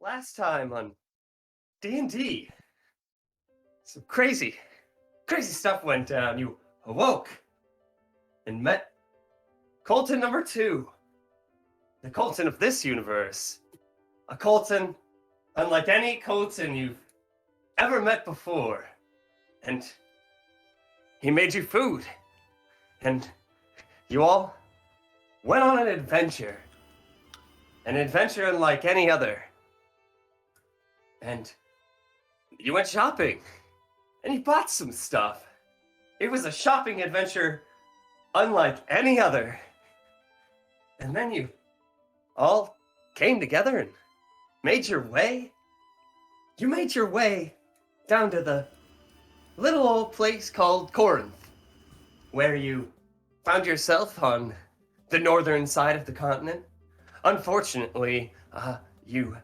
Last time on D&D, some crazy stuff went down. You awoke and met Colton number two, the Colton of this universe. A Colton unlike any Colton you've ever met before. And he made you food. And you all went on an adventure. An adventure unlike any other. And you went shopping, and you bought some stuff. It was a shopping adventure unlike any other. And then you all came together and made your way. You made your way down to the little old place called Corinth, where you found yourself on the northern side of the continent. Unfortunately, you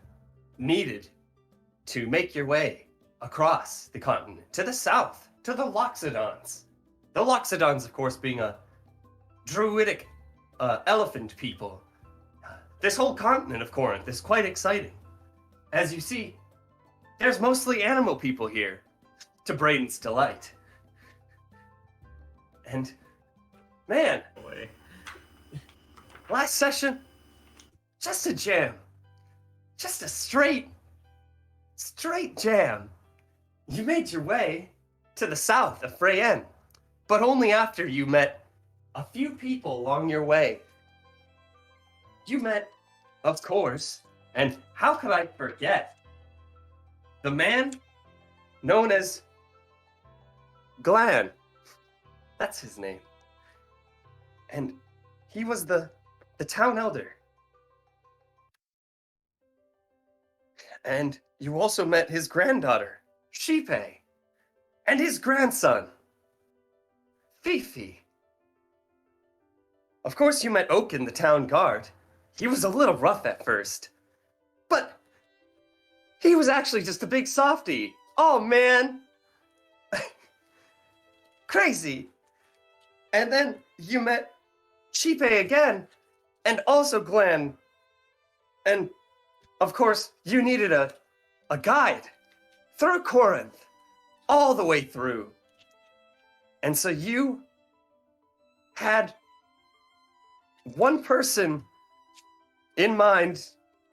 needed to make your way across the continent to the south, to the Loxodons. The Loxodons, of course, being a druidic elephant people. This whole continent of Corinth is quite exciting. As you see, there's mostly animal people here, to Braden's delight. And, man, last session, just a jam. Just a straight jam. You made your way to the south of Freyen, but only after you met a few people along your way. You met, of course, and how could I forget, the man known as Glan. That's his name. And he was the town elder. And you also met his granddaughter, Shipe, and his grandson, Fifi. Of course, you met Oaken, the town guard. He was a little rough at first, but he was actually just a big softie. Oh, man. Crazy. And then you met Shipe again, and also Glenn. And of course, you needed a guide through Corinth, all the way through. And so you had one person in mind,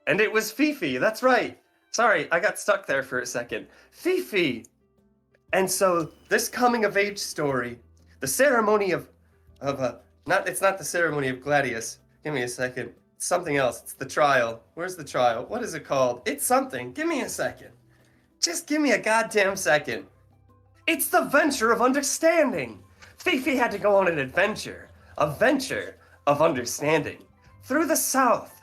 and it was Fifi. That's right. Sorry, I got stuck there for a second. Fifi. And so this coming of age story, the ceremony it's not the ceremony of Gladius. Give me a second. It's something else. It's the trial. Where's the trial? What is it called? It's something. Give me a second. Just give me a goddamn second. It's the venture of understanding. Fifi had to go on an adventure. A venture of understanding. Through the south,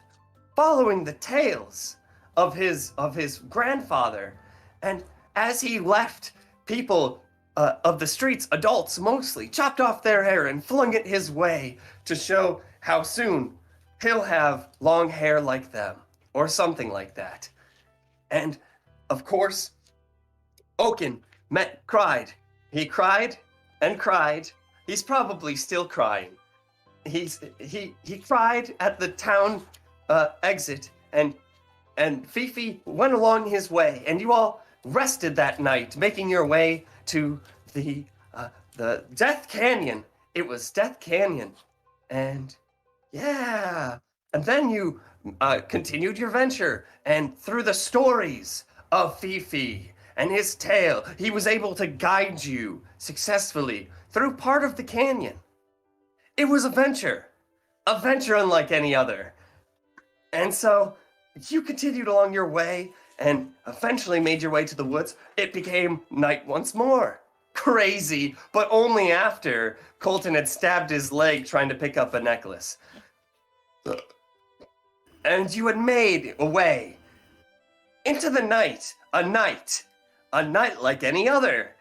following the tales of his grandfather. And as he left people of the streets, adults mostly, chopped off their hair and flung it his way to show how soon he'll have long hair like them, or something like that. And, of course, Oaken cried. He cried and cried. He's probably still crying. He cried at the town exit, and Fifi went along his way, and you all rested that night, making your way to the Death Canyon. It was Death Canyon, and yeah. And then you continued your venture, and through the stories of Fifi and his tale, he was able to guide you successfully through part of the canyon. It was a venture unlike any other. And so you continued along your way and eventually made your way to the woods. It became night once more. Crazy, but only after Colton had stabbed his leg trying to pick up a necklace. And you had made a way into the night, a night like any other.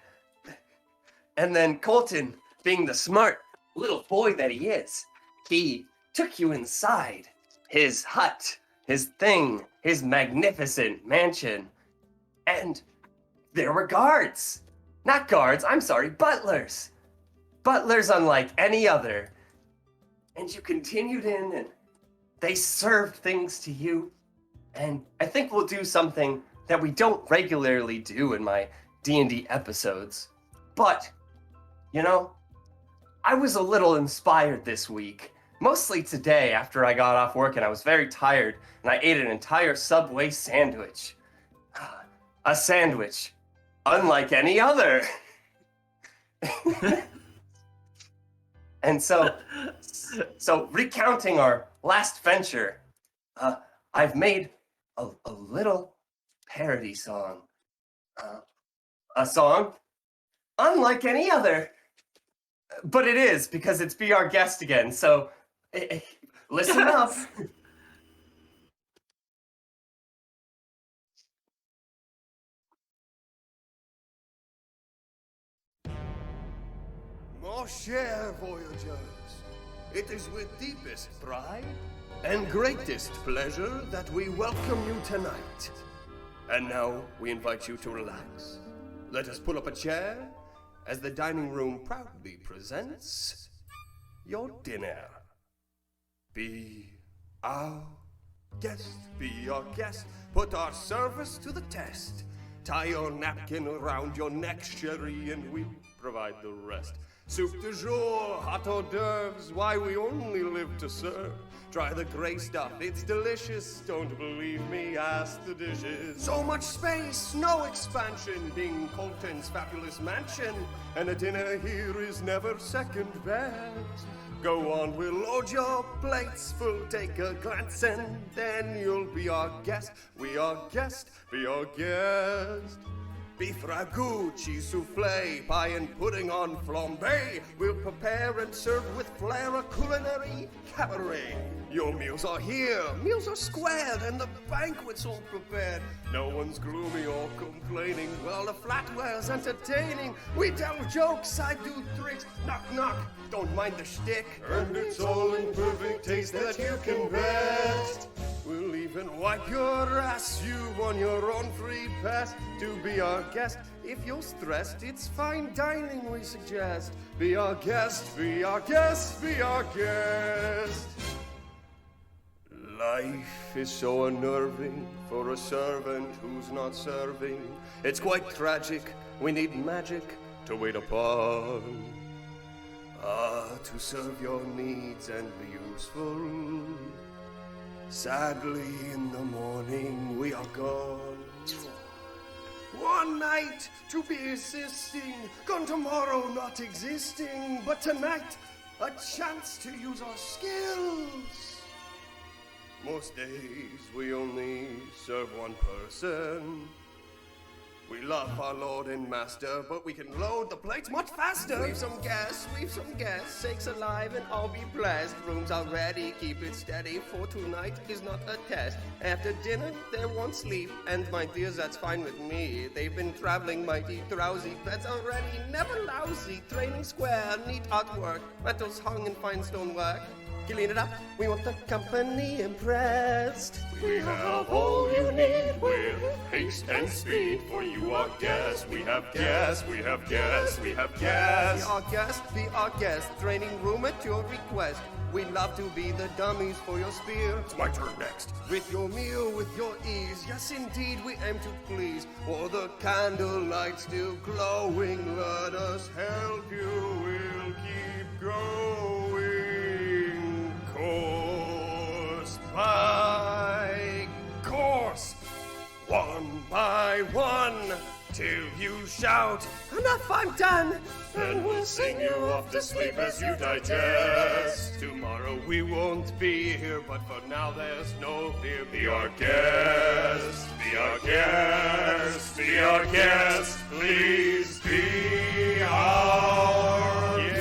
And then Colton, being the smart little boy that he is, he took you inside his hut, his thing, his magnificent mansion. And there were guards. Not guards, I'm sorry, butlers. Butlers unlike any other. And you continued in, and they served things to you. And I think we'll do something that we don't regularly do in my D&D episodes. But, you know, I was a little inspired this week. Mostly today after I got off work and I was very tired and I ate an entire Subway sandwich. A sandwich, unlike any other. And so recounting our last venture, I've made a little parody song. A song unlike any other. But it is, because it's Be Our Guest again, so listen up. Mon cher voyageurs, it is with deepest pride and greatest pleasure that we welcome you tonight. And now we invite you to relax. Let us pull up a chair as the dining room proudly presents your dinner. Be our guest, be our guest, put our service to the test. Tie your napkin around your neck, Sherry, and we'll provide the rest. Soup du jour, hot hors d'oeuvres, why we only live to serve. Try the gray stuff, it's delicious. Don't believe me, ask the dishes. So much space, no expansion. Being Colton's fabulous mansion. And a dinner here is never second best. Go on, we'll load your plates full. Take a glance and then you'll be our guest. We are guest, be our guest. Beef ragout, cheese souffle, pie and pudding on flambe. We'll prepare and serve with flair a culinary cabaret. Your meals are here, meals are squared, and the banquet's all prepared. No one's gloomy or complaining, while the flatware's entertaining. We tell jokes, I do tricks, knock knock, don't mind the shtick. And it's all in perfect taste that you can best. We'll even wipe your ass, you on your own free pass to be our guest. If you're stressed, it's fine dining we suggest. Be our guest, be our guest, be our guest. Life is so unnerving for a servant who's not serving. It's quite tragic, we need magic to wait upon. To serve your needs and be useful. Sadly, in the morning we are gone. One night to be assisting, gone tomorrow not existing, but tonight a chance to use our skills. Most days we only serve one person. We love our Lord and Master, but we can load the plates much faster. We've some gas, sakes alive and all be blessed. Rooms are ready, keep it steady, for tonight is not a test. After dinner, there won't sleep, and my dears, that's fine with me. They've been traveling mighty drowsy, beds are ready, never lousy. Training square, neat artwork, metals hung in fine stonework. Clean it up, we want the company impressed. We have all you need with haste and speed. For you are guests, we have guests, we have guests, we have guests. Be our guest, training room at your request. We love to be the dummies for your spear. It's my turn next. With your meal, with your ease, yes indeed we aim to please. For the candlelight still glowing, let us help you, we'll keep going. Course by course, one by one, till you shout, enough, I'm done. Then we'll sing you off to sleep as you digest. Tomorrow we won't be here, but for now there's no fear. Be our guest, be our guest, be our guest, please be our guest.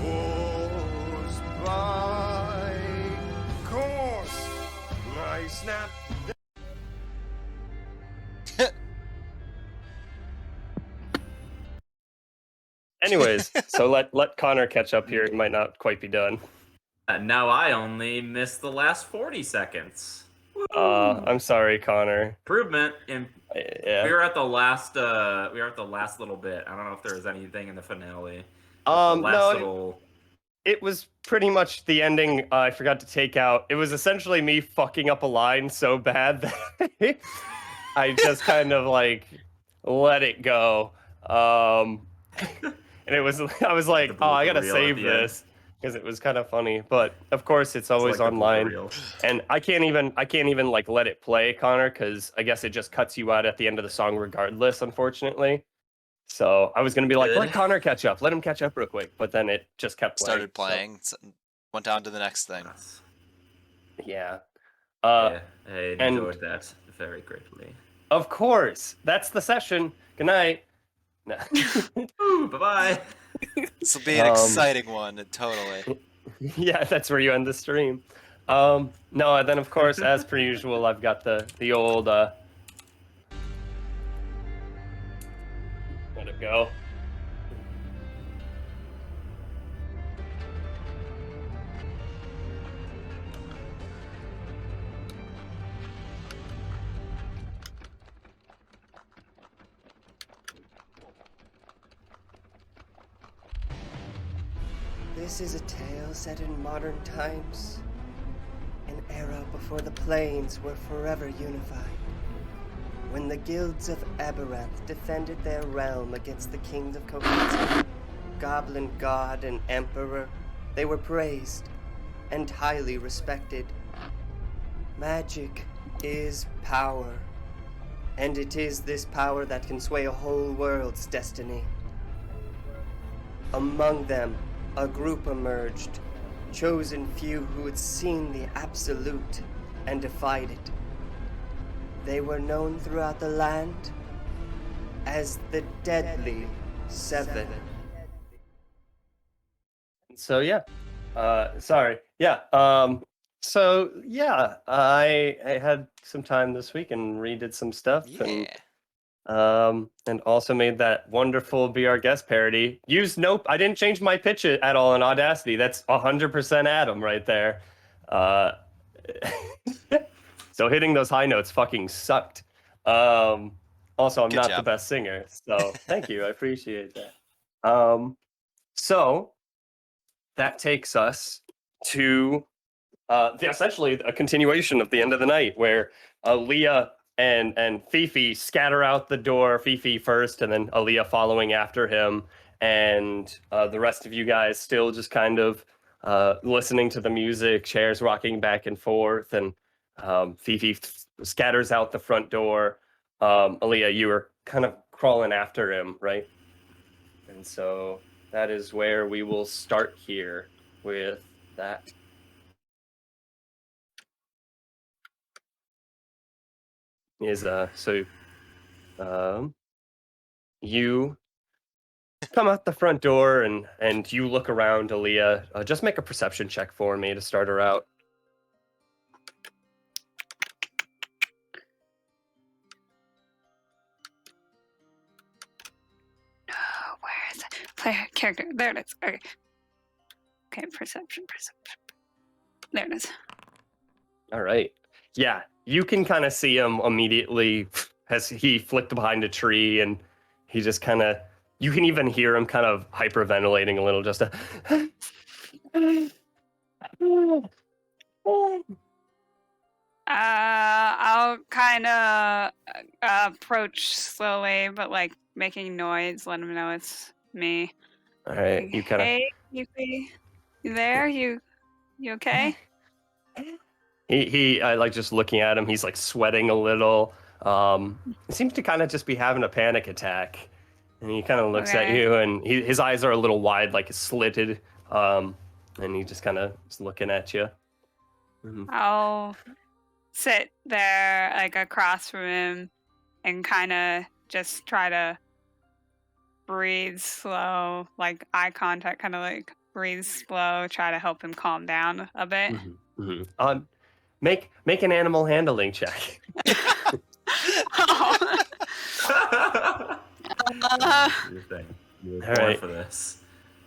Course by course, I snap. Anyways, so let Connor catch up here. He might not quite be done. Now I only missed the last 40 seconds. I'm sorry, Connor. Improvement. Yeah. We were at the last. We were at the last little bit. I don't know if there was anything in the finale. No. It was pretty much the ending. I forgot to take out. It was essentially me fucking up a line so bad that I just kind of like let it go. And I was like, oh, I gotta save this because it was kind of funny. But of course, it's always online, and I can't even like let it play, Connor, because I guess it just cuts you out at the end of the song regardless, unfortunately. So I was gonna be like, let Connor catch up, let him catch up real quick, but then it just kept playing. Started playing, so went on to the next thing. Yeah. I enjoyed that very greatly. Of course, that's the session. Good night. No. Bye-bye. This will be an exciting one, totally. Yeah, that's where you end the stream. No, and then of course, as per usual, I've got the old let it go. This is a tale set in modern times, an era before the planes were forever unified. When the guilds of Aberranth defended their realm against the kings of Kokitsu, Goblin God and Emperor, they were praised and highly respected. Magic is power, and it is this power that can sway a whole world's destiny. Among them, a group emerged, chosen few who had seen the absolute and defied it. They were known throughout the land as the Deadly Seven. So yeah, I had some time this week and redid some stuff. Yeah. And also made that wonderful Be Our Guest parody. I didn't change my pitch at all in Audacity. That's 100% Adam right there. So hitting those high notes fucking sucked. Also, I'm Good not job. the best singer, so thank you. I appreciate that. So that takes us to essentially a continuation of the end of the night where Leah and Fifi scatter out the door. Fifi first, and then Aaliyah following after him, and the rest of you guys still just kind of listening to the music, chairs rocking back and forth, and Fifi scatters out the front door. Aaliyah, you were kind of crawling after him, right? And so that is where we will start here with that. You come out the front door and you look around, Aaliyah. Just make a perception check for me to start her out. Where is it? Player character. There it is. Okay. Okay, perception. There it is. All right. Yeah, you can kind of see him immediately as he flicked behind a tree, and he just kind of, you can even hear him kind of hyperventilating a little, just I'll kind of approach slowly, but like making noise, let him know it's me. All right, Like, you kind of. Hey, you there? You okay? He like just looking at him, he's like sweating a little. He seems to kind of just be having a panic attack. And he kind of looks at Okay. you, and his eyes are a little wide, like slitted. And he just kind of is looking at you. I'll sit there like across from him and kind of just try to breathe slow, like eye contact, kind of like breathe slow, try to help him calm down a bit. Make an animal handling check. Oh. You were All born right. for this.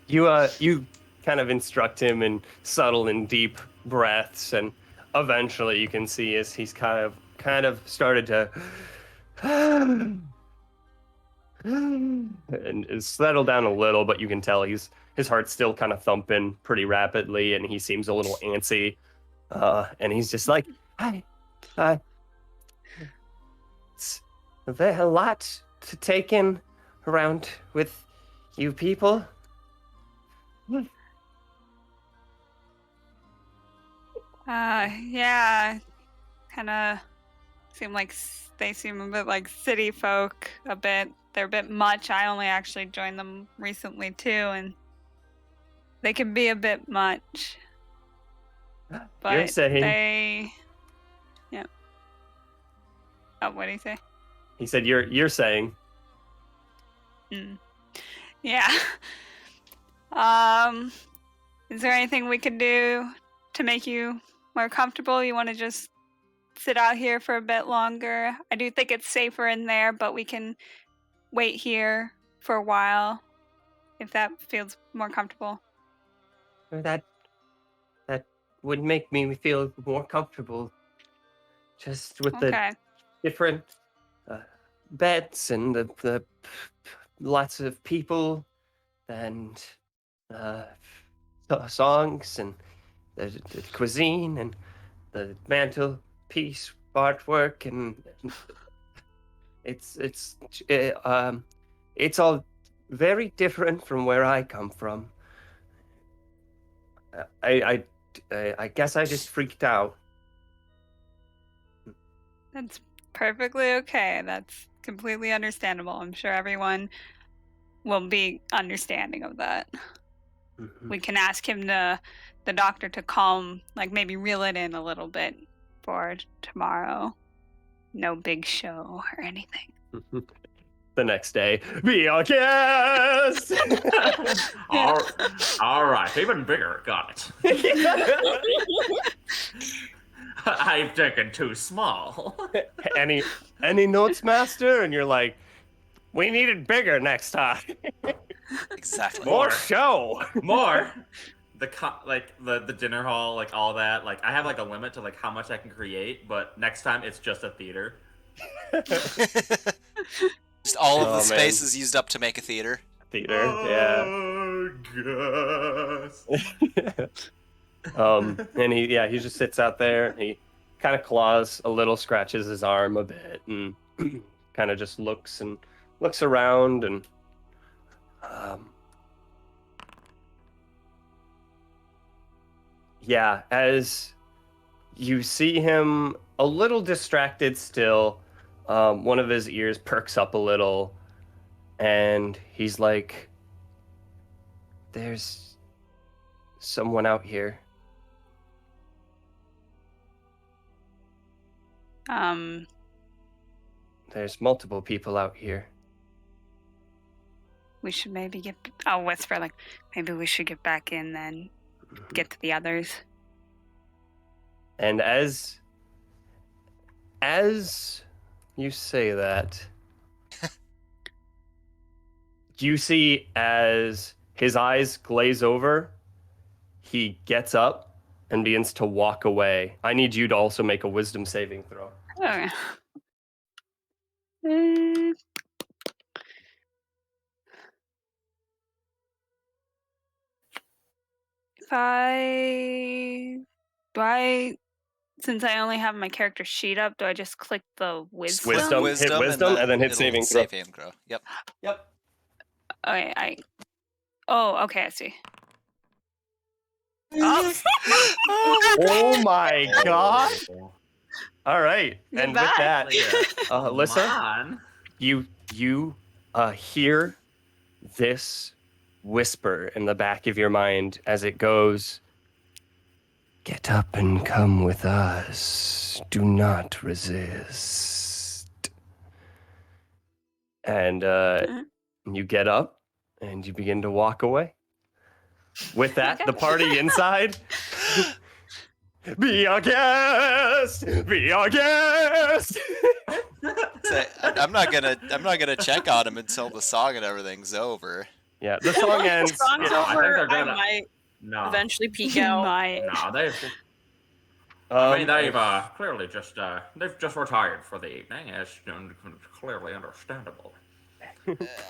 You kind of instruct him in subtle and deep breaths, and eventually you can see as he's kind of started to and is settled down a little, but you can tell his heart's still kind of thumping pretty rapidly, and he seems a little antsy. And he's just like, hi. It's there's a lot to take in around with you people. Yeah, kind of seem like they seem a bit like city folk. A bit, they're a bit much. I only actually joined them recently too, and they can be a bit much. But You're saying. they, yeah. Oh, what do you say? He said, "You're saying." Yeah. Is there anything we can do to make you more comfortable? You want to just sit out here for a bit longer? I do think it's safer in there, but we can wait here for a while if that feels more comfortable. That would make me feel more comfortable. Just with the Okay. different beds and the lots of people and songs and the cuisine and the mantelpiece artwork, and it's all very different from where I come from. I guess I just freaked out. That's perfectly okay. That's completely understandable. I'm sure everyone will be understanding of that. Mhm. We can ask him the doctor to calm, like maybe reel it in a little bit for tomorrow. No big show or anything. The next day, be our guest. All right, even bigger. Got it. I've taken too small. any notes, master? And you're like, we need it bigger next time. Exactly. More show. More. The dinner hall, like all that. Like I have like a limit to like how much I can create, but next time it's just a theater. Just all of Oh, the man. space is used up to make a theater. Theater, yeah. And he just sits out there. And he kind of claws a little, scratches his arm a bit, and kind of just looks around, and yeah, as you see him a little distracted still, one of his ears perks up a little, and he's like, there's someone out here. There's multiple people out here. We should maybe I'll whisper, like, maybe we should get back in then, get to the others. And as you say that, you see as his eyes glaze over, he gets up and begins to walk away. I need you to also make a wisdom saving throw. Okay. 5. Since I only have my character sheet up, do I just click the Just wisdom? click Hit wisdom, and then hit it'll saving throw. save and grow. Yep. Yep. Okay, okay, I see. Oh. Oh my god! All right, You're and back. with that, Alyssa, on. you hear this whisper in the back of your mind as it goes, get up and come with us. Do not resist. And you get up and you begin to walk away. With that, the party inside, be our guest! Be our guest! I'm not gonna check on him until the song and everything's over. Yeah, the song ends. Song's yeah. I think over. they're I gonna- might No. eventually peek You out. might. No, I mean, they've Um, clearly just they've just retired for the evening, as clearly understandable.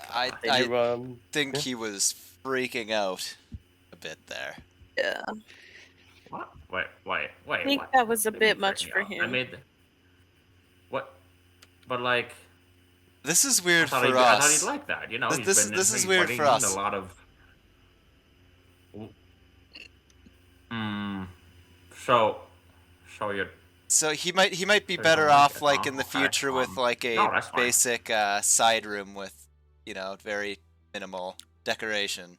I you, think yeah. he was freaking out a bit there. Yeah. What? Wait, I think what? that was a What do you bit mean much freaking for out? I him. made what? But like, This is weird for I thought us. he'd like that. You know, This is he's weird been for in us. a lot of. So you. So he might be So you better don't like off it, like huh? in the Okay, future with like a no, that's fine. basic side room with, you know, very minimal decoration.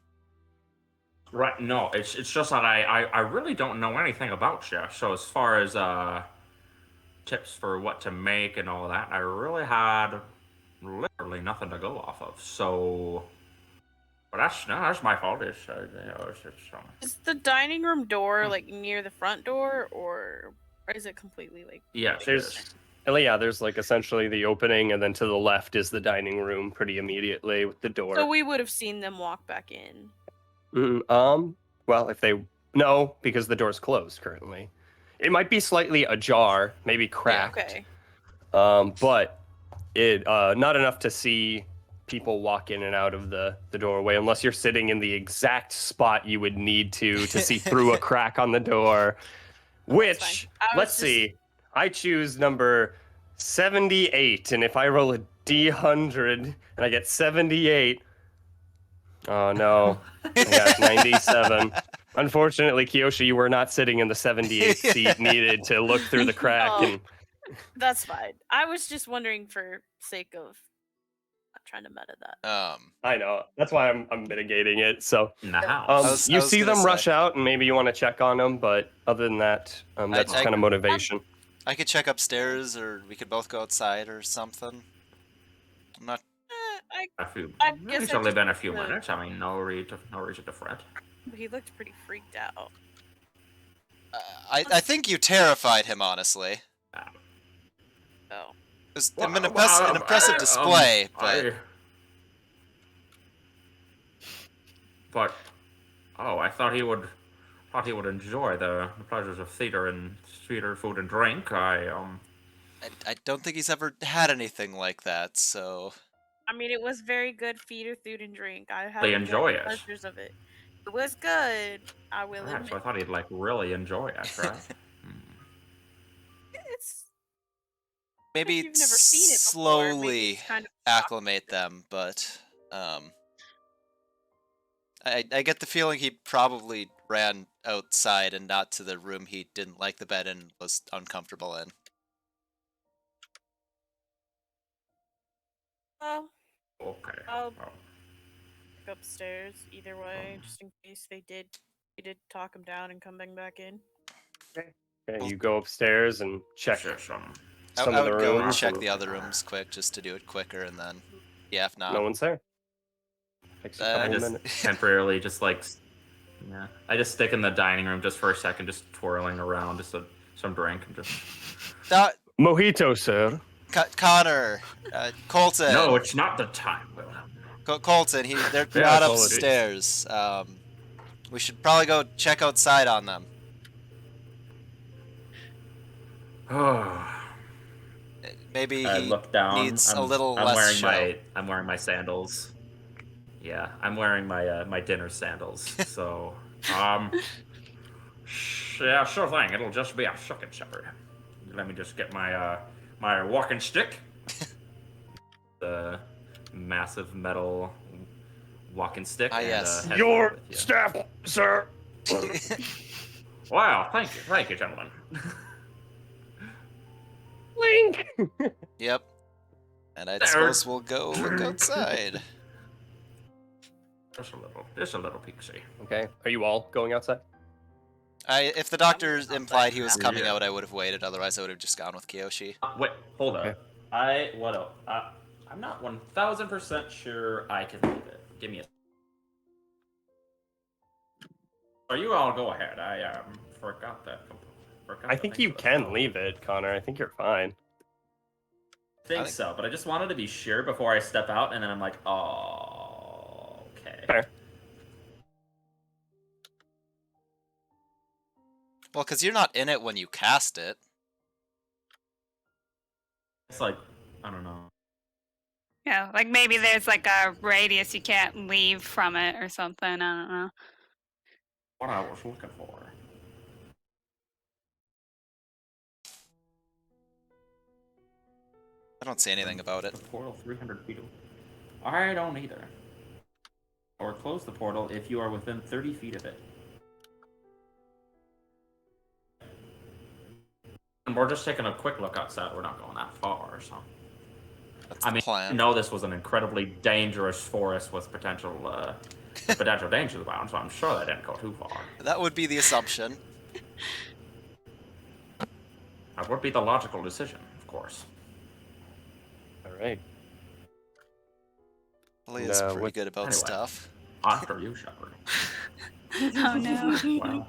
Right? No, it's just that I really don't know anything about you. So as far as tips for what to make and all that, I really had literally nothing to go off of. So, but that's my fault. Is the dining room door like near the front door, or is it completely like? Yes, There's like essentially the opening, and then to the left is the dining room, pretty immediately with the door. So we would have seen them walk back in. Well, no, because the door's closed currently. It might be slightly ajar, maybe cracked. Okay. But it not enough to see people walk in and out of the doorway unless you're sitting in the exact spot you would need to see through a crack on the door. Which, let's see, I choose number 78, and if I roll a D100 and I get 78, oh no, I got 97. Unfortunately, Kiyoshi, you were not sitting in the 78th seat needed to look through the crack. Oh. And That's fine. I was just wondering for sake of not trying to meta that. I know, that's why I'm mitigating it. So Nah. you see them rush out, and maybe you want to check on them, but other than that, that's kind of motivation. I could check upstairs, or we could both go outside or something. I'm not. I guess It's I only just been a few wanted to- minutes. I mean, no reason to fret. He looked pretty freaked out. I think you terrified him, honestly. Oh. It was an impressive display, but I thought he would enjoy the pleasures of theater and food and drink. I don't think he's ever had anything like that, so. I mean, it was very good theater, food, and drink. I had They enjoy it. pleasures of it. It was good. I will Right, admit. so I thought he'd like really enjoy it, right? It's Maybe you've never seen it before, maybe slowly it's kind of acclimate them, but I get the feeling he probably ran outside and not to the room he didn't like the bed and was uncomfortable in. well, Okay. I'll Well, go upstairs either way, just in case we did talk him down and come back in. Okay, you go upstairs and check sure, some I of the would go and rooms. check the other rooms quick just to do it quicker, and then if not, No one's there. Takes a I couple just minutes. temporarily just like, yeah. I just stick in the dining room just for a second, just twirling around, just some drink and just. Mojito, sir. Connor, Colton. No, it's not the time. Colton, they're Yeah, not apologies. upstairs. We should probably go check outside on them. Oh. Maybe I he look down. needs a little less show. I'm wearing my sandals. Yeah, I'm wearing my my dinner sandals. So, yeah, sure thing. It'll just be a second, shepherd. Let me just get my my walking stick. The massive metal walking stick. Ah, and, yes. head Your with you. staff, sir. Wow, thank you, gentlemen. Link. Yep. And I There. suppose we'll go look outside. Just a little peek-see. Okay, are you all going outside? If the doctor implied he was coming Yeah. out, I would have waited. Otherwise, I would have just gone with Kiyoshi. Wait, hold up. Okay. I'm not 1000% sure I can leave it. Give me a. So you all go ahead. I forgot that. I think you can leave it, Connor. I think you're fine. I think so, but I just wanted to be sure before I step out, and then I'm like, oh, okay. Fair. Well, because you're not in it when you cast it. It's like, I don't know. Yeah, like maybe there's like a radius you can't leave from it or something. I don't know. What I was looking for. I don't see anything about it. The portal 300 feet away. I don't either. Or close the portal if you are within 30 feet of it. And we're just taking a quick look outside. We're not going that far, so. That's I the mean, plan. you know this was an incredibly dangerous forest with potential dangers around, so I'm sure that didn't go too far. That would be the assumption. That would be the logical decision, of course. All right. Leah's pretty what- good about anyway. stuff. After you, Shepard. Oh no. Well,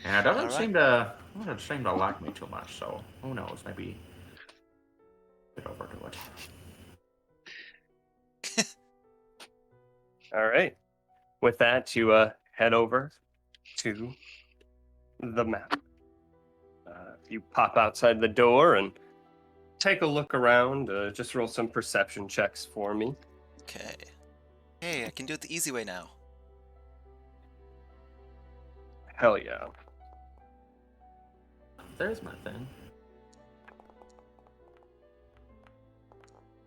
yeah, it doesn't Alright. seem to like me too much, so who knows, maybe get over to it. All right. With that, you head over to the map. You pop outside the door and take a look around. Just roll some perception checks for me. Okay. Hey, I can do it the easy way now. Hell yeah. There's my thing.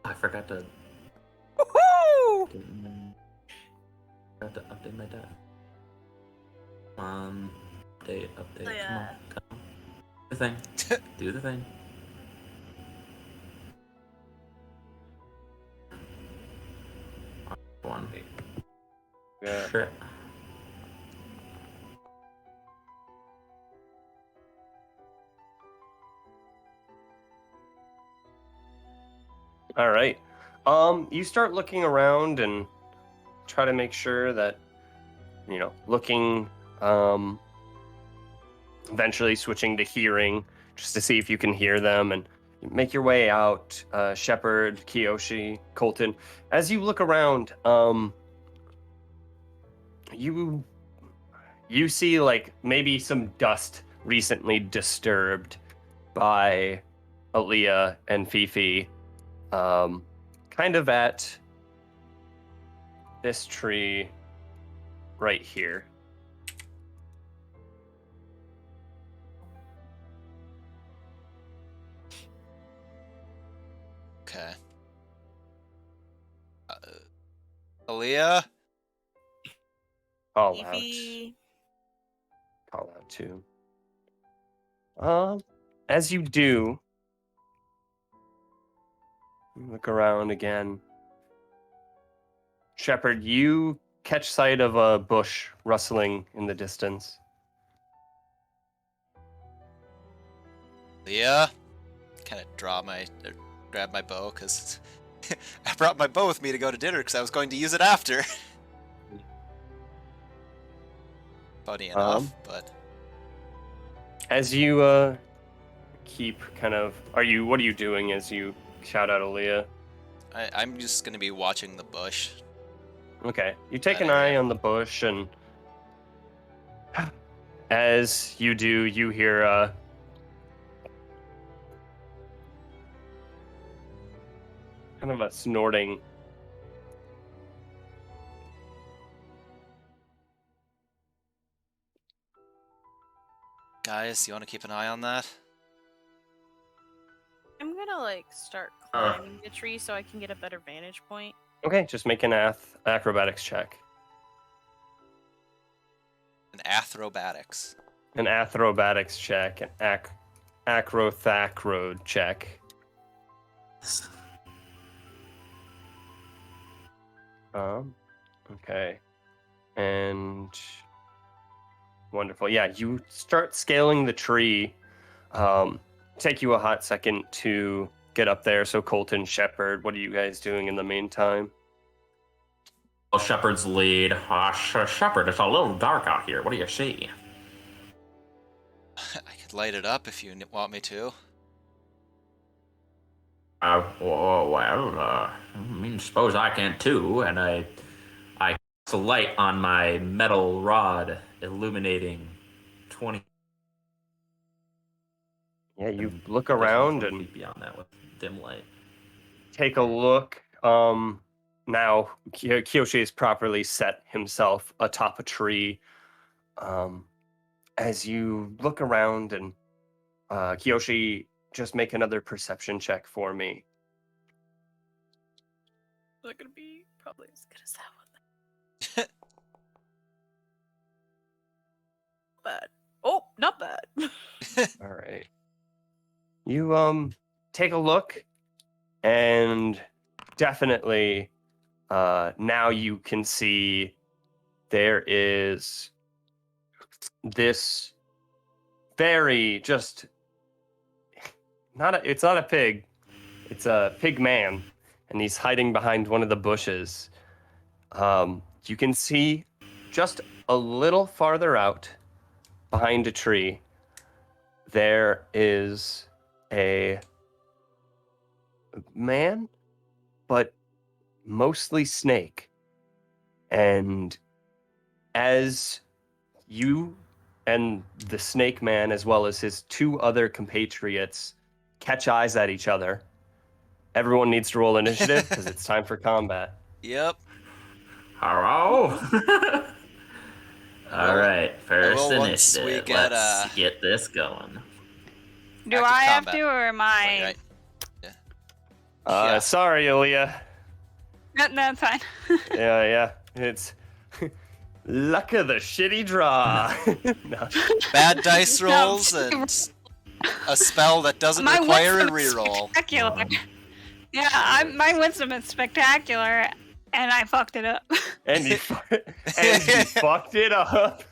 I forgot to. Woohoo! Forgot to update my data. Update. Oh, yeah. Come on. Do the thing. Do the thing. One. Yeah. Shit. All right. You start looking around and try to make sure that, looking, eventually switching to hearing, just to see if you can hear them, and make your way out. Shepard, Kiyoshi, Colton. As you look around, you see like maybe some dust recently disturbed by Aaliyah and Fifi. Kind of at this tree right here. Okay. Aaliyah? Call out. Fifi. Call out too. As you do, look around again. Shepard, you catch sight of a bush rustling in the distance. Leah? Kind of grab my bow, because I brought my bow with me to go to dinner because I was going to use it after. Funny enough, but... As you keep kind of... what are you doing as you shout out Aaliyah? I'm just going to be watching the bush. Okay, you take That an eye area. on the bush, and as you do, you hear kind of a snorting. Guys, you want to keep an eye on that? I'm gonna start climbing the tree so I can get a better vantage point. Okay, just make an acrobatics check. An acrobatics. An acrobatics check, an acrothacro check. Okay. And wonderful. Yeah, you start scaling the tree. Take you a hot second to get up there. So Colton, Shepard, what are you guys doing in the meantime? Well, Shepard's lead. Shepard, it's a little dark out here. What do you see? I could light it up if you want me to. I suppose I can too, and I cast a light on my metal rod, illuminating 20 Yeah, you And look there's no around 20 and feet beyond that with dim light. take a look. Now Kiyoshi has properly set himself atop a tree. As you look around and Kiyoshi, just make another perception check for me. Is that gonna be probably as good as that one? Bad. Oh, not bad. All right. You take a look and definitely now you can see there is this very just it's not a pig, it's a pig man, and he's hiding behind one of the bushes. You can see just a little farther out behind a tree there is a man, but mostly snake. And as you and the snake man, as well as his two other compatriots, catch eyes at each other, everyone needs to roll initiative because it's time for combat. Yep. Hello. All right, first will once we initiative. get, Let's get this going. Do Active I have combat. to, or am I? Right. Yeah. Sorry, Ilya. No, that's fine. Yeah. It's luck of the shitty draw. No. Bad dice No. rolls and a spell that doesn't My require a wisdom is reroll. spectacular. Yeah, my wisdom is spectacular, and I fucked it up. And he fucked it up.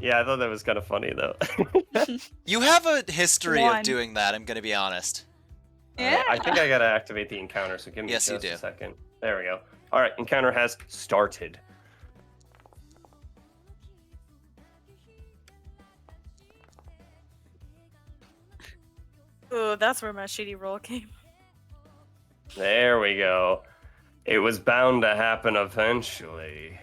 Yeah, I thought that was kind of funny though. You have a history of One. doing that, I'm gonna be honest. Yeah. I think I gotta activate the encounter, so give me Yes, you just do. a second. There we go. All right, encounter has started. Oh, that's where my shitty roll came. There we go. It was bound to happen eventually.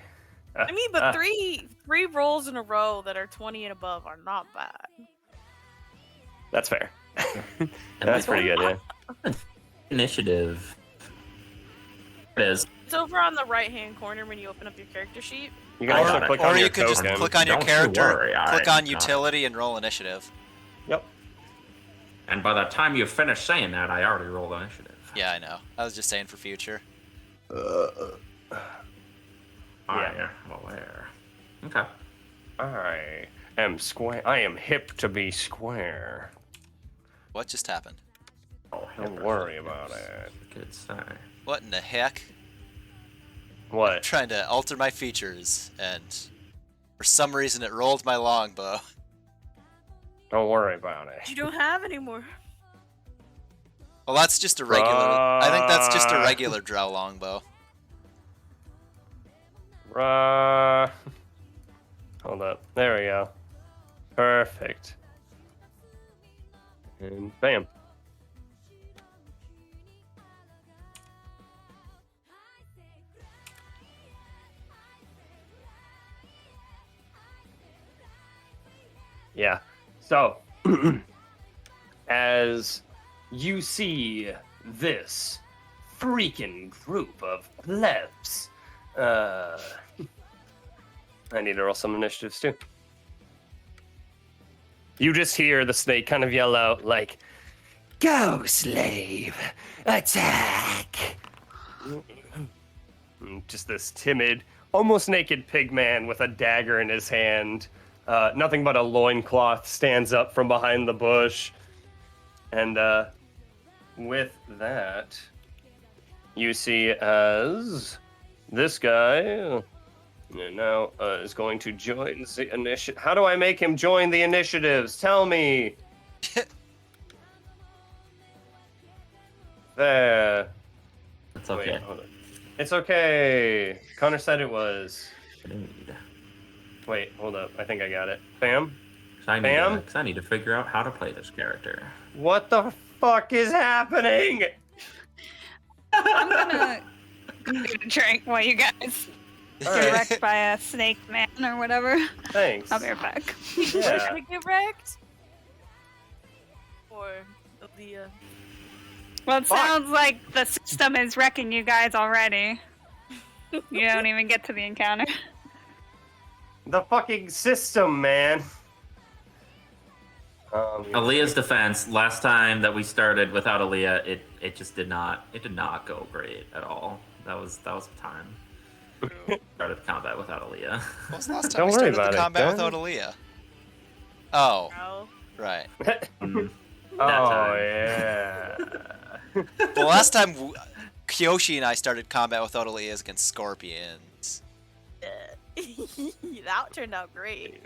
I mean, but three rolls in a row that are 20 and above are not bad. That's fair. That's pretty good, yeah. Initiative. It is. It's over on the right-hand corner when you open up your character sheet. You can I also got it. click Or on you your could just token. click on your Don't you character, worry, I click on got it. utility, and roll initiative. Yep. And by the time you finish saying that, I already rolled initiative. Yeah, I know. I was just saying for future. I am aware. Okay. I am square. I am hip to be square. What just happened? Oh, Don't worry about it. Good say. What in the heck? What? Trying to alter my features, and for some reason it rolled my longbow. Don't worry about it. You don't have any more. Well, that's just a regular. I think that's just a regular drow longbow. Hold up. There we go. Perfect. And bam. Yeah. So, as you see this freaking group of plebs, I need to roll some initiatives too. You just hear the snake kind of yell out like, "Go, slave! Attack!" Just this timid, almost naked pig man with a dagger in his hand. Nothing but a loincloth stands up from behind the bush. And with that, you see as this guy now is going to join the initiative. How do I make him join the initiatives? Tell me. There. It's okay. Wait, hold on. It's okay. Connor said it was. Wait, hold up. I think I got it. Bam. I Bam? need to figure out how to play this character. What the fuck is happening? I'm gonna get a drink while you guys All get right. wrecked by a snake man or whatever. Thanks. I'll be right back. Yeah. Should we get wrecked? Or Aaliyah. Well, it Fuck. sounds like the system is wrecking you guys already. You don't even get to the encounter. The fucking system, man. Aaliyah's defense, last time that we started without Aaliyah, it just did not go great at all. That was the time. Started combat without Aaliyah. What was the last time Don't we worry started the about it, combat don't- without Aaliyah? Oh, No. right. Mm, Oh, time. yeah. The last time Kyoshi and I started combat without Aaliyah is against Scorpions. That turned out great.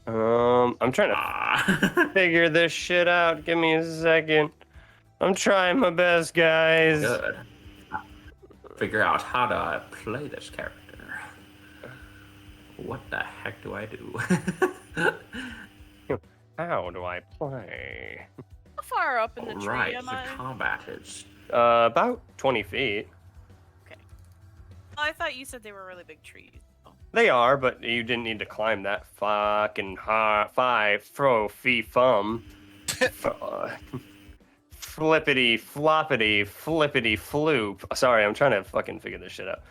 I'm trying to Ah. figure this shit out. Give me a second. I'm trying my best, guys. Good. Figure out how to play this character. What the heck do I do? How do I play? How far up in the tree Right, am the I? combat is. About 20 feet. Oh, I thought you said they were really big trees. Oh. They are, but you didn't need to climb that fucking high. Fee fum. Flippity floppity flippity floop. Sorry, I'm trying to fucking figure this shit out.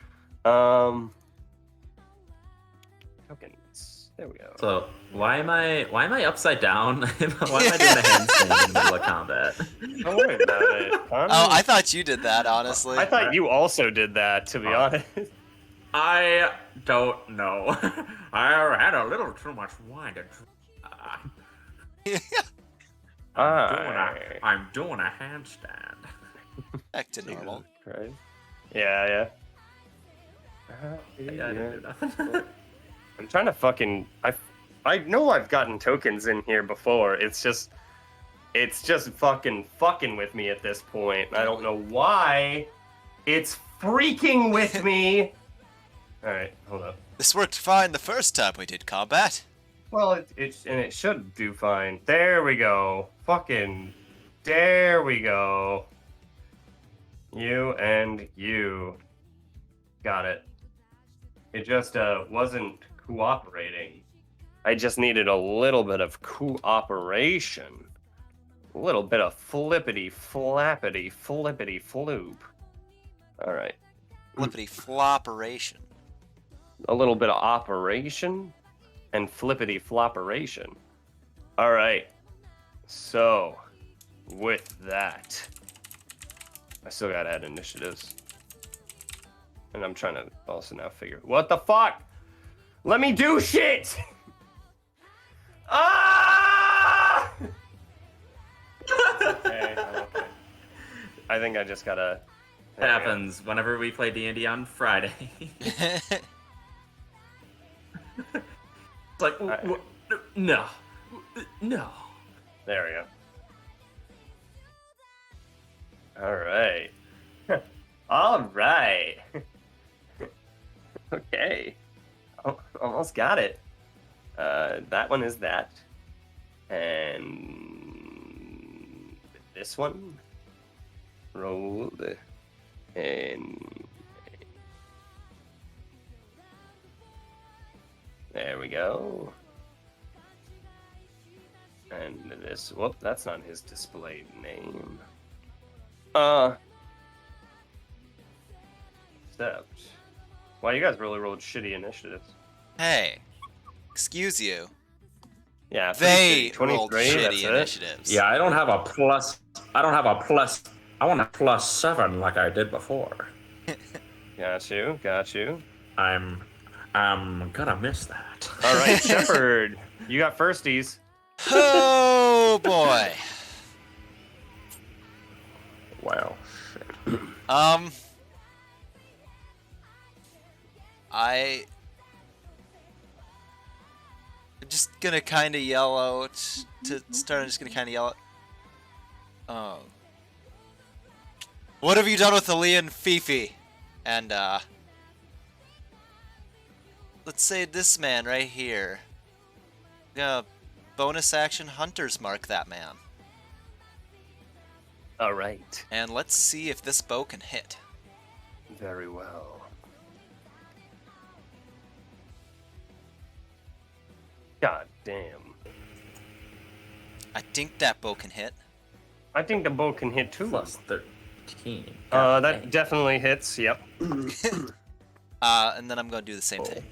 Tokens. There we go. So why am I upside down? Why am I doing a handstand in the middle of combat? Don't worry about it. Oh, I thought you did that, honestly. I thought you also did that, to be honest. I don't know. I had a little too much wine to drink. I'm doing a handstand. Back to normal. Right? Yeah. Yeah, I didn't do nothing. I'm trying to fucking. I know I've gotten tokens in here before. It's just fucking with me at this point. I don't know why. It's freaking with me. All right, hold up. This worked fine the first time we did combat. Well, it should do fine. There we go. Fucking. There we go. You and you. Got it. It just wasn't cooperating. I just needed a little bit of cooperation. A little bit of flippity flappity flippity floop. All right. Flippity floperation. A little bit of operation and flippity flopperation. All right. So, with that, I still gotta add initiatives. And I'm trying to also now figure, what the fuck? Let me do shit! Ah! Okay, I'm okay. I think I just gotta. It happens whenever we play D&D on Friday. It's like, no. There we go. All right. All right. Okay. Almost got it. That one is that. And this one. Rolled. And there we go. And this, whoop, that's not his displayed name. Except, wow, you guys really rolled shitty initiatives. Hey, excuse you. Yeah, They 23, rolled that's shitty it. initiatives. Yeah, I don't have a plus. I want a +7 like I did before. Got you. I'm gonna miss that. All right, Shepard, you got firsties. Oh boy. Well, shit. I'm just gonna kind of yell out to start. I'm just gonna kind of yell out. Oh. What have you done with Aaliyah and Fifi? And let's say this man right here. Gonna bonus action Hunter's Mark that man. All right. And let's see if this bow can hit. Very well. God damn. I think that bow can hit. I think the bow can hit too. Plus 13. That definitely hits. Yep. And then I'm going to do the same thing.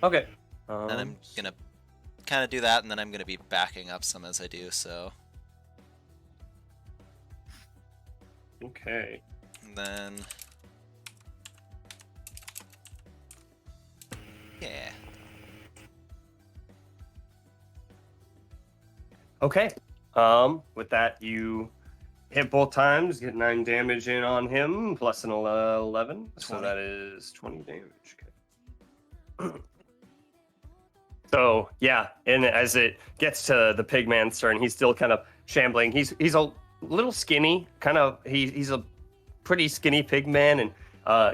Okay. And I'm going to kind of do that, and then I'm going to be backing up some as I do, so... Okay. And then... Yeah. Okay. With that, you hit both times, get 9 damage in on him, plus an 11. So 20. that is 20 damage. Okay. So, yeah, and as it gets to the pigman's turn, he's still kind of shambling. He's a little skinny, he's a pretty skinny pigman, and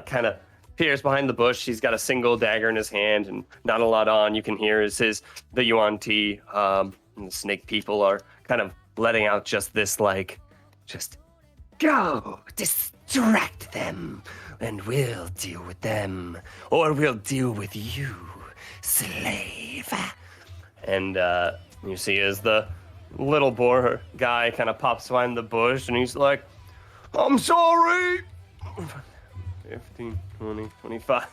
kind of peers behind the bush. He's got a single dagger in his hand and not a lot on. You can hear the Yuan-Ti, and the snake people are kind of letting out just this, just go, distract them, and we'll deal with them, or we'll deal with you, slave. And you see as the little boar guy kind of pops behind the bush, and he's like, I'm sorry. 15, 20, 25.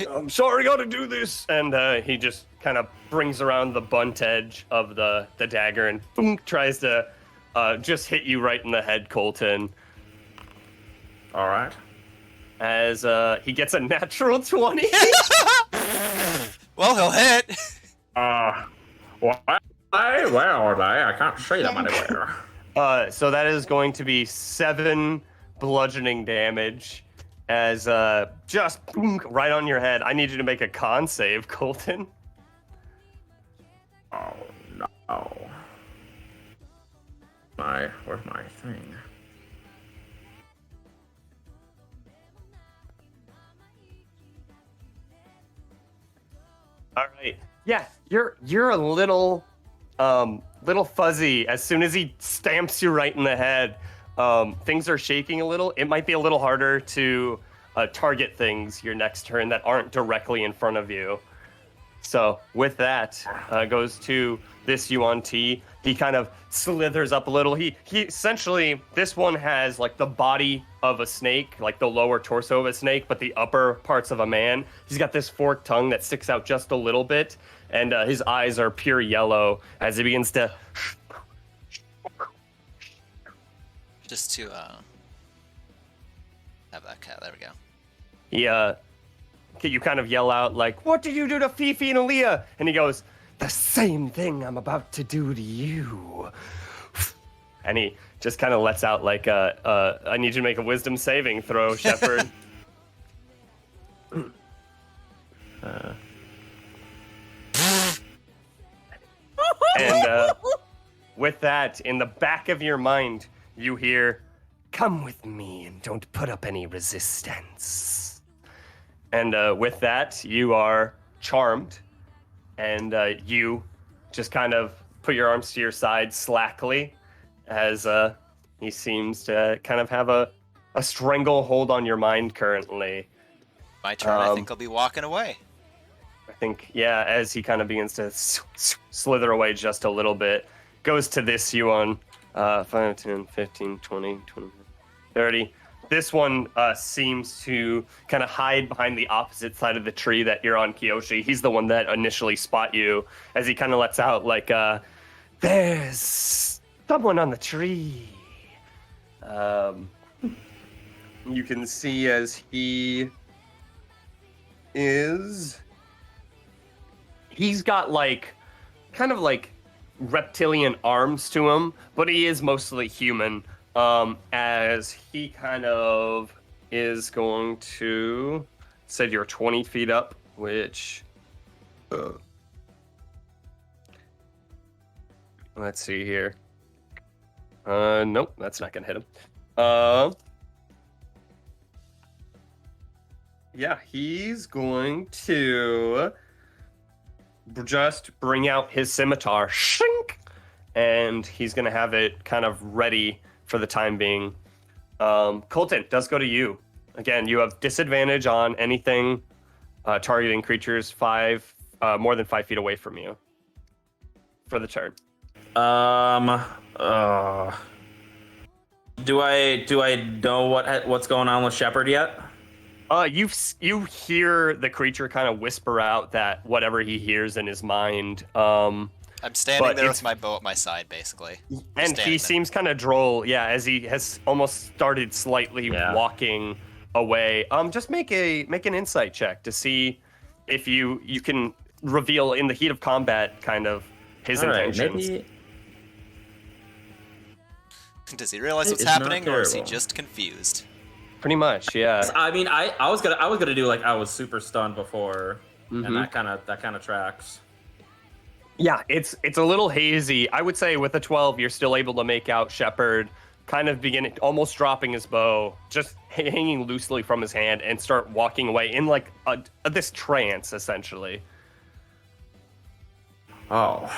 I'm sorry, gotta do this. And he just kind of brings around the bunt edge of the dagger and boom, tries to just hit you right in the head, Colton. All right. As he gets a natural 20. Well, he'll hit. I can't see them anywhere. So that is going to be 7 bludgeoning damage as just boom, right on your head. I need you to make a con save, Colton. Oh, no. Where's my thing? All right. Yeah, you're a little fuzzy. As soon as he stamps you right in the head, things are shaking a little. It might be a little harder to target things your next turn that aren't directly in front of you. So with that, goes to this Yuan-Ti. He kind of slithers up a little. He essentially, this one has like the body of a snake, like the lower torso of a snake, but the upper parts of a man. He's got this forked tongue that sticks out just a little bit, and his eyes are pure yellow as he begins to... Just to have that cat. There we go. You kind of yell out like, "What did you do to Fifi and Aaliyah?" And he goes, "The same thing I'm about to do to you." And he just kind of lets out like I need you to make a wisdom saving throw, Shepherd. And with that, in the back of your mind, you hear, "Come with me and don't put up any resistance." And with that, you are charmed, and you just kind of put your arms to your side slackly as he seems to kind of have a stranglehold on your mind currently. My turn, I think I'll be walking away. I think, yeah, as he kind of begins to slither away just a little bit, goes to this Yuan, 5, 10, 15, 20, 20, 30. This one seems to kind of hide behind the opposite side of the tree that you're on, Kiyoshi. He's the one that initially spot you as he kind of lets out like, "There's someone on the tree." You can see as he's got like, kind of like reptilian arms to him, but he is mostly human. As he kind of is going to, said you're 20 feet up, which, let's see here. Nope, that's not gonna hit him. Yeah, he's going to just bring out his scimitar, shink, and he's gonna have it kind of ready for the time being. Colton, does go to you. Again, you have disadvantage on anything targeting creatures more than 5 feet away from you for the turn. Do I know what's going on with Shepard yet? You hear the creature kind of whisper out that whatever he hears in his mind. I'm standing But there it's- with my bow at my side, basically. And standing he there. seems kind of droll, yeah, as he has almost started slightly walking away. Just make an insight check to see if you can reveal in the heat of combat kind of his intentions. Maybe... Does he realize what's It's not happening, or is he terrible. just confused? Pretty much, yeah. I mean, I was gonna do like I was super stunned before, Mhm. and that kind of tracks. Yeah, it's a little hazy. I would say with a 12, you're still able to make out Shepard kind of almost dropping his bow, just hanging loosely from his hand, and start walking away in like this trance, essentially. Oh.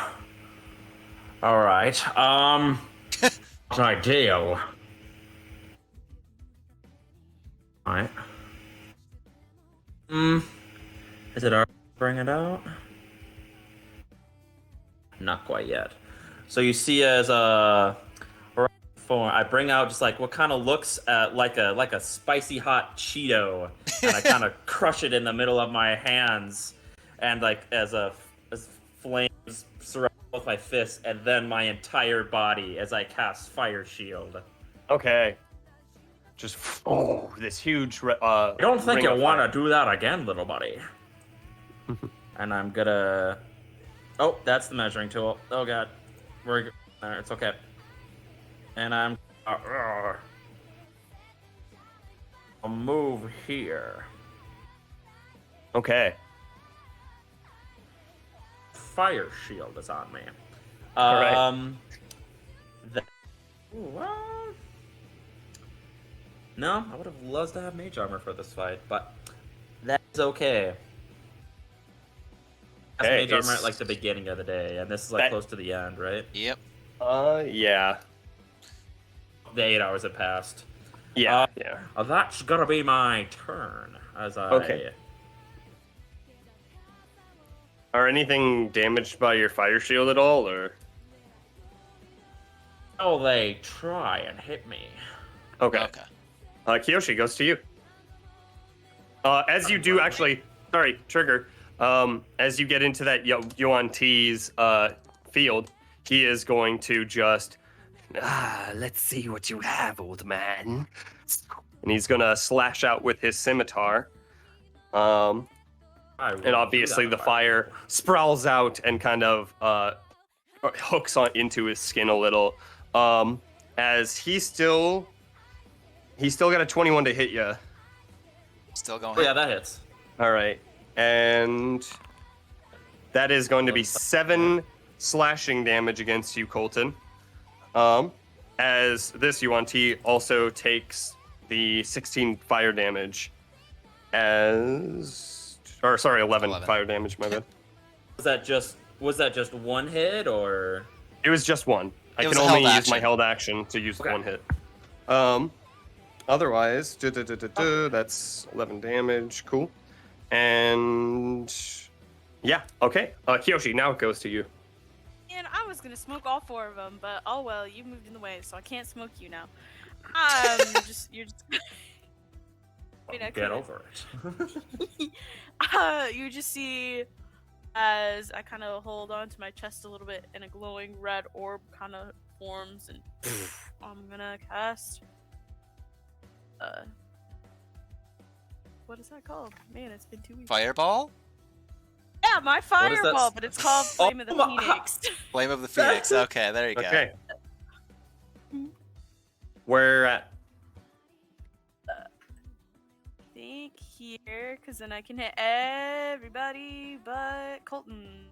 All right. What's my deal? All right. Is it already bring it out? Not quite yet. So you see as a form, I bring out just like what kind of looks like a spicy hot Cheeto, and I kind of crush it in the middle of my hands, and like as flames surround both my fists and then my entire body as I cast Fire Shield. Okay. Just this huge. I don't think ring you of want fire. to do that again, little buddy. And I'm gonna. Oh, that's the measuring tool. Oh god, it's okay. And I'll move here. Okay. Fire shield is on me. All right. No, I would have loved to have mage armor for this fight, but that's okay. That's Hey, mage armor it's- at like the beginning of the day, and this is like That- close to the end, right? Yep. Yeah. The 8 hours had passed. Yeah. Yeah. That's gonna be my turn as I. Okay. Are anything damaged by your fire shield at all, or? Oh, they try and hit me. Okay. Okay. Kiyoshi goes to you. As you do, actually, sorry, Trigger. As you get into that Yuan T's field, he is going to just, let's see what you have, old man. And he's gonna slash out with his scimitar. And obviously the fire sprawls out and kind of hooks on into his skin a little. As he's still got a 21 to hit you. Still going. Oh yeah, that hits. All right, and that is going to be 7 slashing damage against you, Colton. As this Yuan T also takes the 16 fire damage. 11 fire damage. My bad. Was that just one hit or? It was just one. I It can was a only held use my action. held action to use Okay. one hit. Otherwise, that's 11 damage. Cool. And yeah, okay. Kiyoshi, now it goes to you. And I was gonna smoke all 4 of them, but oh well, you moved in the way, so I can't smoke you now. You're just. I mean, I Get couldn't. over it. You just see as I kind of hold on to my chest a little bit, and a glowing red orb kind of forms, and I'm gonna cast. What is that called? Man, it's been 2 weeks. Fireball? Yeah, my What is that? fireball, but it's called Flame of the Oh, Phoenix. Flame of the Phoenix. Okay, there you go. Okay. Where at? Think here, because then I can hit everybody but Colton.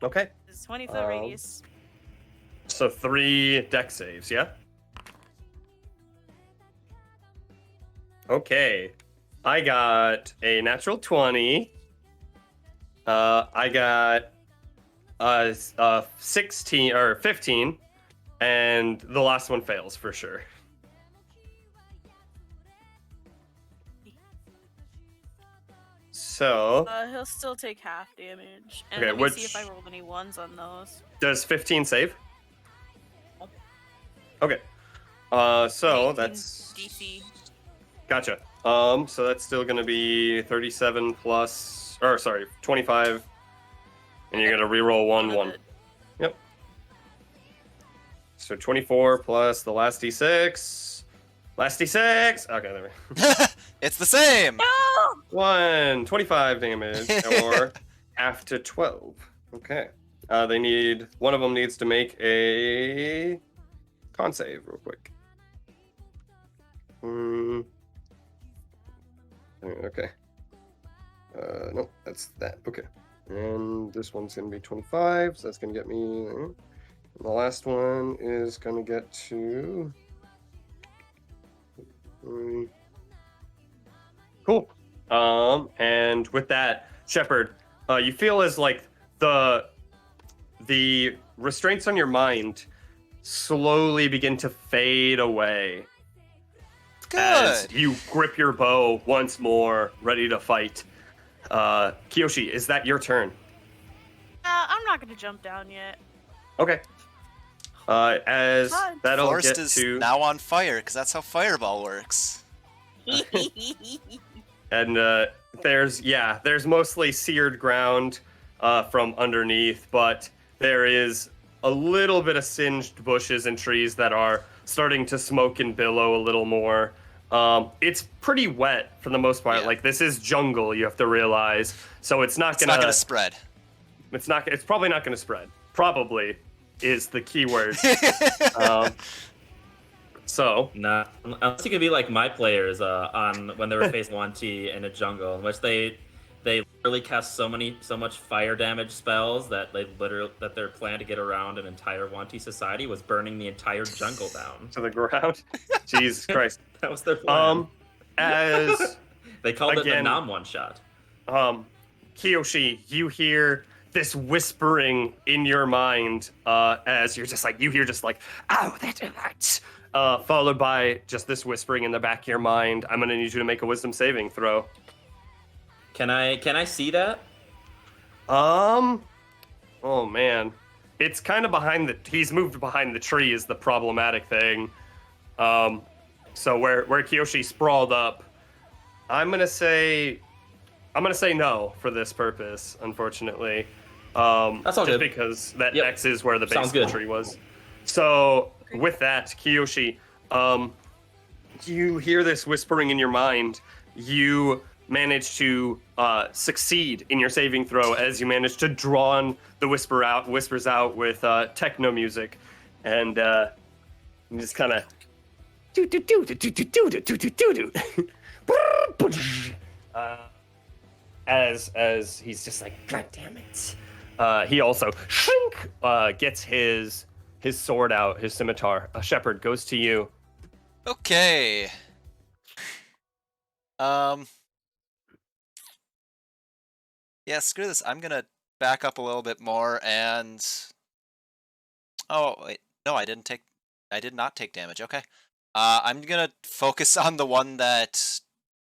Okay. It's 20-foot radius. So 3 deck saves, yeah? Okay. I got a natural 20. I got 16 or 15, and the last one fails for sure. So, He'll still take half damage. And Okay, let me see which- if I rolled any ones on those. does 15 save? Okay. So 18 that's DC. gotcha. So that's still gonna be 37 plus, or sorry, 25, and you're gonna reroll One of 1. it. Yep. So 24 plus the last d6. Last d6. Okay, there we go. It's the same. No! 25 damage, or after 12. Okay. They need, one of them needs to make a con save real quick. Okay. Nope, that's that. Okay. And this one's gonna be 25, so that's gonna get me there. And the last one is gonna get to. Cool. And with that, Shepard, you feel as like the restraints on your mind slowly begin to fade away as Good. you grip your bow once more, ready to fight. Kiyoshi, is that your turn? I'm not gonna jump down yet. Okay. As Fine. that'll Forest get is to, now on fire because that's how fireball works. and there's mostly seared ground from underneath, but there is a little bit of singed bushes and trees that are starting to smoke and billow a little more. It's pretty wet for the most part. Yeah. Like, this is jungle, you have to realize. So it's not gonna spread. It's probably not gonna spread. Probably is the key word. So Nah, unless you could be like my players on when they were facing 1T in a jungle, in which they literally cast so much fire damage spells that their plan to get around an entire 1T society was burning the entire jungle down. to the ground. Jesus Christ. That was their plan. As They called it the again, Nam one shot. Kiyoshi, you hear this whispering in your mind as you're just like, you hear just like, oh, that hurts. Followed by just this whispering in the back of your mind. I'm gonna need you to make a wisdom saving throw. Can I see that? Oh man, it's kind of behind he's moved behind the tree is the problematic thing. So where Kiyoshi sprawled up, I'm gonna say no for this purpose, unfortunately. That's all just good. because that Yep. X is where the base Sounds of the good. tree was. So with that, Kiyoshi, you hear this whispering in your mind. You manage to succeed in your saving throw as you manage to draw the whispers out with techno music, and you just kind of as he's just like, God damn it. He also gets his sword out, his scimitar. Shepard, goes to you. Okay. Yeah, screw this. I'm gonna back up a little bit more and. Oh wait, no, I did not take damage. Okay. I'm gonna focus on the one that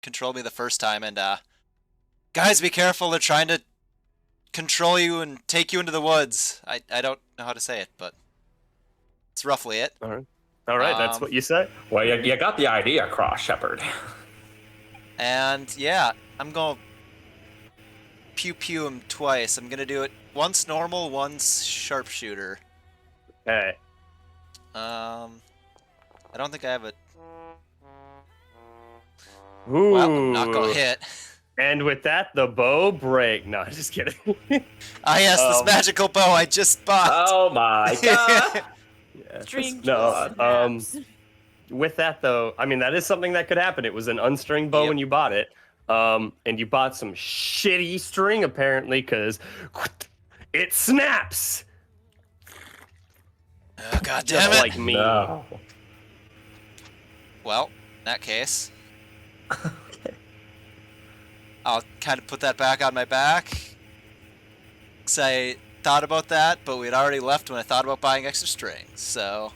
controlled me the first time, and guys, be careful. They're trying to control you and take you into the woods. I don't know how to say it, but it's roughly it. All right, that's what you say. Well, you got the idea across, Shepard. And yeah, I'm gonna pew him twice. I'm gonna do it once normal, once sharpshooter. Okay. I don't think I have a. Ooh. Well, I'm not gonna hit. And with that, the bow break. No, just kidding. Ah, yes, this magical bow I just bought. Oh my god! Yeah. String No, snaps. with that though, I mean that is something that could happen. It was an unstring bow Yep. when you bought it, and you bought some shitty string apparently because it snaps. Oh, God Just damn it. like me. No. Well, in that case, I'll kind of put that back on my back. Because I thought about that, but we'd already left when I thought about buying extra strings. So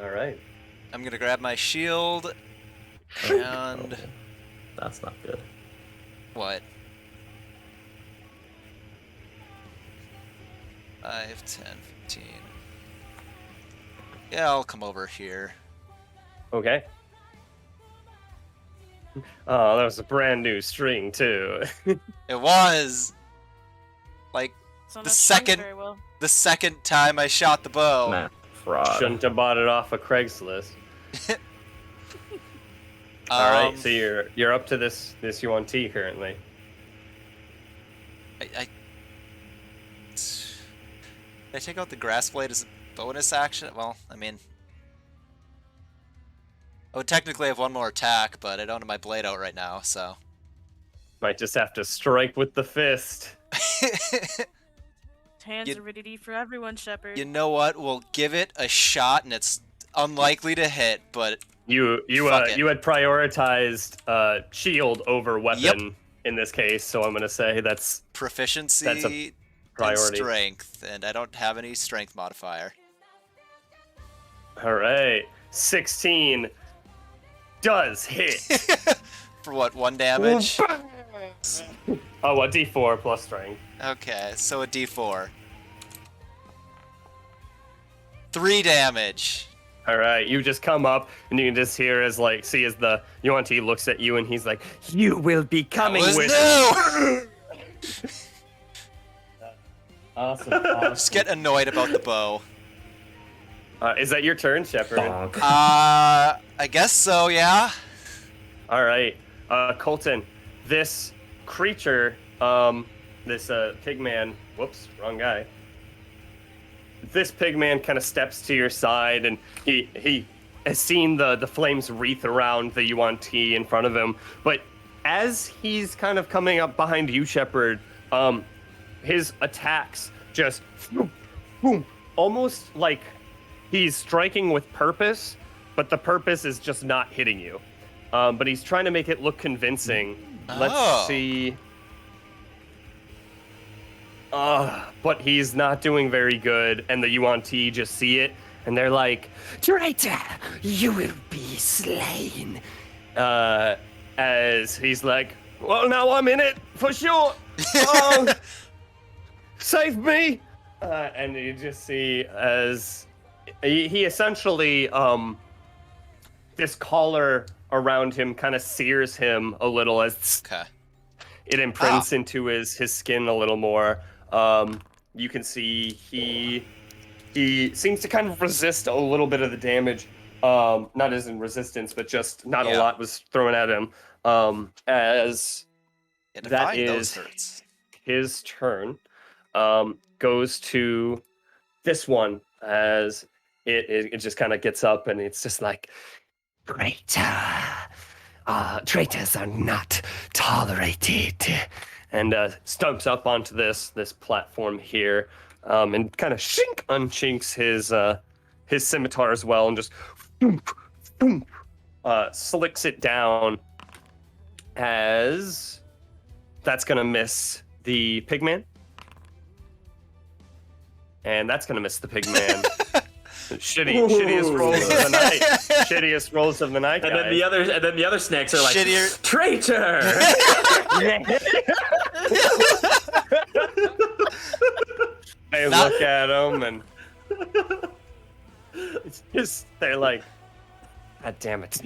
All right. I'm going to grab my shield and. That's not good. What? 5, 10, 15. Yeah, I'll come over here. Okay. Oh, that was a brand new string too. It was like So The not strung second- very well. the second time I shot the bow. Nah, fraud. Shouldn't have bought it off of Craigslist. All right, so you're up to this UNT currently. I take out the grass blade as a bonus action. Well, I mean, I would technically have one more attack, but I don't have my blade out right now, so. Might just have to strike with the fist. Hands You- are ready for everyone, Shepard. You know what? We'll give it a shot, and it's unlikely to hit, but You Fuck it. you had prioritized shield over weapon in this case, so I'm gonna say that's proficiency That's a and priority. strength, and I don't have any strength modifier. all right. 16 does hit. For what, 1 damage? Oh, a D4 plus strength. Okay, so a d4. 3 damage. All right, you just come up and you can just hear as the UNT looks at you and he's like, "You will be coming Was with." new! Awesome. Just get annoyed about the bow. Is that your turn, Shepard? Bonk. I guess so, yeah. All right, Colton. This creature, this pigman. Whoops, wrong guy. This pigman kind of steps to your side, and he has seen the flames wreath around the UNT in front of him. But as he's kind of coming up behind you, Shepard, his attacks just boom, boom, almost like he's striking with purpose, but the purpose is just not hitting you. But he's trying to make it look convincing. Oh. Let's see. But he's not doing very good, and the UNT just see it, and they're like, "Traitor, you will be slain." As he's like, "Well, now I'm in it for sure. Save me!" And you just see as he essentially this collar around him kind of sears him a little as Okay. it imprints into his skin a little more. You can see he seems to kind of resist a little bit of the damage. Not as in resistance, but just not a lot was thrown at him. As Yeah, that defying those is hurts. his turn, goes to this one as it just kind of gets up and it's just like, "Traitor, traitors are not tolerated," and stumps up onto this platform here, and kind of unchinks his scimitar as well, and just slicks it down. As that's gonna miss the pigman, and that's gonna miss the pigman. Shittiest rolls of the night. Shittiest rolls of the night. And then the other snakes are like, Shittier- "Traitor!" They Not- look at him and it's just they're like, "God damn it!"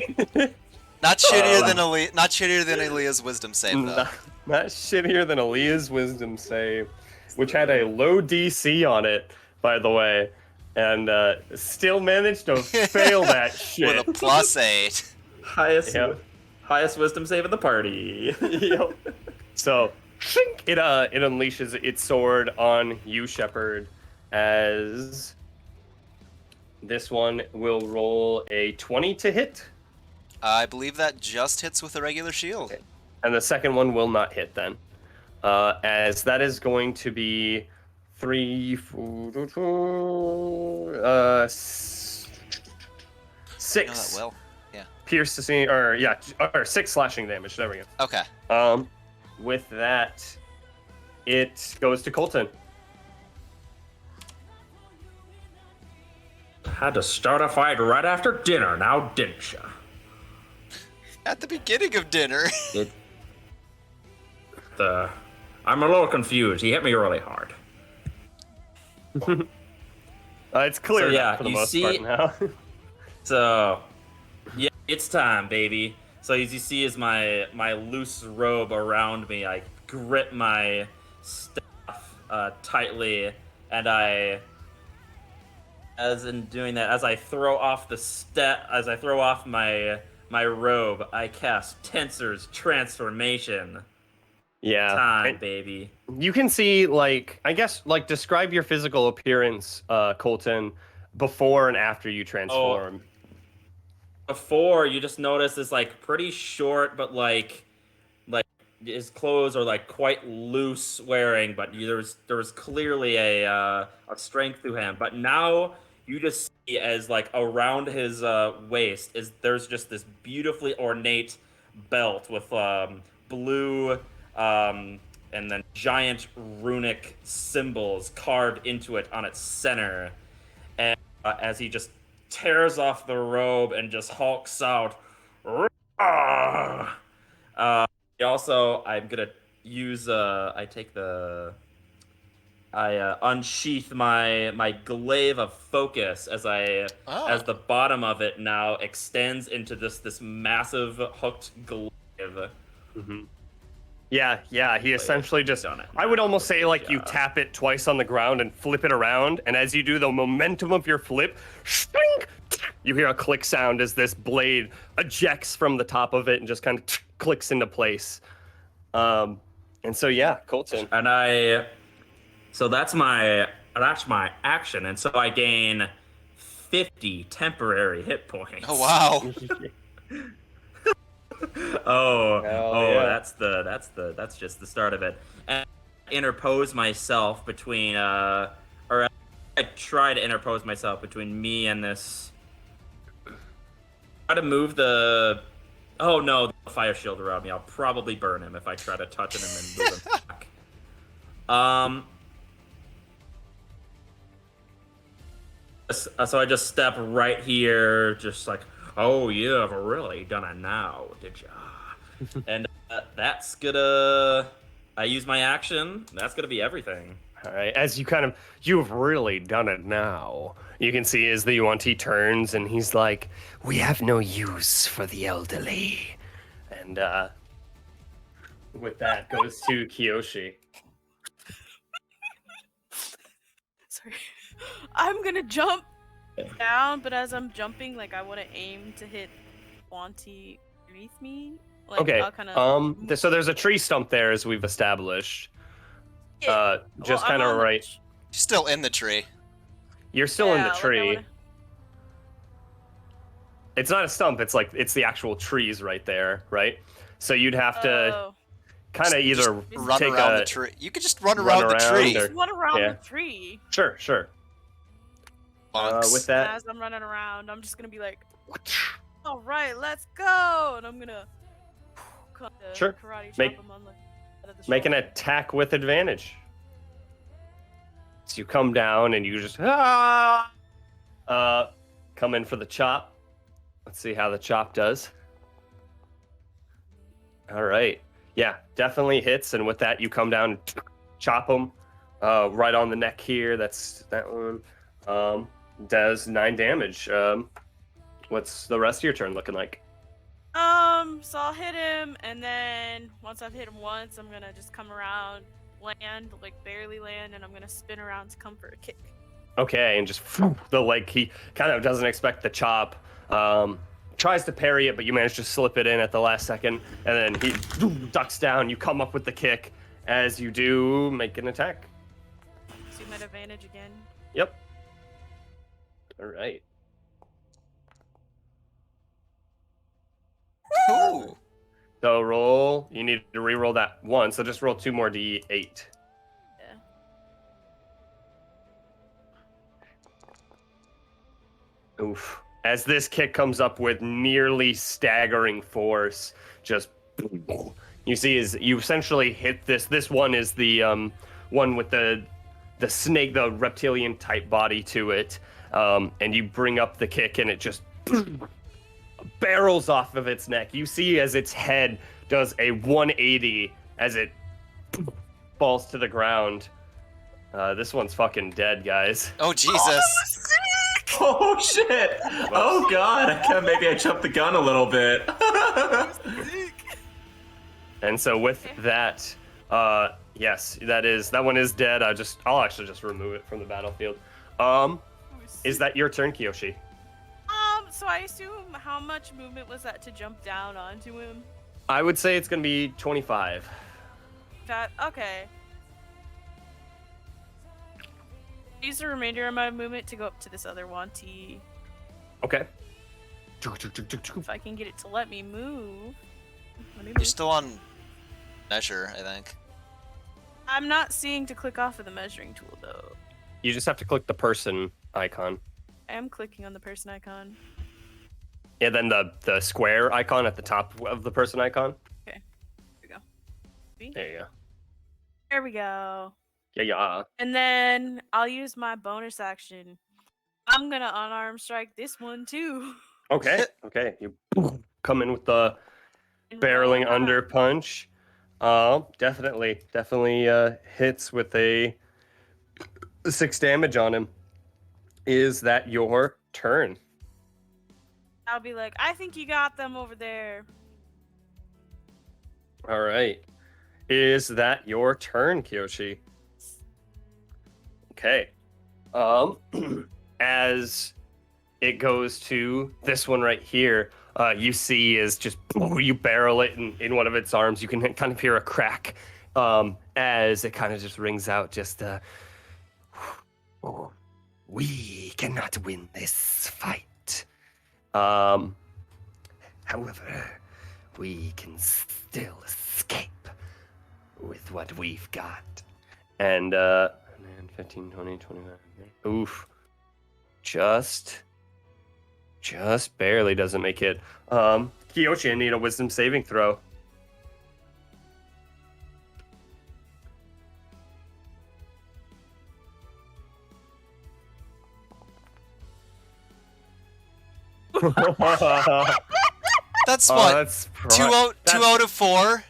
Not shittier than not shittier than Aaliyah's wisdom save though. not shittier than Aaliyah's wisdom save, which had a low DC on it, by the way, and still managed to fail that shit. With a +8. highest Yep. highest wisdom save of the party. Yep. So it unleashes its sword on you, Shepard, as this one will roll a 20 to hit, I believe that just hits with a regular shield. and the second one will not hit then, as that is going to be 3, 4, 6 No, that will. piercing, or 6 slashing damage. There we go. Okay. With that, it goes to Colton. Had to start a fight right after dinner, now didn't ya? At the beginning of dinner. I'm a little confused. He hit me really hard. It's clear yeah, for the you most see- part now. So, yeah, it's time, baby. So as you see, as my loose robe around me, I grip my staff tightly, and as in doing that, as I throw off my robe, I cast Tensor's Transformation. Yeah. Time, and baby. You can see, like, I guess, like, describe your physical appearance, Colton, before and after you transform. Before, you just notice this like pretty short, but like his clothes are like quite loose wearing, but there was clearly a strength to him. But now you just see as like around his waist there's just this beautifully ornate belt with blue and then giant runic symbols carved into it on its center. And as he just tears off the robe and just hulks out, also, I'm gonna use I unsheath my glaive of focus as as the bottom of it now extends into this massive hooked glaive. Mm-hmm. Yeah, he essentially just, Done it. I would almost say, like, you job. tap it twice on the ground and flip it around, and as you do, the momentum of your flip, shink, you hear a click sound as this blade ejects from the top of it and just kind of clicks into place. And so, yeah, Colton. And so that's my action, and so I gain 50 temporary hit points. Oh wow. Yeah. That's just the start of it. And I interpose myself between or I try to interpose myself between me and this. Try to move the. Oh no, the fire shield around me. I'll probably burn him if I try to touch him and then move him back. So I just step right here, just like, oh, you have really done it now, did ya? And that's gonna. I use my action. That's gonna be everything. All right, as you've really done it now. You can see as the Yuan-Ti turns and he's like, we have no use for the elderly. And with that goes to Kiyoshi. Sorry. I'm gonna jump down, but as I'm jumping, like I want to aim to hit Wanty underneath me. Like, Okay, I'll kinda so there's a tree stump there as we've established. Just I'm kind of on the right. Still in the tree. You're still in the like, I tree. wanna- It's not a stump, it's the actual trees right there, right? So you'd have to Oh. kind of either Run take around a the tree. You could just run run around the around tree. or- Just one around yeah. the tree. Sure. Bonks. With And that, as I'm running around, I'm just gonna be like, all right, let's go, and I'm gonna Sure. karate chop Make- him on the head of the make an shoulder. attack with advantage. So you come down and you just come in for the chop. Let's see how the chop does. All right. Yeah, definitely hits. And with that, you come down and chop him right on the neck here. That's that one. Does 9 damage. What's the rest of your turn looking like? So I'll hit him, and then once I've hit him once, I'm gonna just come around, land, like barely land, and I'm gonna spin around to come for a kick. Okay, and just the leg, he kind of doesn't expect the chop. Tries to parry it, but you manage to slip it in at the last second, and then he ducks down. You come up with the kick. As you do, make an attack. So you might advantage again. Yep. All right. Ooh. So roll. You need to re-roll that one. So just roll 2 more d8. Yeah. Oof. As this kick comes up with nearly staggering force, just you see is you essentially hit this. This one is the one with the snake, the reptilian type body to it, and you bring up the kick and it just barrels off of its neck. You see as its head does a 180 as it falls to the ground. This one's fucking dead, guys. Oh Jesus! Oh shit! Oh god! Maybe I jumped the gun a little bit. And so with that, yes, that one is dead. I'll actually just remove it from the battlefield. Is that your turn, Kiyoshi? So I assume how much movement was that to jump down onto him? I would say it's gonna be 25. That okay. Use the remainder of my movement to go up to this other Wanty. Okay. If I can get it to let me move. Let me You're move. still on measure, I think. I'm not seeing to click off of the measuring tool though. You just have to click the person icon. I am clicking on the person icon. Yeah, then the square icon at the top of the person icon. Okay. Here we go. See? There you go. There we go. Yeah. And then I'll use my bonus action. I'm gonna unarmed strike this one too. Okay. Okay. You come in with the barreling under punch. Definitely hits with a 6 damage on him. Is that your turn? I'll be like, I think you got them over there. All right. Is that your turn, Kiyoshi? Okay. As it goes to this one right here, you see is just you barrel it in one of its arms. You can kind of hear a crack as it kind of just rings out. Just we cannot win this fight. However, we can still escape with what we've got. And 15, 20, 25. Oof. Just barely doesn't make it. Kiyoshi, I need a wisdom saving throw. That's what? That's Two out of 4?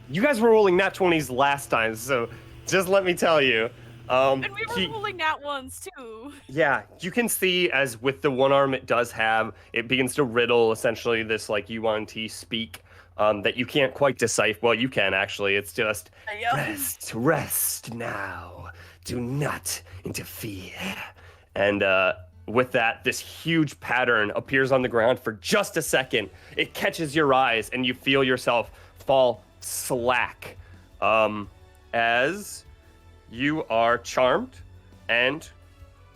You guys were rolling nat 20s last time, so just let me tell you. And we were rolling nat ones too. Yeah, you can see as with the one arm it does have, it begins to riddle essentially this like UNT speak that you can't quite decipher. Well, you can actually. It's just rest now. Do not interfere. And with that, this huge pattern appears on the ground for just a second. It catches your eyes, and you feel yourself fall slack as you are charmed. And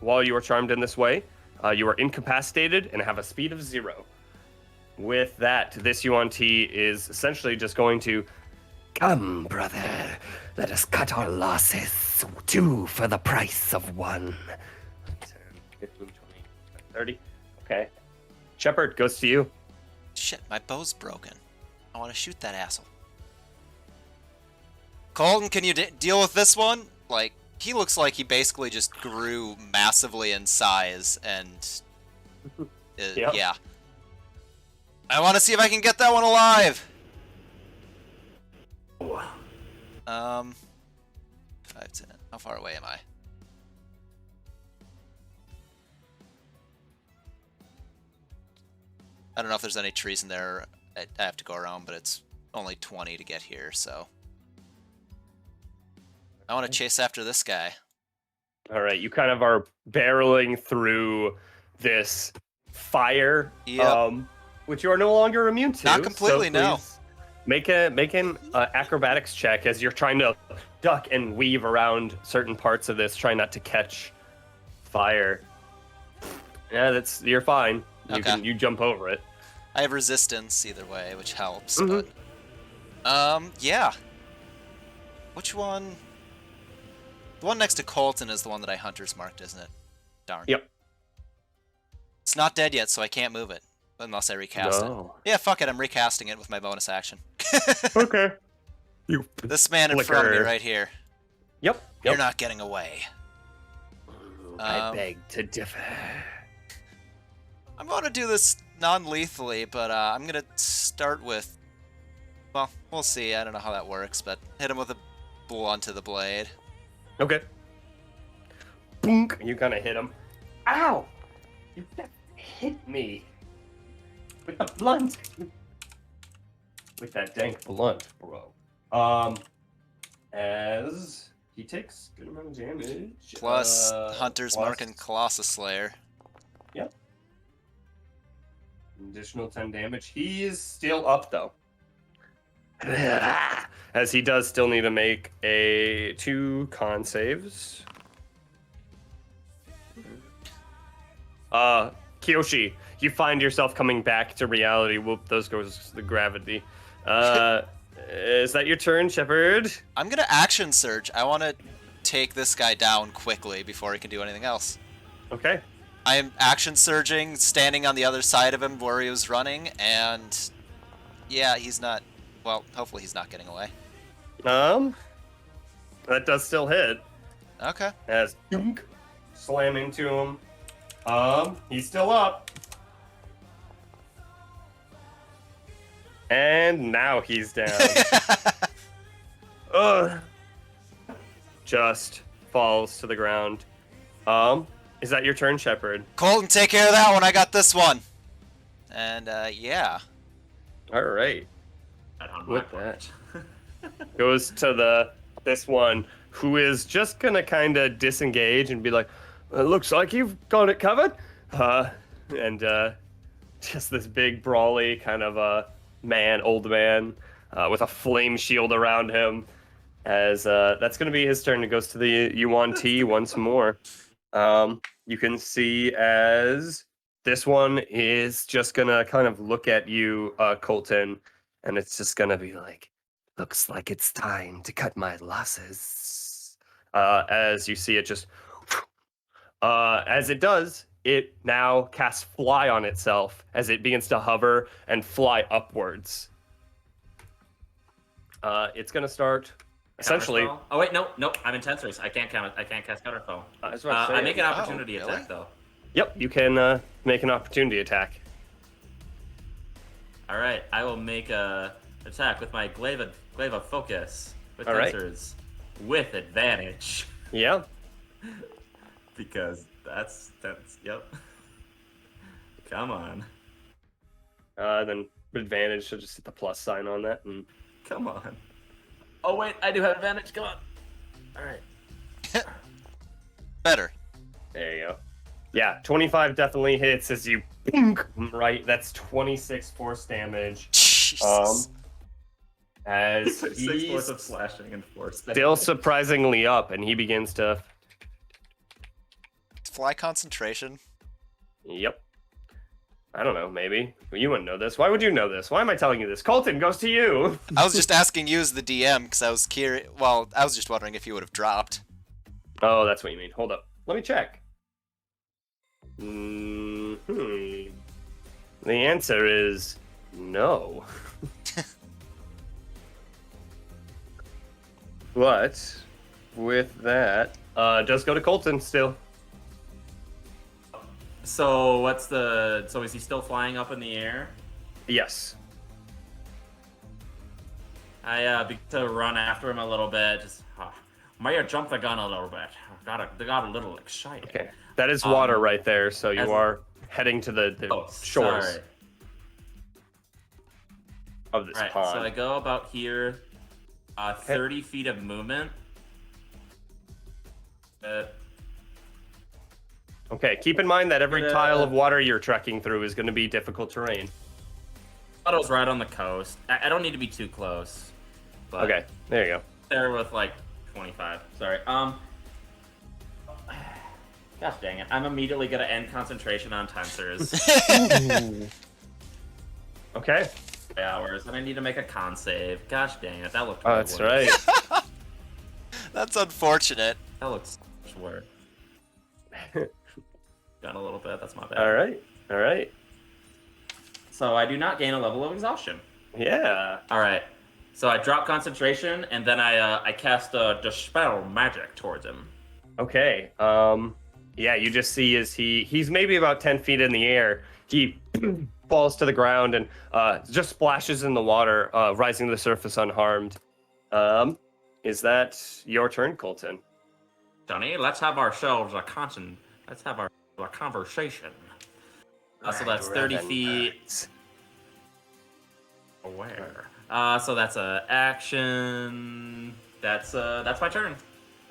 while you are charmed in this way, you are incapacitated and have a speed of 0. With that, this UNT is essentially just going to come, brother. Let us cut our losses. 2 for the price of 1. 10, 15, 20, 30. Okay. Shepard, goes to you. Shit, my bow's broken. I want to shoot that asshole. Colton, can you deal with this one? Like, he looks like he basically just grew massively in size, and Yep. yeah. I want to see if I can get that one alive. 5, 10. How far away am I? I don't know if there's any trees in there. I have to go around, but it's only 20 to get here, so I want to chase after this guy. All right, you kind of are barreling through this fire, Yep. which you are no longer immune to. Not completely, so no. please Make an acrobatics check as you're trying to duck and weave around certain parts of this, trying not to catch fire. Yeah, you're fine. Okay. You jump over it. I have resistance either way, which helps, Mhm. but yeah. Which one? The one next to Colton is the one that I hunter's marked, isn't it? Darn. Yep. It's not dead yet, so I can't move it unless I recast it. Yeah, fuck it, I'm recasting it with my bonus action. Okay. You. This man in front of me Flicker. right here. Yep. You're not getting away. I beg to differ. I'm going to do this non-lethally, but I'm going to start with... Well, we'll see. I don't know how that works, but hit him with a blunt to the blade. Okay. boonk, you kind of hit him. Ow! You hit me with the blunt. With that dank blunt, bro. As he takes good amount of damage. Plus Hunter's plus- Mark and Colossus Slayer. Yep. Additional 10 damage. He is still up though. As he does still need to make 2 con saves. Kiyoshi, you find yourself coming back to reality. Whoop, those goes the gravity. Is that your turn, Shepard? I'm gonna action surge. I want to take this guy down quickly before he can do anything else. Okay. I am action surging, standing on the other side of him where he was running, and yeah, he's not. Well, hopefully he's not getting away. That does still hit. Okay. As dunk, slam into him. He's still up. And now he's down. Ugh. Just falls to the ground. Is that your turn, Shepard? Colton, take care of that one. I got this one. And yeah. All right. On my With part. that, goes to this one who is just gonna kind of disengage and be like, "It looks like you've got it covered." And just this big brawly kind of old man with a flame shield around him. As that's gonna be his turn. It goes to the Yuan T once more. You can see as this one is just gonna kind of look at you, Colton, and it's just gonna be like, looks like it's time to cut my losses. As you see it just, as it does, it now casts fly on itself as it begins to hover and fly upwards. It's gonna start essentially. Counterspell? Oh wait, no, I'm in tense race. I can't cast counterspell. I make an opportunity really? attack though. Yep, you can make an opportunity attack. All right, I will make a attack with my glaive focus with All right. tensors with advantage Yeah. because that's yep. Come on, Then advantage, so just hit the plus sign on that. And come on. Oh wait, I do have advantage. Come on. All right. Better. there you go. Yeah, 25 definitely hits as you boonk, right. That's 26 force damage. Jesus. As 6 he's force of slashing and force. still surprisingly up, and he begins to. Fly concentration. Yep. I don't know, maybe. Well, you wouldn't know this. Why would you know this? Why am I telling you this? Colton, goes to you. I was just asking you as the DM because I was curious. Well, I was just wondering if you would have dropped. Oh, that's what you mean. Hold up. Let me check. The answer is no. But with that, does go to Colton still. So so is he still flying up in the air? Yes. I begin to run after him a little bit. Just may have jumped the gun a little bit. Got a little excited. Okay. That is water right there, so you as- are heading to the shores Sorry. of this All right, pond. so I go about here, 30 feet of movement. Okay, keep in mind that every Yeah. tile of water you're trekking through is going to be difficult terrain. I thought it was right on the coast. I don't need to be too close. But Okay, there you go. there with like 25. Sorry. Gosh dang it! I'm immediately gonna end concentration on tensors. Okay. Hours, and I need to make a con save. Gosh dang it! That looked. Oh, way that's worse. right. That's unfortunate. That looks much worse. Got a little bit. That's my bad. All right. So I do not gain a level of exhaustion. Yeah. All right. So I drop concentration, and then I cast a dispel magic towards him. Okay. Yeah, you just see as he's maybe about 10 feet in the air. He falls to the ground and just splashes in the water, rising to the surface unharmed. Is that your turn, Colton? Johnny, let's have ourselves let's have a conversation. So that's 30 feet aware. So that's a action. That's my turn.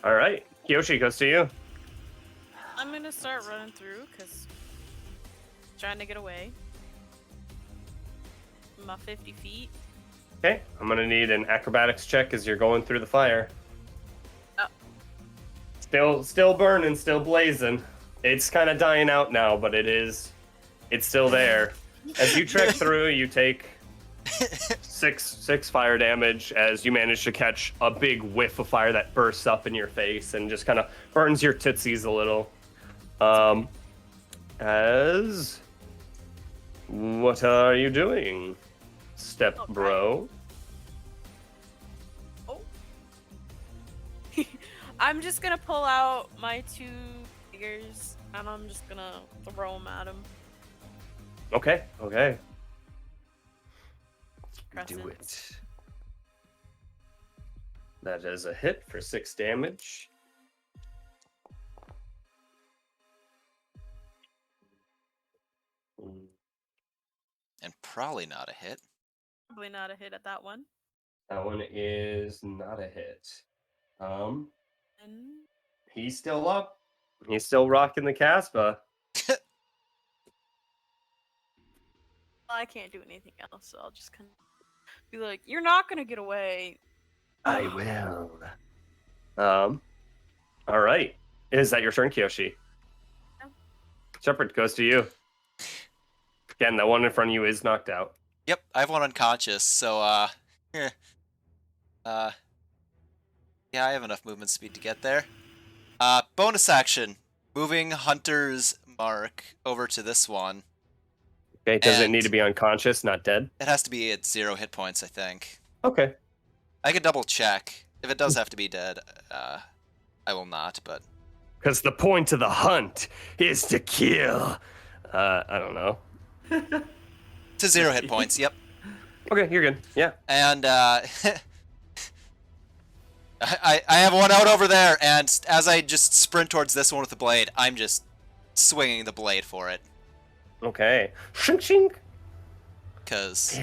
All right, Kyoshi goes to you. I'm gonna start running through because trying to get away. My 50 feet. Okay, I'm gonna need an acrobatics check as you're going through the fire. Oh. Still burning, still blazing. It's kind of dying out now, but it's still there. As you trek through, you take six fire damage as you manage to catch a big whiff of fire that bursts up in your face and just kind of burns your tootsies a little. As what are you doing, step bro? Oh. I'm just gonna pull out my 2 daggers and I'm just gonna throw them at him. Okay. Crescent. Do it. That is a hit for 6 damage. And probably not a hit. Probably not a hit at that one. That one is not a hit. And He's still up. He's still rocking the Casbah. I can't do anything else, so I'll just kind of be like, "You're not gonna get away." I will. All right. Is that your turn, Kyoshi? No. Shepard goes to you. Again, that one in front of you is knocked out. Yep, I have one unconscious, so yeah, I have enough movement speed to get there. Bonus action, moving Hunter's mark over to this one. Okay, does it And- need to be unconscious, not dead? It has to be at 0 hit points, I think. Okay. I could double check. If it does have to be dead, I will not, but... Because the point of the hunt is to kill. I don't know. To 0 hit points, yep. Okay, you're good. Yeah. And I have one out over there, and as I just sprint towards this one with the blade, I'm just swinging the blade for it. Okay. Shink shink. Because...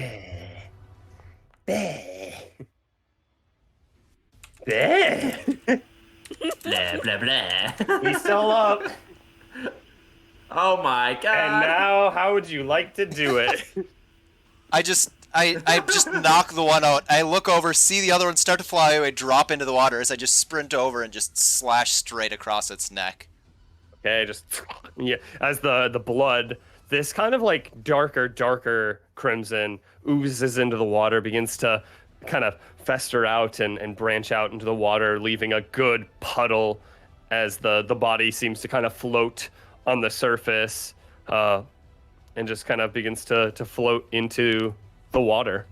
Blah blah blah. He's still up. Oh my god. And now, how would you like to do it? I just knock the one out. I look over, see the other one start to fly away, drop into the water as I just sprint over and just slash straight across its neck. Okay, just yeah. As the blood, this kind of like darker crimson oozes into the water, begins to kind of fester out and branch out into the water, leaving a good puddle as the body seems to kind of float on the surface, and just kind of begins to float into the water.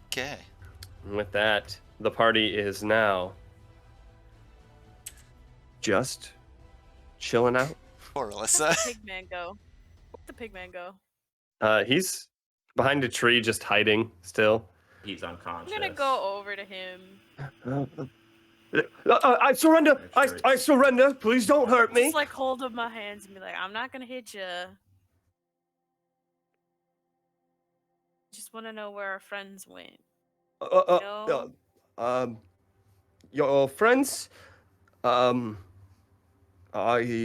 Okay. And with that, the party is now just chilling out. Poor Where'd Alyssa. the pigman go? Where'd the pigman go? He's behind a tree, just hiding still. He's unconscious. I'm gonna go over to him. I surrender. I surrender. Please don't hurt me. Just like hold up my hands and be like, "I'm not gonna hit you. Just want to know where our friends went." No. Your friends. I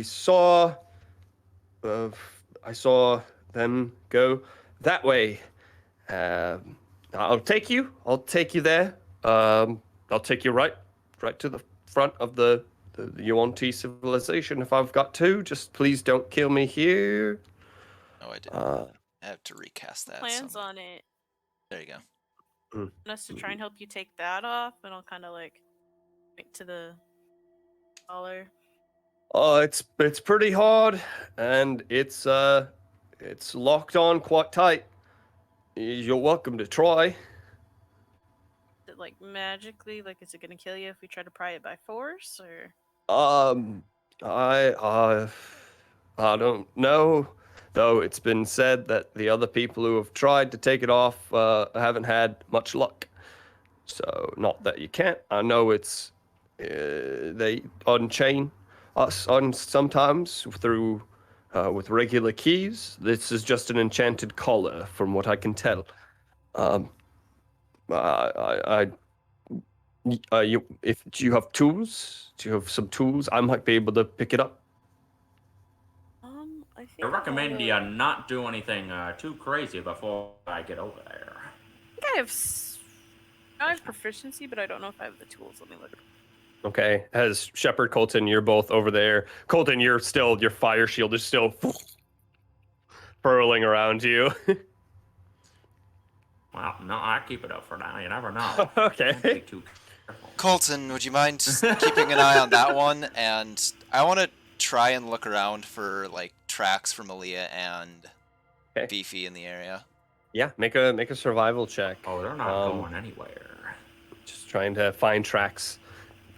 saw them go that way. I'll take you there. I'll take you right to the front of the Yuan-Ti civilization if I've got to. Just please don't kill me here. No, I didn't. I have to recast that. Plans somewhere. on it. There you go. Want us to try and help you take that off, and I'll kind of like point to the collar. It's pretty hard, and it's locked on quite tight. You're welcome to try. Is it like magically? Like, is it gonna kill you if we try to pry it by force, or? I don't know. Though it's been said that the other people who have tried to take it off haven't had much luck. So, not that you can't. I know it's they unchain us on sometimes through with regular keys. This is just an enchanted collar, from what I can tell. If you have tools, do you have some tools? I might be able to pick it up. I think I recommend you not do anything too crazy before I get over there. I think I have proficiency, but I don't know if I have the tools. Let me look. Okay, as Shepard, Colton, you're both over there. Colton, your fire shield is still furling around you. Well, no, I keep it up for now. You never know. Okay. Don't be too careful. Colton, would you mind keeping an eye on that one? And I want to try and look around for like tracks for Malia and Fifi in the area. Yeah, make a survival check. Oh, they're not going anywhere. Just trying to find tracks.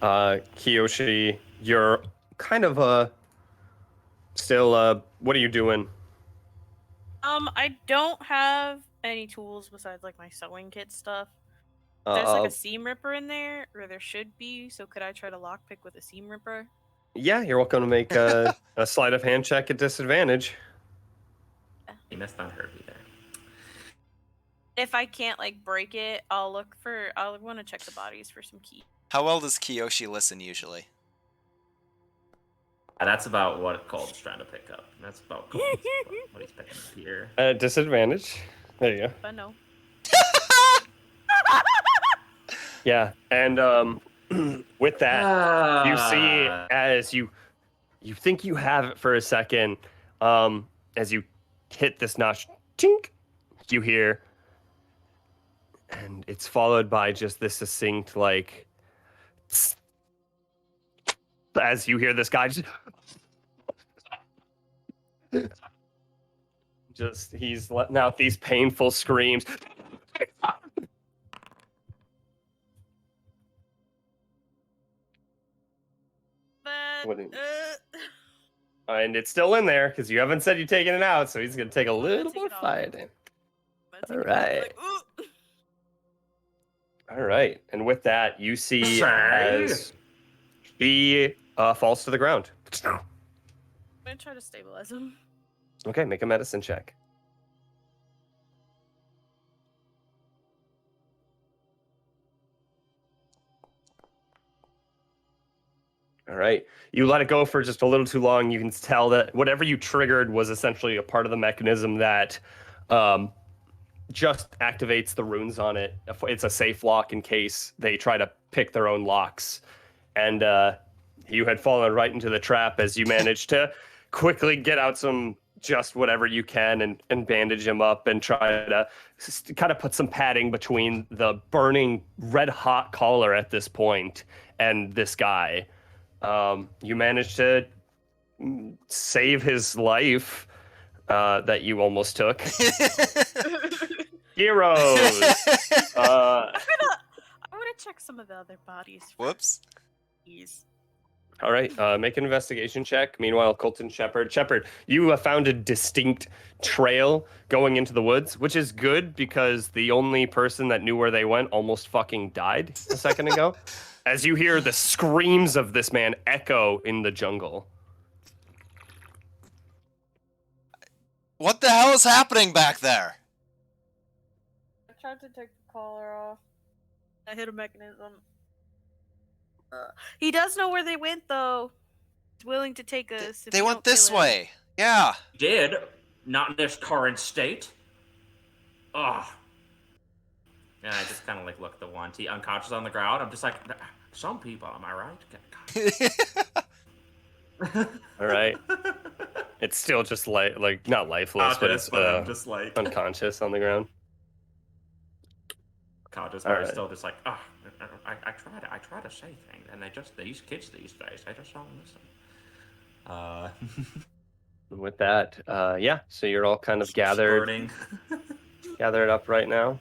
Kiyoshi, you're kind of still what are you doing? I don't have any tools besides like my sewing kit stuff. There's like a seam ripper in there, or there should be. So could I try to lockpick with a seam ripper? Yeah, you're welcome to make a sleight of hand check at disadvantage. You missed on Herbie there. If I can't like break it, I'll want to check the bodies for some keys. How well does Kiyoshi listen usually? That's about what Cole's trying to pick up. That's about Cole's, what he's picking up here. Disadvantage. There you go. But no. Yeah, and with that, you see as you think you have it for a second, as you hit this notch, tink, you hear, and it's followed by just this succinct like, tss, as you hear this guy just he's letting out these painful screams. And it's still in there because you haven't said you're taking it out, so he's gonna take a little more fighting. All right. All right, and with that, you see as he falls to the ground. I'm gonna try to stabilize him. Okay, make a medicine check. All right. You let it go for just a little too long. You can tell that whatever you triggered was essentially a part of the mechanism that just activates the runes on it. It's a safe lock in case they try to pick their own locks. And you had fallen right into the trap as you managed to quickly get out some just whatever you can and bandage him up and try to kind of put some padding between the burning red hot collar at this point and this guy. You managed to save his life that you almost took. Heroes! I'm gonna check some of the other bodies. Whoops. All right, make an investigation check. Meanwhile, Colton, Shepard, you found a distinct trail going into the woods, which is good because the only person that knew where they went almost fucking died a second ago. As you hear the screams of this man echo in the jungle. What the hell is happening back there? I tried to take the collar off. I hit a mechanism. He does know where they went, though. He's willing to take us. They went this way. Yeah. Did not in this current state. Ugh. And I just kind of like look at the one T unconscious on the ground. I'm just like, some people, am I right? All right. It's still just like not lifeless, but it's I'm just like unconscious on the ground. Conscious, but still just like, I try to say things, and these kids these days, they just don't listen. With that, yeah. So you're all kind of gathered up right now.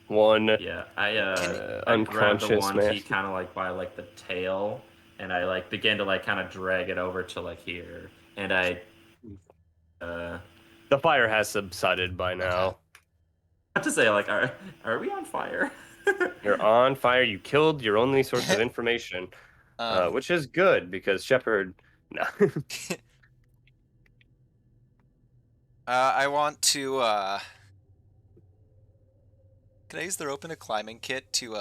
One I unconscious grabbed the man. one kind of like by like the tail, and I like begin to like kind of drag it over to like here, and I the fire has subsided by now. I have to say, like, are we on fire? You're on fire. You killed your only source of information, Um, which is good because Shepard. No. I want to. Can I use the rope in a climbing kit to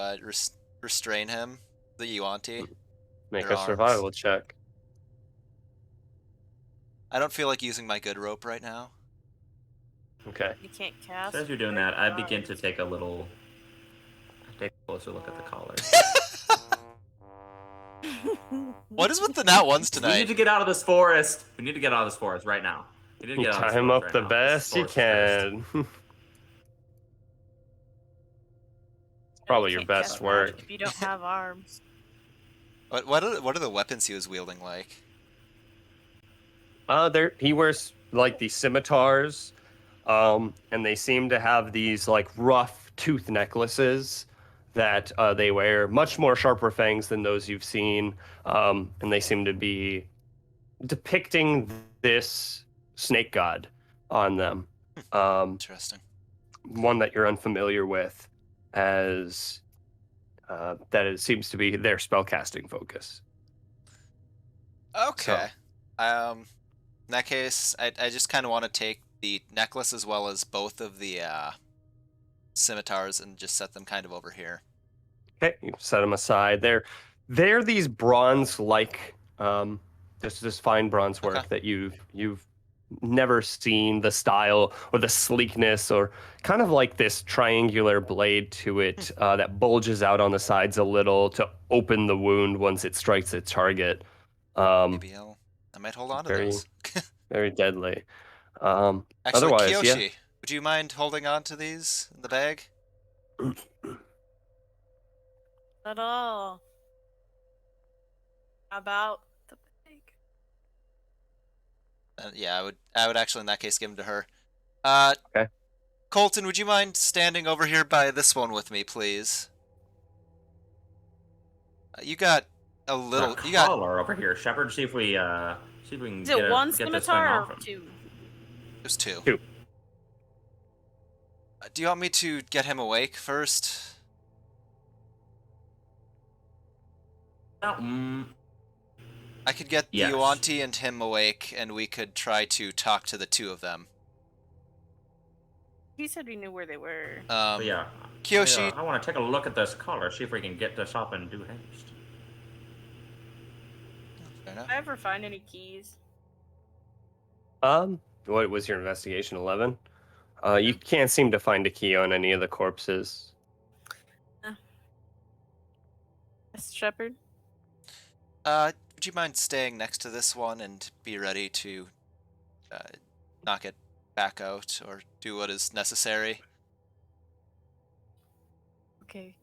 restrain him, the Yuanti? Make Their a arms. survival check. I don't feel like using my good rope right now. Okay. You can't cast. So as you're doing that, I begin to take a closer look at the collar. What is with the nat ones We need tonight? to get out of this forest. We need to get out of this forest right now. We need to You get out of this time forest up right the now. This best you forest is cursed. can. It's probably your can't best cast work. magic if you don't have arms. What are the weapons he was wielding like? He wears like these scimitars, and they seem to have these like rough tooth necklaces that they wear, much more sharper fangs than those you've seen, and they seem to be depicting this snake god on them. Interesting. One that you're unfamiliar with, as that it seems to be their spellcasting focus. Okay. In that case, I just kind of want to take the necklace as well as both of the scimitars and just set them kind of over here. Okay, you set them aside. They're these bronze-like, this fine bronze work Okay. that you've never seen the style or the sleekness, or kind of like this triangular blade to it that bulges out on the sides a little to open the wound once it strikes its target. Maybe I might hold on to very- those. Very deadly. Actually, Otherwise, Kiyoshi, yeah. would you mind holding on to these in the bag? Not at all. How about the pig? Yeah, I would actually in that case give them to her. Okay. Colton, would you mind standing over here by this one with me, please? You got a little. You got. collar over here, Shepard. See if we can Is get, it one get this thing scimitar off or him. two? There's two. Two. Do you want me to get him awake first? Mm, I could get Yes. the Yuanti and him awake, and we could try to talk to the two of them. He said we knew where they were. but yeah. Kiyoshi, I want to take a look at this collar, see if we can get this up and do haste. fair enough. Did I ever find any keys? What was your investigation? 11. You can't seem to find a key on any of the corpses. Yes, Shepard. Would you mind staying next to this one and be ready to knock it back out or do what is necessary? Okay.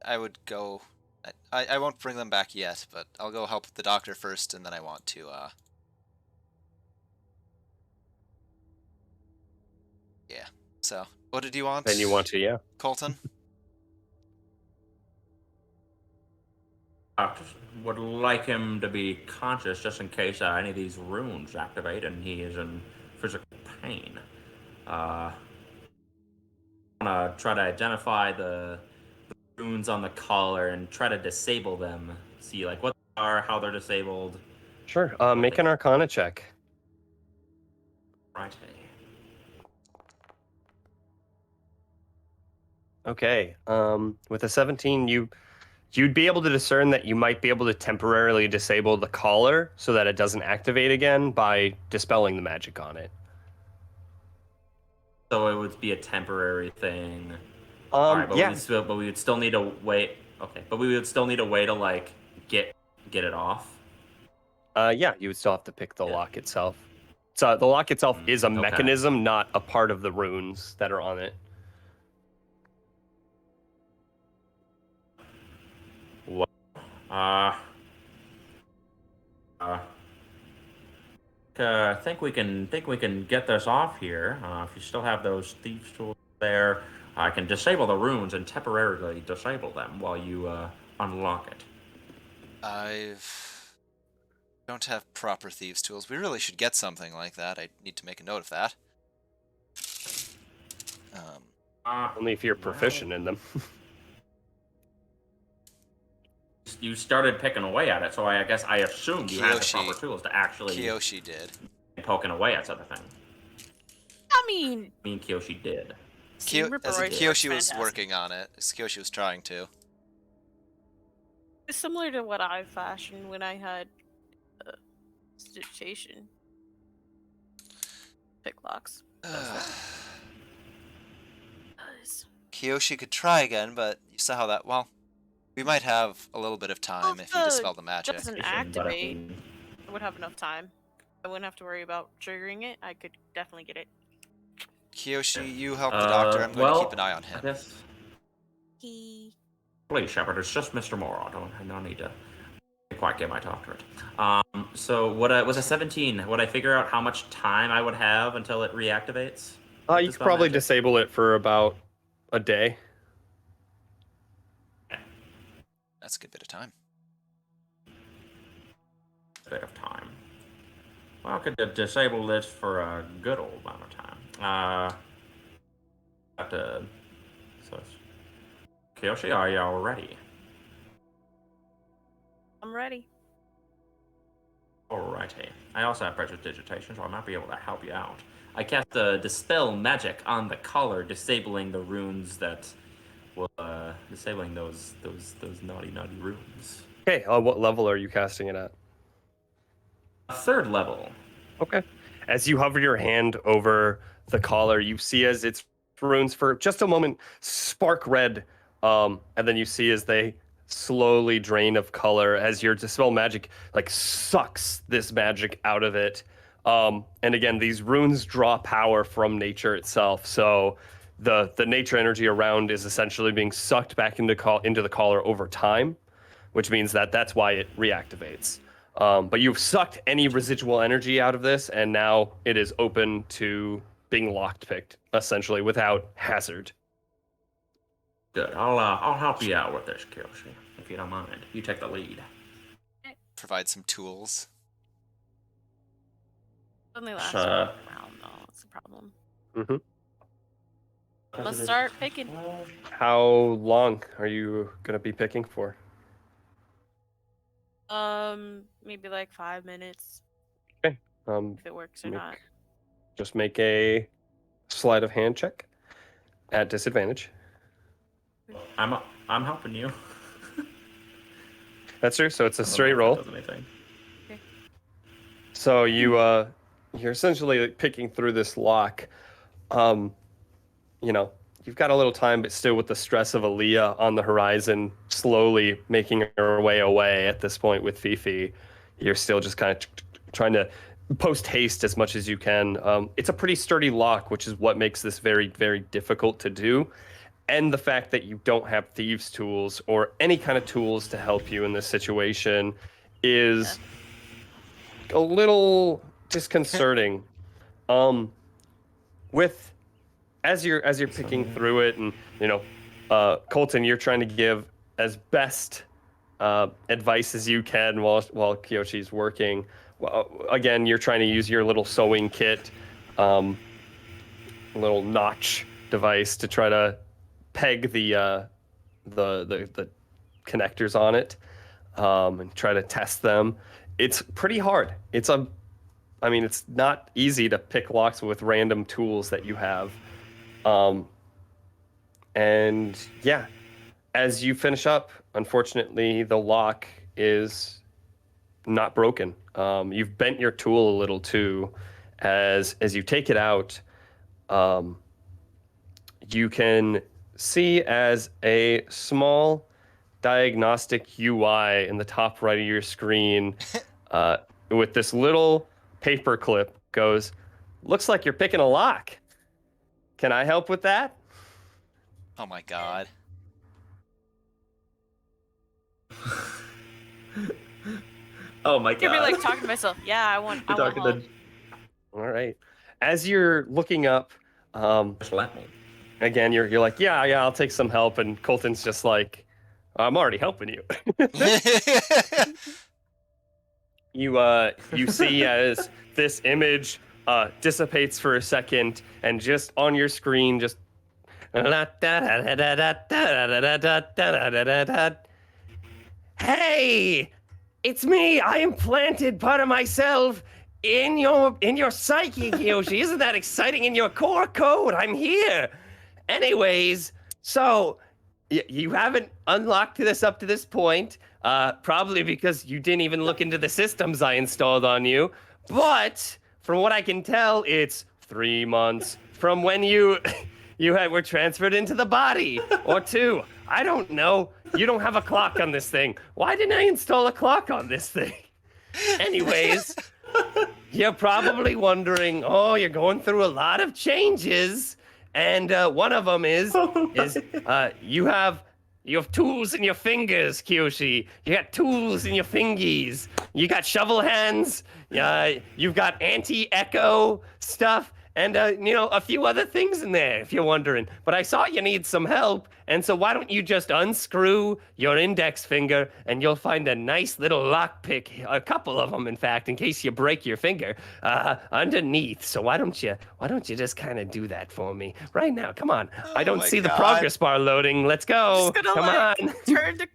I would go. I won't bring them back yet, but I'll go help the doctor first, and then I want to. Yeah. So, what did you want? Then you want to, yeah. Colton? Just would like him to be conscious just in case any of these runes activate and he is in physical pain. I want to try to identify the runes on the collar and try to disable them. See like what they are, how they're disabled. Sure. Make an Arcana check. Right. Okay. With a 17, you'd be able to discern that you might be able to temporarily disable the collar so that it doesn't activate again by dispelling the magic on it. So it would be a temporary thing. Alright, but Yeah. we would still need to wait. Okay, but we would still need a way to like get it off. Yeah, you would still have to pick the lock itself. So the lock itself is a okay. mechanism, not a part of the runes that are on it. I think we can get this off here. If you still have those thieves tools there, I can disable the runes and temporarily disable them while you unlock it. Don't have proper thieves' tools. We really should get something like that. I need to make a note of that. Only if you're proficient in them. You started picking away at it, so I guess I assumed you had the proper tools to actually Kiyoshi did. poking away at such a thing. I mean, Kiyoshi did. Kiyoshi was working on it. Kiyoshi was trying to. It's similar to what I fashioned when I had digitation. Pick locks. Kiyoshi could try again, but you saw how that. Well, we might have a little bit of time if you dispel the magic. Doesn't activate. I would have enough time. I wouldn't have to worry about triggering it. I could definitely get it. Kiyoshi, you help the doctor. I'm going to keep an eye on him. Yes. He. Please, Shepard. It's just Mr. Moore. I don't need to quite get my doctorate. So what was a 17? Would I figure out how much time I would have until it reactivates? You could probably disable it for about a day. That's a good bit of time. Well, I could disable this for a good old amount of time. So, Kiyoshi, are y'all ready? I'm ready. Alrighty. I also have prestidigitation, so I might be able to help you out. I cast dispel magic on the collar, disabling the runes that will disabling those naughty runes. Okay, what level are you casting it at? A 3rd level. Okay. As you hover your hand over the collar, you see as its runes for just a moment spark red, and then you see as they slowly drain of color as your dispel magic like sucks this magic out of it. And again, these runes draw power from nature itself, so the nature energy around is essentially being sucked back into the collar over time, which means that's why it reactivates. But you've sucked any residual energy out of this, and now it is open to being lockpicked, essentially, without hazard. Good. I'll help you out with this, Kiyoshi, if you don't mind. You take the lead. Provide some tools. Only last round, though. That's the problem. Mm-hmm. Let's start picking. How long are you gonna be picking for? Maybe like 5 minutes. Okay. If it works or not. Just make a sleight of hand check at disadvantage. I'm helping you. That's true. So it's a straight roll. Okay. So you're essentially picking through this lock. You've got a little time, but still with the stress of Aaliyah on the horizon, slowly making her way away at this point with Fifi, you're still just kind of trying to post haste as much as you can. It's a pretty sturdy lock, which is what makes this very, very difficult to do. And the fact that you don't have thieves' tools or any kind of tools to help you in this situation is a little disconcerting. As you're picking through it, and Colton, you're trying to give as best advice as you can while Kiyoshi's working. Well, again, you're trying to use your little sewing kit, little notch device to try to peg the connectors on it, and try to test them. It's pretty hard. It's not easy to pick locks with random tools that you have. And yeah, as you finish up, unfortunately, the lock is not broken. You've bent your tool a little too. As you take it out, you can see as a small diagnostic UI in the top right of your screen, with this little paper clip goes, "Looks like you're picking a lock. Can I help with that?" Oh my god. Oh my god. You'd be like talking to myself. Yeah, I want help. All right. As you're looking up, Just let me. again, you're like, yeah, I'll take some help, and Colton's just like, I'm already helping you. You see as this image dissipates for a second, and just on your screen, just Hey, it's me. I implanted part of myself in your psyche, Kiyoshi. Isn't that exciting? In your core code, I'm here. Anyways, so you haven't unlocked this up to this point, probably because you didn't even look into the systems I installed on you. But from what I can tell, it's 3 months from when you were transferred into the body, or 2. I don't know. You don't have a clock on this thing. Why didn't I install a clock on this thing? Anyways, you're probably wondering, oh, you're going through a lot of changes. And one of them is you have tools in your fingers, Kyoshi. You got tools in your fingies. You got shovel hands. You've got anti-echo stuff. And, a few other things in there, if you're wondering. But I saw you need some help, and so why don't you just unscrew your index finger, and you'll find a nice little lockpick, a couple of them, in fact, in case you break your finger, underneath. So why don't you just kind of do that for me right now? Come on. I don't see the progress bar loading. Let's go. Come on. Turn to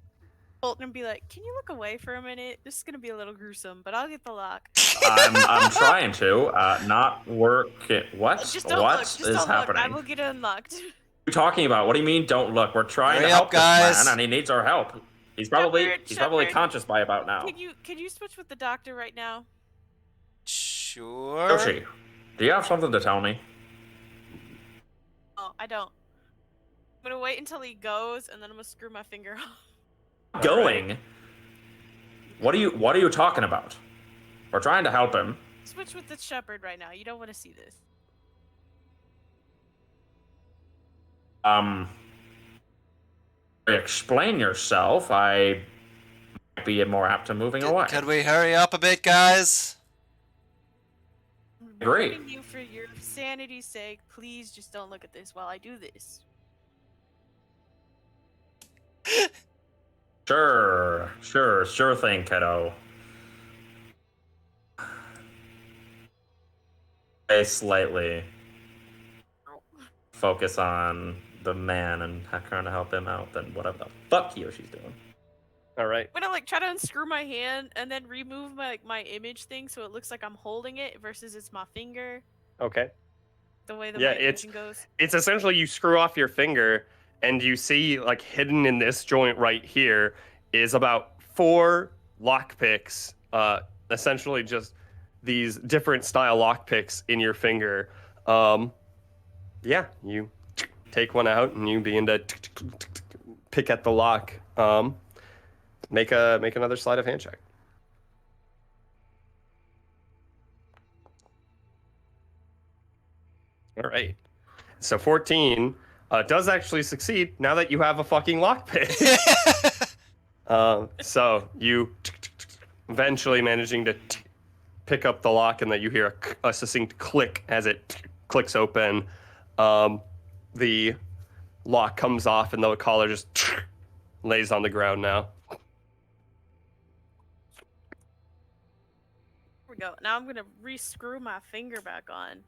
Colton and be like, "Can you look away for a minute? This is gonna be a little gruesome, but I'll get the lock." I'm trying to not work. What? Just don't what look. Just is don't happening? Look. I will get it unlocked. What are you talking about? What do you mean? Don't look. We're trying Hurry to help up, guys. this man, and he needs our help. He's probably Shepard. conscious by about now. Can you switch with the doctor right now? Sure. Yoshi, do you have something to tell me? Oh, I don't. I'm gonna wait until he goes, and then I'm gonna screw my finger off. Going. What are you talking about? We're trying to help him. Switch with the shepherd right now. You don't want to see this. Explain yourself. I might be more apt to moving away. Could we hurry up a bit, guys? I'm Great. begging you for your sanity's sake, please just don't look at this while I do this. Sure thing, kiddo. I slightly focus on the man and trying to help him out than whatever the fuck he or she's doing. All right. I'm gonna try to unscrew my hand and then remove my image thing so it looks like I'm holding it versus it's my finger. Okay. The way the Yeah, vision goes. It's essentially you screw off your finger, and you see, like, hidden in this joint right here is about 4 lockpicks, essentially just these different style lockpicks in your finger. Yeah, you take one out and you begin to pick at the lock. Make another sleight of hand check. All right. So 14 does actually succeed now that you have a fucking lockpick. So you eventually managing to pick up the lock, and that you hear a succinct click as it clicks open. The lock comes off, and the collar just lays on the ground now. Here we go. Now I'm gonna re-screw my finger back on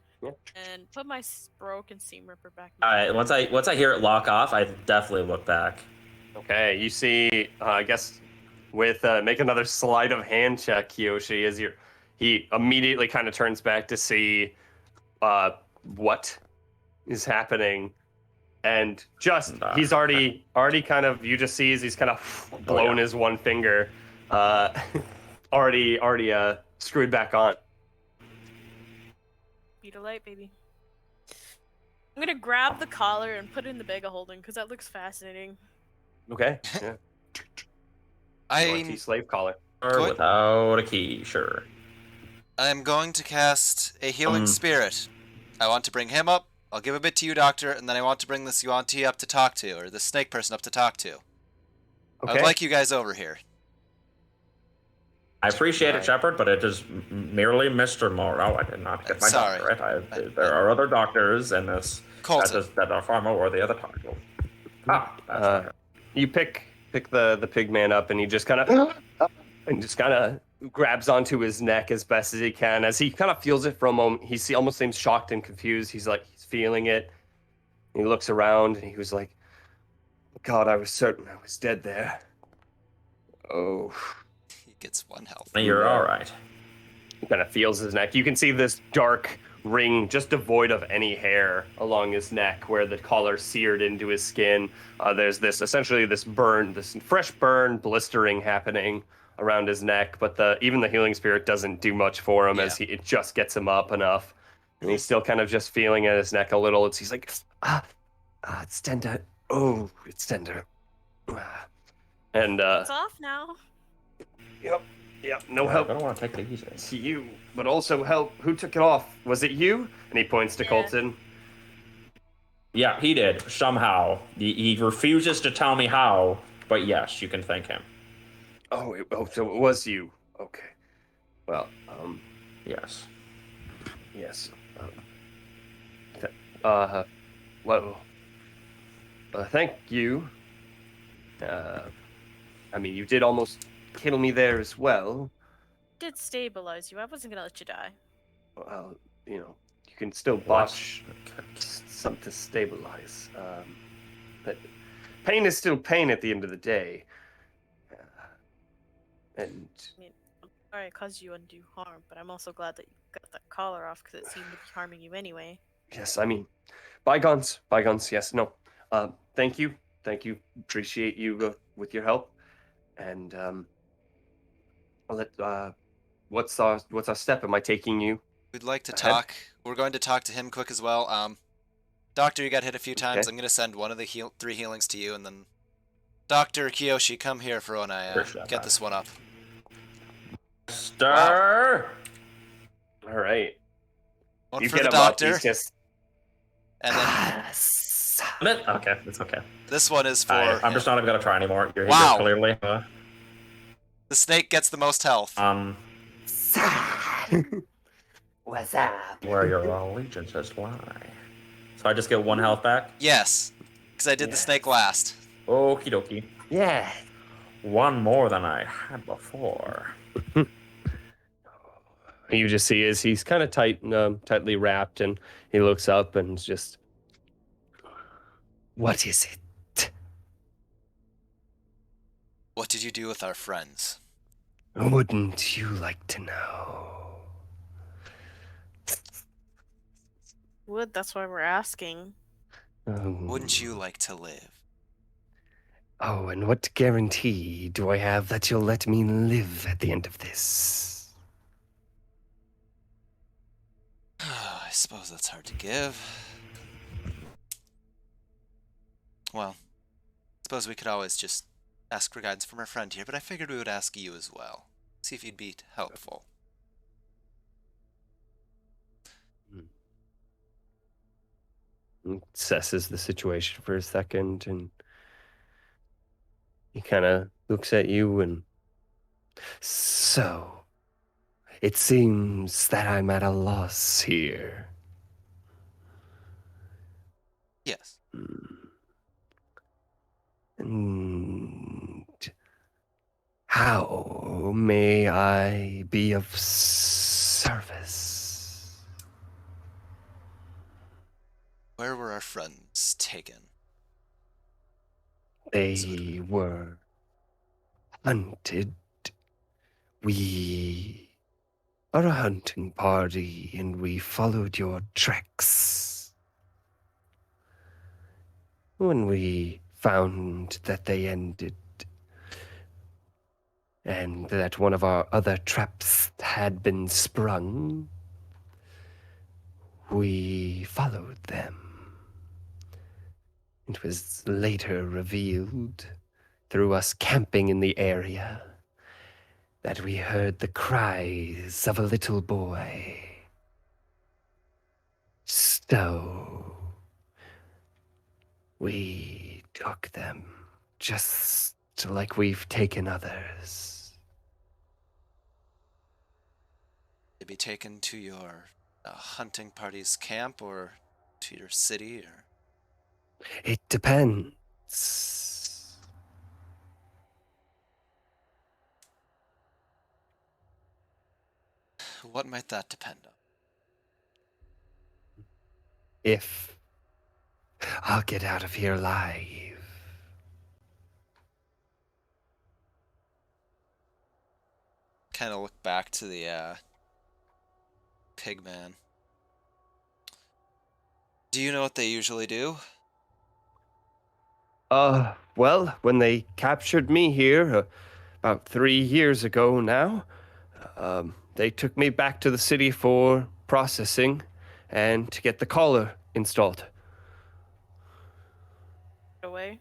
and put my broken seam ripper back. All right. Once I hear it lock off, I definitely look back. Okay, you see, I guess, with make another sleight of hand check, Kiyoshi, as he immediately kind of turns back to see what is happening, and just he's already kind of, you just see as he's kind of blown his one finger, already screwed back on. Beat a light, baby. I'm gonna grab the collar and put it in the bag of holding because that looks fascinating. Okay. Yeah. Slave collar. Or without a key, sure. I'm going to cast a healing spirit. I want to bring him up. I'll give a bit to you, Doctor, and then I want to bring this Yuan-Ti up to talk to, or the snake person up to talk to. Okay. I would like you guys over here. I appreciate it, Shepard, but it is merely Mr. Morrow. I did not get my Sorry. doctorate. There are other doctors in this that are far more worthy of the title. You pick the pig man up, and he just kind of grabs onto his neck as best as he can. As he kind of feels it for a moment, almost seems shocked and confused. He's feeling it, He looks around and he was like, God, I was certain I was dead there. Oh. He gets 1 health. You're Yeah. all right. He kind of feels his neck. You can see this dark ring just devoid of any hair along his neck where the collar seared into his skin. There's essentially this burn, this fresh burn, blistering happening around his neck, but even the healing spirit doesn't do much for him as it just gets him up enough. And he's still kind of just feeling at his neck a little. He's like, it's tender. Oh, it's tender. And It's off now. Yep, no I help don't want to take it easy. to you, but also help. Who took it off? Was it you? And he points to Yeah. Colton. Yeah, he did, somehow. He refuses to tell me how, but yes, you can thank him. Oh, so it was you. Okay. Well, Yes. yes. Well, thank you. I mean, you did almost kill me there as well. Did stabilize you. I wasn't gonna let you die. Well, you can still botch something to stabilize. But pain is still pain at the end of the day. And I mean, I'm sorry I caused you undue harm, but I'm also glad that you got that collar off because it seemed to be harming you anyway. yes, I mean, bygones, yes, no. Thank you. Appreciate you with your help. And I'll let. What's our step? Am I taking you? We'd like to ahead? talk. We're going to talk to him quick as well. Doctor, you got hit a few times. Okay. I'm going to send one of the 3 healings to you, and then Dr. Kiyoshi, come here for when I Appreciate get that. this one up. Stir! All right. One You for get the him up. doctor, He's just. and then Okay, it's okay. this one is for I'm him. just not even gonna try anymore. You're Wow. here clearly. The snake gets the most health. What's up? Where your allegiances lie. So I just get 1 health back? Yes, because I did the Yes. snake last. Okie dokie. Yeah. 1 more than I had before. You just see he's kind of tightly wrapped, and he looks up and just. What is it? What did you do with our friends? Wouldn't you like to know? Would, that's why we're asking. Wouldn't you like to live? Oh, and what guarantee do I have that you'll let me live at the end of this? I suppose that's hard to give. Well, I suppose we could always just ask for guidance from our friend here, but I figured we would ask you as well. See if you'd be helpful. Assesses the situation for a second, and he kind of looks at you and. So, it seems that I'm at a loss here. Yes. And how may I be of service? Where were our friends taken? They were hunted. We are a hunting party, and we followed your tracks. When we found that they ended, and that one of our other traps had been sprung, we followed them. It was later revealed, through us camping in the area, that we heard the cries of a little boy. So, we took them, just like we've taken others. To be taken to your hunting party's camp or to your city, or It depends. what might that depend on? If I'll get out of here alive. Kind of look back to the pigman. Do you know what they usually do? Well, when they captured me here about 3 years ago now, they took me back to the city for processing and to get the collar installed. Away.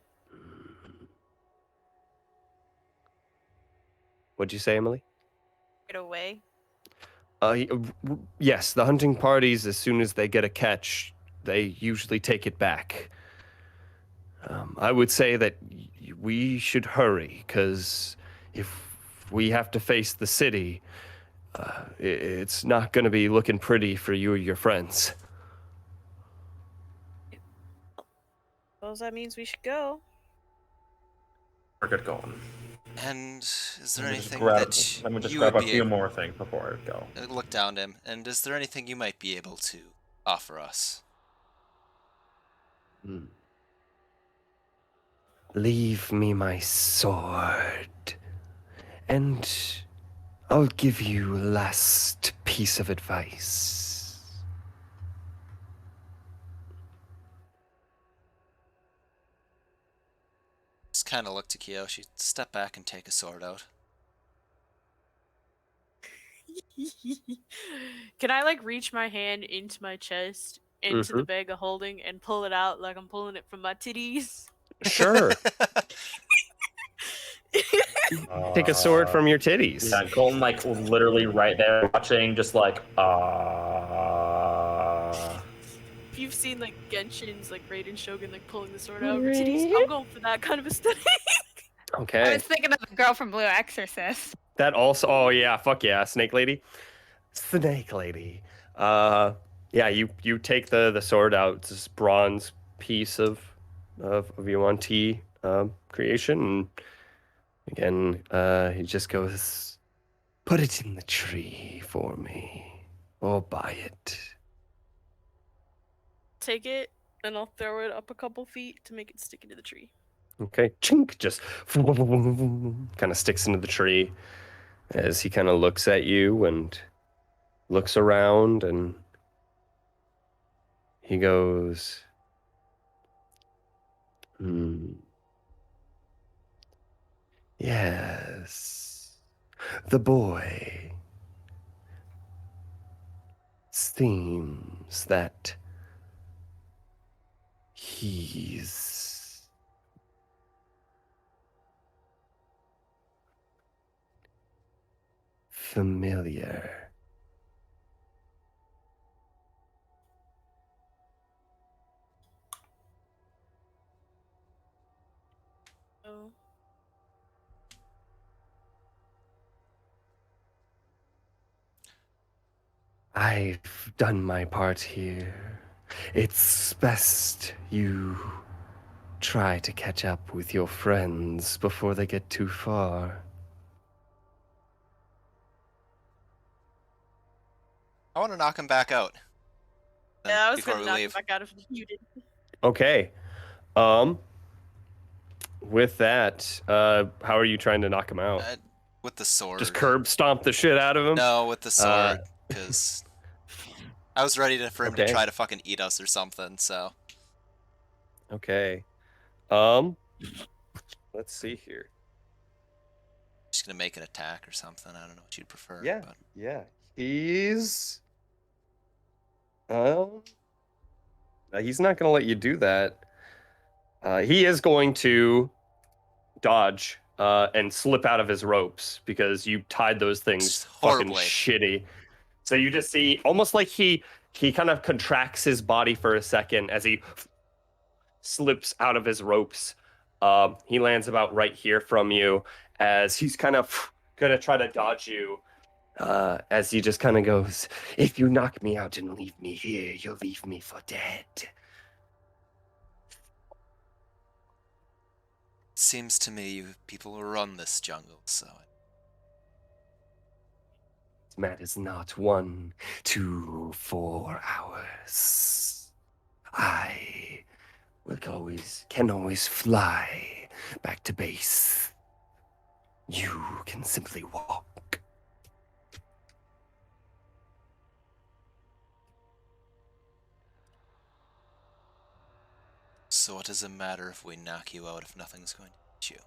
What'd you say, Emily? Get away. Yes, the hunting parties, as soon as they get a catch, they usually take it back. I would say that we should hurry, because if we have to face the city, it's not going to be looking pretty for you or your friends. Suppose that means we should go. We're good going. And is there Let me just anything grab, that let me just you grab would a be few able... more things before I go. Look down to him. And is there anything you might be able to offer us? Leave me my sword, and I'll give you a last piece of advice. Just kind of look to Kiyoshi, step back and take a sword out. Can I like reach my hand into my chest, into the bag of holding, and pull it out like I'm pulling it from my titties? Sure. Take a sword from your titties. Yeah, Colton, like, literally right there watching, just like, If you've seen like Genshin's like Raiden Shogun like pulling the sword out of her titties, I'm going for that kind of aesthetic. I Okay. was thinking of the girl from Blue Exorcist. That also. Oh yeah, fuck yeah, Snake Lady. Snake Lady. Yeah, you take the sword out. It's this bronze piece of Yuan Ti creation, and again, he just goes, "Put it in the tree for me, or buy it." Take it and I'll throw it up a couple feet to make it stick into the tree. Okay, chink, just kind of sticks into the tree as he kind of looks at you and looks around, and he goes, yes, the boy seems that he's familiar. Oh. I've done my part here. It's best you try to catch up with your friends before they get too far. I want to knock him back out. Yeah, I was before gonna we knock leave. him back out if you did. Okay. With that, how are you trying to knock him out? With the sword. Just curb stomp the shit out of him? No, with the sword, because I was ready for him to try to fucking eat us or something. So. Okay. Let's see here. Just gonna make an attack or something. I don't know what you'd prefer. Yeah. But... Yeah. He's not gonna let you do that. He is going to dodge and slip out of his ropes because you tied those things fucking shitty. So you just see almost like he kind of contracts his body for a second as he slips out of his ropes. He lands about right here from you as he's kind of gonna try to dodge you. As he just kind of goes, "If you knock me out and leave me here, you'll leave me for dead." Seems to me you people who run this jungle, so. This matters not 1, 2, 4 hours. I can always fly back to base. You can simply walk. So what does it matter if we knock you out if nothing's going to hit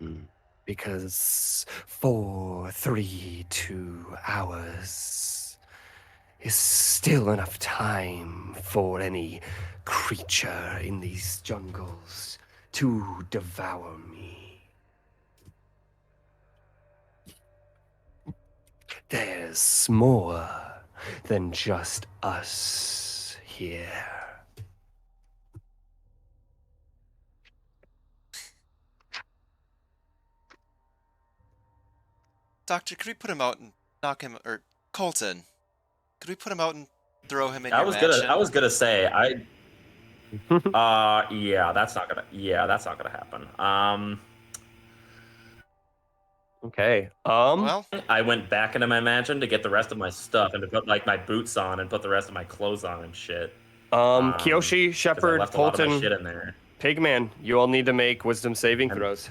you? Because 4-3-2 hours is still enough time for any creature in these jungles to devour me. There's more than just us here. Doctor, could we put him out and knock him, or Colton, could we put him out and throw him in I your was mansion? gonna say yeah, that's not gonna happen. Okay. Well, I went back into my mansion to get the rest of my stuff and to put like my boots on and put the rest of my clothes on and shit. Kiyoshi, 'Cause I Shepard, left a lot of my Colton, shit in there. Pigman, you all need to make wisdom saving And- throws.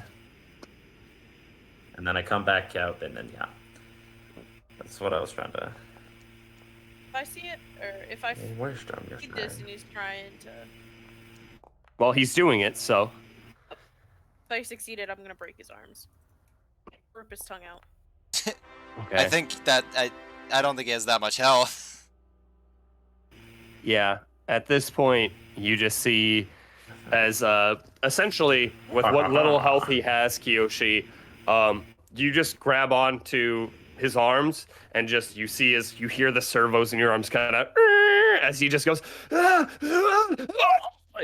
And then I come back out and then yeah. That's what I was trying to. If I see it, or if I Where's Drum see this and he's trying to, Well, he's doing it, so. if I succeeded, I'm gonna break his arms, rip his tongue out. Okay. I think that I don't think he has that much health. Yeah. At this point, you just see as essentially with what little health he has, Kiyoshi, you just grab onto his arms and just you hear the servos in your arms kind of as he just goes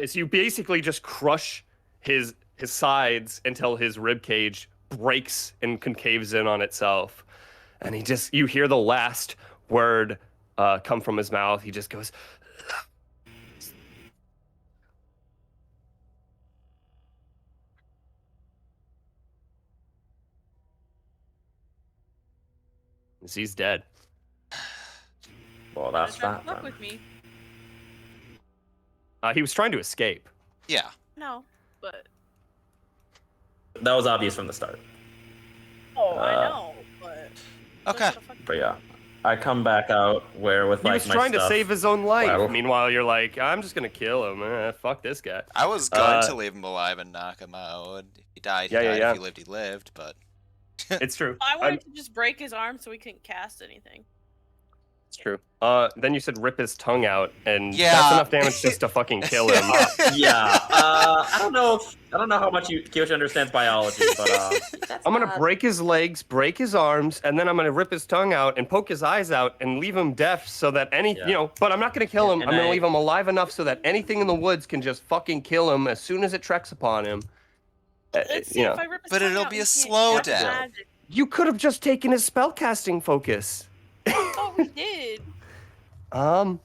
as you basically just crush his sides until his rib cage breaks and concaves in on itself, and you hear the last word come from his mouth. He just goes. He's dead. Well, that's Try to that. fuck Then. with me. He was trying to escape. Yeah. No, but That was obvious from the start. I know, but Okay. But yeah, I come back out with He like was my trying stuff. to save his own life. Wow. Meanwhile, you're like, I'm just gonna kill him. Fuck this guy. I was going to leave him alive and knock him out. If he died, he died. Yeah. If he lived, he lived. But It's true. I wanted to just break his arm so he couldn't cast anything. It's true. Then you said rip his tongue out, and Yeah. that's enough damage just to fucking kill him. Yeah, I don't know how much Kyoshi understands biology, but I'm gonna break his legs, break his arms, and then I'm gonna rip his tongue out and poke his eyes out and leave him deaf so that but I'm not gonna kill him. And I'm gonna I- leave him alive enough so that anything in the woods can just fucking kill him as soon as it treks upon him. Let's see if I rip his But tongue it'll out be and a he can't slow cast death. magic. You could have just taken his spellcasting focus. Oh, we did. Apparently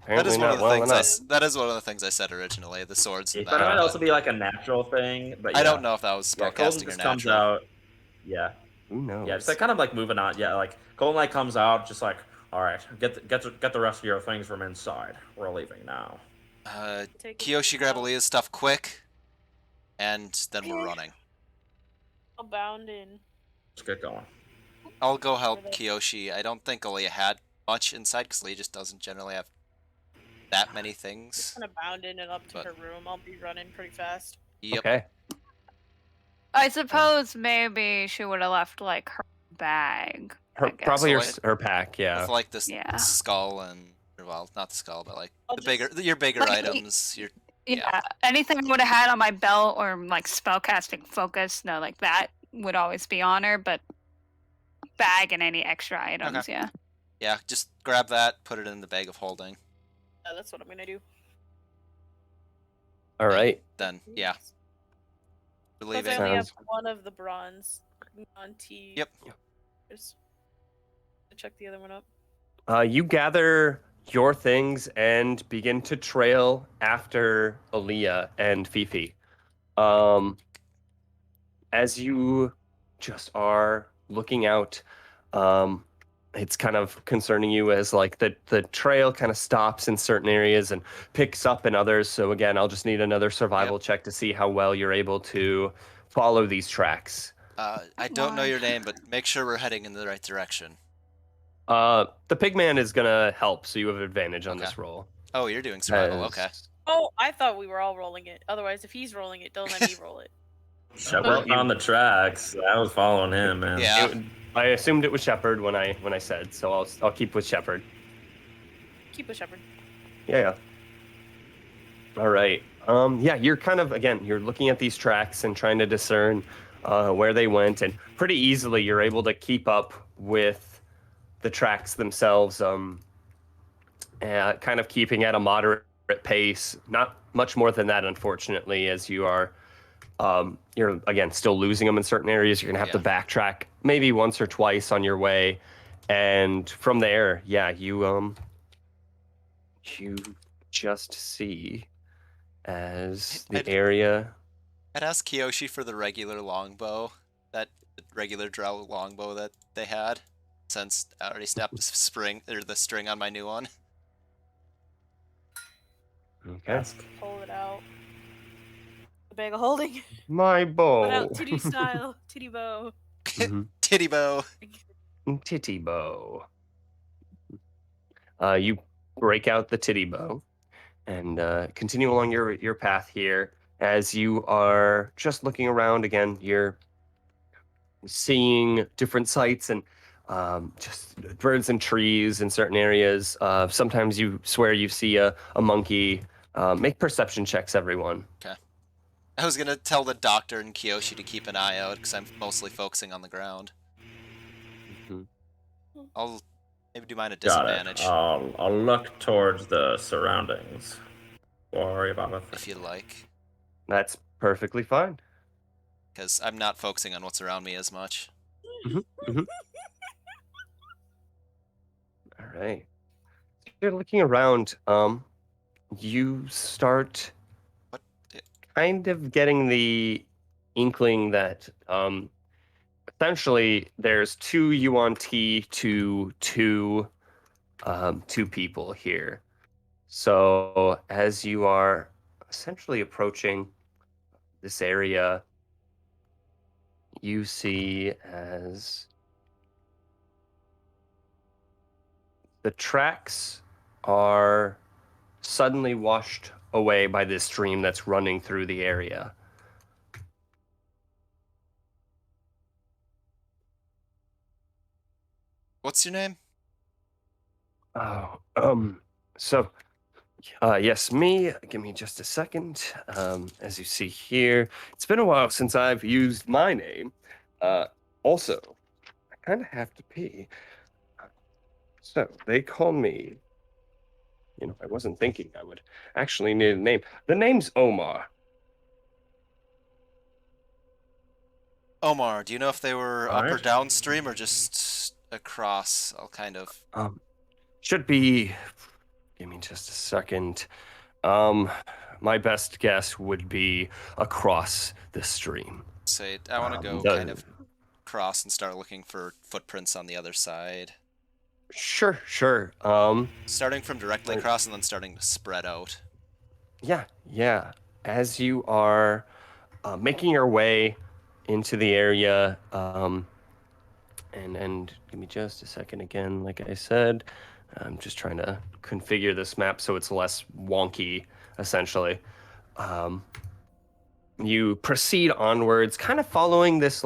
that is one not of the well things. enough. That is one of the things I said originally. The swords. And but it that, might but also be like a natural thing. But I yeah. don't know if that was Yeah, Colton spellcasting or just comes natural. out. Yeah, Who knows? yeah, just like kind of like moving on. Yeah, like Colton like comes out, just like, all right, get the rest of your things from inside. We're leaving now. Take it Kiyoshi, grab out. Aaliyah's stuff quick, and then we're running. I'll bound in. Let's get going. I'll go help Kiyoshi. I don't think Aaliyah had much inside because Aaliyah just doesn't generally have that many things. I'm gonna bound in and up to But- her room. I'll be running pretty fast. Yep. Okay. I suppose maybe she would have left like her bag. I guess. Probably So her pack, yeah. With like this Yeah. skull and well, not the skull, but like I'll the bigger just- your bigger Like, items. Your Yeah, anything I would have had on my belt or like spellcasting focus, no, like that would always be on her. But bag and any extra items, yeah. yeah, just grab that, put it in the bag of holding. That's what I'm gonna do. All right. Then yeah, we're Because I leaving. only have Sounds- one of the bronze non-T. Yep. Just check the other one up. You gather your things and begin to trail after Aaliyah and Fifi. As you just are looking out, it's kind of concerning you as like the trail kind of stops in certain areas and picks up in others. So again, I'll just need another survival check to see how well you're able to follow these tracks. I don't know your name, but make sure we're heading in the right direction. The pigman is gonna help, so you have advantage on Okay. this roll. Oh, you're doing survival. As- Okay. Oh, I thought we were all rolling it. Otherwise, if he's rolling it, don't let me roll it. Shepard on the tracks. I was following him, man. Yeah. I assumed it was Shepard when I said, so I'll keep with Shepard. Keep with Shepard. Yeah. All right. Yeah, you're kind of again, you're looking at these tracks and trying to discern where they went, and pretty easily you're able to keep up with the tracks themselves. Kind of keeping at a moderate pace, not much more than that, unfortunately, as you are. You're again still losing them in certain areas. You're gonna have to backtrack maybe once or twice on your way, and from there, you just see as the area. I'd ask Kiyoshi for the regular longbow, the regular drow longbow that they had, since I already snapped the string on my new one. Okay. Pull it out. The bag of holding. My bow. Put out titty style. Titty bow. Titty bow. Titty bow. You break out the titty bow and continue along your path here. As you are just looking around again, you're seeing different sights and just birds and trees in certain areas. Sometimes you swear you see a monkey. Make perception checks, everyone. Okay. I was gonna tell the doctor and Kiyoshi to keep an eye out because I'm mostly focusing on the ground. I'll maybe do mine at disadvantage. I'll look towards the surroundings. Worry about it. If you like. That's perfectly fine. Because I'm not focusing on what's around me as much. All right. You're looking around. You start kind of getting the inkling that essentially there's two Yuan T to two people here. So as you are essentially approaching this area, you see as the tracks are suddenly washed away by this stream that's running through the area. What's your name? Oh, yes, me. Give me just a second. As you see here, it's been a while since I've used my name. Also, I kind of have to pee. So they call me. I wasn't thinking I would actually need a name. The name's Omar. Omar, do you know if they were up or downstream or just across? I'll kind of... Should be... Give me just a second. My best guess would be across the stream. Say, I want to go kind of cross and start looking for footprints on the other side. Sure. Starting from directly across and then starting to spread out. Yeah. As you are making your way into the area, and give me just a second again, like I said, I'm just trying to configure this map so it's less wonky, essentially. You proceed onwards, kind of following this,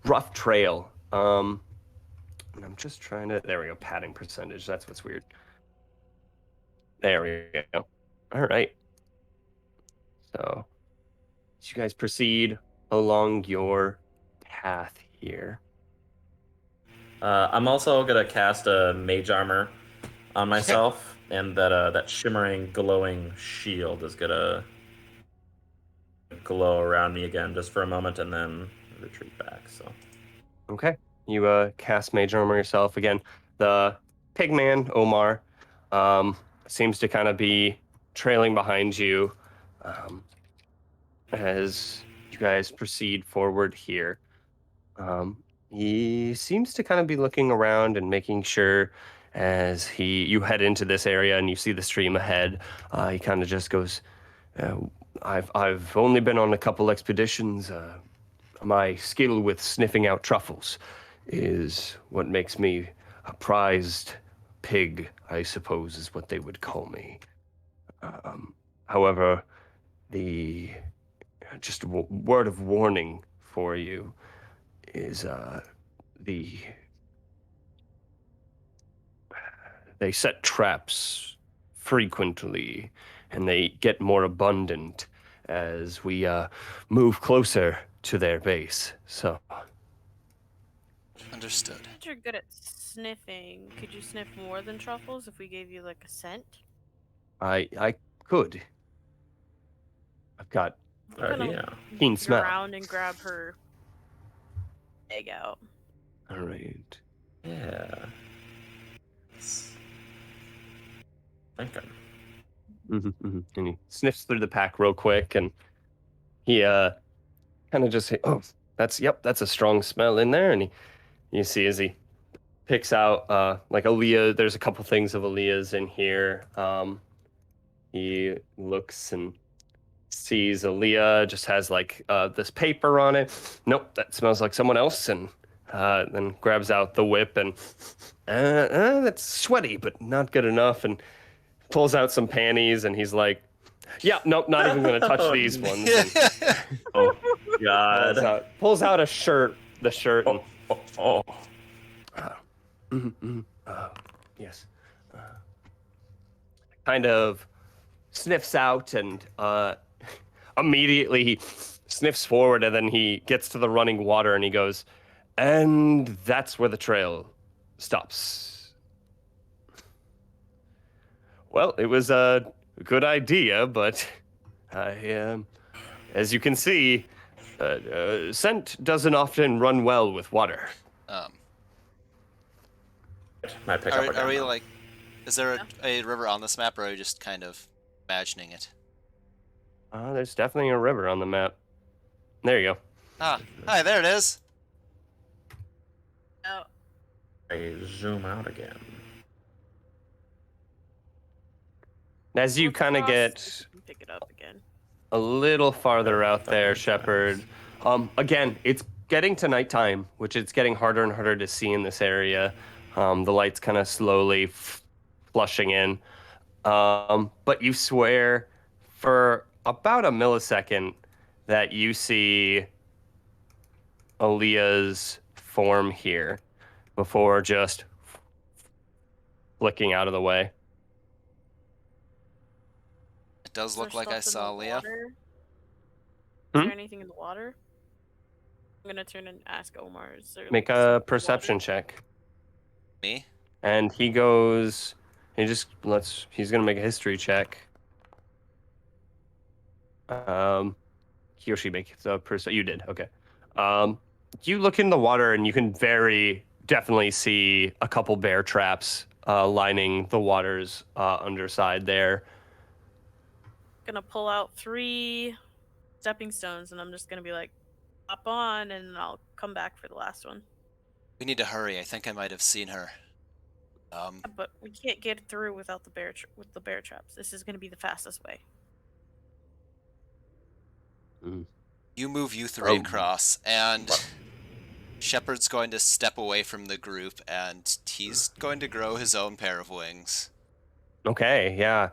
rough trail. And I'm just trying to... There we go, padding percentage. That's what's weird. There we go. All right. So, as you guys proceed along your path here. I'm also gonna cast a mage armor on myself, and that shimmering, glowing shield is gonna glow around me again just for a moment, and then retreat back. So. Okay. You cast mage armor yourself again. The pigman Omar seems to kind of be trailing behind you as you guys proceed forward here. he seems to kind of be looking around and making sure as you head into this area and you see the stream ahead. He kind of just goes, I've only been on a couple expeditions. My skill with sniffing out truffles is what makes me a prized pig, I suppose is what they would call me. However, just a word of warning for you is they set traps frequently, and they get more abundant as we move closer to their base. So, Understood. You're good at sniffing. Could you sniff more than truffles if we gave you like a scent? I could. I've got I'm gonna Yeah. keen dig smell. around and grab her egg out. All right. Yeah. Thinking. And he sniffs through the pack real quick, and he kind of just, oh, that's a strong smell in there. And you see as he picks out like Aaliyah, there's a couple things of Aaliyah's in here. He looks and sees Aaliyah just has like this paper on it. Nope, that smells like someone else. And then grabs out the whip and that's sweaty, but not good enough. And pulls out some panties, and he's like, yeah, nope, not even going to touch these ones. And Oh God. pulls out a shirt, the shirt. And, yes. Kind of sniffs out, and immediately he sniffs forward, and then he gets to the running water, and he goes, and that's where the trail stops. Well, it was a good idea, but as you can see, scent doesn't often run well with water. Might pick up Are again we now. like? Is there a river on this map, or are we just kind of imagining it? There's definitely a river on the map. There you go. Ah, hi, there it is. Oh, I zoom out again. As you let's kind of cross get this and pick it up again. a little farther out there, Shepard. Again, it's getting to nighttime, which it's getting harder and harder to see in this area. The light's kind of slowly flushing in. But you swear for about a millisecond that you see Aaliyah's form here before just flicking out of the way. It does Is look there like I stuff in saw the Leah. water? Hmm? Is there anything in the water? I'm gonna turn and ask Omar. Is there Make like, stuff in a the perception water? check. Me? And he goes, he's gonna make a history check. He or she make the you did, okay. You look in the water and you can very definitely see a couple bear traps lining the water's underside there. Gonna pull out 3 stepping stones, and I'm just gonna be like, hop on, and I'll come back for the last one. We need to hurry. I think I might have seen her. But we can't get through without the bear traps. This is gonna be the fastest way. You move you 3 Oh. across, and Shepard's going to step away from the group, and he's going to grow his own pair of wings. Okay, yeah.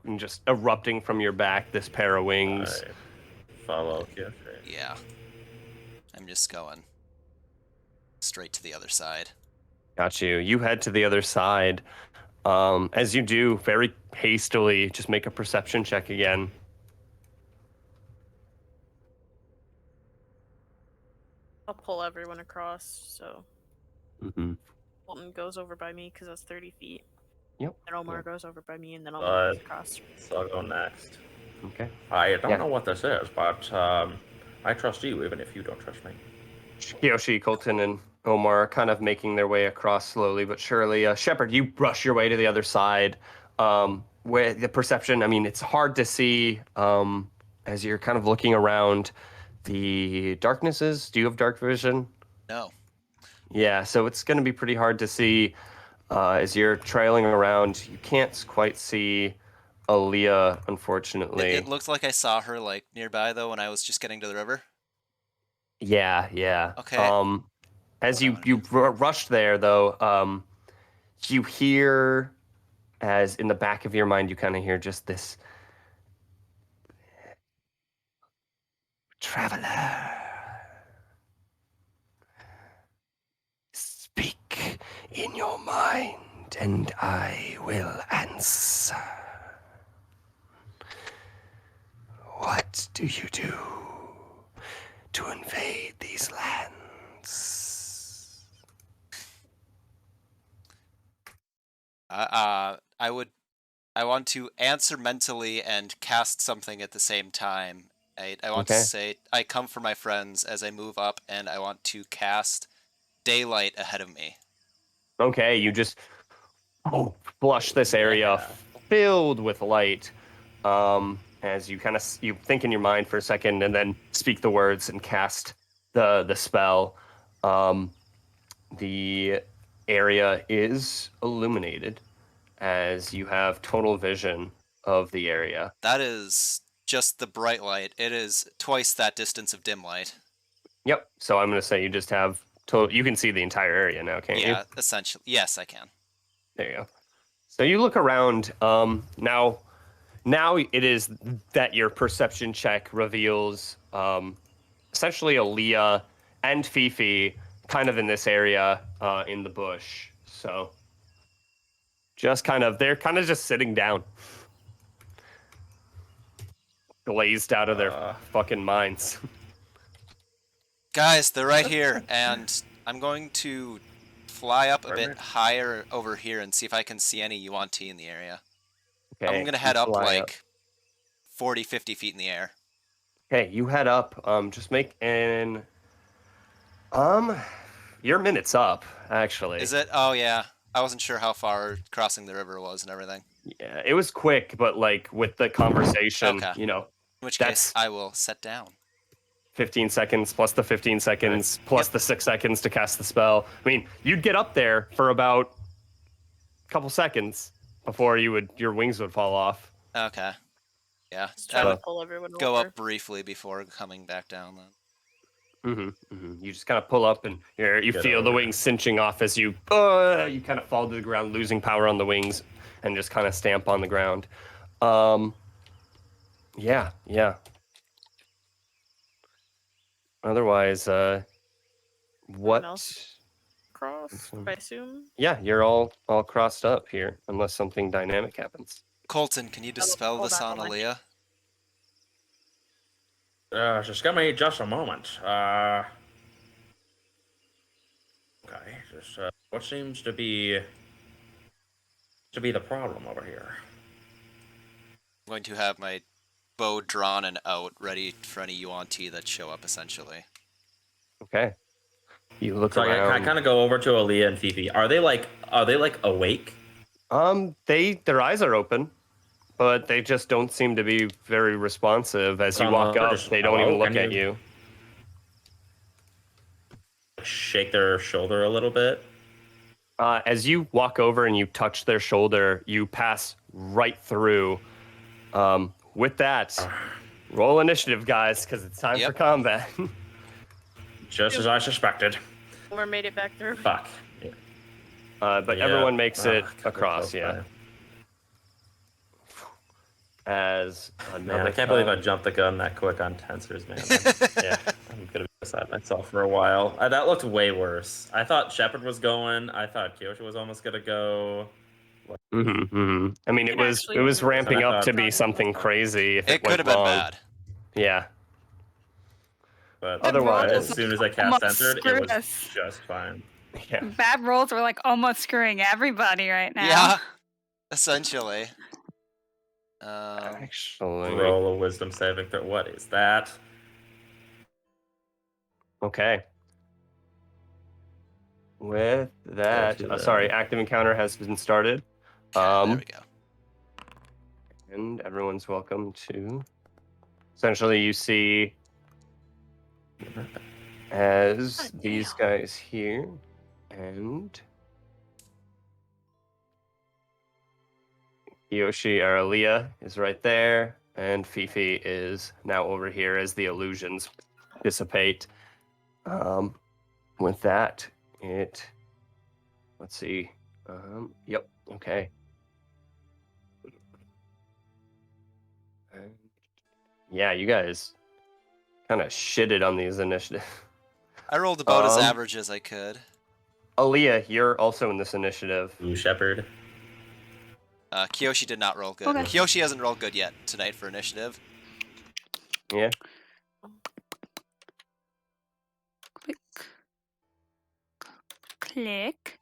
And just erupting from your back, this pair of wings. I follow Fifi. Yeah. I'm just going straight to the other side. Got you. You head to the other side. As you do, very hastily, just make a perception check again. I'll pull everyone across, so Mm-hmm. Colton goes over by me because that's 30 feet. Yep. And Omar goes over by me, and then I'll But- move across. So I'll go next. Okay. I don't Yeah. know what this is, but I trust you even if you don't trust me. Kiyoshi, Colton, and Omar are kind of making their way across slowly but surely. Shepard, you brush your way to the other side. Where the perception, I mean, it's hard to see as you're kind of looking around. the darknesses. Do you have dark vision? No. Yeah, so it's going to be pretty hard to see as you're trailing around. You can't quite see Aaliyah, unfortunately. It looked like I saw her like nearby though when I was just getting to the river. Yeah. Okay. As What you rushed there, though, you hear, as in the back of your mind, you kind of hear just this traveler. Speak in your mind, and I will answer. What do you do to invade these lands? I want to answer mentally and cast something at the same time. I want to Okay. say I come for my friends as I move up, and I want to cast daylight ahead of me. Okay, you just flush this area filled with light. As you kind of you think in your mind for a second, and then speak the words and cast the spell. The area is illuminated as you have total vision of the area. That is just the bright light. It is twice that distance of dim light. Yep. So I'm going to say you just have total. You can see the entire area now, can't you? Yeah, essentially. Yes, I can. There you go. So you look around. Now it is that your perception check reveals essentially Aaliyah and Fifi kind of in this area in the bush. So they're kind of just sitting down, glazed out of their fucking minds. Guys, they're right here, and I'm going to fly up a bit higher over here and see if I can see any Yuan-Ti in the area. Okay, I'm going to head up like 40, 50 feet in the air. Okay, you head up. Just make an. Your minute's up, actually. Is it? Oh, yeah. I wasn't sure how far crossing the river was and everything. Yeah, it was quick, but like with the conversation, Okay. you know. In which that's case, I will set down. 15 seconds plus the 15 seconds plus the 6 seconds to cast the spell. I mean, you'd get up there for about a couple seconds before your wings would fall off. Okay. Yeah. Just trying to pull everyone go over. up briefly before coming back down then. You just kind of pull up and you feel the wings cinching off as you kind of fall to the ground, losing power on the wings, and just kind of stamp on the ground. Yeah. Otherwise, what? Else? Cross, I assume. Yeah, you're all crossed up here, unless something dynamic happens. Colton, can you dispel this on Aaliyah? Just give me just a moment. Okay, just what seems to be the problem over here? I'm going to have my bow drawn and out, ready for any Yuan-Ti that show up, essentially. Okay. You look So around. I kind of go over to Aaliyah and Fifi. Are they like awake? Their eyes are open, but they just don't seem to be very responsive. As you walk up, they don't even look at you. Shake their shoulder a little bit. As you walk over and you touch their shoulder, you pass right through. With that, roll initiative, guys, because it's time for combat. Just as I suspected. Or made it back through. Fuck. Yeah. But everyone makes it across, yeah. As man, I can't believe I jumped the gun that quick on tensors, man. I'm gonna be beside myself for a while. That looked way worse. I thought Shepard was going. I thought Kyosha was almost gonna go. I mean, it was ramping up to be something crazy. If it could have been bad. Yeah. But otherwise, as soon as I cast censored, it was just fine. Yeah. Bad rolls are like almost screwing everybody right now. Yeah, essentially. Actually, roll a wisdom saving throw. What is that? Okay. With that, sorry, active encounter has been started. There we go. And everyone's welcome to. Essentially, you see as these guys here, and Yoshi or Aaliyah is right there, and Fifi is now over here as the illusions dissipate. With that, let's see. Yep, okay. Yeah, you guys kind of shitted on these initiatives. I rolled about as average as I could. Aaliyah, you're also in this initiative. Ooh, Shepherd. Kiyoshi did not roll good. Okay. Kiyoshi hasn't rolled good yet tonight for initiative. Yeah. Click. Click.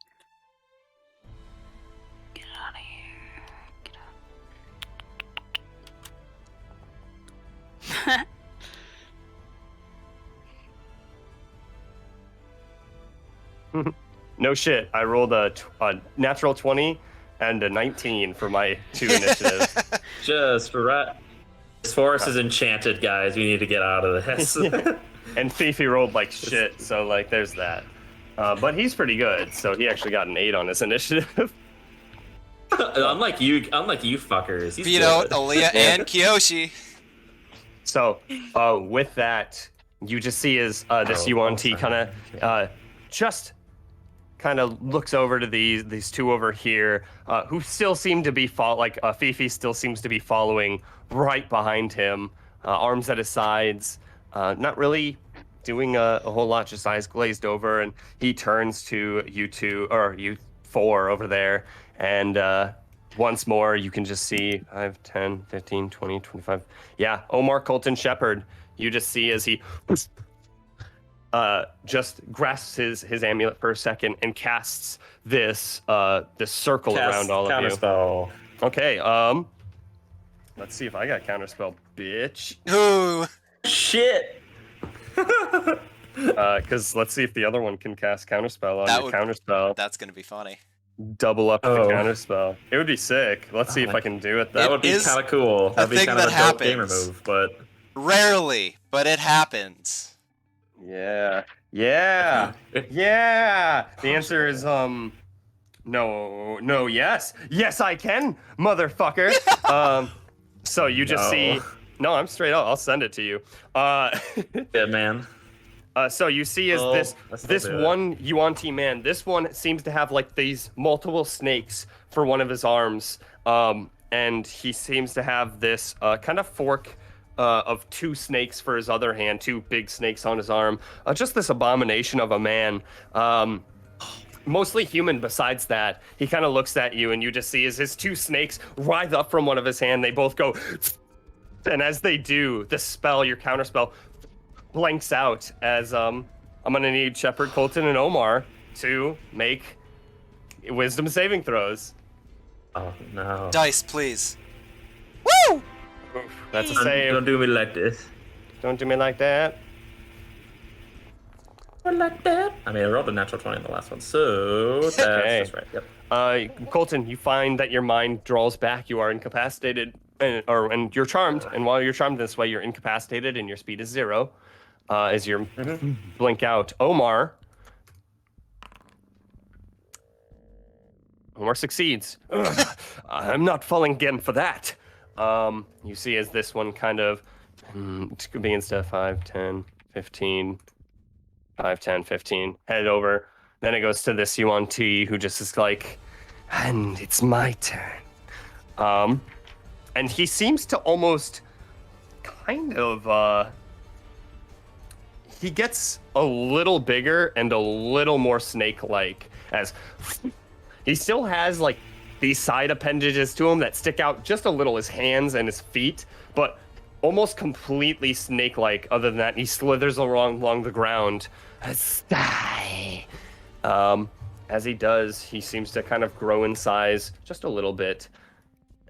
Get out of here. Get out. No shit. I rolled a natural 20 and a 19 for my 2 initiatives. Just right. This forest is enchanted, guys. We need to get out of this. And Fifi rolled like shit, so like there's that. But he's pretty good, so he actually got an 8 on this initiative. unlike you fuckers. He's Beat out good. Aaliyah and Kiyoshi. So with that, you just see as this UNT kind of just kind of looks over to these two over here, who still seem to be Fifi still seems to be following right behind him, arms at his sides, not really doing a whole lot, just eyes glazed over, and he turns to you two, or you 4 over there, and once more you can just see 5, 10, 15, 20, 25. Yeah, Omar Colton Shepherd, you just see as he just grasps his amulet for a second and casts this circle around all of you. Counterspell. Okay, let's see if I got counterspell, bitch. Ooh. Shit. Because let's see if the other one can cast counterspell on your counterspell. That's gonna be funny. Double up the counterspell. It would be sick. Let's see if I can do it. That would be kind of cool. That'd be kind of a dope gamer move, but rarely, but it happens. Yeah. Yeah. Yeah. The answer is no, yes. Yes, I can, motherfucker. So you just see. No, I'm straight up. I'll send it to you. Yeah, man. So you see as this one Yuan-Ti man, this one seems to have like these multiple snakes for one of his arms. And he seems to have this kind of fork of 2 snakes for his other hand, 2 big snakes on his arm. Just this abomination of a man. Mostly human besides that. He kind of looks at you and you just see as his 2 snakes writhe up from one of his hand. They both go, and as they do, the spell, your counterspell, blanks out as I'm gonna need Shepherd, Colton, and Omar to make wisdom saving throws. Oh no. Dice, please. Woo! Oof, that's a save. Don't do me like this. Don't do me like that. Like that. I mean, I rolled a natural 20 in the last one, so that's Okay. right. Yep. Colton, you find that your mind draws back. You are incapacitated, and you're charmed. And while you're charmed this way, you're incapacitated, and your speed is 0. As you blink out, Omar succeeds. Ugh, I'm not falling again for that. You see as this one kind of begins to 5, 10, 15, 5, 10, 15, head over. Then it goes to this Yuan-Ti who just is like, and it's my turn. And he seems to almost kind of, he gets a little bigger and a little more snake-like as he still has like these side appendages to him that stick out just a little, his hands and his feet, but almost completely snake-like. Other than that, he slithers along the ground. As he does, he seems to kind of grow in size just a little bit.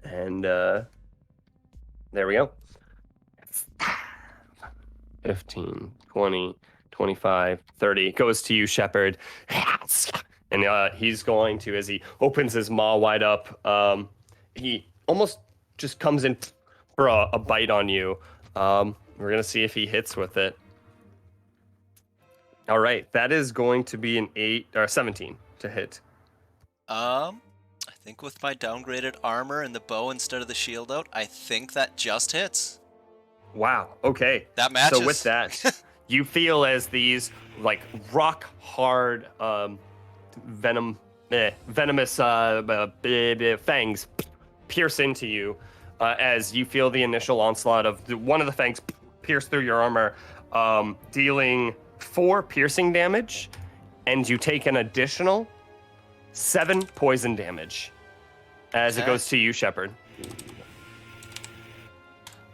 And there we go. 15, 20, 25, 30. Goes to you, Shepherd. And he's going to, as he opens his maw wide up, he almost just comes in for a bite on you. We're going to see if he hits with it. All right, that is going to be an 8 or 17 to hit. I think with my downgraded armor and the bow instead of the shield out, I think that just hits. Wow. Okay. That matches. So with that, you feel as these like rock hard venomous fangs pierce into you as you feel the initial onslaught of one of the fangs pierce through your armor, dealing 4 piercing damage, and you take an additional 7 poison damage as it goes to you, Shepard.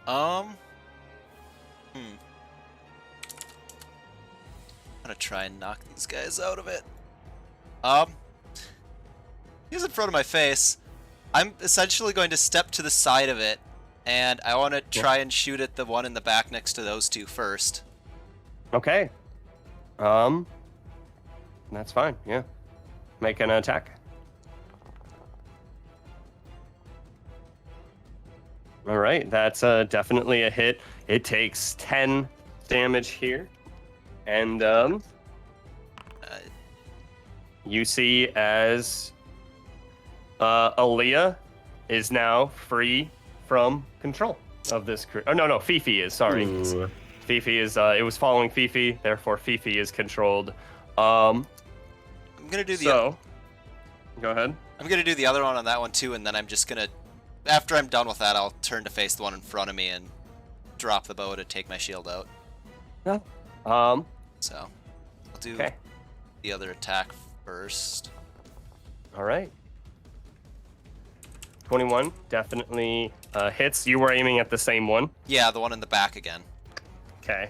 I'm gonna try and knock these guys out of it. He's in front of my face. I'm essentially going to step to the side of it, and I want to try and shoot at the one in the back next to those two first. Okay. That's fine. Yeah. Make an attack. All right, that's definitely a hit. It takes 10 damage here, and you see as Aaliyah is now free from control of this crew. Oh no, Fifi is. Sorry, Ooh. Fifi is. It was following Fifi, therefore Fifi is controlled. I'm gonna do the. So, go ahead. I'm gonna do the other one on that one too, and then I'm just gonna. After I'm done with that, I'll turn to face the one in front of me and drop the bow to take my shield out. Yeah. So, I'll do Okay. the other attack first. All right. 21 definitely hits. You were aiming at the same one. Yeah, the one in the back again. Okay.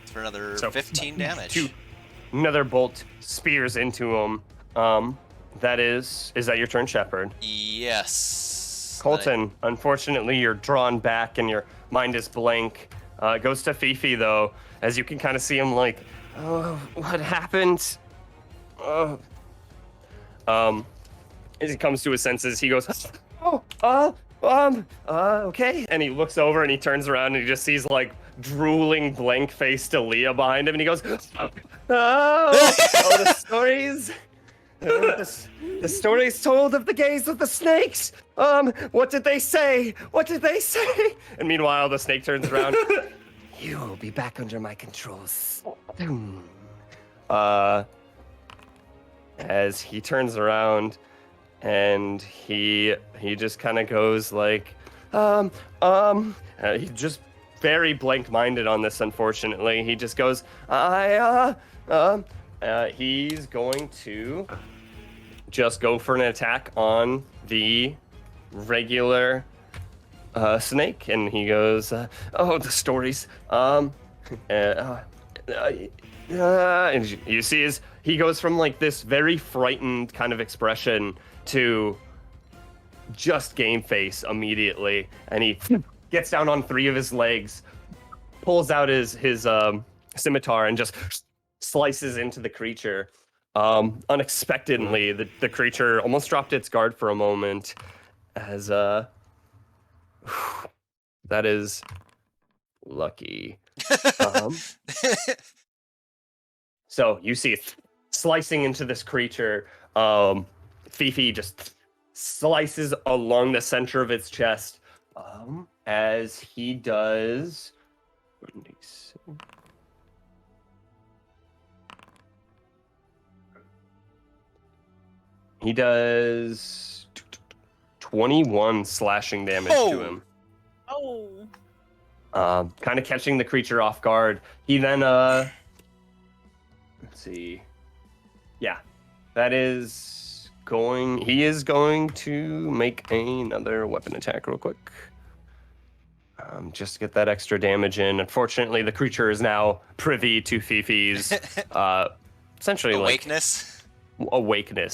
For another So, 15 damage. Another bolt spears into him. Is that your turn, Shepard? Yes. Colton, unfortunately, you're drawn back and your mind is blank. It goes to Fifi, though, as you can kind of see him like, oh, what happened? Oh. As he comes to his senses, he goes, okay. And he looks over and he turns around and he just sees like drooling, blank-faced Aaliyah behind him, and he goes, the stories. The stories told of the gaze of the snakes. What did they say? What did they say? And meanwhile, the snake turns around. You will be back under my control soon. As he turns around, and he just kind of goes like, he just very blank-minded on this. Unfortunately, he just goes, he's going to just go for an attack on the regular snake, and he goes, the stories. And you see he goes from like this very frightened kind of expression to just game face immediately, and he gets down on 3 of his legs, pulls out his scimitar, and just slices into the creature. Unexpectedly, the creature almost dropped its guard for a moment, as that is lucky. So you see it slicing into this creature. Fifi just slices along the center of its chest, as he does. He does 21 slashing damage to him. Oh. Kind of catching the creature off guard. He then, let's see. Yeah, that is going. He is going to make another weapon attack real quick. Just to get that extra damage in. Unfortunately, the creature is now privy to Fifi's essentially awakeness,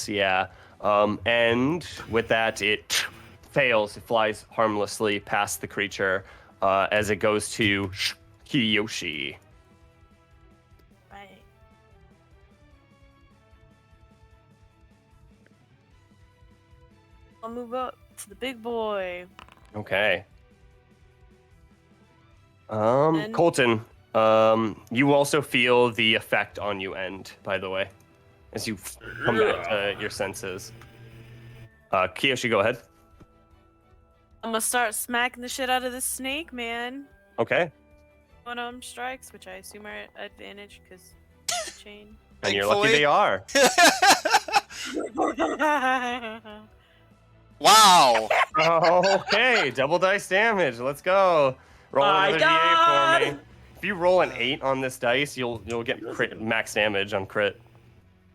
yeah. And with that, it fails. It flies harmlessly past the creature as it goes to Kiyoshi. Right. I'll move up to the big boy. Okay. Colton, You also feel the effect on you end, by the way, as you come back to your senses. Kiyoshi, go ahead. I'm gonna start smacking the shit out of this snake, man. Okay. One of them strikes, which I assume are at advantage because chain. And you're lucky they are. Wow. Okay, double dice damage. Let's go. Roll another D8 for me. If you roll an 8 on this dice, you'll get max damage on crit.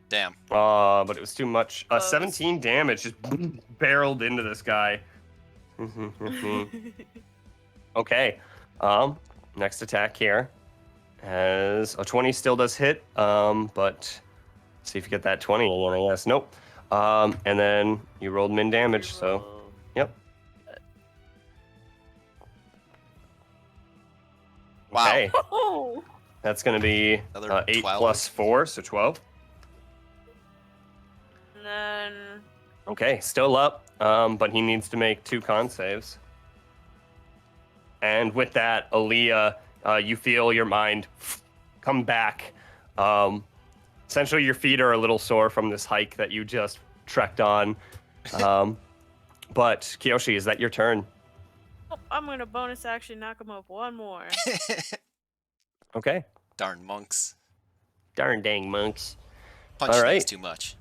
Damn. But it was too much. 17 damage just barreled into this guy. Okay. Next attack here. As a 20 still does hit. But see if you get that 20 again, I guess. Nope. And then you rolled min damage, so yep. Wow. Okay. Oh. That's gonna be Another 8 12. plus 4, so 12. And then Okay, still up, but he needs to make 2 con saves. And with that, Aaliyah, you feel your mind come back. Essentially, your feet are a little sore from this hike that you just trekked on. But Kiyoshi, is that your turn? I'm gonna bonus action knock him up one more. Okay. Darn monks. Darn dang monks. Punch All things right. too much.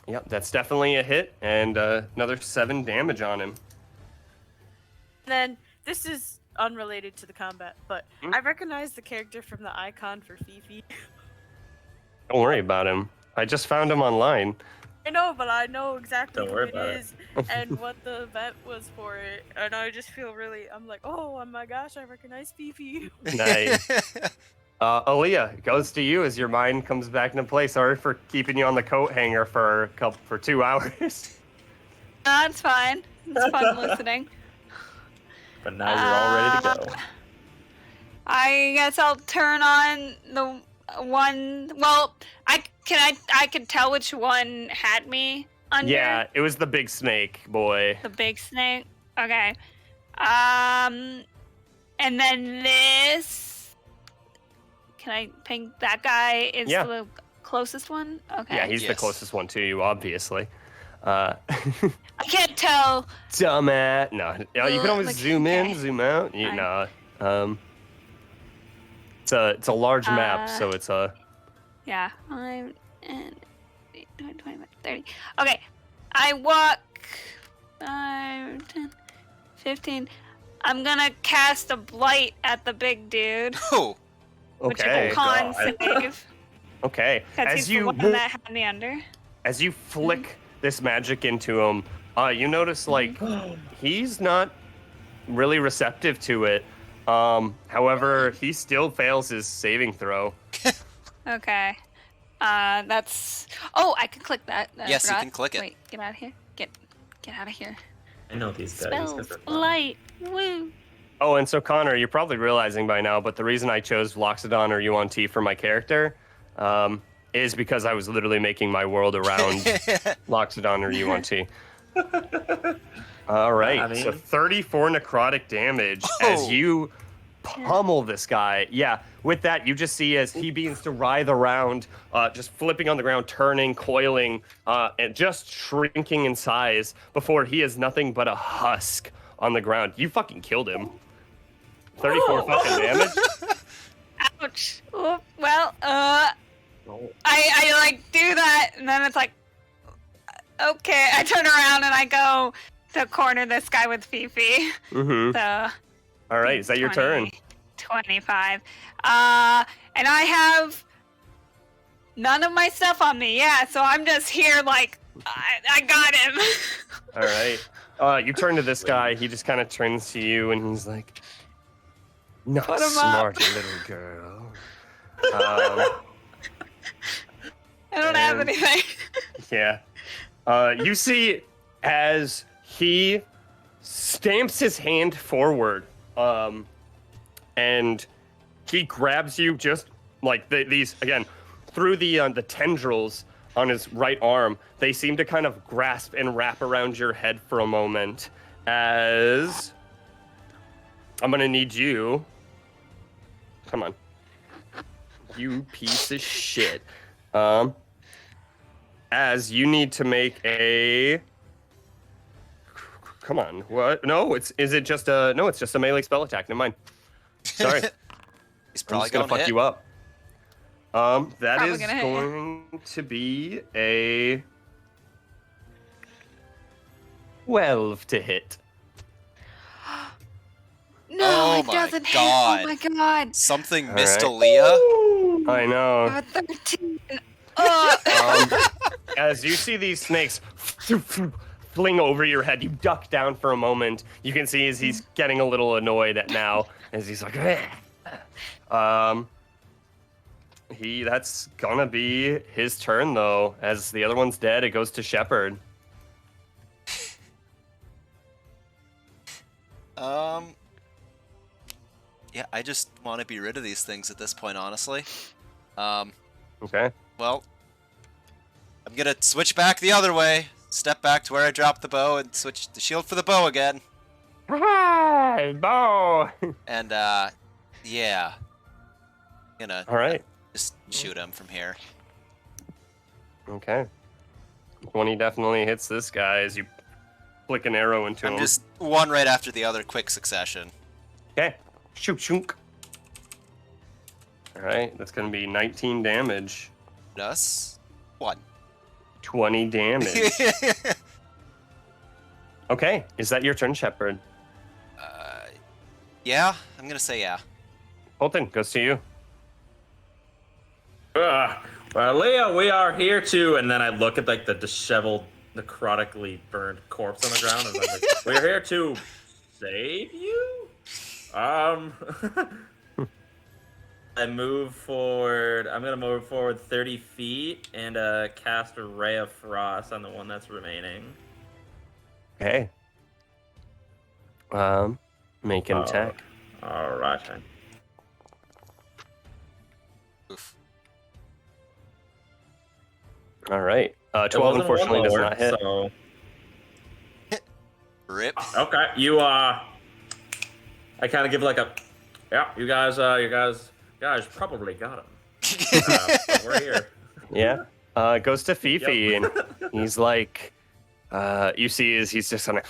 Yep, that's definitely a hit, and another 7 damage on him. Then this is unrelated to the combat, but Hmm? I recognize the character from the icon for Fifi. Don't worry about him. I just found him online. I know, but I know exactly Don't who worry it about it. is and what the event was for it, and I just feel really. I'm like, oh my gosh, I recognize Fifi. Nice. Aaliyah, it goes to you as your mind comes back into play. Sorry for keeping you on the coat hanger for 2 hours. That's fine. It's fun listening. But now you're all ready to go. I guess I'll turn on the one. Well, I could tell which one had me under. Yeah, it was the big snake boy. The big snake. Okay. And then this. Can I ping that guy? Is Yeah. the closest one? Okay. Yeah, he's the Yes. closest one to you, obviously. I can't tell. Dumbass. No, you can always Like, zoom in, okay. zoom out. You Fine. know, it's a large map, so it's a. Yeah. 5 and 20, 25, 30. Okay. I walk 5, 10, 15. I'm gonna cast a blight at the big dude, Oh. which is Okay. a con God. save. Okay. Because As he's the you one that had me under. as you flick this magic into him, you notice like he's not really receptive to it. However, he still fails his saving throw. Okay. That's. Oh, I can click that. I Yes, you forgot. can click it. Wait, get out of here. Get out of here. I know these guys. Spells, These guys are fun. light, woo. Oh, and so Connor, you're probably realizing by now, but the reason I chose Loxodon or UNT for my character is because I was literally making my world around Loxodon or UNT. All right, I mean- so 34 necrotic damage as Oh. you pummel this guy. Yeah, with that, you just see as he begins to writhe around, just flipping on the ground, turning, coiling, and just shrinking in size before he is nothing but a husk on the ground. You fucking killed him. 34 fucking damage? Ouch. Oh, well, I like do that, and then it's like, okay. I turn around and I go to corner this guy with Fifi. Mm-hmm. So. All right, is that your turn? 25. And I have none of my stuff on me. Yeah, so I'm just here like, I got him. All right. You turn to this guy. He just kind of turns to you, and he's like, "Not Put him smart, up." little girl." I don't have And- anything. Yeah. You see as he stamps his hand forward, and he grabs you just like these again through the tendrils on his right arm. They seem to kind of grasp and wrap around your head for a moment. As I'm gonna need you come on. You piece of shit. As you need to make a... Come on, what? No, is it just a... No, it's just a melee spell attack. Never mind. Sorry. He's I'm probably just gonna going fuck to hit. you up. That Probably is gonna hit you. going to be a 12 to hit. No, Oh it my doesn't hit. God. Oh my god. Something All missed right. Aaliyah. I know. 13. As you see these snakes fling over your head, you duck down for a moment. You can see as he's getting a little annoyed at now, as he's like, that's gonna be his turn though. As the other one's dead, it goes to Shepard. Yeah, I just want to be rid of these things at this point, honestly. Okay. Well, I'm gonna switch back the other way. Step back to where I dropped the bow and switch the shield for the bow again. Hi, bow. And, yeah. Gonna All right. just shoot him from here. Okay. 20 definitely hits this guy as you flick an arrow into him. I'm just one right after the other, quick succession. Okay. Shoot, shunk. All right, that's gonna be 19 damage. Plus 1. 20 damage. Okay, is that your turn, Shepard? Yeah, I'm gonna say yeah. Colton, goes to you. Well, Leah, we are here to, and then I look at like the disheveled, necrotically burned corpse on the ground, and I'm like, we're here to save you. I move forward. I'm gonna move forward 30 feet and cast a ray of frost on the one that's remaining. Okay. Make an attack. All right. Oof. All right. It 12 wasn't unfortunately one does lower, not hit. So Rip. okay, you I kind of give like a, yeah, you guys probably got him. We're here. Yeah. It goes to Fifi, and he's like, you see, he's just kind of,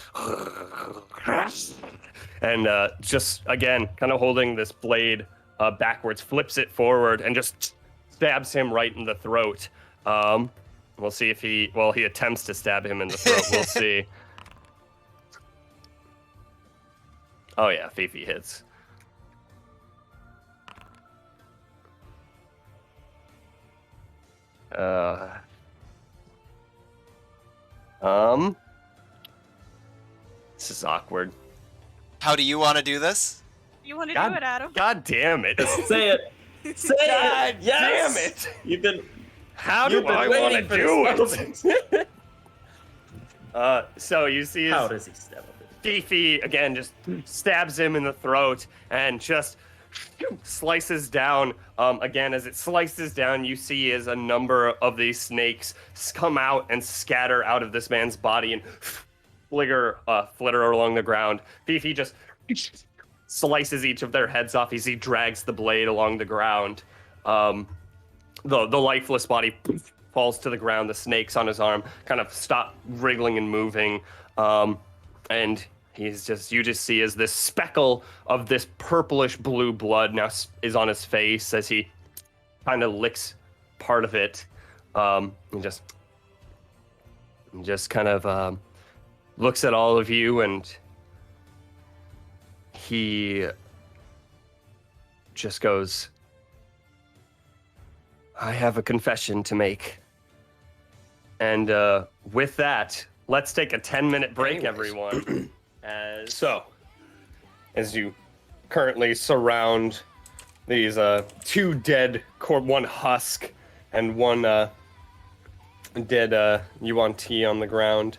and just again, kind of holding this blade backwards, flips it forward, and just stabs him right in the throat. We'll see if he attempts to stab him in the throat. We'll see. Oh yeah, Fifi hits. This is awkward. How do you want to do this? You want to do it, Adam? God damn it. Say it. Say God it. Yes! damn it. You've been. How do You've been I want to waiting for do this it? So you see How his does he stab him? Fifi again just stabs him in the throat and just slices down. Again, as it slices down, you see as a number of these snakes come out and scatter out of this man's body and flitter along the ground. Fifi just slices each of their heads off as he drags the blade along the ground. The lifeless body falls to the ground. The snakes on his arm kind of stop wriggling and moving. And you just see as this speckle of this purplish blue blood now is on his face as he kind of licks part of it. And just kind of looks at all of you, and he just goes, I have a confession to make. And with that, let's take a 10-minute break, everyone. As you currently surround these two dead one husk and one dead Yuan Ti on the ground,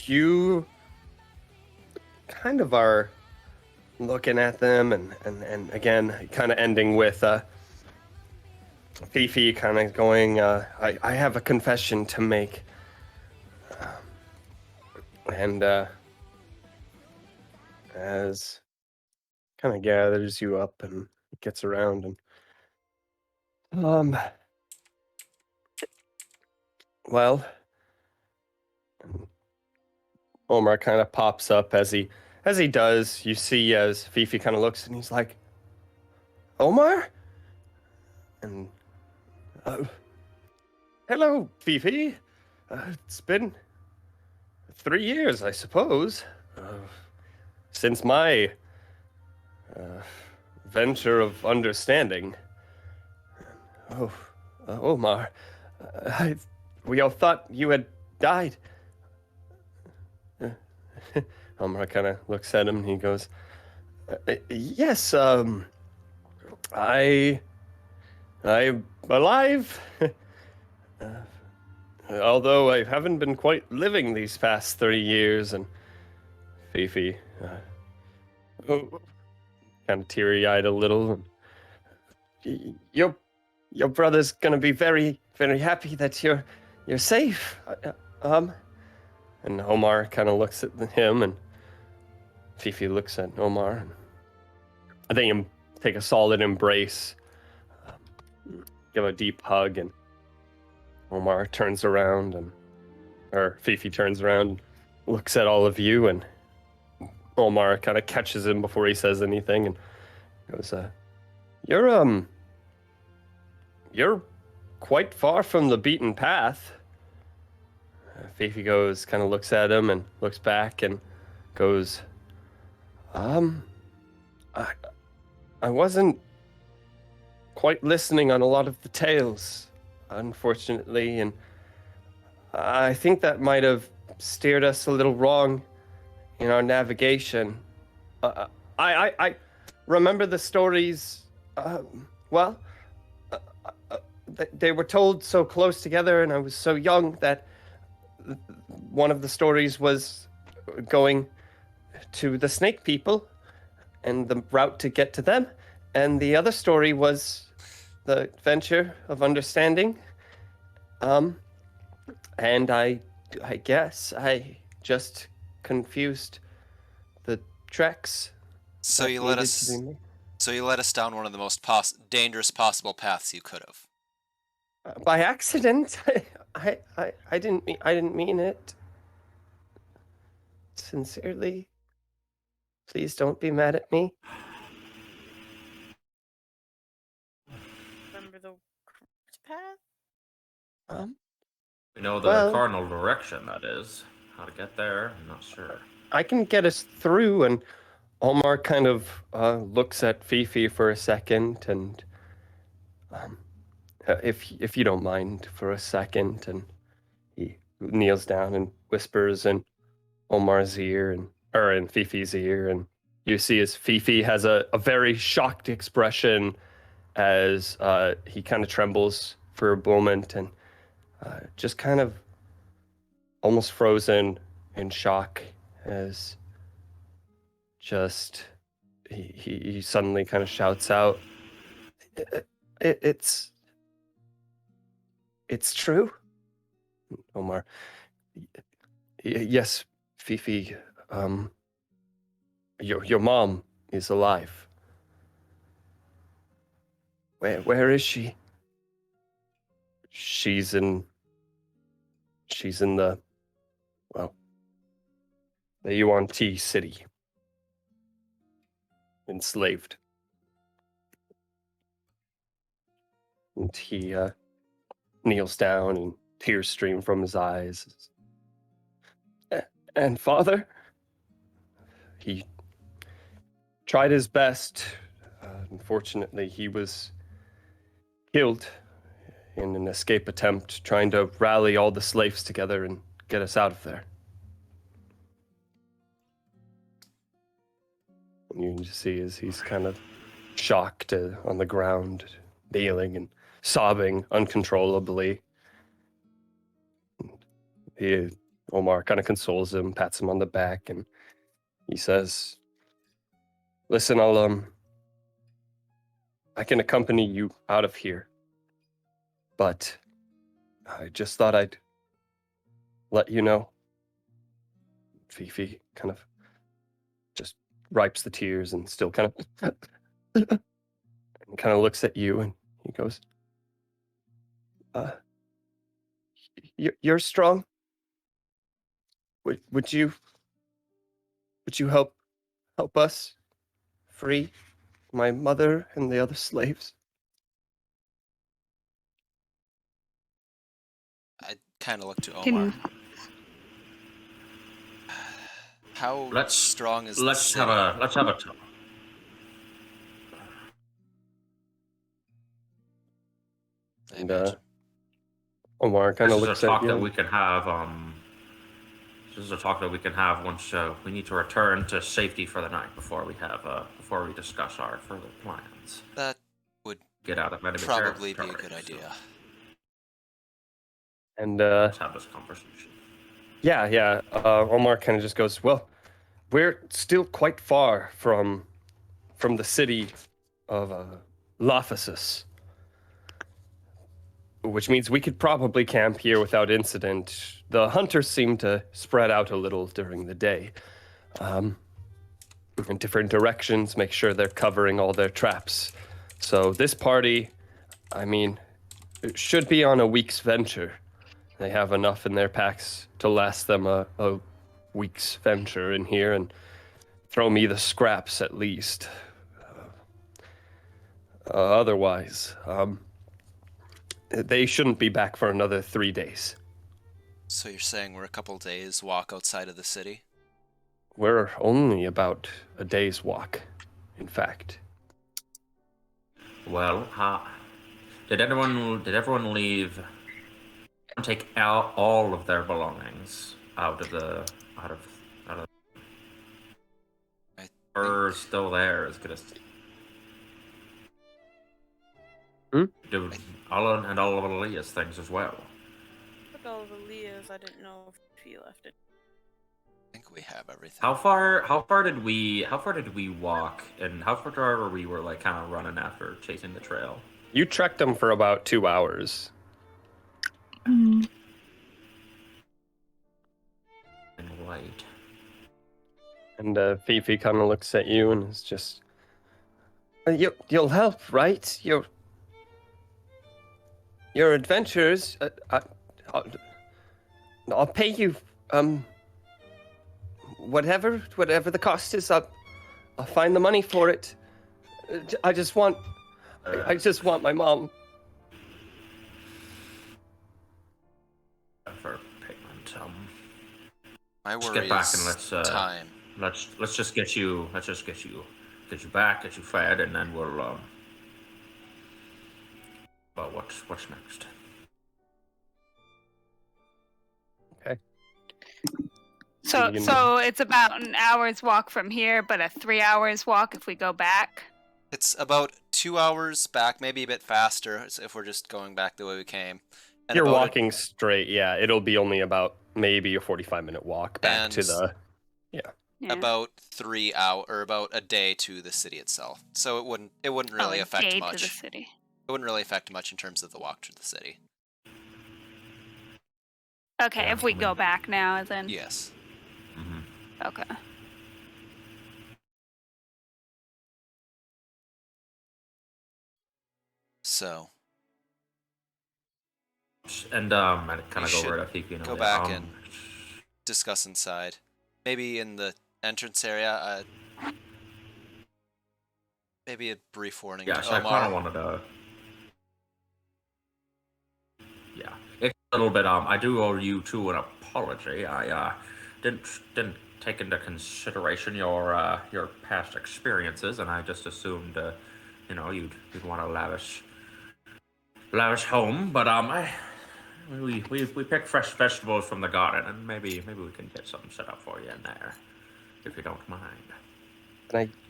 you kind of are looking at them and again kind of ending with Fifi kind of going, I have a confession to make. And as kind of gathers you up and gets around and well, Omar kind of pops up as he does. You see as Fifi kind of looks and he's like, Omar? And hello, Fifi. It's been 3 years, I suppose, since my venture of understanding. Oh, Omar, we all thought you had died. Omar kind of looks at him and he goes, yes, I'm alive. Although I haven't been quite living these past 3 years. And Fifi, kind of teary-eyed a little. Your brother's gonna be very, very happy that you're safe. And Omar kind of looks at him, and Fifi looks at Omar. And they take a solid embrace, give a deep hug, and Omar turns around, or Fifi turns around, looks at all of you, and Omar kind of catches him before he says anything, and goes, you're quite far from the beaten path. Fifi goes, kind of looks at him and looks back and goes, I wasn't quite listening on a lot of the tales, unfortunately, and I think that might have steered us a little wrong in our navigation. I remember the stories, they were told so close together, and I was so young that one of the stories was going to the snake people and the route to get to them, and the other story was the venture of understanding. And I guess I just confused the treks. So you let us down one of the most dangerous possible paths you could have. By accident. I didn't mean it. Sincerely. Please don't be mad at me. Remember the correct path? We know the cardinal direction, that is. How to get there, I'm not sure. I can get us through, and Omar kind of looks at Fifi for a second, and if you don't mind for a second, and he kneels down and whispers in Omar's ear, or in Fifi's ear, and you see as Fifi has a very shocked expression as he kind of trembles for a moment and just kind of almost frozen in shock as just he suddenly kind of shouts out, it's true. Omar, yes, Fifi, your mom is alive. Where is she? She's in the Yuan-Ti city. Enslaved. And he kneels down and tears stream from his eyes. And Father, he tried his best. Unfortunately, he was killed in an escape attempt, trying to rally all the slaves together and get us out of there. And you can just see as he's kind of shocked on the ground, kneeling and sobbing uncontrollably. Omar kind of consoles him, pats him on the back, and he says, "Listen, I can accompany you out of here, but I just thought I'd let you know." Fifi kind of just wipes the tears and still kind of kind of looks at you and he goes, you're strong. Would you help us free my mother and the other slaves? I kind of look to Omar. Can How Let's strong is the let's city? have a talk. I And imagine. Omar kind This of is a looks at talk you. that we can have. This is a talk that we can have once we need to return to safety for the night before we discuss our further plans. That would Get out of enemy probably be a territory, good so idea. And let's have this conversation. yeah. Omar kind of just goes, well, we're still quite far from the city of Laphasis, which means we could probably camp here without incident. The hunters seem to spread out a little during the day, in different directions, make sure they're covering all their traps. So this party, I mean, it should be on a week's venture. They have enough in their packs to last them a week's venture in here and throw me the scraps at least. Otherwise, they shouldn't be back for another 3 days. So you're saying we're a couple days walk outside of the city? We're only about a day's walk, in fact. Well, did everyone leave? Take out all of their belongings out of I or still there is gonna do all of Aaliyah's things as well. Took all of Aaliyah's. I didn't know if he left it. think we have everything. How far did we walk, and how far were we like kind of running after chasing the trail? You trekked them for about 2 hours. Right. And Fifi kind of looks at you and is just, you'll help, right? Your adventures. I'll pay you. Whatever the cost is, I'll find the money for it. I just want my mom. For payment. My Let's worry get back is and let's time. let's just get you back, get you fed, and then we'll well, what's next? Okay. So it's about an hour's walk from here, but a 3 hours walk if we go back. It's about 2 hours back, maybe a bit faster if we're just going back the way we came. And You're about walking straight, yeah. It'll be only about maybe a 45-minute walk back to the. Yeah. about 3 hours or about a day to the city itself. So it wouldn't really affect day much. to the city. It wouldn't really affect much in terms of the walk to the city. Okay, if we go back now, then. Yes. Mm-hmm. Okay. So. And I kind of We go over should to Fifi and go Aaliyah. back and discuss inside. Maybe in the entrance area. Maybe a brief warning. Yeah, so to I Omar. kind of wanted to. Yeah, it's a little bit. I do owe you two an apology. I didn't take into consideration your past experiences, and I just assumed, you'd want a lavish home. But we pick fresh vegetables from the garden, and maybe we can get something set up for you in there, if you don't mind.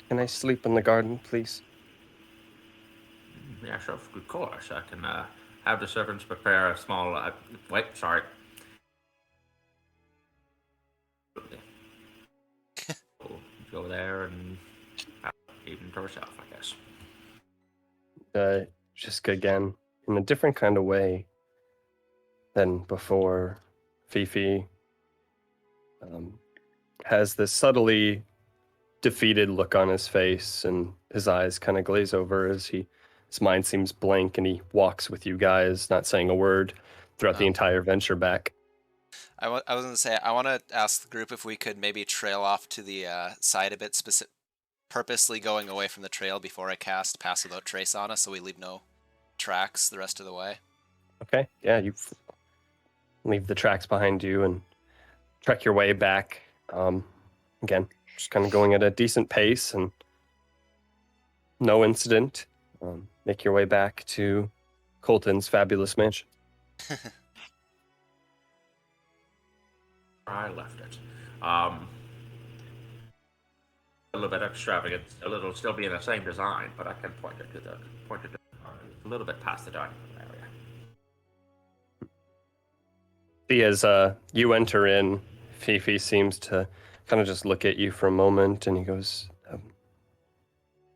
Can I sleep in the garden, please? Yeah, sure, of course. I can have the servants prepare a small. Wait, sorry. We'll go there and have evening to herself, I guess. Just again, in a different kind of way than before, Fifi has this subtly defeated look on his face, and his eyes kind of glaze over as he His mind seems blank, and he walks with you guys, not saying a word throughout the entire venture back. I was going to say, I want to ask the group if we could maybe trail off to the side a bit, purposely going away from the trail before I cast Pass Without Trace on us, so we leave no tracks the rest of the way. Okay, yeah, you leave the tracks behind you and trek your way back. Again, just kind of going at a decent pace and no incident. Make your way back to Colton's fabulous mansion. I left it. A little bit extravagant. It'll still be in the same design, but I can point it to a little bit past the dining room area. See, as you enter in, Fifi seems to kind of just look at you for a moment, and he goes,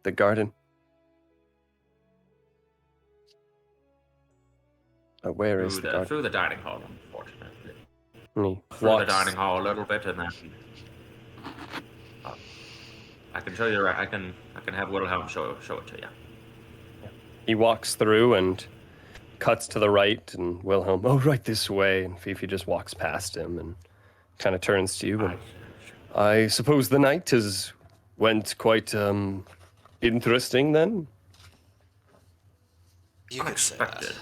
"The garden. Where is the garden?" Through the dining hall, unfortunately. And he Through walks the dining hall a little bit, and then I can show you. I can have Wilhelm show it to you. He walks through and cuts to the right, and Wilhelm, "Oh, right this way." And Fifi just walks past him and kind of turns to you. And I suppose the night went quite interesting then? You could say Unexpected.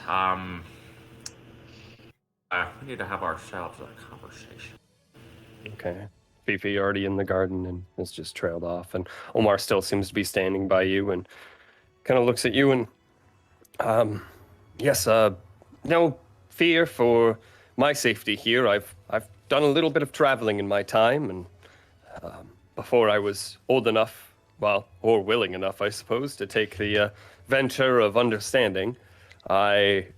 that. We need to have ourselves a conversation. Okay. Fifi already in the garden and has just trailed off, and Omar still seems to be standing by you and kind of looks at you and, yes, no fear for my safety here. I've done a little bit of traveling in my time, and before I was old enough, well, or willing enough, I suppose, to take the venture of understanding, I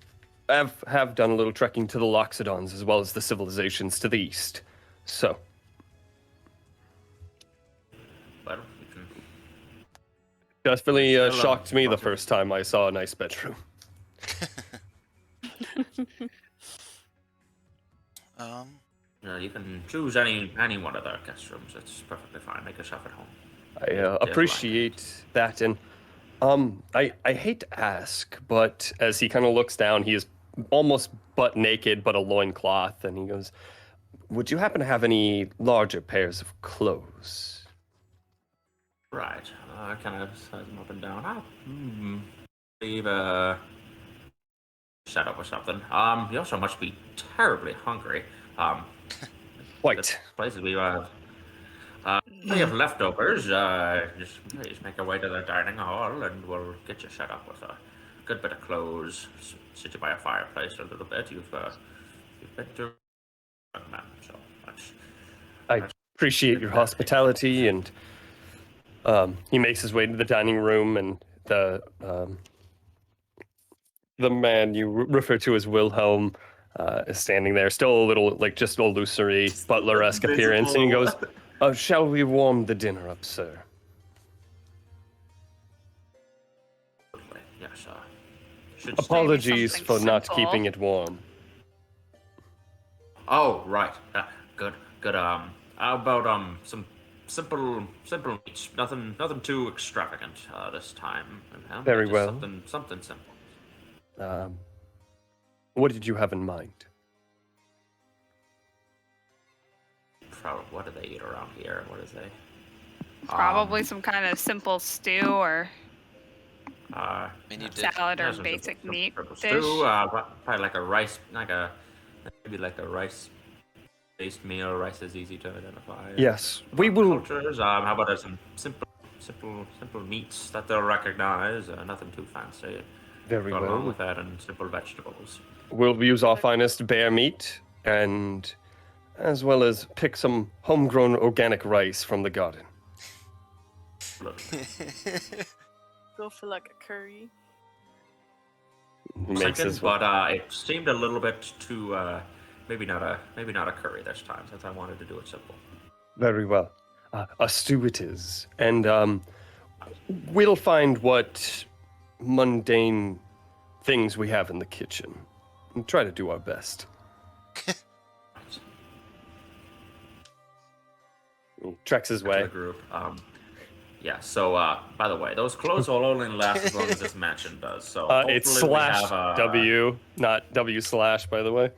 have done a little trekking to the Loxodons as well as the civilizations to the east. So, Well, you can definitely Hello. shocked me the first time I saw a nice bedroom. You can choose any one of the guest rooms. It's perfectly fine. Make yourself at home. I appreciate that, and I hate to ask, but as he kind of looks down, he is almost butt naked, but a loincloth, and he goes, "Would you happen to have any larger pairs of clothes?" Right. I kind of size them up and down. I believe a setup or something. You also must be terribly hungry. Quite. Places we have. We have leftovers. Just make your way to the dining hall, and we'll get you set up with a good bit of clothes. Sit you by a fireplace a little bit. You've been to man so much. I appreciate your hospitality, and he makes his way to the dining room, and the man you refer to as Wilhelm is standing there, still a little, like, just illusory butler-esque appearance, and he goes, "Shall we warm the dinner up, sir?" Yes, Apologies for something not simple. keeping it warm. Oh, right. Good. How about some simple meats? Nothing too extravagant this time. Very Just well. Something simple. What did you have in mind? Probably. What do they eat around here? What is they? Probably some kind of simple stew or I mean, you did. salad or some basic simple meat stew, dish. probably like a rice, maybe like a rice-based meal. Rice is easy to identify. Yes, we will. Cultures. How about some simple meats that they'll recognize? Nothing too fancy. Very Go along well. with that, and simple vegetables. We'll use our finest bear meat, and as well as pick some homegrown organic rice from the garden. Go for like a curry. He makes his way. But it seemed a little bit too. Maybe not a curry this time, since I wanted to do it simple. Very well. A stew it is, and we'll find what mundane things we have in the kitchen and try to do our best. He treks his To the way. group. Yeah. So, by the way, those clothes will only last as long as this mansion does. So It's hopefully we slash have W, not W slash, by the way.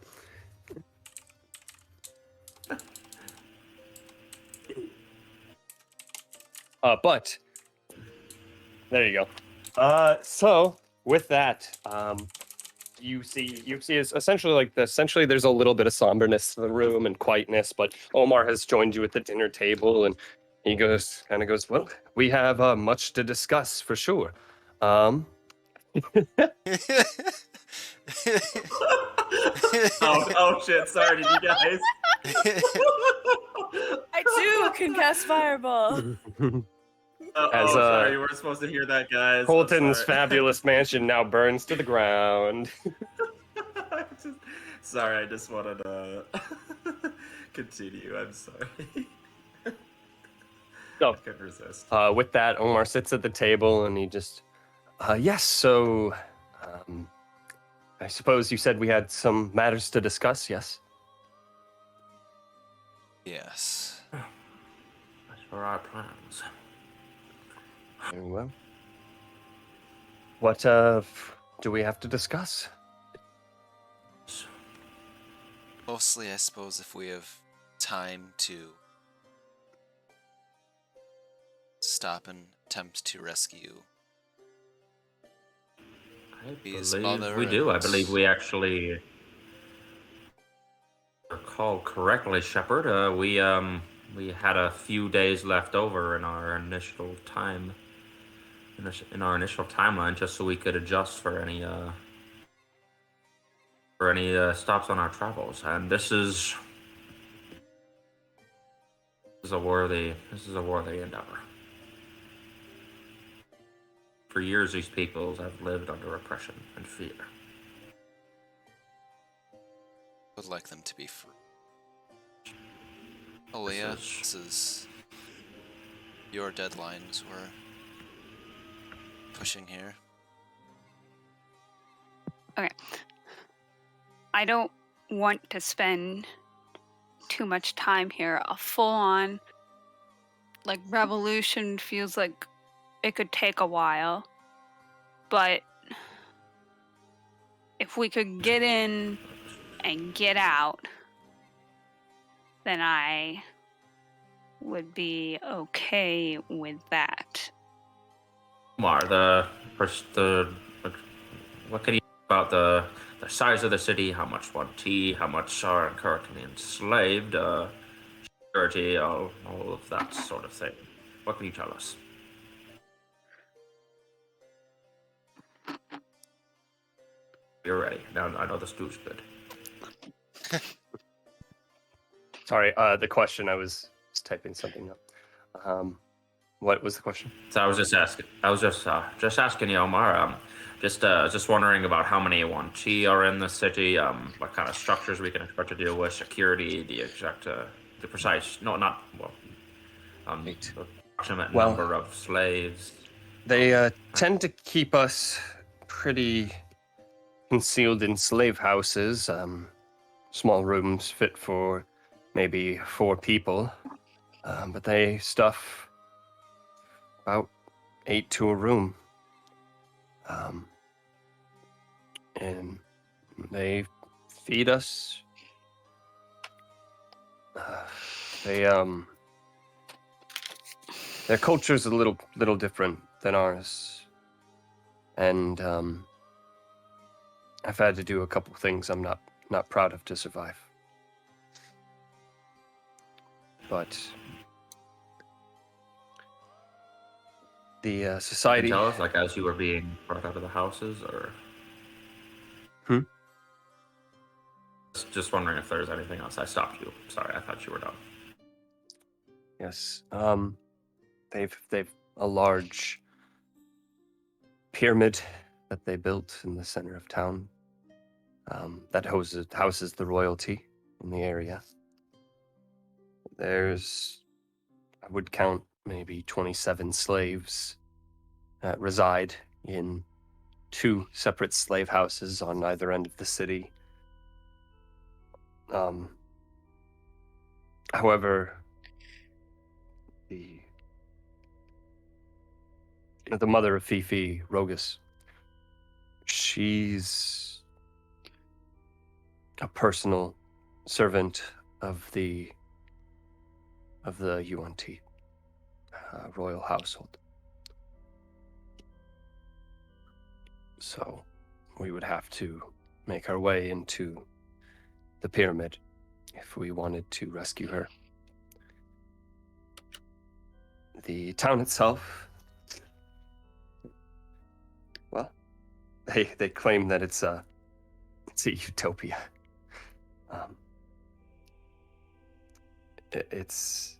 But there you go. So with that, you see is essentially essentially there's a little bit of somberness to the room and quietness, but Omar has joined you at the dinner table, and he goes, well, we have much to discuss for sure. oh, oh shit! Sorry, did you guys? I too can cast fireball. As, sorry, you weren't supposed to hear that, guys. I'm Colton's sorry. fabulous mansion now burns to the ground. Sorry, I just wanted to continue. I'm sorry. So, I couldn't resist. with that, Omar sits at the table and he just, yes, so I suppose you said we had some matters to discuss, yes? Yes. As for our plans. Very well. What do we have to discuss? Mostly, I suppose, if we have time to stop and attempt to rescue his mother. We do. I believe we actually recall correctly, Shepard. We had a few days left over in our initial time, in our initial timeline, just so we could adjust for any stops on our travels. And this is a worthy endeavor. For years, these peoples have lived under oppression and fear. Would like them to be free. Aaliyah, this is your deadlines we're pushing here. Okay. I don't want to too much time here. A full-on revolution feels like it could take a while, but if we could get in and get out, then I would be okay with that. Omar, what can you about the size of the city, how much one T, how much are currently enslaved, security, all of that sort of thing. What can you tell us? You're ready. Now I know the stew's good. Sorry, the question, I was typing something up. What was the question? So I was just asking you, Omar. Just wondering about how many 1T are in the city. What kind of structures we can expect to deal with, security, the precise, the approximate number of slaves. They tend to keep us pretty concealed in slave houses, small rooms fit for maybe 4 people, but they stuff about 8 to a room. And they feed us. Their culture's a little different than ours, and I've had to do a couple things I'm not proud of to survive. But the society. Can you tell us, as you were being brought out of the houses, or? Just wondering if there's anything else. I stopped you. Sorry, I thought you were done. Yes. They've a large pyramid that they built in the center of town. That houses the royalty in the area. There's, I would count maybe 27 slaves that reside in 2 separate slave houses on either end of the city. However, the mother of Fifi, Rogus. She's a personal servant of the UNT royal household. So we would have to make our way into the pyramid if we wanted to rescue her. The town itself, well, they claim that it's a utopia. It's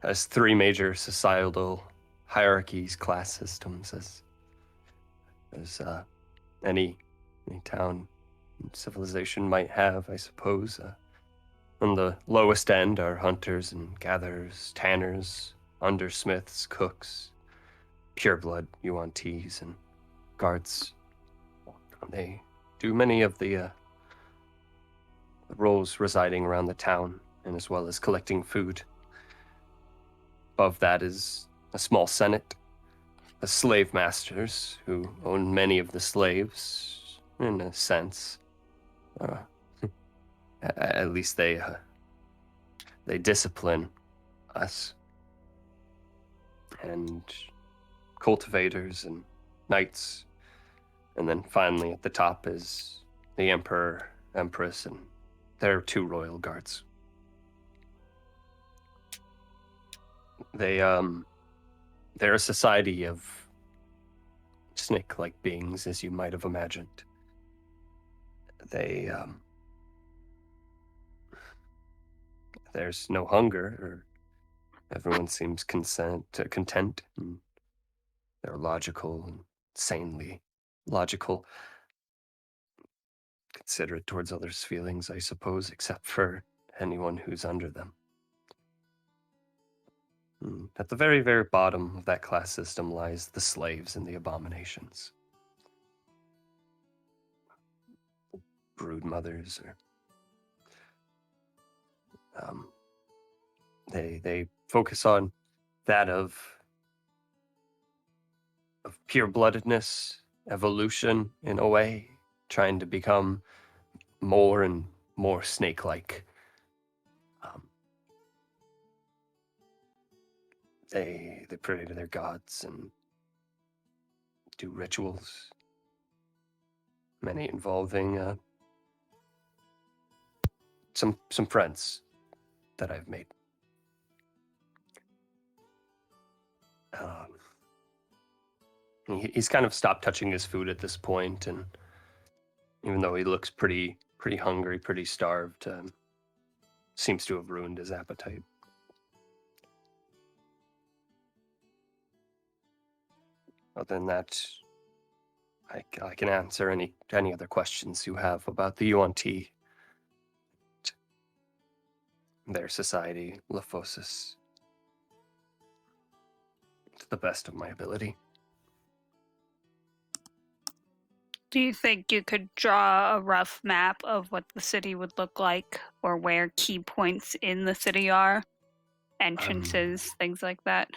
has three major societal hierarchies, class systems, as any town civilization might have, I suppose. On the lowest end are hunters and gatherers, tanners, undersmiths, cooks, pureblood UNTs, and guards. They do many of the roles residing around the town, and as well as collecting food. Above that is a small senate, the slave masters, who own many of the slaves, in a sense. At least they discipline us. And cultivators and knights. And then finally at the top is the emperor, empress, and their two royal guards. They're a society of snake-like beings, as you might have imagined. There's no hunger, or everyone seems content, and they're logical and sanely logical, considerate towards others' feelings, I suppose, except for anyone who's under them. At the very, very bottom of that class system lies the slaves and the abominations. Brood mothers, or they focus on that of pure-bloodedness, evolution in a way, trying to become more and more snake-like. They pray to their gods and do rituals, many involving some friends that I've made. He's kind of stopped touching his food at this point, and even though he looks pretty hungry, pretty starved, seems to have ruined his appetite. Other than that, I can answer any other questions you have about the UNT, their society, Lephosis, to the best of my ability. Do you think you could draw a rough map of what the city would look like, or where key points in the city are? Entrances, things like that?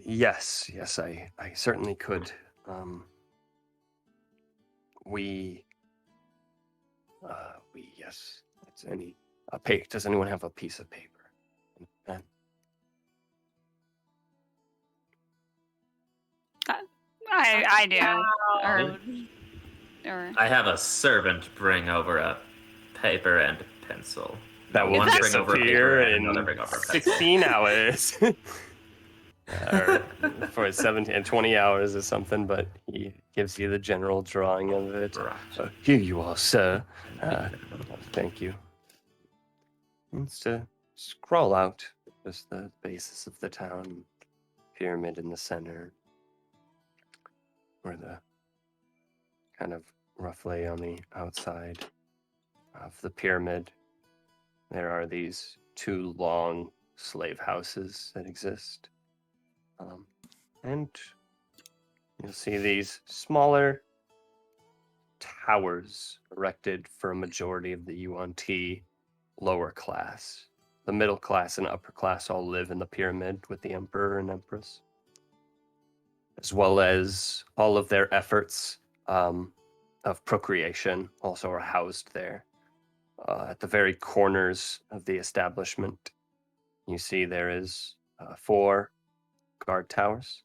Yes, I certainly could. Yes. Does anyone have a piece of paper? I do. Or I have a servant bring over a paper and pencil. That will One bring over a paper disappear and in another bring over a pencil. 16 hours. Or for 17 and 20 hours or something, but he gives you the general drawing of it. Right. Here you are, sir. Thank you. It's to scroll out just the basis of the town, pyramid in the center, where the kind of roughly on the outside of the pyramid, there are these two long slave houses that exist. And you'll see these smaller towers erected for a majority of the UNT lower class. The middle class and upper class all live in the pyramid with the emperor and empress. as well as all of their efforts of procreation also are housed there. At the very corners of the establishment, you see there is 4 guard towers.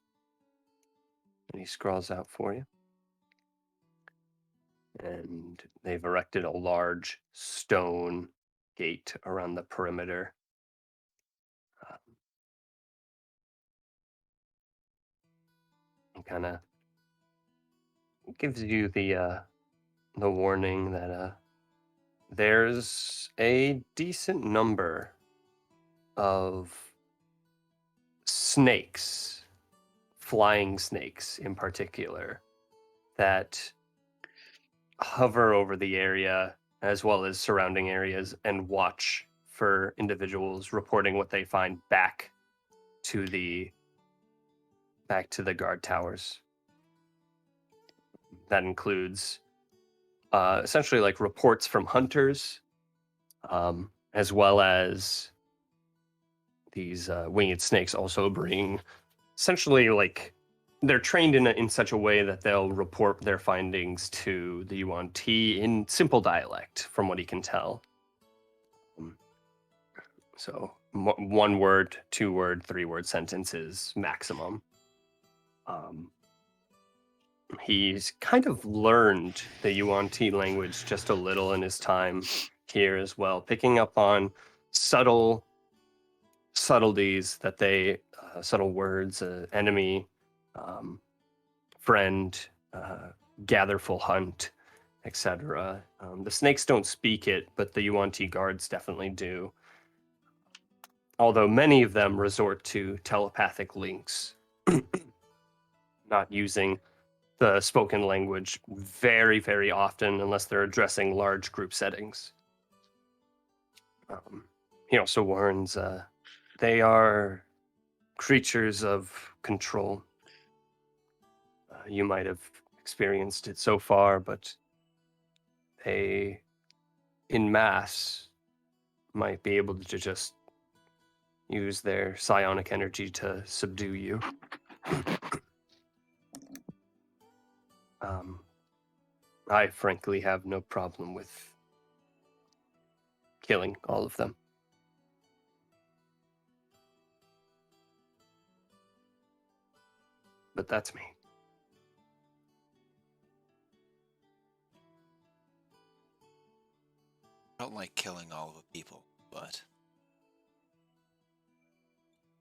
And he scrawls out for you. And they've erected a large stone gate around the perimeter. And kind of gives you the warning that there's a decent number of snakes, flying snakes in particular, that hover over the area as well as surrounding areas and watch for individuals reporting what they find back to the guard towers. That includes essentially like reports from hunters, as well as these winged snakes also bring essentially like they're trained in such a way that they'll report their findings to the Yuan Ti in simple dialect, from what he can tell. So 1 word, 2 word, 3 word sentences maximum. He's kind of learned the Yuan Ti language just a little in his time here as well, picking up on subtleties that they, subtle words, enemy, friend, gatherful hunt, etc. The snakes don't speak it, but the Yuan Ti guards definitely do. Although many of them resort to telepathic links, not using the spoken language very, very often unless they're addressing large group settings. He also warns they are creatures of control. You might have experienced it so far, but they, in mass, might be able to just use their psionic energy to subdue you. I frankly have no problem with killing all of them. But that's me. I don't like killing all of the people, but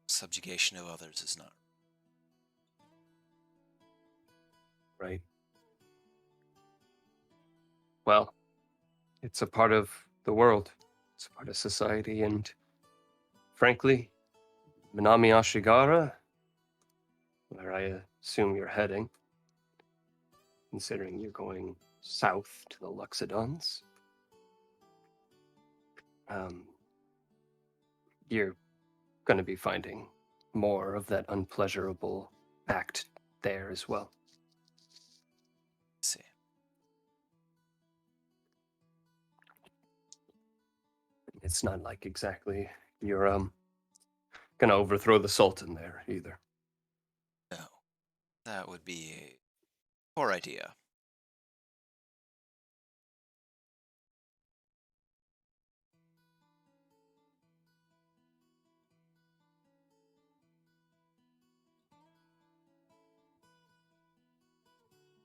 subjugation of others is not. Right. Well, it's a part of the world. It's a part of society, and frankly, Minami Ashigara, where I assume you're heading, considering you're going south to the Luxodons, you're going to be finding more of that unpleasurable act there as well. Let's see. It's not like exactly you're gonna overthrow the Sultan there either. No, that would be a poor idea.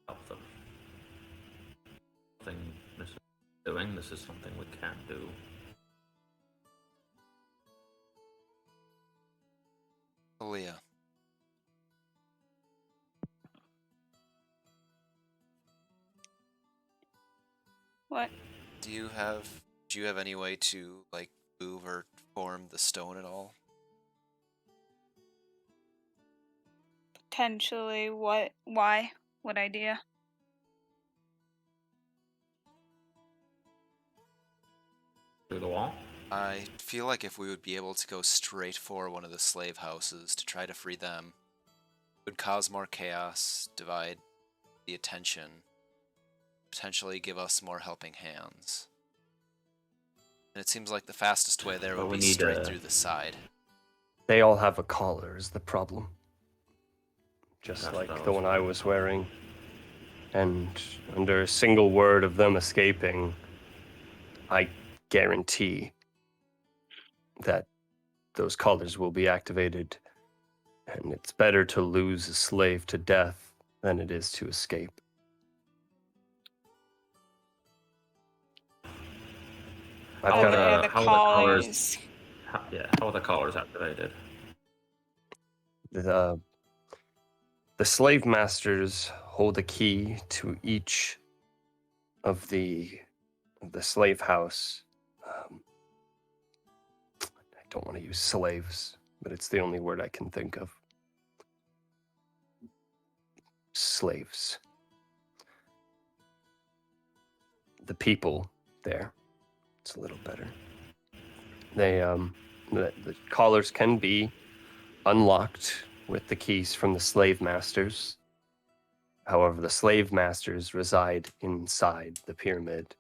Help them. Something this is doing. This is something we can do. Aaliyah. What? Do you have any way to like move or form the stone at all? Potentially. What? Why? What idea? Through the wall? I feel like if we would be able to go straight for one of the slave houses to try to free them, it would cause more chaos, divide the attention, potentially give us more helping hands. And it seems like the fastest way there But would we be need, straight through the side. They all have a collar is the problem. just That's like what I the was one I was wearing. And under a single word of them escaping, I guarantee that those collars will be activated, and it's better to lose a slave to death than it is to escape. I've Oh, got they're a the how are the collars? collars. How are the collars activated? the slave masters hold a key to each of the slave house. I don't want to use slaves, but it's the only word I can think of. Slaves. The people there. It's a little better. They the collars can be unlocked with the keys from the slave masters. However, the slave masters reside inside the pyramid.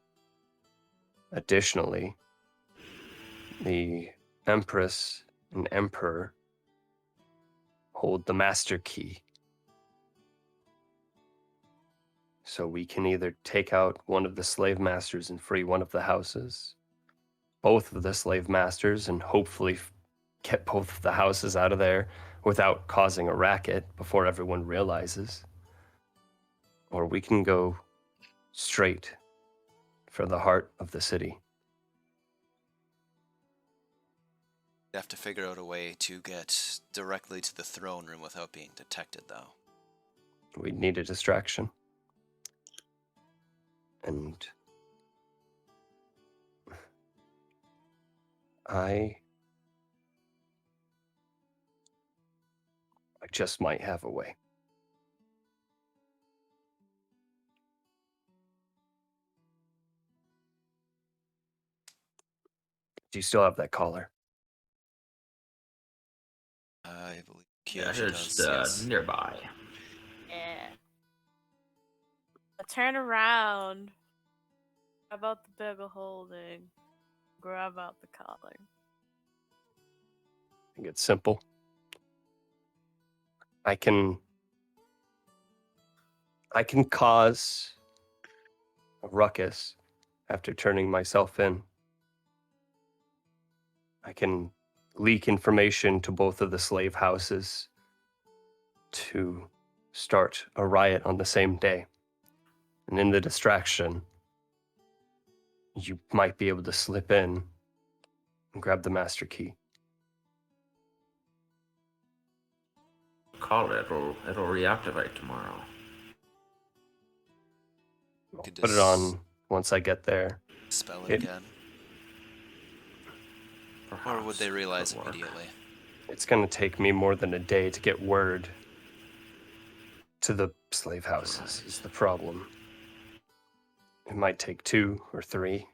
Additionally, the Empress and Emperor hold the master key. So we can either take out one of the slave masters and free one of the houses, both of the slave masters, and hopefully get both of the houses out of there without causing a racket before everyone realizes. Or we can go straight for the heart of the city. You have to figure out a way to get directly to the throne room without being detected, though. We need a distraction. And I just might have a way. Do you still have that collar? I believe Yeah, Kiyoshi just does, yes. nearby. Yeah. Turn around. How about the bag of holding? Grab out the collar. I think it's simple. I can cause a ruckus after turning myself in. I can leak information to both of the slave houses to start a riot on the same day. And in the distraction, you might be able to slip in and grab the master key. Call it. It'll reactivate tomorrow. I'll Could put it just on once I get there. Spell it It- again. Or Perhaps would they realize could work. immediately? It's going to take me more than a day to get word to the slave houses, is the problem. It might take 2 or 3.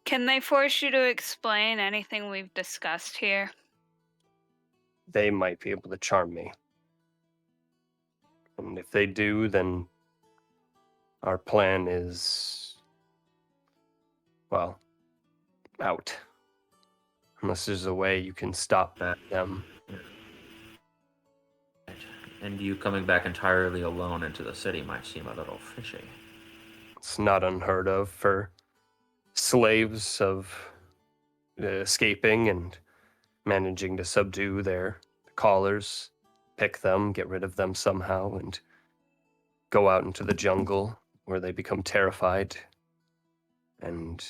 Can they force you to explain anything we've discussed here? They might be able to charm me. And if they do, then our plan is, well, out. Unless there's a way you can stop them. And you coming back entirely alone into the city might seem a little fishy. It's not unheard of for slaves of escaping and managing to subdue their callers, pick them, get rid of them somehow, and go out into the jungle where they become terrified and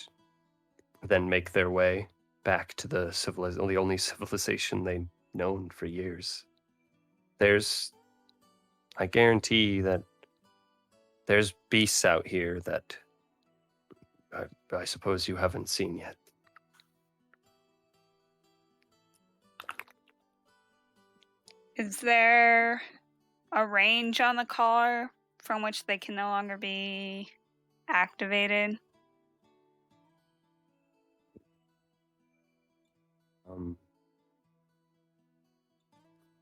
then make their way back to the only civilization they've known for years. I guarantee that there's beasts out here that I suppose you haven't seen yet. Is there a range on the collar from which they can no longer be activated?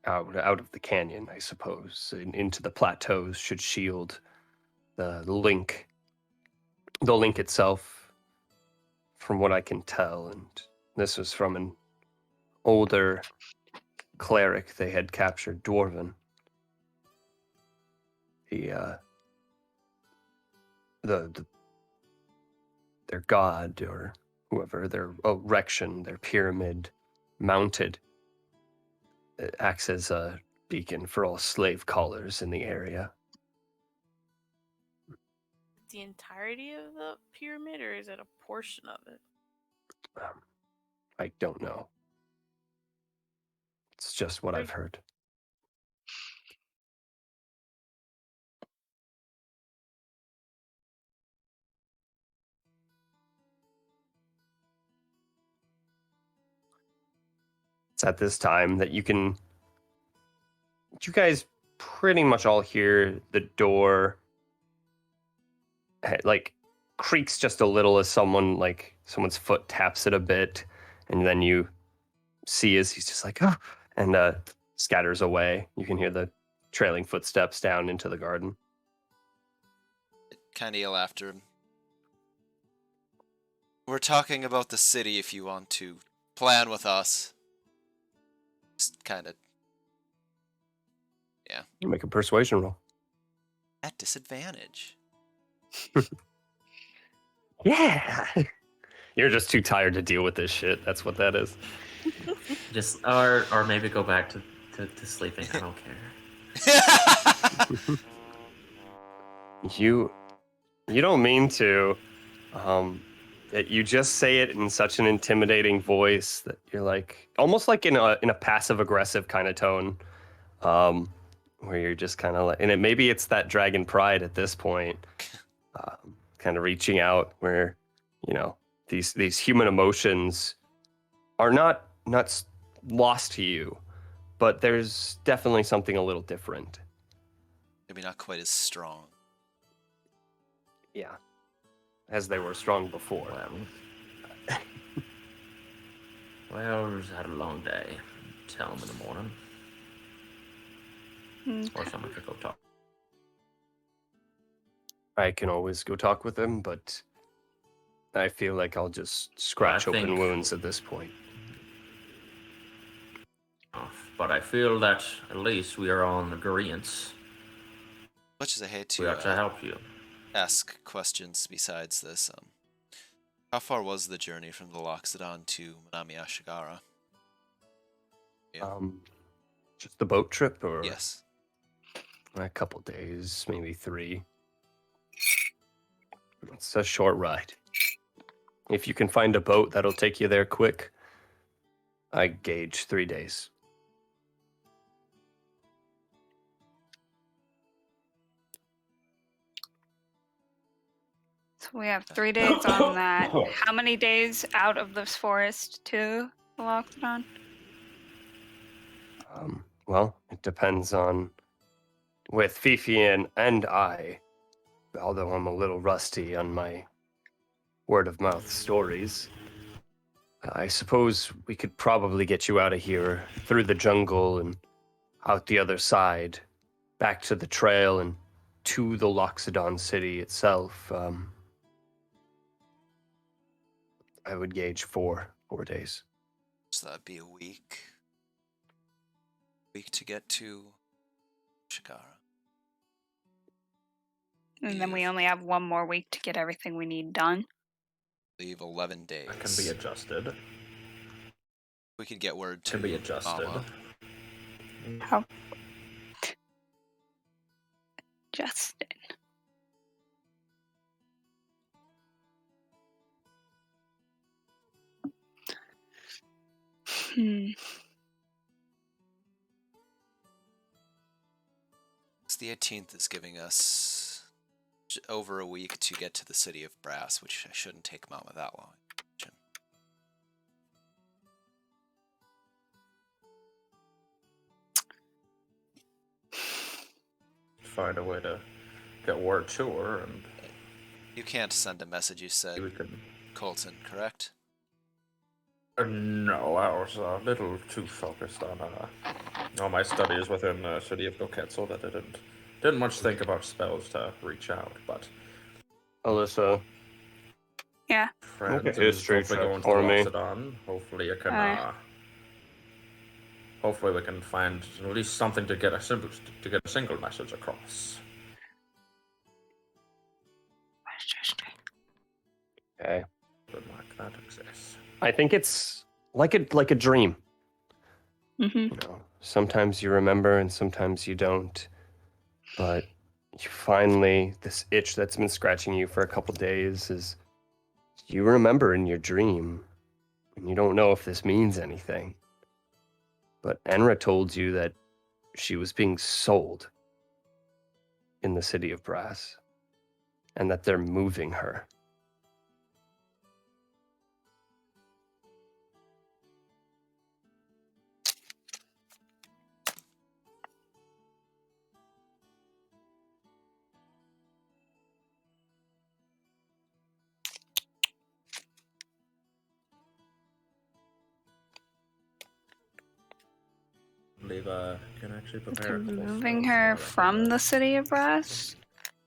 Out of the canyon, I suppose, into the plateaus should shield the link. The link itself, from what I can tell, and this was from an older cleric they had captured, Dwarven. Their god or whoever, their erection, their pyramid mounted, acts as a beacon for all slave callers in the area. The entirety of the pyramid, or is it a portion of it? I don't know. It's just what I've heard. It's at this time that you guys pretty much all hear the door like creaks just a little as someone's foot taps it a bit, and then you see as he's just like, oh, and scatters away. You can hear the trailing footsteps down into the garden. Kind of yell after him. We're talking about the city if you want to plan with us. Just kind of... Yeah. You make a persuasion roll. At disadvantage. Yeah. You're just too tired to deal with this shit. That's what that is. Just or maybe go back to sleeping. I don't care. You don't mean to. You just say it in such an intimidating voice that you're like, almost like in a passive aggressive kind of tone, where you're just kind of like, and maybe it's that dragon pride at this point, kind of reaching out where, these human emotions are not lost to you, but there's definitely something a little different. Maybe not quite as strong. Yeah. As they were strong before. Well, we've had a long day. Tell them in the morning. Or someone could go talk. I can always go talk with them, but I feel like I'll just scratch open wounds at this point. But I feel that at least we are all in agreement. Much as I hate to, we have to help you. Ask questions besides this. How far was the journey from the Loxodon to Manami Ashigara? Yeah. Just the boat trip, or yes, a couple days, maybe 3. It's a short ride. If you can find a boat that'll take you there quick, I gauge 3 days. So we have 3 days on that. How many days out of this forest to the Loxodon? Well, it depends on... With Fifi and I, although I'm a little rusty on my word-of-mouth stories, I suppose we could probably get you out of here, through the jungle and out the other side, back to the trail and to the Loxodon city itself. I would gauge 4 days. So that'd be a week. Week to get to Shikara. And then we only have 1 more week to get everything we need done. Leave 11 days. That can be adjusted. We could get word to Can be adjusted. Mama. How? Justin. The 18th is giving us over a week to get to the city of Brass, which shouldn't take Mama that long. Find a way to get word to her, and you can't send a message. You said Colton, correct? No, I was a little too focused on all my studies within the city of Goketzel that I didn't much think about spells to reach out, but... Alyssa. Yeah? Friends, history hopefully check going for to me. Loxodon. Hopefully you can hopefully we can find at least something to get a single message across. Okay. Good luck, that exists. I think it's like a dream. Mm-hmm. You know, sometimes you remember and sometimes you don't. But you finally, this itch that's been scratching you for a couple days is you remember in your dream, and you don't know if this means anything. But Enra told you that she was being sold in the city of Brass, and that they're moving her. I believe can actually prepare They're a full moving spell her slot after from that. the city of Brass?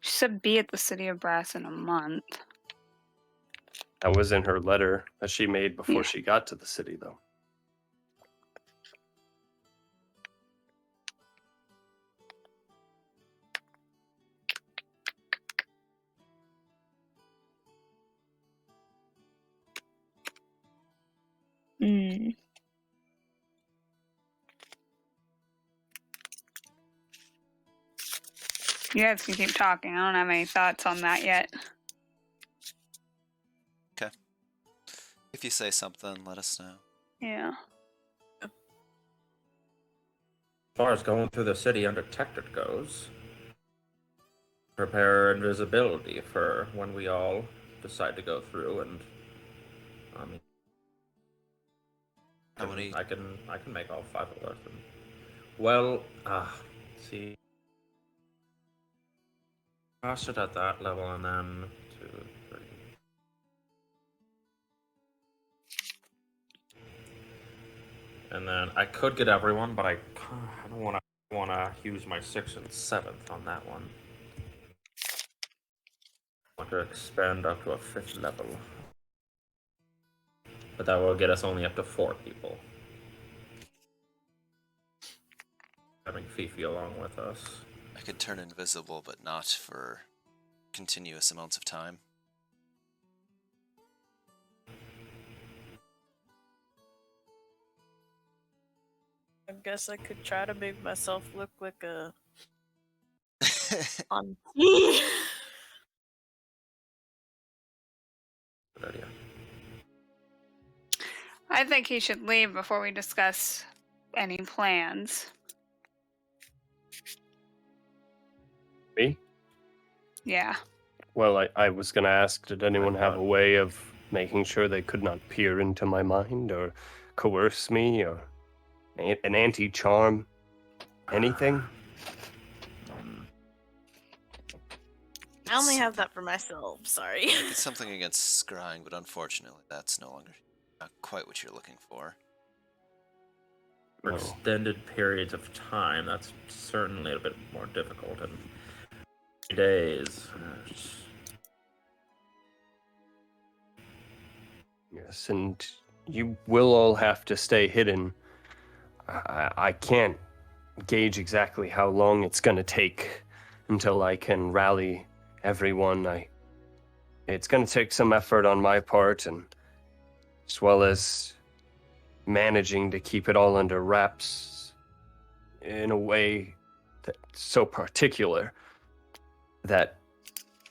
She said be at the city of Brass in a month. That was in her letter that she made before Yeah. she got to the city, though. Hmm. You guys can keep talking. I don't have any thoughts on that yet. If you say something, let us know. Yeah. As far as going through the city undetected goes, prepare invisibility for when we all decide to go through, and How many? I can make all 5 of us. And, well, see, cross it at that level, and then 2, 3. And then I could get everyone, but I don't want to use my 6th and 7th on that one. I want to expand up to a 5th level, but that will get us only up to 4 people. Having Fifi along with us. I could turn invisible, but not for continuous amounts of time. I guess I could try to make myself look like a on. Good idea. I think he should leave before we discuss any plans. Me? Yeah. Well, I was going to ask, did anyone have a way of making sure they could not peer into my mind or coerce me or an anti-charm? Anything? I only have that for myself. Sorry. Like it's something against scrying, but unfortunately, that's not quite what you're looking for. For No. extended periods of time, that's certainly a bit more difficult. And days. Yes, and you will all have to stay hidden. I can't gauge exactly how long it's going to take until I can rally everyone. It's going to take some effort on my part, and as well as managing to keep it all under wraps in a way that's so particular that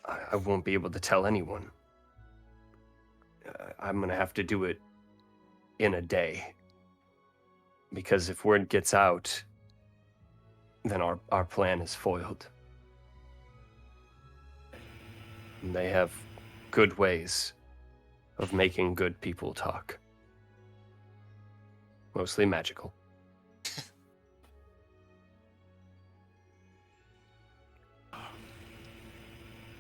I won't be able to tell anyone. I'm going to have to do it in a day. Because if word gets out, then our plan is foiled. And they have good ways of making good people talk. Mostly magical.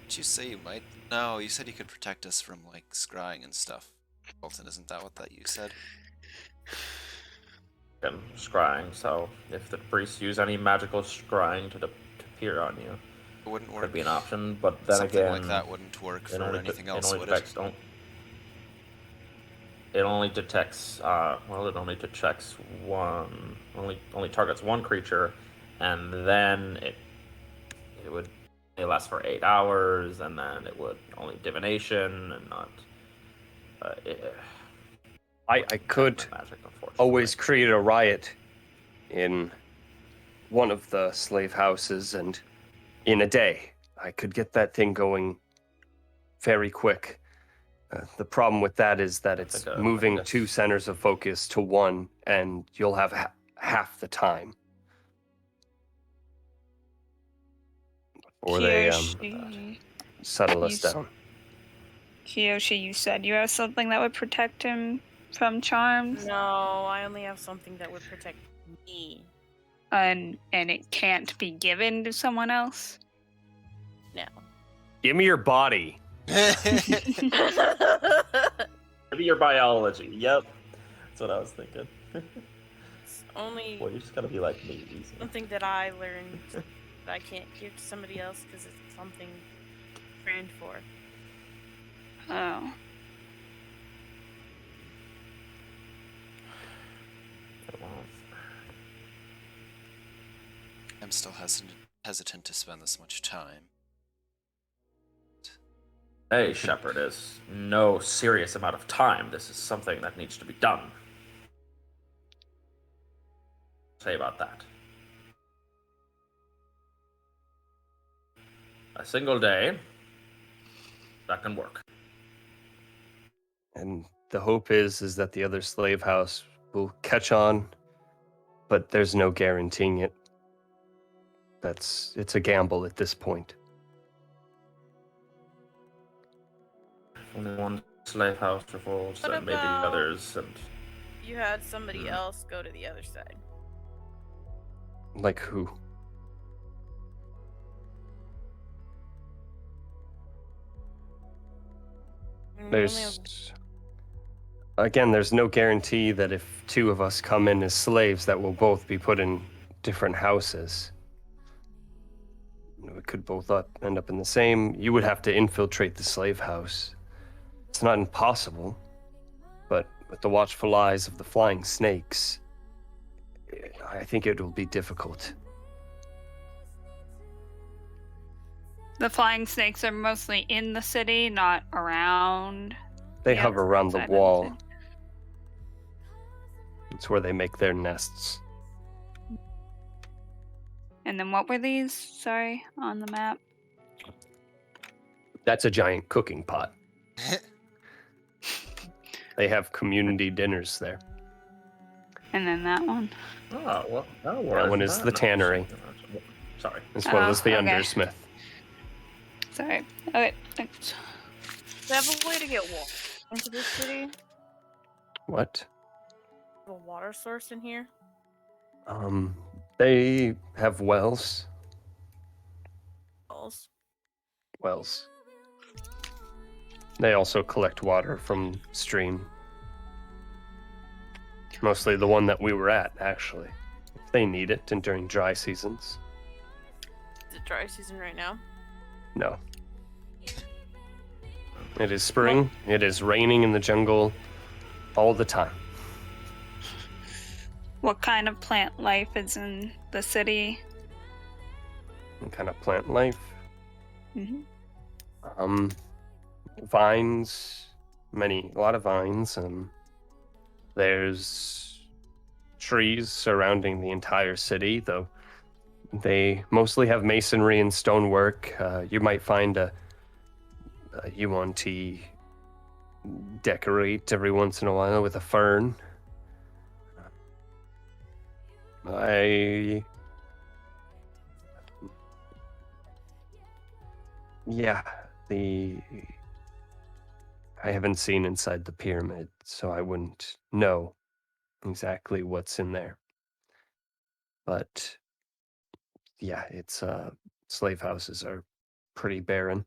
Did you say you might? No, you said you could protect us from, like, scrying and stuff. Colton, isn't that what you said? And scrying, so if the priests use any magical scrying to appear on you, It wouldn't work. could be an option, but then Something again, like that wouldn't work it for only anything it else, only would affects it? don't. it only detects it only detects one, only targets one creature, and then it would it lasts for 8 hours, and then it would only divination and not. I could magic, unfortunately. always create a riot in one of the slave houses, and in a day, I could get that thing going very quick. The problem with that is that it's moving 2 centers of focus to 1, and you'll have half the time. Or they settle us down. Kiyoshi, you said you have something that would protect him from charms? No, I only have something that would protect me. And it can't be given to someone else? No. Give me your body. Maybe your biology. Yep. That's what I was thinking. It's only Boy, you just gotta be like me. Easy. something that I learned that I can't give to somebody else because it's something trained for. Oh. I'm still hesitant to spend this much time. Hey, Shepard, is no serious amount of time. This is something that needs to be done. Say about that. A single day, that can work. And the hope is that the other slave house will catch on, but there's no guaranteeing it. It's a gamble at this point. Only one slave house revolves, What and maybe about- others, and You had somebody else go to the other side. Like who? There's no guarantee that if 2 of us come in as slaves that we'll both be put in different houses. We could both end up in the same. You would have to infiltrate the slave house. It's not impossible, but with the watchful eyes of the flying snakes, I think it will be difficult. The flying snakes are mostly in the city, not around. They hover around the outside of wall. city. It's where they make their nests. And then what were these? Sorry, on the map. That's a giant cooking pot. They have community dinners there. And then that one. oh well, That one is the tannery. Sorry. As well as the okay. undersmith. Sorry. Okay, thanks. Do they have a way to get water into this city? What? A water source in here? They have wells. Wells. They also collect water from stream. Mostly the one that we were at, actually. If they need it, and during dry seasons. Is it dry season right now? No. It is spring. It is raining in the jungle all the time. What kind of plant life is in the city? What kind of plant life? Mm-hmm. Vines. A lot of vines. There's trees surrounding the entire city, though they mostly have masonry and stonework. You might find a UNT decorate every once in a while with a fern. I haven't seen inside the pyramid, so I wouldn't know exactly what's in there. But yeah, it's slave houses are pretty barren,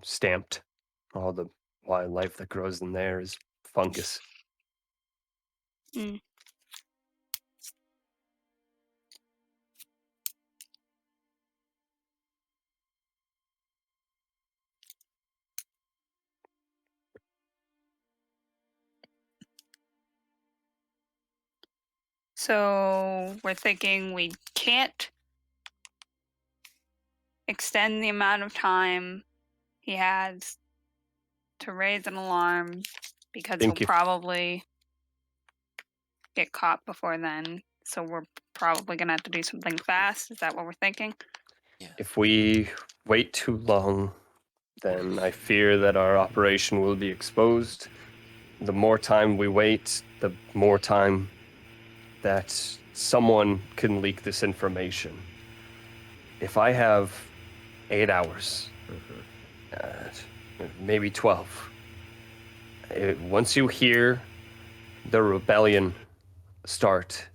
stamped. All the wildlife that grows in there is fungus. Mm. So we're thinking we can't extend the amount of time he has to raise an alarm because he'll Think if- probably get caught before then. So we're probably gonna have to do something fast. Is that what we're thinking? If we wait too long, then I fear that our operation will be exposed. The more time we wait, the more time that someone can leak this information. If I have 8 hours, maybe 12, once you hear the rebellion start,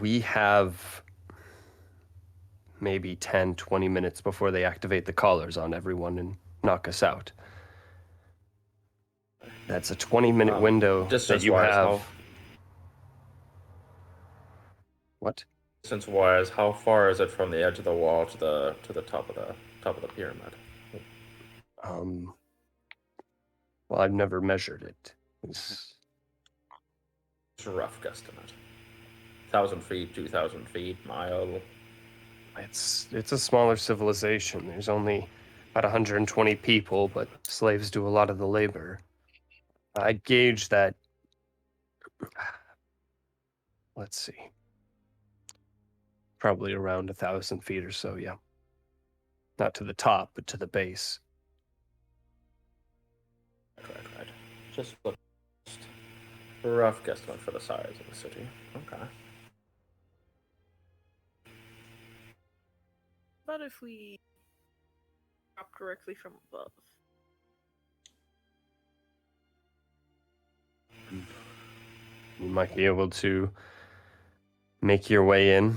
we have maybe 10, 20 minutes before they activate the collars on everyone and knock us out. That's a 20-minute window that you have. What? Distance-wise, how far is it from the edge of the wall to the top of the pyramid? Well, I've never measured it. It's a rough guesstimate. 1,000 feet, 2,000 feet, mile. It's a smaller civilization. There's only about 120 people, but slaves do a lot of the labor. I'd gauge that. Let's see. Probably around 1,000 feet or so, yeah. Not to the top, but to the base. Right. Just a rough guesstimate for the size of the city. Okay. What if we drop directly from above? You might be able to make your way in.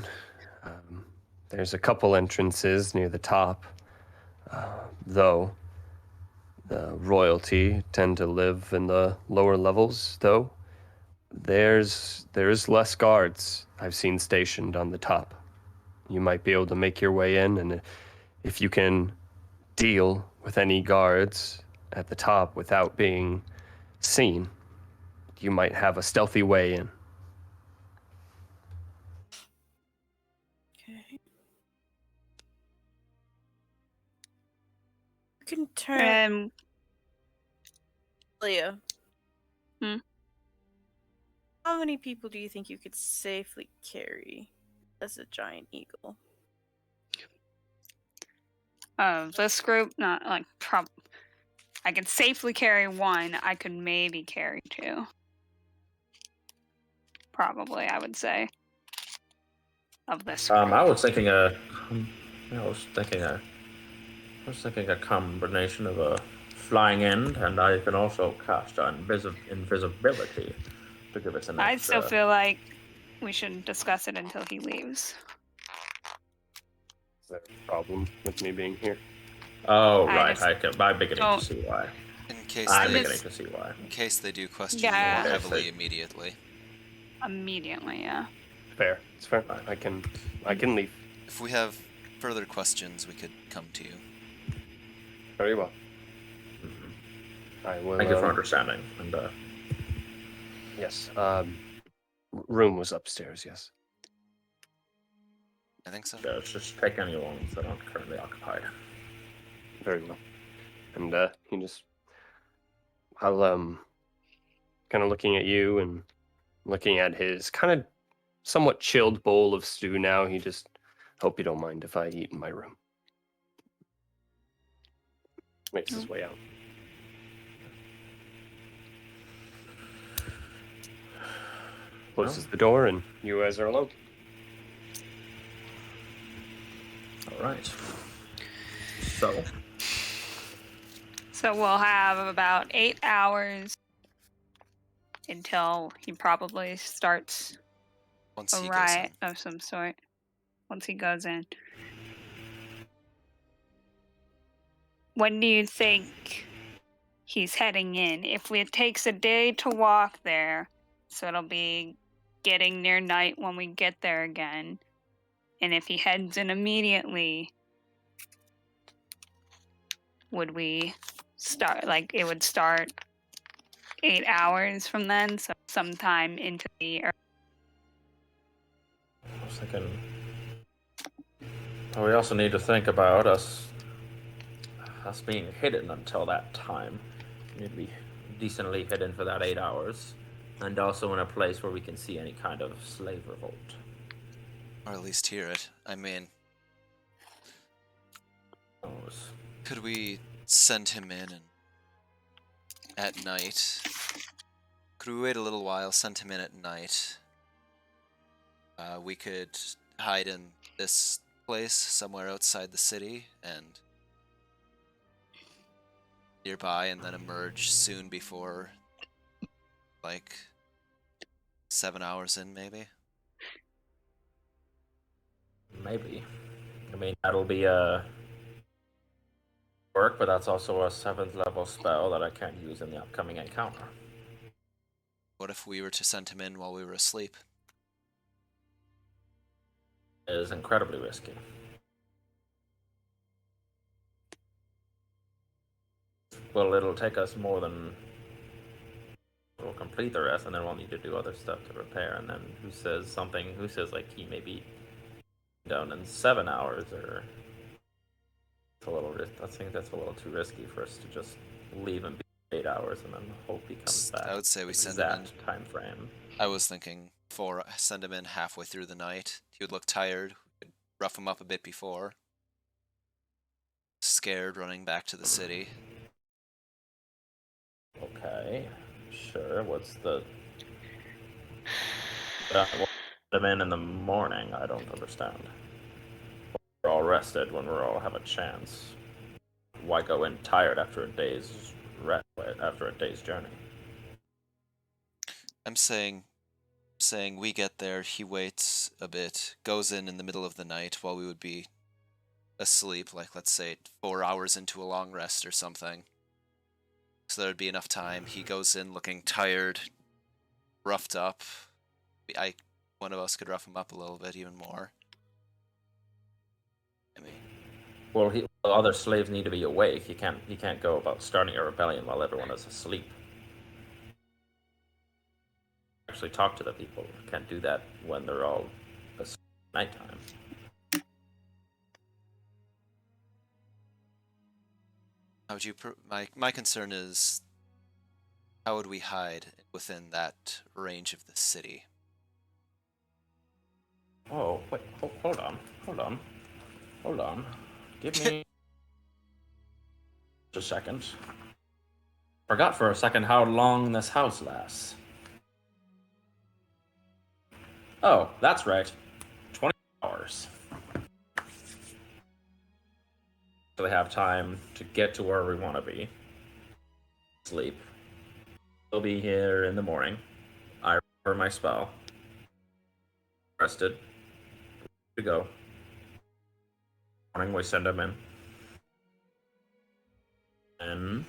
There's a couple entrances near the top, though. The royalty tend to live in the lower levels, though. There's less guards I've seen stationed on the top. You might be able to make your way in, and if you can deal with any guards at the top without being seen, you might have a stealthy way in. Okay. You can turn. Leah. How many people do you think you could safely carry as a giant eagle? This group, not like I could safely carry one. I could maybe carry two. Probably, I would say. Of this group. I was thinking a combination of a flying end, and I can also cast invisibility to give us an I extra. still feel like we shouldn't discuss it until he leaves. Is there a problem with me being here? Oh, right. I'm beginning to see why. In case they do question you more heavily immediately. Immediately, yeah. Fair. It's fair. I can leave. If we have further questions, we could come to you. Very well. Mm-hmm. I will. Thank you for understanding. And yes. Room was upstairs. Yes. I think so. Yeah, just take any ones that aren't currently occupied. Very well. And I'll kind of looking at you and looking at his kind of somewhat chilled bowl of stew now. He just hope you don't mind if I eat in my room. Makes his way out. Closes the door, and you guys are alone. All right. So we'll have about 8 hours until he probably starts a riot of some sort. Once he goes in. When do you think he's heading in? If it takes a day to walk there, so it'll be getting near night when we get there again. And if he heads in immediately, would we start, like, it would start 8 hours from then, so sometime into the I was thinking. We also need to think about us being hidden until that time. We need to be decently hidden for that 8 hours, and also in a place where we can see any kind of slave revolt. Or at least hear it. I mean, could we send him in and at night? Could we wait a little while, send him in at night? We could hide in this place somewhere outside the city and nearby, and then emerge soon before, like, 7 hours in, maybe? Maybe. I mean, that'll be a work, but that's also a 7th level spell that I can't use in the upcoming encounter. What if we were to send him in while we were asleep? It is incredibly risky. Well, it'll take us more than... We'll complete the rest, and then we'll need to do other stuff to repair, and then who says like he may be down in 7 hours, or... It's a little I think that's a little too risky for us to just leave him 8 hours and then hope he comes back. I would say we send him in. Time frame. I was thinking send him in halfway through the night. He would look tired. We could rough him up a bit before. Scared, running back to the city. Okay, sure. What's the... We'll send him in the morning. I don't understand. We're all rested when we all have a chance. Why go in tired after a day's rest, after a day's journey? I'm saying we get there, he waits a bit, goes in the middle of the night while we would be asleep, like let's say 4 hours into a long rest or something. So there'd be enough time. He goes in looking tired, roughed up. One of us could rough him up a little bit, even more. I mean, well, other slaves need to be awake. He can't go about starting a rebellion while everyone is asleep. Actually, talk to the people. Can't do that when they're all asleep at nighttime. how would you? My concern is, how would we hide within that range of the city? Oh, wait, hold on. Give me just a second. Forgot for a second how long this house lasts. Oh, that's right. 20 hours. So they have time to get to where we want to be. Sleep. We'll be here in the morning. I remember my spell. Rested. To go. Morning, we send him in. And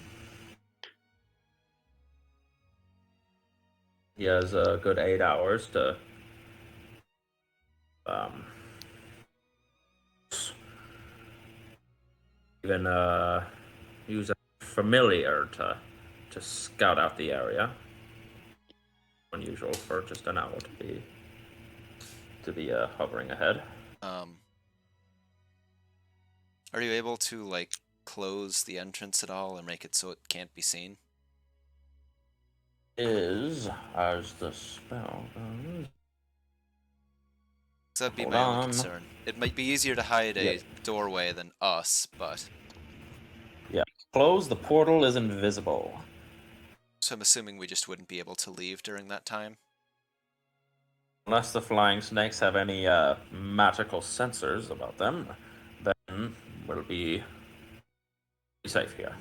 he has a good 8 hours to even use a familiar to scout out the area. Unusual for just an owl to be hovering ahead. Are you able to like close the entrance at all and make it so it can't be seen? Is as the spell goes. That'd be my only concern. It might be easier to hide a doorway than us, but... Yeah. Close, the portal is invisible. So I'm assuming we just wouldn't be able to leave during that time? Unless the flying snakes have any magical sensors about them, then we'll be safe here.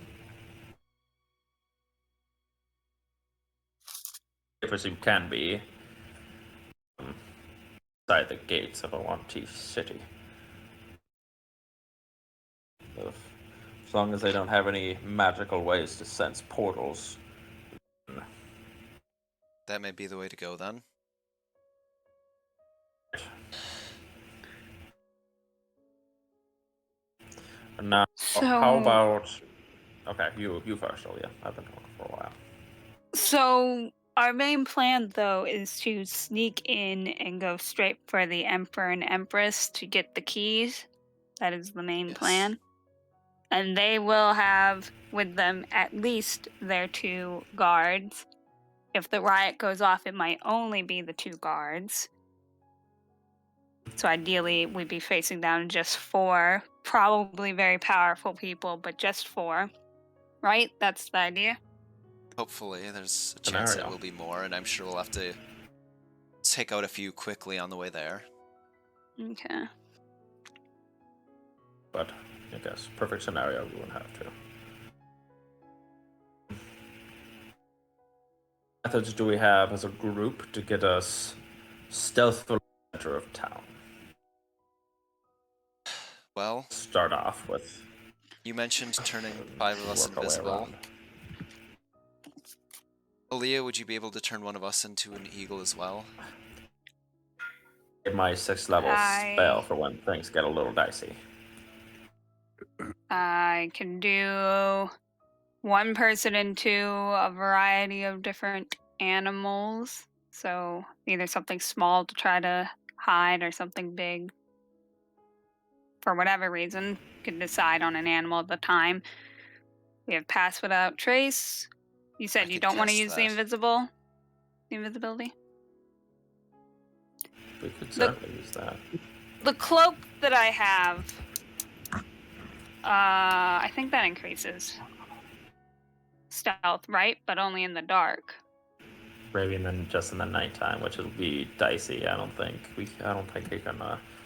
Safe as you can be inside the gates of a Wanti city. As long as they don't have any magical ways to sense portals. That may be the way to go then. Now, how about... Okay, you first, Olivia. I've been talking for a while. So, Our main plan, though, is to sneak in and go straight for the Emperor and Empress to get the keys. That is the main Yes. plan. And they will have with them at least their 2 guards. If the riot goes off, it might only be the 2 guards. So ideally, we'd be facing down just 4, probably very powerful people, but just 4. Right? That's the idea? Hopefully, there's a chance it Scenario. will be more, and I'm sure we'll have to take out a few quickly on the way there. Okay. But I guess perfect scenario, we wouldn't have to. Methods do we have as a group to get us stealthily center of town? Well, Start off with you mentioned turning 5 of us work our way invisible. around. Aaliyah, would you be able to turn one of us into an eagle as well? Get my 6th level spell for when things get a little dicey. I can do one person into a variety of different animals. So either something small to try to hide or something big. For whatever reason, you can decide on an animal at the time. We have pass without trace. You said you could don't want to cast use the that. invisibility. We could certainly use that. The cloak that I have, I think that increases stealth, right? But only in the dark. Maybe then just in the nighttime, which will be dicey. I don't think we can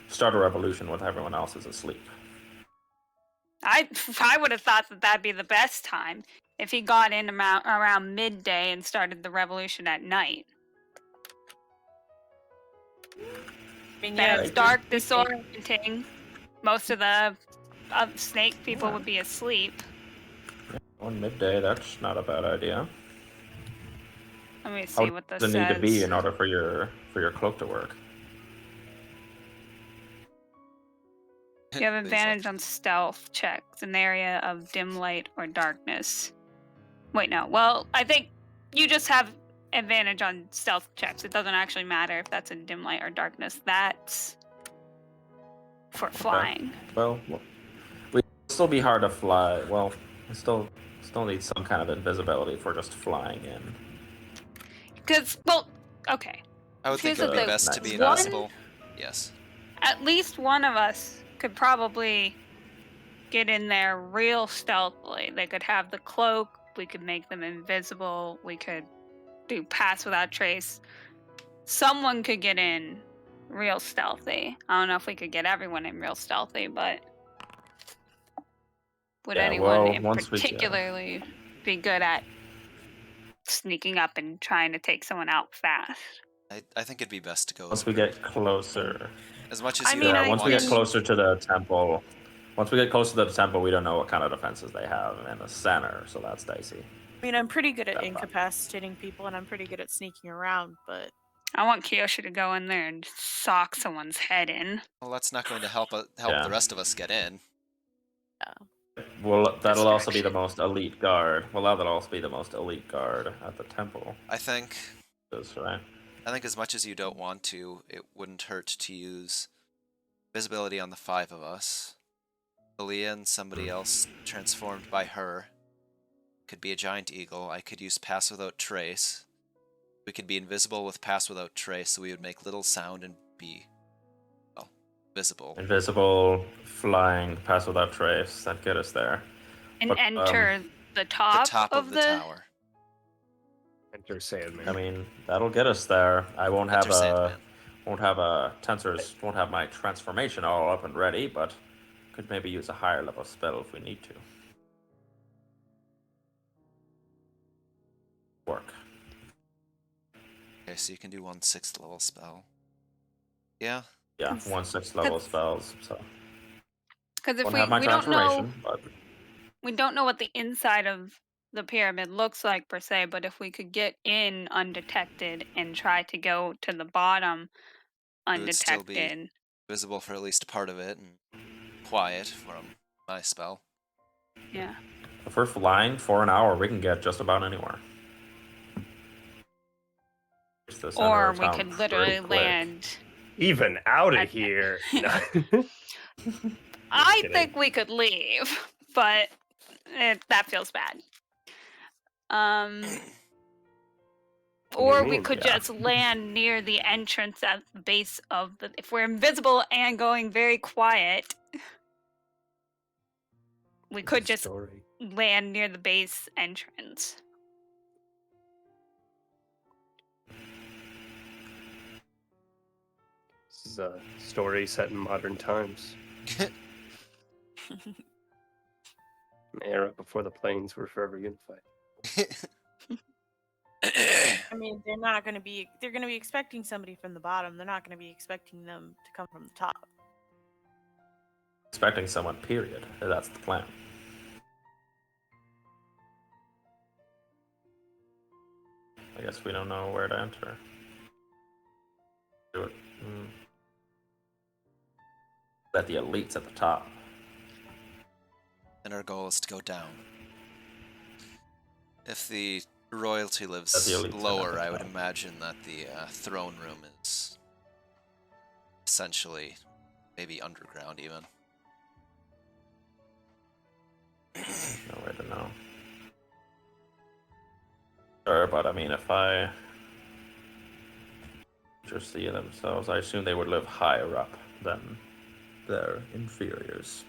start a revolution with everyone else is asleep. I would have thought that that'd be the best time if he got in around midday and started the revolution at night. I mean, Then yeah, it's dark, disorienting. Most of the snake people would be asleep. On midday, that's not a bad idea. Let me see How what this does it says. need to be in order for your cloak to work? You have advantage on stealth checks in the area of dim light or darkness. Wait, no. Well, I think you just have advantage on stealth checks. It doesn't actually matter if that's in dim light or darkness. That's for flying. Well, we still be hard to fly. Well, we still need some kind of invisibility for just flying in. Because, well, okay. I would think Here's it would the be thing. best to be One- invisible. Yes. At least one of us could probably get in there real stealthily. They could have the cloak. We could make them invisible. We could do pass without trace. Someone could get in real stealthy. I don't know if we could get everyone in real stealthy, but would Yeah, anyone well, in once we get- particularly be good at sneaking up and trying to take someone out fast? I think it'd be best to go Once we get closer. as much as I you mean, don't I Once we want get can- closer to the temple, we don't know what kind of defenses they have in the center, so that's dicey. I mean, I'm pretty good at That's fine. incapacitating people, and I'm pretty good at sneaking around, but I want Kyoshi to go in there and sock someone's head in. Well, that's not going to help Yeah. the rest of us get in. Well, that'll also be the Distraction. most elite guard. Well, that'll also be the most elite guard at the temple. I think Right? as much as you don't want to, it wouldn't hurt to use visibility on the 5 of us. Aaliyah and somebody else transformed by her could be a giant eagle. I could use pass without trace. We could be invisible with pass without trace, so we would make little sound and be, well, visible. Invisible, flying, pass without trace. That get us there. And But, enter the The top, top of the tower. Enter Sandman. I mean, that'll get us there. I won't have Enter Sandman. won't have my transformation all up and ready, but could maybe use a higher level spell if we need to. Work. Okay, so you can do 1 6th level spell. Yeah. Yeah, 1 6th level spells. So Because if won't we have my don't know, transformation, but we don't know what the inside of the pyramid looks like per se, but if we could get in undetected and try to go to the bottom It would still be- undetected, Visible for at least part of it, and quiet from my spell. yeah. if we're flying for an hour, we can get just about anywhere. It's the center Or of we town could pretty literally quick. land. Even out of At- here. I kidding. think we could leave, but that feels bad. Or we mean? could Yeah. just land near the entrance at the base of the. If we're invisible and going very quiet, we could just Story. land near the base entrance. This is a story set in modern times. An era before the planes were forever unified. I mean, they're not going to be. They're going to be expecting somebody from the bottom. They're not going to be expecting them to come from the top. Expecting someone, period. That's the plan. I guess we don't know where to enter. Do it. Bet the elite's at the top. And our goal is to go down. If the royalty lives That the elite's lower, at the I would top. imagine that the throne room is essentially maybe underground even. No way to know. Sure, but I mean, if I just see themselves, I assume they would live higher up than their inferiors.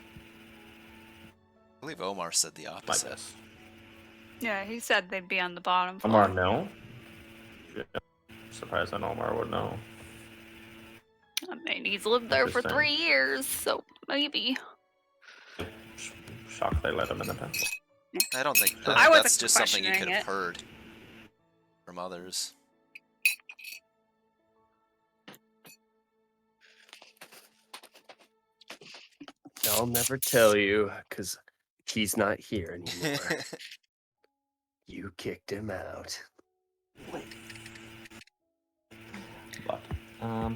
I believe Omar said the My opposite. guess. Yeah, he said they'd be on the bottom floor. Omar, no. Yeah. Surprised that Omar would know. I mean, he's lived there for Interesting. 3 years, so maybe. Shocked they let him in the temple. I don't think I wasn't that's just something you could questioning have it. heard from others. I'll never tell you, because he's not here anymore. You kicked him out. But, well.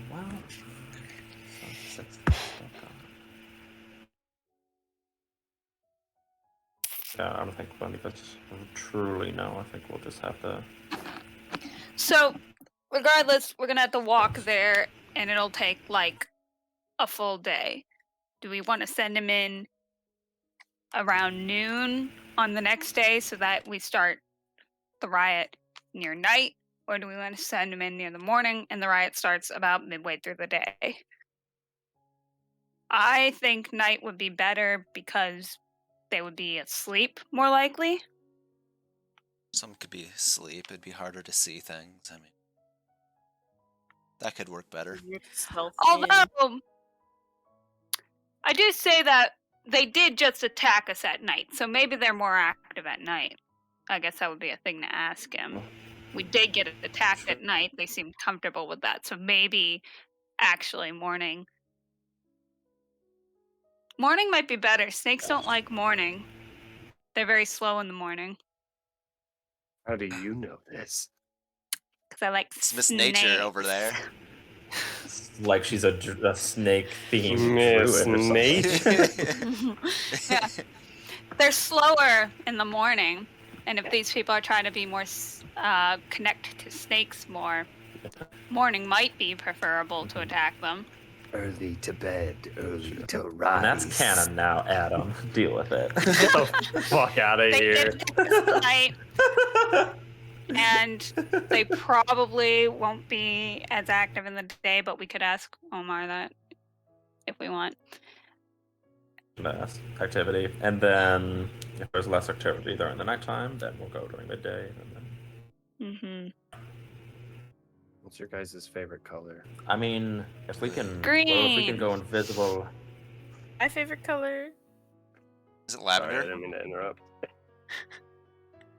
Yeah, I don't think any of us truly know. I think we'll just have to. So, regardless, we're gonna have to walk there, and it'll take like a full day. Do we want to send him in around noon on the next day so that we start the riot near night? Or do we want to send him in near the morning and the riot starts about midway through the day? I think night would be better because they would be asleep more likely. Some could be asleep. It'd be harder to see things. I mean, that could work better. You're stealth in. Although, I do say that they did just attack us at night, so maybe they're more active at night. I guess that would be a thing to ask him. We did get attacked at night. They seemed comfortable with that, so maybe actually morning. Morning might be better. Snakes don't like morning. They're very slow in the morning. How do you know this? Because I like It's Miss Nature over there. Like she's a snake themed Miss druid or something. Nature. Yeah. They're slower in the morning, and if these people are trying to be more connect to snakes more, morning might be preferable to attack them. Early to bed, early to rise. And that's canon now, Adam. Deal with it. Get the fuck out of They here. did this night, and they probably won't be as active in the day, but we could ask Omar that if we want. Less activity, and then if there's less activity during the nighttime, then we'll go during the day. And then... Mm-hmm. What's your guys' favorite color? I mean, if we can, well, if we Green. can go invisible. My favorite color. Is it Sorry, I lavender? didn't mean to interrupt.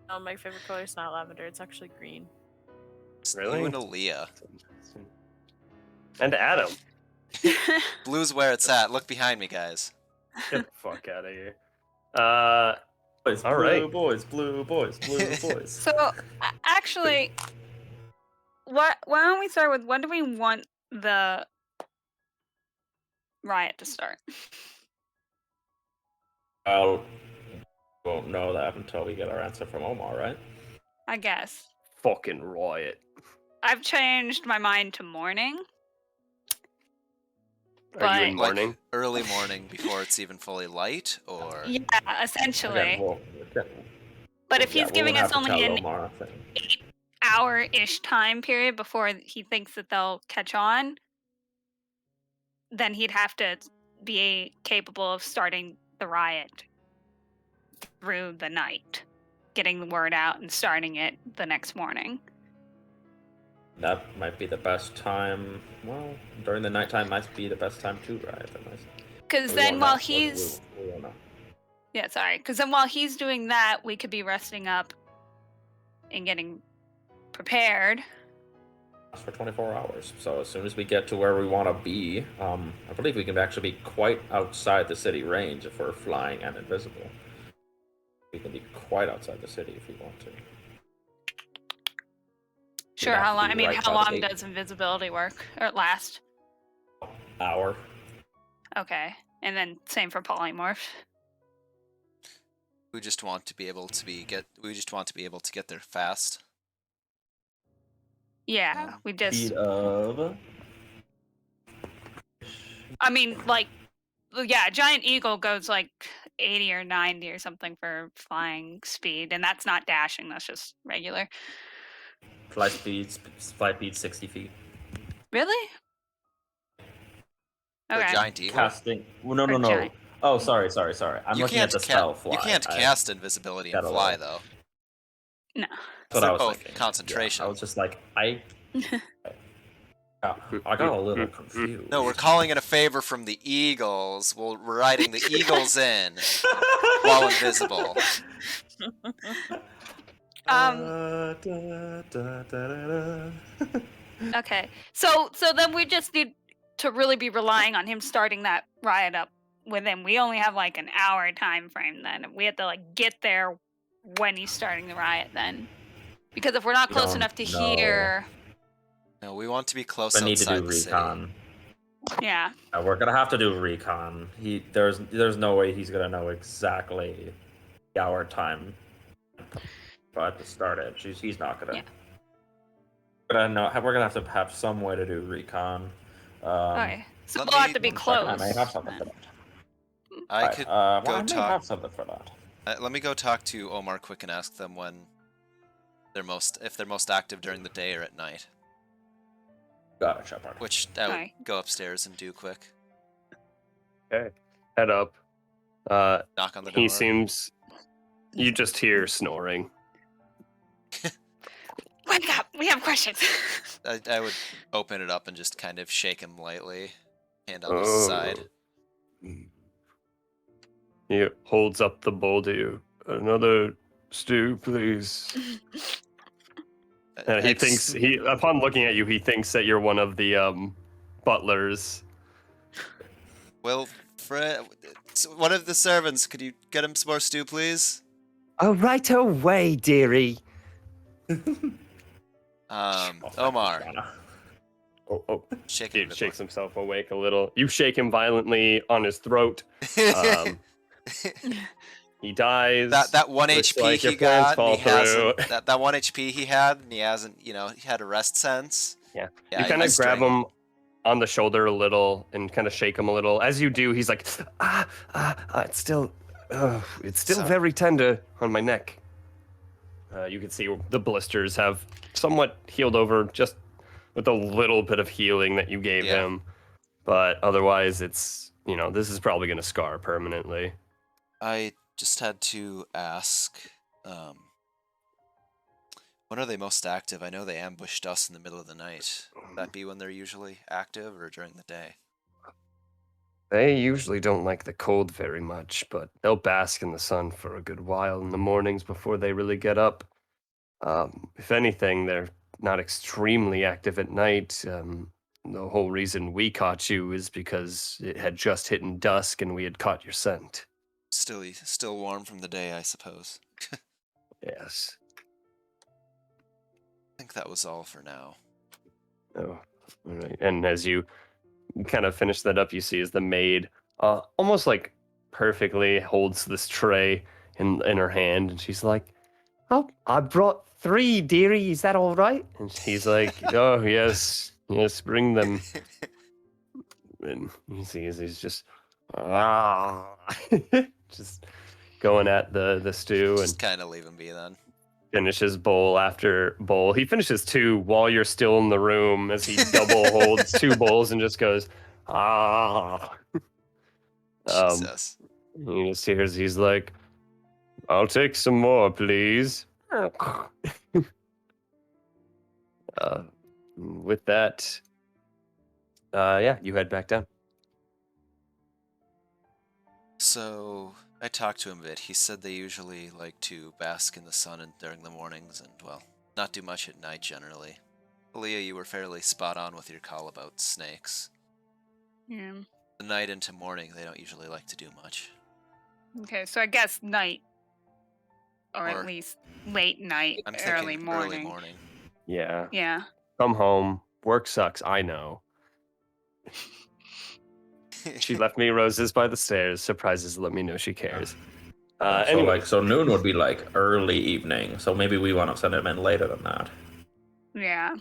No, my favorite color is not lavender. It's actually green. It's Really? Blue and Aaliyah. And Adam. Blue's where it's at. Look behind me, guys. Get the fuck out of here. Boys, All blue right. boys, blue boys, blue boys. So, actually, why don't we start with when do we want the riot to start? I'll won't know that until we get our answer from Omar, right? I guess. Fucking riot. I've changed my mind to morning. Are you in But- morning? Like early morning before it's even fully light, or Yeah, essentially. But if Yeah, he's we'll giving have us to only tell an Omar, I think. hour-ish time period before he thinks that they'll catch on, then he'd have to be capable of starting the riot through the night, getting the word out and starting it the next morning. That might be the best time. Well, during the nighttime might be the best time to riot. Because We then won't while know. he's... We won't know. Yeah, sorry. Because then while he's doing that, we could be resting up and getting prepared. For 24 hours. So as soon as we get to where we want to be, I believe we can actually be quite outside the city range if we're flying and invisible. We can be quite outside the city if we want to. Sure, have how to long? be I mean, right how by the long gate. does invisibility work or last? Hour. Okay, and then same for polymorph. we just want to be able to get there fast? Yeah, we just. Speed of. I mean, like, yeah, giant eagle goes like 80 or 90 or something for flying speed, and that's not dashing. That's just regular. Flight speed 60 feet. Really? For a Okay. giant eagle? Casting. Well, no. For giant- Oh, sorry. I'm You looking at can't the spell fly. You can't cast invisibility and got a fly, little- though. No. That's what They're I was both thinking. concentration. Yeah, I was just like, I got a little confused. No, we're calling it a favor from the Eagles. We're riding the Eagles in while invisible. Okay. So then we just need to really be relying on him starting that riot up with him. We only have like an hour time frame then. We have to like get there when he's starting the riot then. Because if we're not We close don't enough to know. hear, No, we want to be close I need to outside do the city. recon. yeah. We're gonna have to do recon. There's no way he's gonna know exactly the hour time. But to start it, he's not gonna. Yeah. We're gonna have some way to do recon. Okay. So let we'll have me- to be I'm checking, close. I may have something for then. that. I could I go may talk. have something for that. Let me go talk to Omar quick and ask them if they're most active during the day or at night. Got it, Shepard. Which I would Alright. go upstairs and do quick. Okay. Head up. Knock on the door. He seems. You just hear snoring. Wake up! We have questions. I would open it up and just kind of shake him lightly, hand on his side. He holds up the bowl to you. Another stew, please. And he thinks upon looking at you, he thinks that you're one of the butlers. Well, one of the servants, could you get him some more stew, please? Oh, right away, dearie. Omar, Oh, shake he him. shakes himself awake a little. You shake him violently on his throat. He dies. that 1 Looks HP like your he plans got, fall and he hasn't, through. that 1 HP he had, and he hasn't, he had a rest sense. Yeah. Yeah, You kind I of grab strangle- him on the shoulder a little and kind of shake him a little. As you do, he's like, it's still So- very tender on my neck. You can see the blisters have somewhat healed over, just with a little bit of healing that you gave Yeah. him. But otherwise, it's, this is probably going to scar permanently. I just had to ask, when are they most active? I know they ambushed us in the middle of the night. Would that be when they're usually active or during the day? They usually don't like the cold very much, but they'll bask in the sun for a good while in the mornings before they really get up. If anything, they're not extremely active at night. The whole reason we caught you is because it had just hit in dusk and we had caught your scent. Still warm from the day, I suppose. Yes. I think that was all for now. Oh, all right. And as you kind of finish that up, you see as the maid almost like perfectly holds this tray in her hand, and she's like, Oh, I brought 3, dearie. Is that all right? And he's like, oh, yes, bring them. And he's just, just going at the stew Just and kind of leave him be then. finishes bowl after bowl. He finishes 2 while you're still in the room as he double holds 2 bowls and just goes, Jesus. He just hears, he's like, I'll take some more, please. With that, yeah, you head back down. So I talked to him a bit. He said they usually like to bask in the sun during the mornings and, well, not do much at night generally. Leah, you were fairly spot on with your call about snakes. Yeah. The night into morning, they don't usually like to do much. Okay, so I guess night. Or Or- at least late night, I'm early thinking morning. early morning. Yeah. Yeah. Come home. Work sucks, I know. She left me roses by the stairs. Surprises let me know she cares. Anyway, So noon would be like early evening. So maybe we want to send him in later than that. Yeah.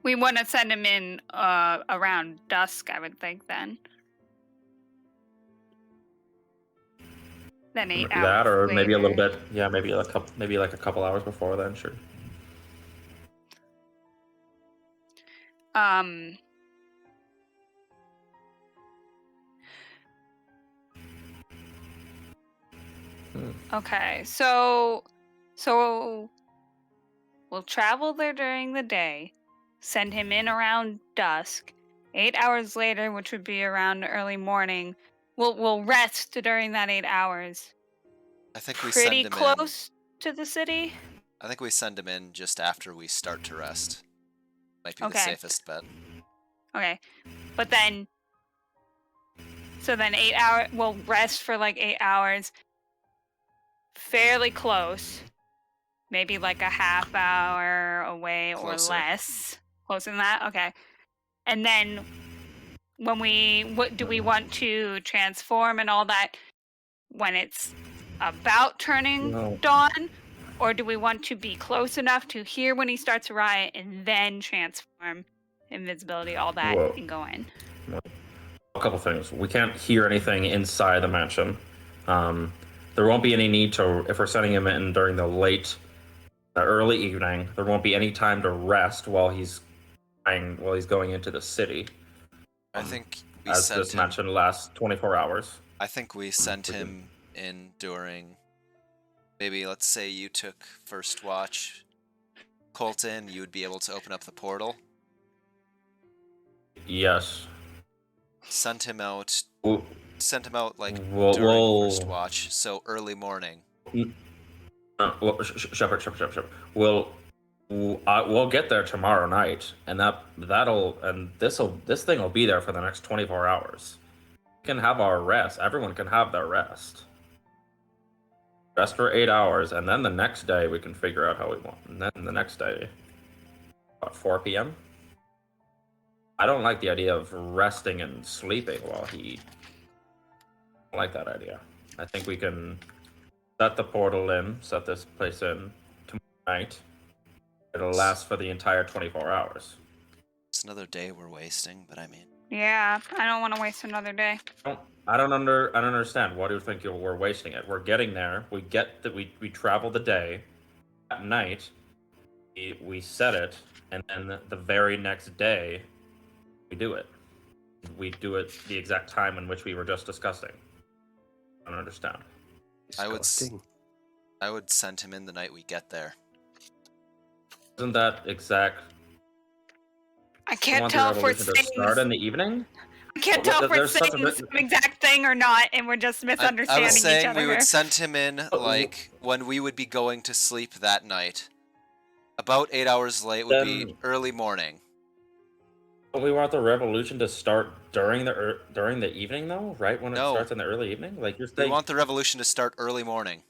We want to send him in around dusk, I would think, then. Then 8 hours That, or maybe a little later. bit. Yeah, maybe a couple hours before then. Sure. Okay, so we'll travel there during the day, send him in around dusk. 8 hours later, which would be around early morning, we'll rest during that 8 hours. I think we Pretty send him in. close to the city. I think we send him in just after we start to rest. Might be the Okay. safest bet. Okay, but then, so then 8 hours. We'll rest for like 8 hours. Fairly close, maybe like a half hour away Closer. or less. Closer than that. Okay, and then when what do we want to transform and all that when it's about turning No. dawn, or do we want to be close enough to hear when he starts to riot and then transform, invisibility, all that, Whoa. and go in? A couple things. We can't hear anything inside the mansion. There won't be any need to, if we're sending him in during the early evening, there won't be any time to rest while he's going into the city. I think we As sent this him. mansion lasts 24 hours. I think we sent him in during. Maybe let's say you took first watch. Colton, you would be able to open up the portal. Yes. Sent him out. We'll- Sent him out like We'll- during we'll- first watch, so early morning. Shepard. We'll get there tomorrow night, and this thing will be there for the next 24 hours. We can have our rest. Everyone can have their rest. Rest for 8 hours, and then the next day we can figure out how we want. And then the next day, about 4 p.m. I don't like the idea of resting and sleeping while he. I don't like that idea. I think we can set the portal in, set this place in tomorrow night. It'll last for the entire 24 hours. It's another day we're wasting, but I mean. Yeah, I don't want to waste another day. I don't understand. Why do you think we're wasting it? We're getting there. We travel the day. At night, we set it, and then the very next day, we do it. We do it the exact time in which we were just discussing. I don't understand. I would Disgusting. send him in the night we get there. Isn't that exact? I can't want the tell if we're revolution to saying start in the evening? I can't tell if we're There's such saying a the same exact thing or not, and we're just I misunderstanding was each saying other. we would here. send him in like when we would be going to sleep that night. About 8 hours late would be Then- early morning. We want the revolution to start during the evening, though, right? When it No. starts in the early evening, like you're We saying. want the revolution to start early morning.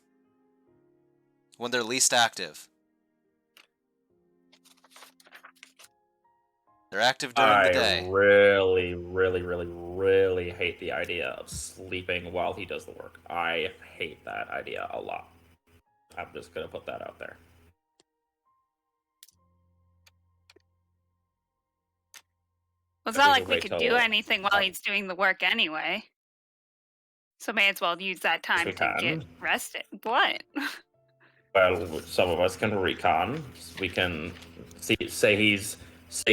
When they're least active. They're active during the day. Really, really, really, really hate the idea of sleeping while he does the work. I hate that idea a lot. I'm just gonna put that out there. Well, it's Maybe not we'll like we wait could do till- anything while he's doing the work anyway. So may as well use that time we to get can. rested. What? Well, some of us can recon. We can say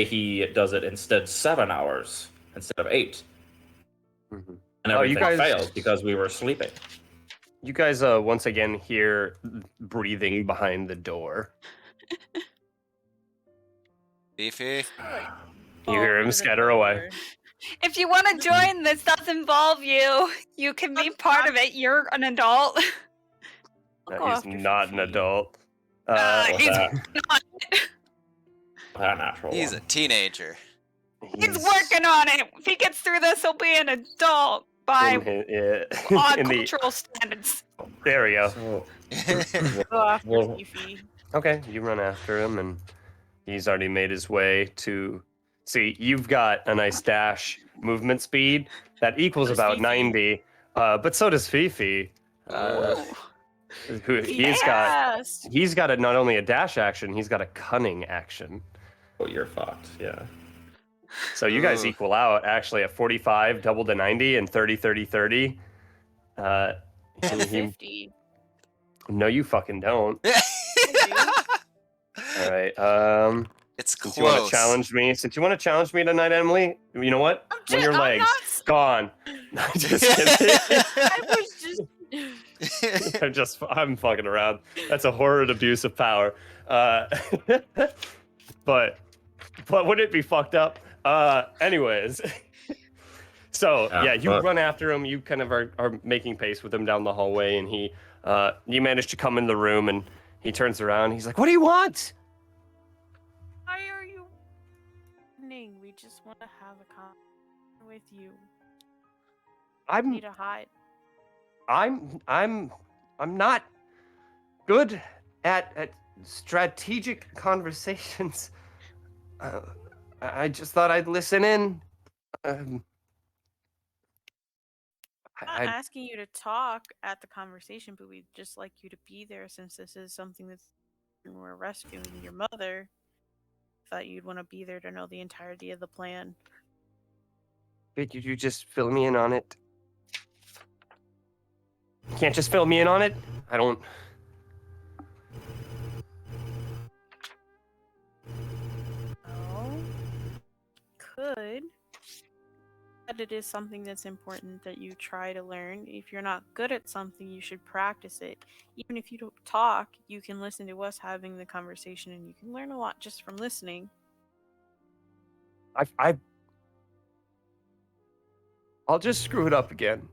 he does it instead 7 hours instead of 8, Mhm. and Oh, you everything guys- failed because we were sleeping. You guys once again hear breathing behind the door. Fifi. You hear him scatter away. If you want to join, this does involve you. You can be part of it. You're an adult. He's not an adult. What's he's that? not. That natural He's one. a teenager. He's working on it. If he gets through this, he'll be an adult by odd in the, cultural standards. there we go. So, Go after well- Fifi. Okay, you run after him, and he's already made his way to. See, you've got a nice dash movement speed that equals So does about Fifi. 90, but so does Fifi. Who he's got not only a dash action, he's got a cunning action. oh, you're fucked. Yeah. So you guys Ugh. equal out actually at 45, double to 90, and 30, 30, 30. He- 50. no, you fucking don't. All right. It's Since you want to close. challenge me, tonight, Emily, you know what? When your I'm legs not- gone. No, just kidding. I was just. I'm fucking around. That's a horrid abuse of power. But wouldn't it be fucked up? Anyways. So yeah, you run after him. You kind of are making pace with him down the hallway, and you manage to come in the room, and he turns around. He's like, "What do you want?" Why are you? We just want to have a conversation with you. Need to hide. I'm not good at strategic conversations. I just thought I'd listen in. I'm not asking you to talk at the conversation, but we'd just like you to be there since this is something that's we're rescuing your mother. Thought you'd want to be there to know the entirety of the plan. Could you just fill me in on it? You can't just fill me in on it? I don't. Oh, could. But it is something that's important that you try to learn. If you're not good at something, you should practice it. Even if you don't talk, you can listen to us having the conversation, and you can learn a lot just from listening. I'll just screw it up again.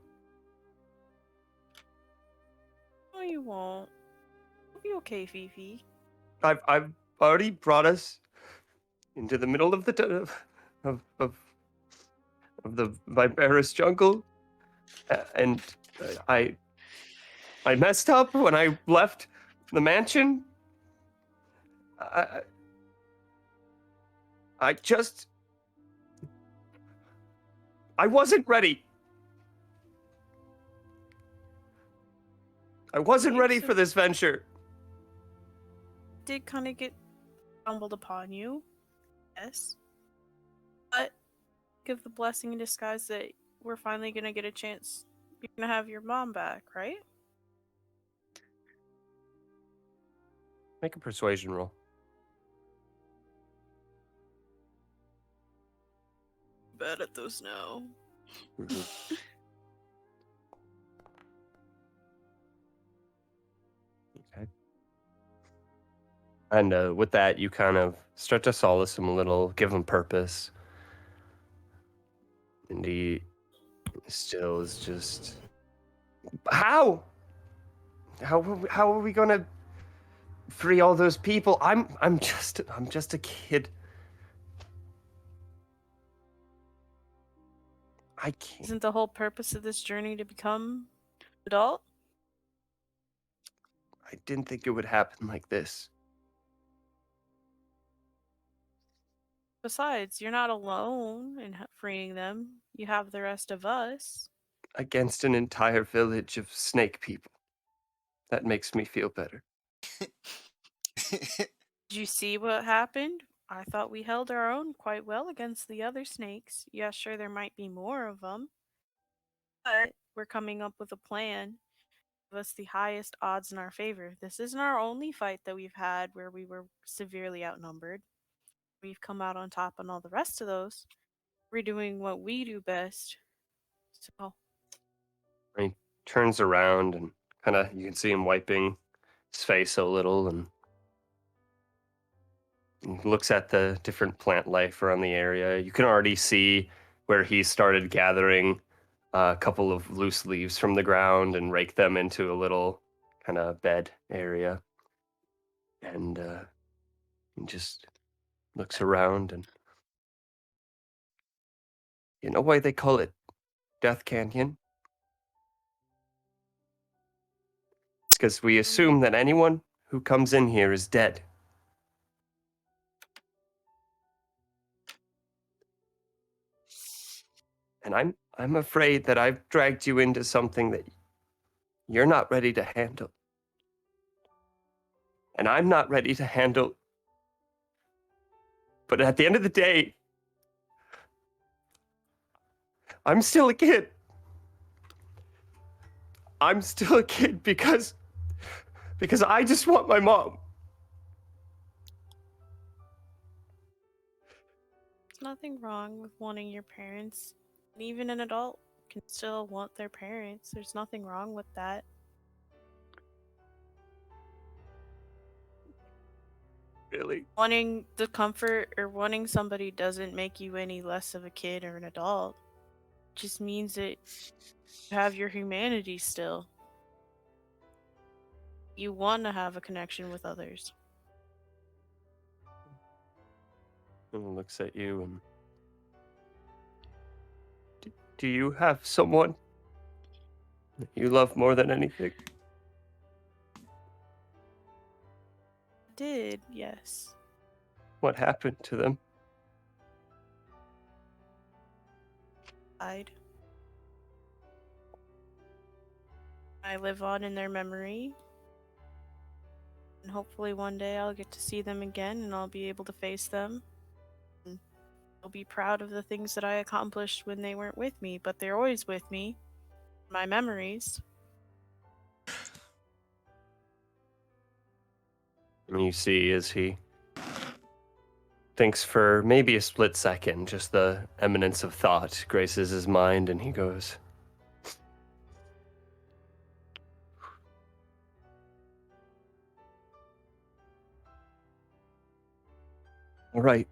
No, you won't. You'll be okay, Fifi. I've already brought us into the middle of the of the viperous jungle, and I messed up when I left the mansion. I wasn't ready. I wasn't ready for this venture. Did kind of get stumbled upon you, yes. But give the blessing in disguise that we're finally gonna get a chance. You're gonna have your mom back, right? Make a persuasion roll. Bad at those now. Okay. And with that, you kind of start to solace him a little, give him purpose. And he still is just... How? How are we gonna free all those people? I'm just a kid. I can't. Isn't the whole purpose of this journey to become adult? I didn't think it would happen like this. Besides, you're not alone in freeing them. You have the rest of us. Against an entire village of snake people. That makes me feel better. Did you see what happened? I thought we held our own quite well against the other snakes. Yeah, sure, there might be more of them, but we're coming up with a plan. Give us the highest odds in our favor. This isn't our only fight that we've had where we were severely outnumbered. We've come out on top on all the rest of those. We're doing what we do best. So, He turns around and kind of, you can see him wiping his face a little and looks at the different plant life around the area. You can already see where he started gathering a couple of loose leaves from the ground and rake them into a little kind of bed area. And he just looks around and, you know why they call it Death Canyon? It's because we assume that anyone who comes in here is dead. And I'm afraid that I've dragged you into something that you're not ready to handle. And I'm not ready to handle. But at the end of the day, I'm still a kid. I'm still a kid because I just want my mom. there's nothing wrong with wanting your parents. And even an adult can still want their parents. There's nothing wrong with that. Really? Wanting the comfort or wanting somebody doesn't make you any less of a kid or an adult. It just means that you have your humanity still. You want to have a connection with others. And he looks at you and... Do you have someone that you love more than anything? Did, yes. What happened to them? Died. I live on in their memory. And hopefully one day I'll get to see them again and I'll be able to face them. And I'll be proud of the things that I accomplished when they weren't with me, but they're always with me. My memories. And you see as he thinks for maybe a split second, just the eminence of thought graces his mind, and he goes, All right.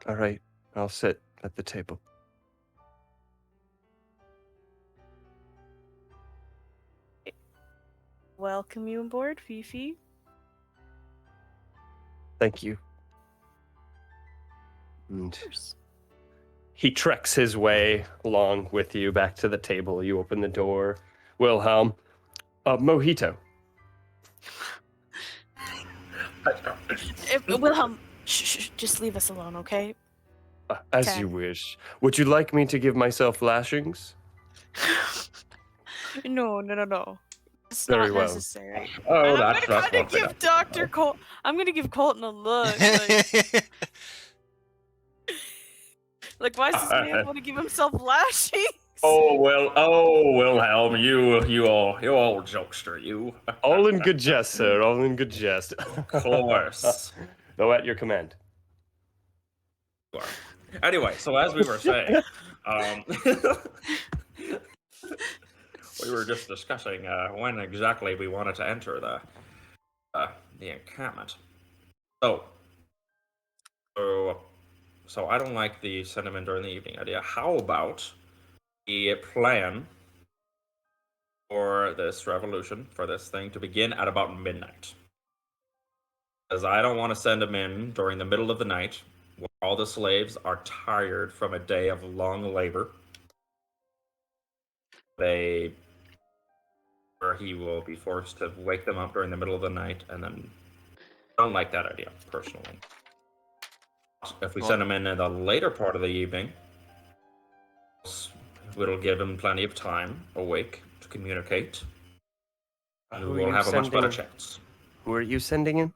All right, I'll sit at the table. Welcome you aboard, Fifi. Thank you. And Of course. he treks his way along with you back to the table. You open the door. Wilhelm, mojito. Wilhelm, shh, just leave us alone, okay? As Okay. you wish. Would you like me to give myself lashings? No. It's Very not well. necessary. Oh, And I'm that's gonna kind one of thing. give Dr. Colt. I'm gonna give Colton a look. Like why does this man want to give himself lashings? Wilhelm, you old jokester, you. All in good jest, sir. All in good jest. Of course. Though at your command. Anyway, so as we were saying, we were just discussing when exactly we wanted to enter the encampment. So I don't like the cinnamon during the evening idea. How about the plan for this revolution, for this thing to begin at about midnight? Because I don't want to send them in during the middle of the night when all the slaves are tired from a day of long labor. Or he will be forced to wake them up during the middle of the night, and then I don't like that idea, personally. If we send them in the later part of the evening, it'll give them plenty of time awake to communicate. we Who are will you have a much better sending- chance. Who are you sending in?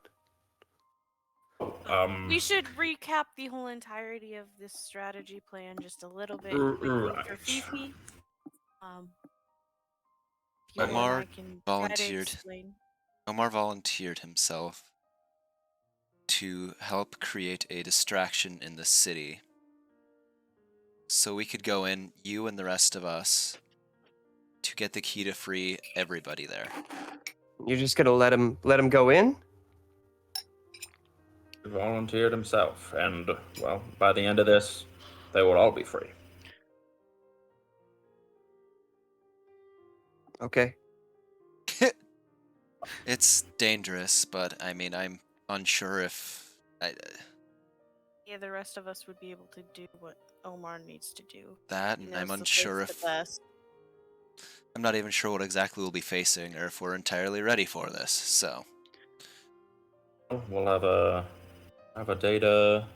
We should recap the whole entirety of this strategy plan just a little bit quickly for Right. Fifi. If you want, Omar I can try to volunteered. explain. Omar volunteered himself to help create a distraction in the city. So we could go in, you and the rest of us, to get the key to free everybody there. You're just gonna let him go in? He volunteered himself, and, well, by the end of this, they will all be free. Okay. It's dangerous, but I mean, I'm unsure if Yeah, the rest of us would be able to do what Omar needs to do. that, He and I'm knows the unsure place if the best. I'm not even sure what exactly we'll be facing, or if we're entirely ready for this. So We'll have a day to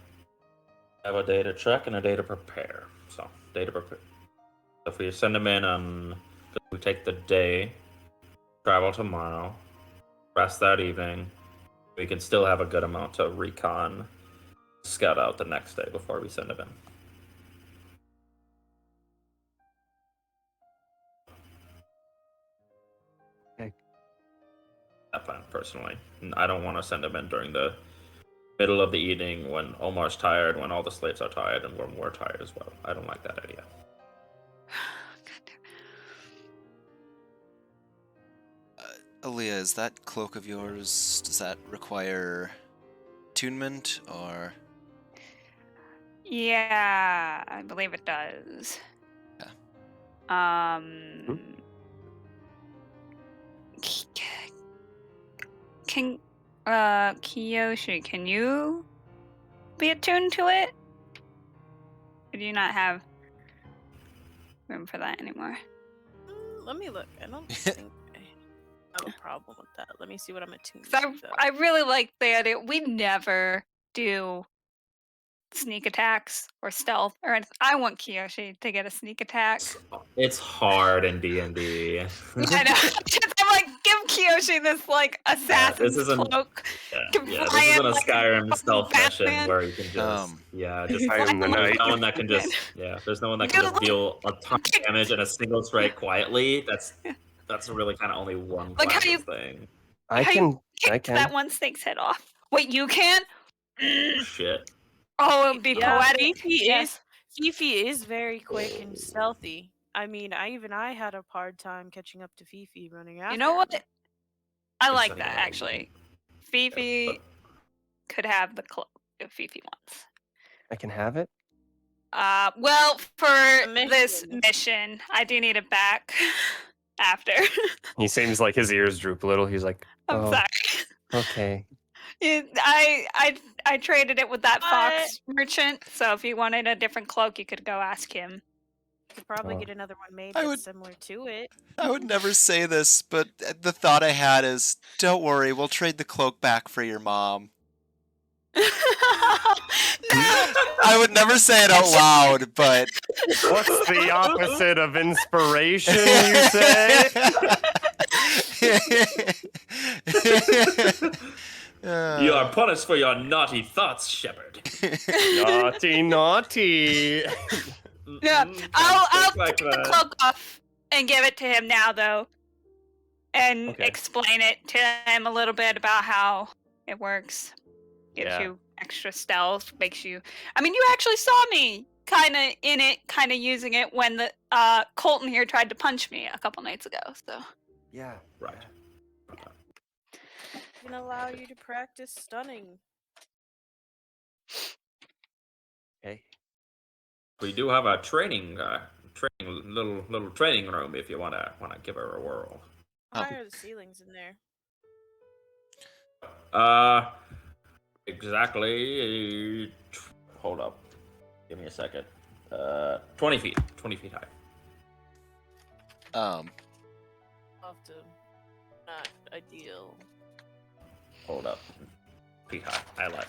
check and a day to prepare. So, day to prepare. If we send them in on, we take the day, travel tomorrow, rest that evening, we can still have a good amount to recon, scout out the next day before we send them in. Okay. That plan, personally. I don't want to send them in during the middle of the evening when Omar's tired, when all the slaves are tired, and when we're tired as well. I don't like that idea. Aaliyah, is that cloak of yours, does that require attunement, or? Yeah, I believe it does. Yeah. Can Kiyoshi, can you be attuned to it? Or do you not have room for that anymore? Let me look. I don't think I have a problem with that. Let me see what I'm attuned 'Cause to. though. I really like the idea. We never do sneak attacks or stealth or anything. I want Kiyoshi to get a sneak attack. It's hard in D&D. I know. I'm like, give Kiyoshi this like assassin's isn't- cloak. Yeah, this isn't a Skyrim stealth mission Batman. where you can just, just I am the there's knight. no one that can just, there's no one that can just deal a ton of damage in a single strike quietly. That's really kind of only one Like how class you- thing. I How can. Kicked that one snake's head off. Wait, you can? Shit. Oh, it would be Yeah, poetic. Fifi is very quick and stealthy. I mean, I had a hard time catching up to Fifi running after. You know what? him. I Just like like that that. actually. Fifi could have the cloak if Fifi wants. I can have it. Well, for The this mission. mission, I do need it back after. He seems like his ears droop a little. He's like, I'm oh, sorry. okay. I traded it with that But- fox merchant, so if you wanted a different cloak, you could go ask him. You could probably Oh. get another one made I that's would- similar to it. I would never say this, but the thought I had is, don't worry, we'll trade the cloak back for your mom. No! I would never say it out loud, but What's the opposite of inspiration, you say? You are punished for your naughty thoughts, Shepard. Naughty, naughty. Yeah, Mm-mm, I'll don't like take the that. cloak off and give it to him now, though, and Okay. explain it to him a little bit about how it works. Gives Yeah. you extra stealth, makes you. I mean, you actually saw me kind of in it, kind of using it when the Colton here tried to punch me a couple nights ago. So Yeah. Right. Can allow you to practice stunning. Okay. We do have a training little training room if you wanna give her a whirl. How high are the ceilings in there? Exactly. Hold up. Give me a second. 20 feet. 20 feet high. Often not ideal. Hold up. Feet high. I lied.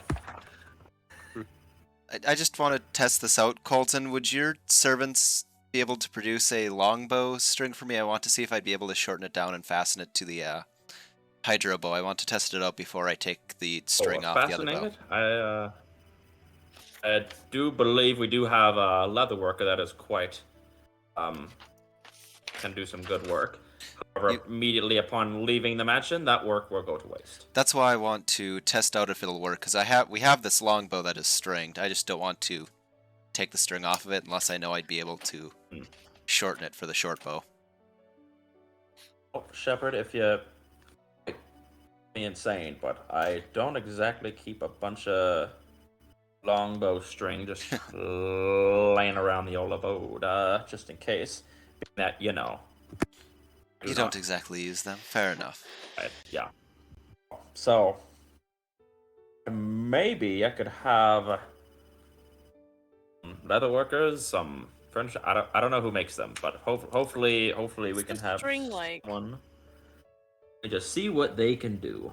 I just want to test this out, Colton. Would your servants be able to produce a longbow string for me? I want to see if I'd be able to shorten it down and fasten it to the hydro bow. I want to test it out before I take the string off the other bow. Fascinated. I do believe we do have a leather worker that is quite can do some good work. However, immediately upon leaving the mansion, that work will go to waste. That's why I want to test out if it'll work, because we have this longbow that is stringed. I just don't want to take the string off of it unless I know I'd be able to shorten it for the short bow. Oh, Shepard, if you be insane, but I don't exactly keep a bunch of longbow string just laying around the old abode, just in case. Being that, you know. You don't exactly use them. Fair enough. Right, yeah. So, maybe I could have leather workers, some furniture. I don't know who makes them, but hopefully we can have one. And just see what they can do.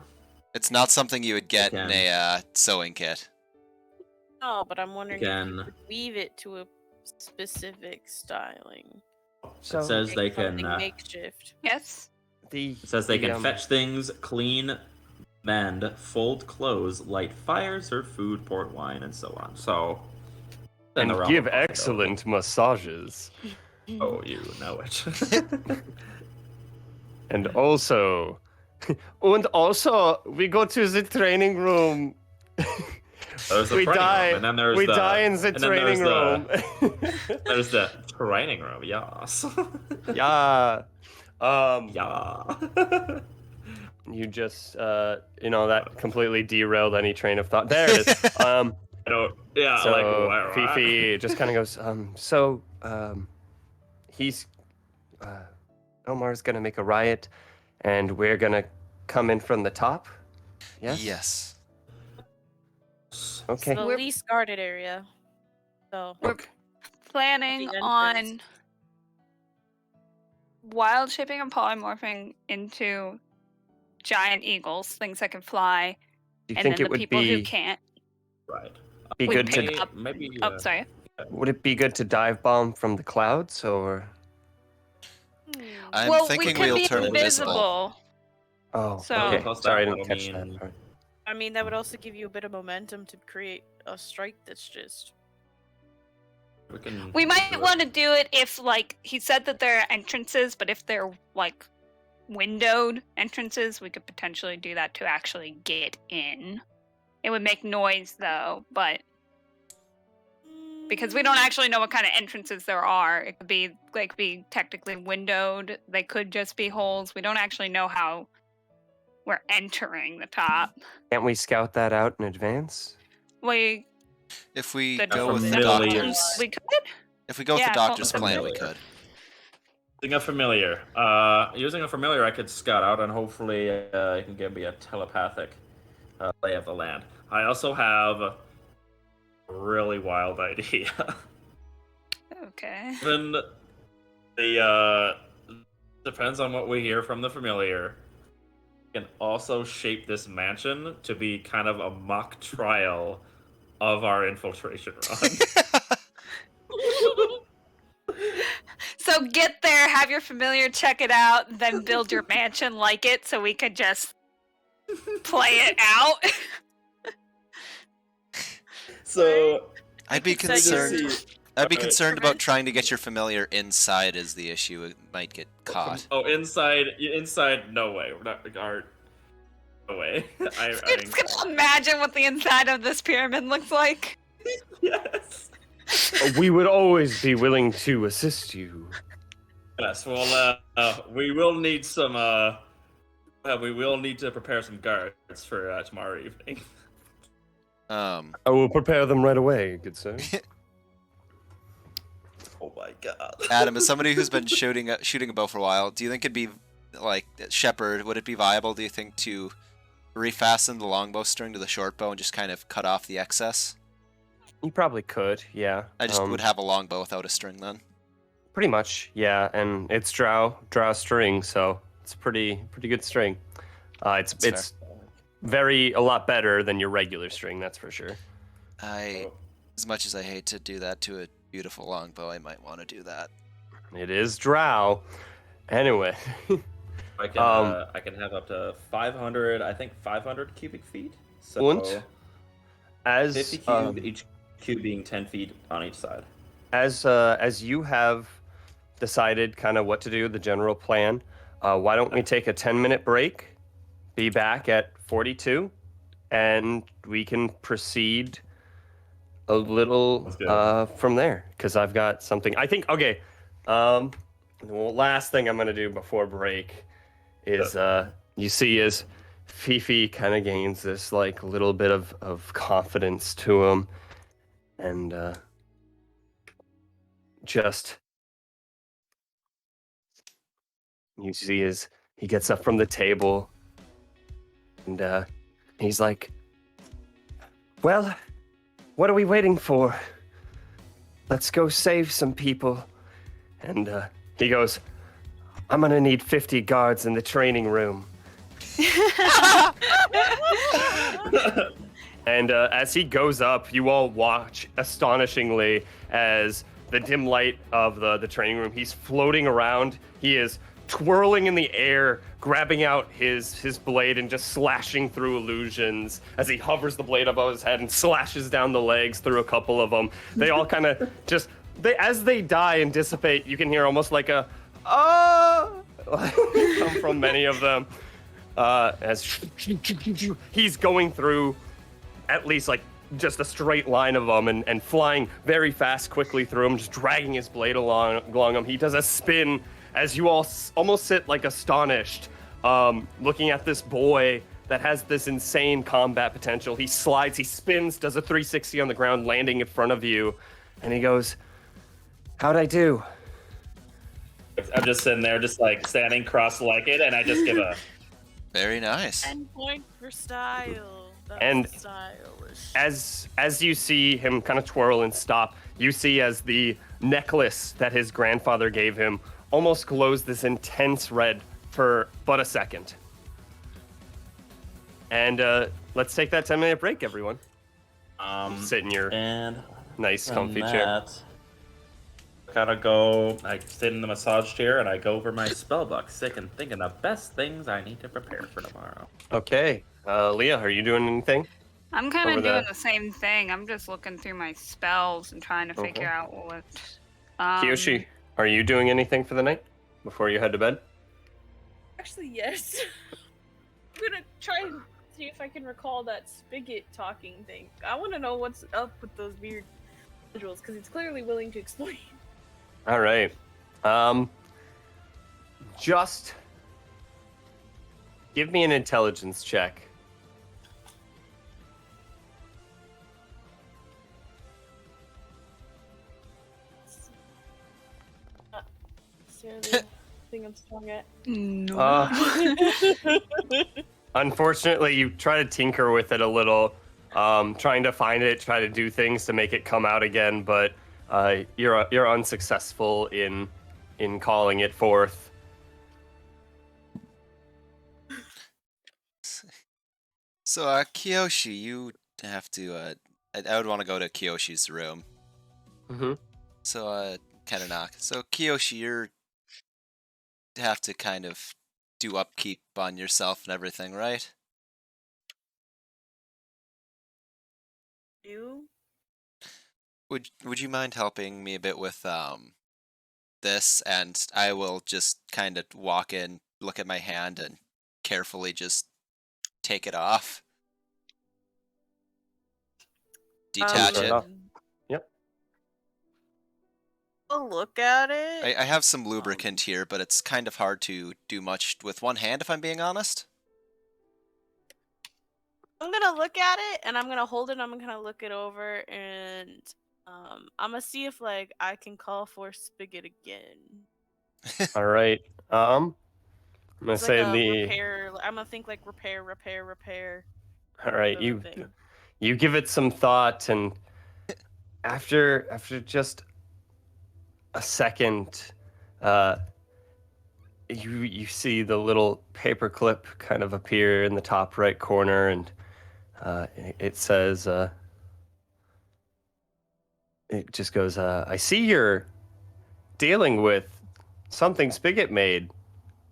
It's not something you would get in a sewing kit. No, but I'm wondering if you could weave it to a specific styling. So it says they can makeshift. Yes. It says they can fetch things, clean, mend, fold clothes, light fires, serve food, port wine, and so on. So, and give excellent massages. Oh, you know it. And also, we go to the training room. We die. Room, and then there's die in the training room. There's the training room. Yes. Yeah. Yeah. You just, that completely derailed any train of thought. There it is. Yeah. So like Fifi just kind of goes. He's. Omar's gonna make a riot, and we're gonna come in from the top. Yes. Yes. Okay. It's the least guarded area. So we're planning on wild shaping and polymorphing into giant eagles, things that can fly, Do you and think then it the would people be who can't. Right. Be we good pick to up. Maybe. Oh, sorry. Would it be good to dive bomb from the clouds, or? I'm thinking we we'll be turn invisible. Oh, So- okay. Sorry, I didn't that'll catch that mean- part. I mean, that would also give you a bit of momentum to create a strike that's just. We might want to do it if, like, he said that there are entrances, but if they're, like, windowed entrances, we could potentially do that to actually get in. It would make noise, though, but because we don't actually know what kind of entrances there are. It could be technically windowed. They could just be holes. We don't actually know how we're entering the top. Can't we scout that out in advance? If we The go with the familiar. doctor's, we could. if we go with Yeah, the doctor's call it plan, we familiar. could. Using a familiar, I could scout out, and hopefully, you can give me a telepathic lay of the land. I also have a really wild idea. Okay. Then the depends on what we hear from the familiar. We can also shape this mansion to be kind of a mock trial of our infiltration run. So get there, have your familiar check it out, then build your mansion like it so we could just play it out. So I'd be concerned. I'd be concerned about trying to get your familiar inside is the issue. It might get caught. Oh, inside, no way. We're not, no way. I'm just gonna imagine what the inside of this pyramid looks like. Yes. We would always be willing to assist you. Yes, well, we will need some, we will need to prepare some guards for tomorrow evening. I will prepare them right away, good sir. Oh my god. Adam, as somebody who's been shooting a bow for a while, do you think it'd be, like, Shepard, would it be viable, do you think, to refasten the longbow string to the short bow and just kind of cut off the excess? You probably could, yeah. I just would have a longbow without a string then. Pretty much, yeah, and it's drow string, so it's pretty good string. It's a lot better than your regular string, that's for sure. As much as I hate to do that to a beautiful longbow, I might want to do that. It is drow. Anyway, I can have up to 500. I think 500 cubic feet. So Und 50 as cube, each cube being 10 feet on each side. as you have decided kind of what to do, the general plan, why don't we take a 10-minute break, be back at 42, and we can proceed a little from there, because I've got something. I think, okay, the last thing I'm going to do before break is, you see, is Fifi kind of gains this, like, little bit of confidence to him, and just... You see as he gets up from the table, and he's like, well, what are we waiting for? Let's go save some people. And he goes, I'm gonna need 50 guards in the training room. And as he goes up, you all watch astonishingly as the dim light of the training room, he's floating around. He is twirling in the air, grabbing out his blade and just slashing through illusions as he hovers the blade above his head and slashes down the legs through a couple of them. They all kind of just, as they die and dissipate, you can hear almost like a come from many of them as he's going through at least like just a straight line of them and flying very fast quickly through them, just dragging his blade along them. He does a spin as you all almost sit like astonished, looking at this boy that has this insane combat potential. He slides, he spins, does a 360 on the ground, landing in front of you, and he goes, how'd I do? I'm just sitting there, just like standing cross-legged, and I just give a... Very nice. 10 point for style. That's And stylish. as you see him kind of twirl and stop, you see as the necklace that his grandfather gave him almost glows this intense red for but a second. And let's take that 10-minute break, everyone. Sit in your and nice, comfy from chair. that, gotta go. I sit in the massage chair and I go over my spell book, sick and thinking the best things I need to prepare for tomorrow. Okay. Leah, are you doing anything? I'm kind Over of doing there. the same thing. I'm just looking through my spells and trying to figure out what. Kiyoshi, are you doing anything for the night before you head to bed? Actually, yes. I'm gonna try and see if I can recall that spigot talking thing. I want to know what's up with those weird visuals because it's clearly willing to explain. All right. Just give me an intelligence check. Is there the thing I'm strong at? No. Unfortunately, you try to tinker with it a little, trying to find it, try to do things to make it come out again, but you're unsuccessful in calling it forth. So, Kiyoshi, you have to, I would want to go to Kiyoshi's room. Mm-hmm. So, kind of knock. So, Kiyoshi, you're have to kind of do upkeep on yourself and everything, right? You? Would you mind helping me a bit with this? And I will just kind of walk in, look at my hand, and carefully just take it off. Detach it. Yep. I'll look at it. I have some lubricant here, but it's kind of hard to do much with one hand, if I'm being honest. I'm gonna look at it and I'm gonna hold it. I'm gonna look it over and I'm gonna see if like I can call for spigot again. All right. I'm gonna It's say like a the. repair. I'm gonna think like repair. All right, sort of thing. you give it some thought, and after just a second, you see the little paperclip kind of appear in the top right corner, and it says, it just goes, I see you're dealing with something Spigot made.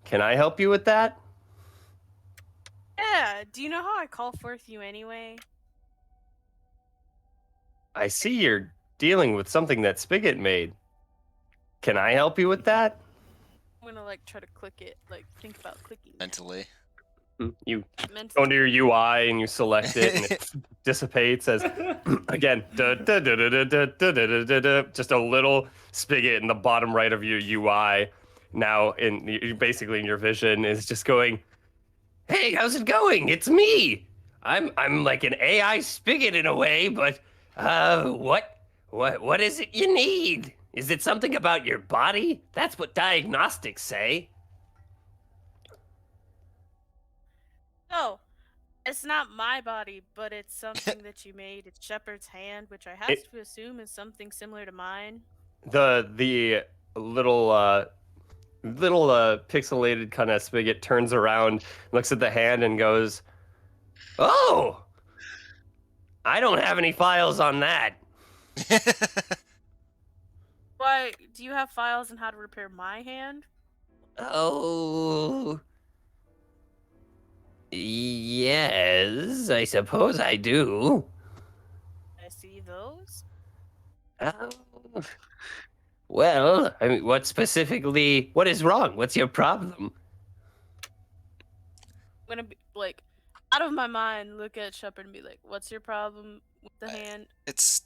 Can I help you with that? Yeah, do you know how I call forth you anyway? I see you're dealing with something that Spigot made. Can I help you with that? I'm gonna like try to click it, like think about clicking it. Mentally. You go Mentally. into your UI and you select it, and it dissipates as again just a little spigot in the bottom right of your UI. Now, basically in your vision is just going, "Hey, how's it going? It's me. I'm like an AI spigot in a way, but what is it you need? Is it something about your body? That's what diagnostics say." Oh, it's not my body, but it's something that you made. It's Shepard's hand, which I have to assume is something similar to mine. The little pixelated kind of spigot turns around, looks at the hand, and goes, "Oh, I don't have any files on that." Why, do you have files on how to repair my hand? Oh, yes, I suppose I do. I see those. Oh, well, I mean, what is wrong? What's your problem? I'm gonna be like, out of my mind, look at Shepard and be like, "What's your problem with the hand?" It's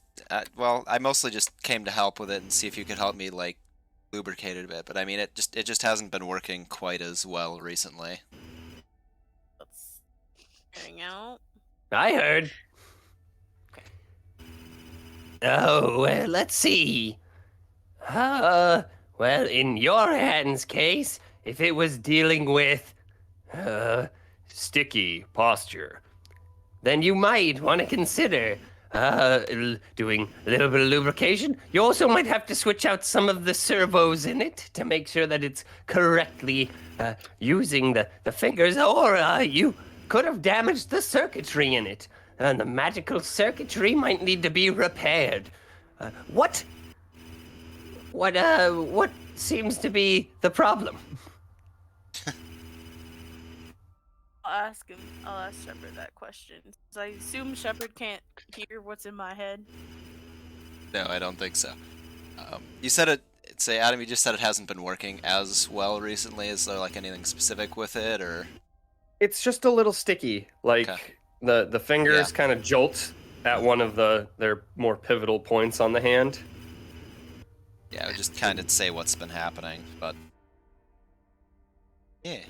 well, I mostly just came to help with it and see if you could help me like lubricate it a bit. But I mean, it just hasn't been working quite as well recently. Let's hang out. I heard. Oh, well, let's see. Well, in your hand's case, if it was dealing with, sticky posture, then you might want to consider, doing a little bit of lubrication. You also might have to switch out some of the servos in it to make sure that it's correctly, using the fingers, or, you could have damaged the circuitry in it. And the magical circuitry might need to be repaired. What seems to be the problem? I'll ask Shepard that question. So I assume Shepard can't hear what's in my head. No, I don't think so. You said it. Say, Adam, you just said it hasn't been working as well recently. Is there like anything specific with it, or? It's just a little sticky. Like the fingers kind of jolt at one of their more pivotal points on the hand. Yeah, I would just kind of say what's been happening, but yeah.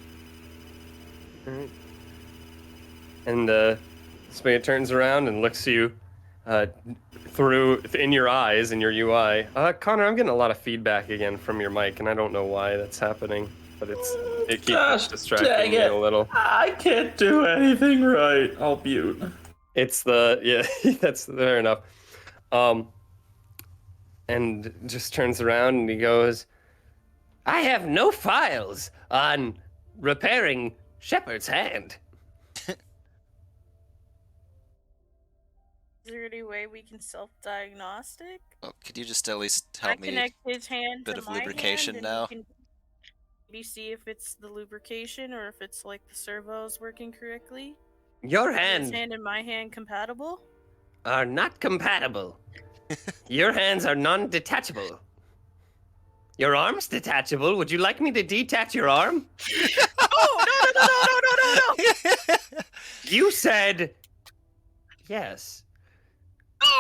Alright. And Spigot turns around and looks you in your eyes in your UI. Connor, I'm getting a lot of feedback again from your mic, and I don't know why that's happening, but it keeps distracting me a little. I can't do anything right. I'll mute. It's that's fair enough. And just turns around and he goes, "I have no files on repairing Shepard's hand." Is there any way we can self-diagnostic? Well, could you just at least help me? Connect his hand bit to of my lubrication hand, now. and we can maybe see if it's the lubrication or if it's like the servos working correctly. Your His hand hand and my hand compatible? are not compatible. Your hands are non-detachable. Your arm's detachable. Would you like me to detach your arm? Oh, no. You said yes.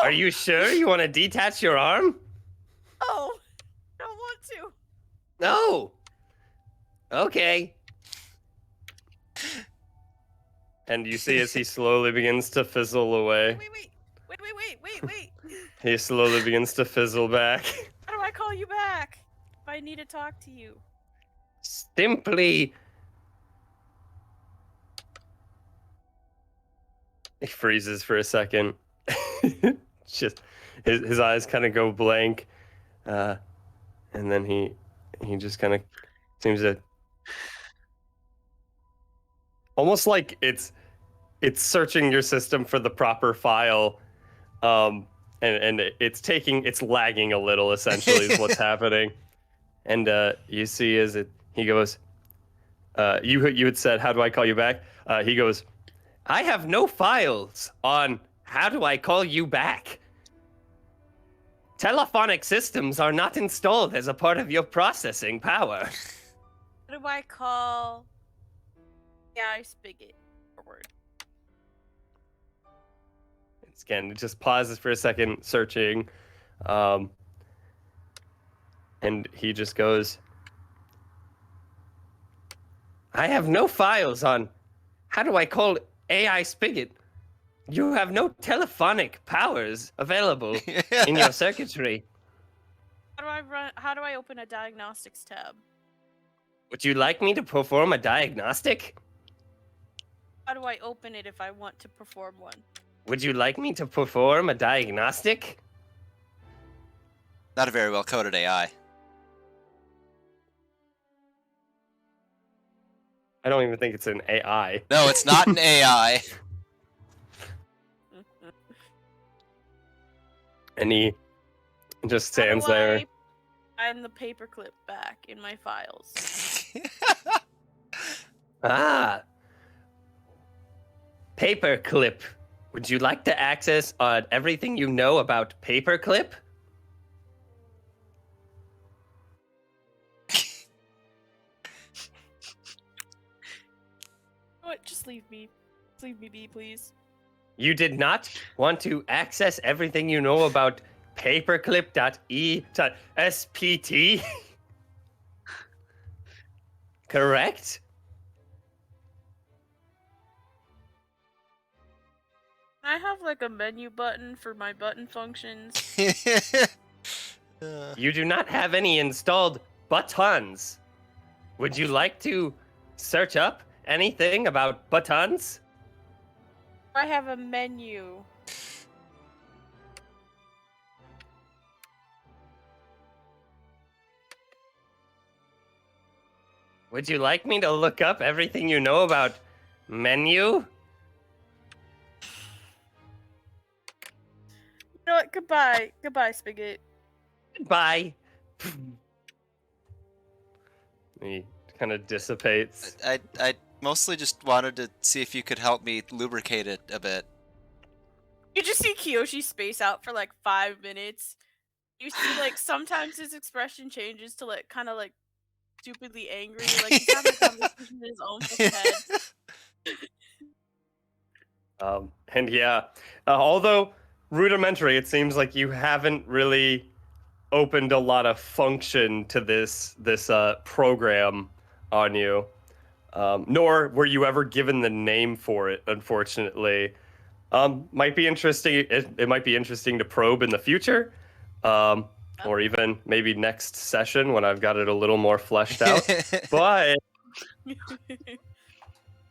Are you sure you want to detach your arm? Oh, I don't want to. No. Okay. And you see as he slowly begins to fizzle away. Wait. He slowly begins to fizzle back. How do I call you back if I need to talk to you? Simply. He freezes for a second. Just his eyes kind of go blank, and then he just kind of seems to almost like it's searching your system for the proper file, and it's lagging a little. Essentially, is what's happening. And you see he goes, you had said, "How do I call you back?" He goes, "I have no files on how do I call you back. Telephonic systems are not installed as a part of your processing power." What do I call? Yeah, I spigot forward. Again, it just pauses for a second, searching, and he just goes, "I have no files on how do I call AI Spigot. You have no telephonic powers available in your circuitry. How do I open a diagnostics tab? Would you like me to perform a diagnostic? How do I open it if I want to perform one? Would you like me to perform a diagnostic?" Not a very well coded AI. I don't even think it's an AI. No, it's not an AI. And he just stands there. I'm the paperclip back in my files. Ah. Paperclip. Would you like to access everything you know about Paperclip? What? Just leave me. Just leave me be, please. You did not want to access everything you know about paperclip.e.spt? Correct? I have like a menu button for my button functions. You do not have any installed buttons. Would you like to search up anything about buttons? I have a menu. Would you like me to look up everything you know about menu? You know what? Goodbye. Goodbye, Spigot. Goodbye. He kind of dissipates. I mostly just wanted to see if you could help me lubricate it a bit. You just see Kiyoshi space out for like 5 minutes. You see like sometimes his expression changes to like kind of like stupidly angry, like he's having a conversation in his own fucking head. And yeah, although rudimentary, it seems like you haven't really opened a lot of function to this program on you, nor were you ever given the name for it. Unfortunately, might be interesting. It might be interesting to probe in the future, or even maybe next session when I've got it a little more fleshed out. But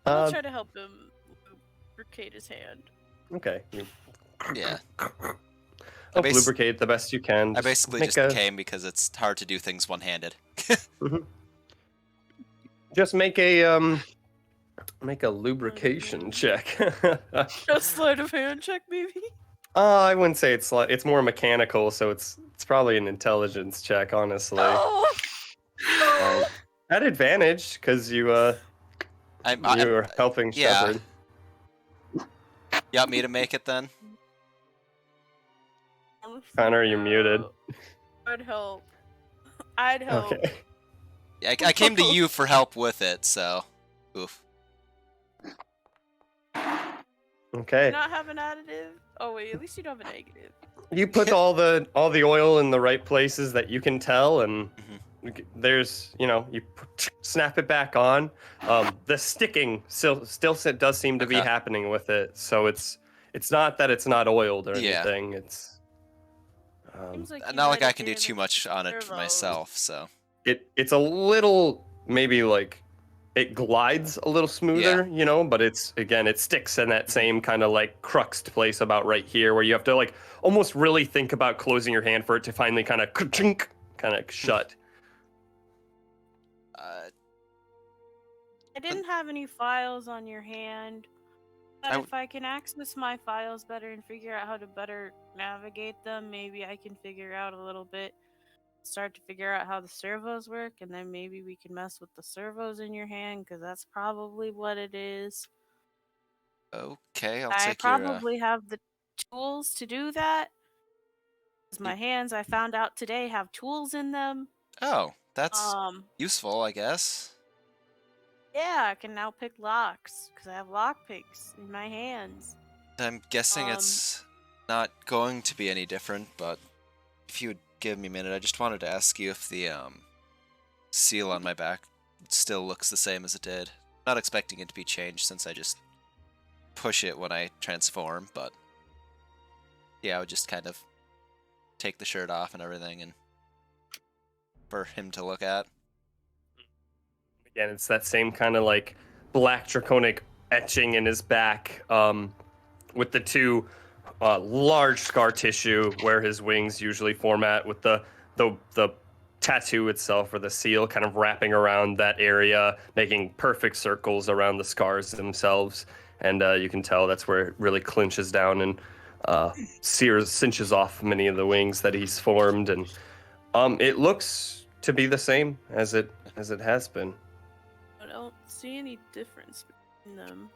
I'll try to help him lubricate his hand. okay. Yeah. Help lubricate the best you can. I basically just came because it's hard to do things one-handed. Just make a lubrication check. A sleight of hand check, maybe? I wouldn't say it's more mechanical, so it's probably an intelligence check, honestly. Oh. At advantage, because you're helping Shepard. You want me to make it then? Connor, you're muted. I'd help. I'd help. Okay. Yeah, I came to you for help with it, so oof. Okay. Not have an additive? Oh wait, at least you don't have a negative. You put all the oil in the right places that you can tell, and there's you snap it back on. The sticking still does seem to be happening with it, so it's not that it's not oiled or anything. It's not like I can do too much on it for myself, so it's a little maybe like it glides a little smoother, but it sticks in that same kind of like cruxed place about right here where you have to like almost really think about closing your hand for it to finally kind of shut. I didn't have any files on your hand. But if I can access my files better and figure out how to better navigate them, maybe I can figure out a little bit start to figure out how the servos work, and then maybe we can mess with the servos in your hand, because that's probably what it is. Okay, I'll I take your. probably have the tools to do that. 'Cause my hands, I found out today, have tools in them. Oh, that's Um, useful, I guess. yeah, I can now pick locks because I have lock picks in my hands. I'm guessing Um, it's not going to be any different, but if you would give me a minute, I just wanted to ask you if the seal on my back still looks the same as it did. Not expecting it to be changed since I just push it when I transform, but yeah, I would just kind of take the shirt off and everything and for him to look at. Again, it's that same kind of like black draconic etching in his back, with the two large scar tissue where his wings usually format, with the tattoo itself or the seal kind of wrapping around that area, making perfect circles around the scars themselves. And you can tell that's where it really clinches down and cinches off many of the wings that he's formed. And it looks to be the same as it has been. I don't see any difference between them.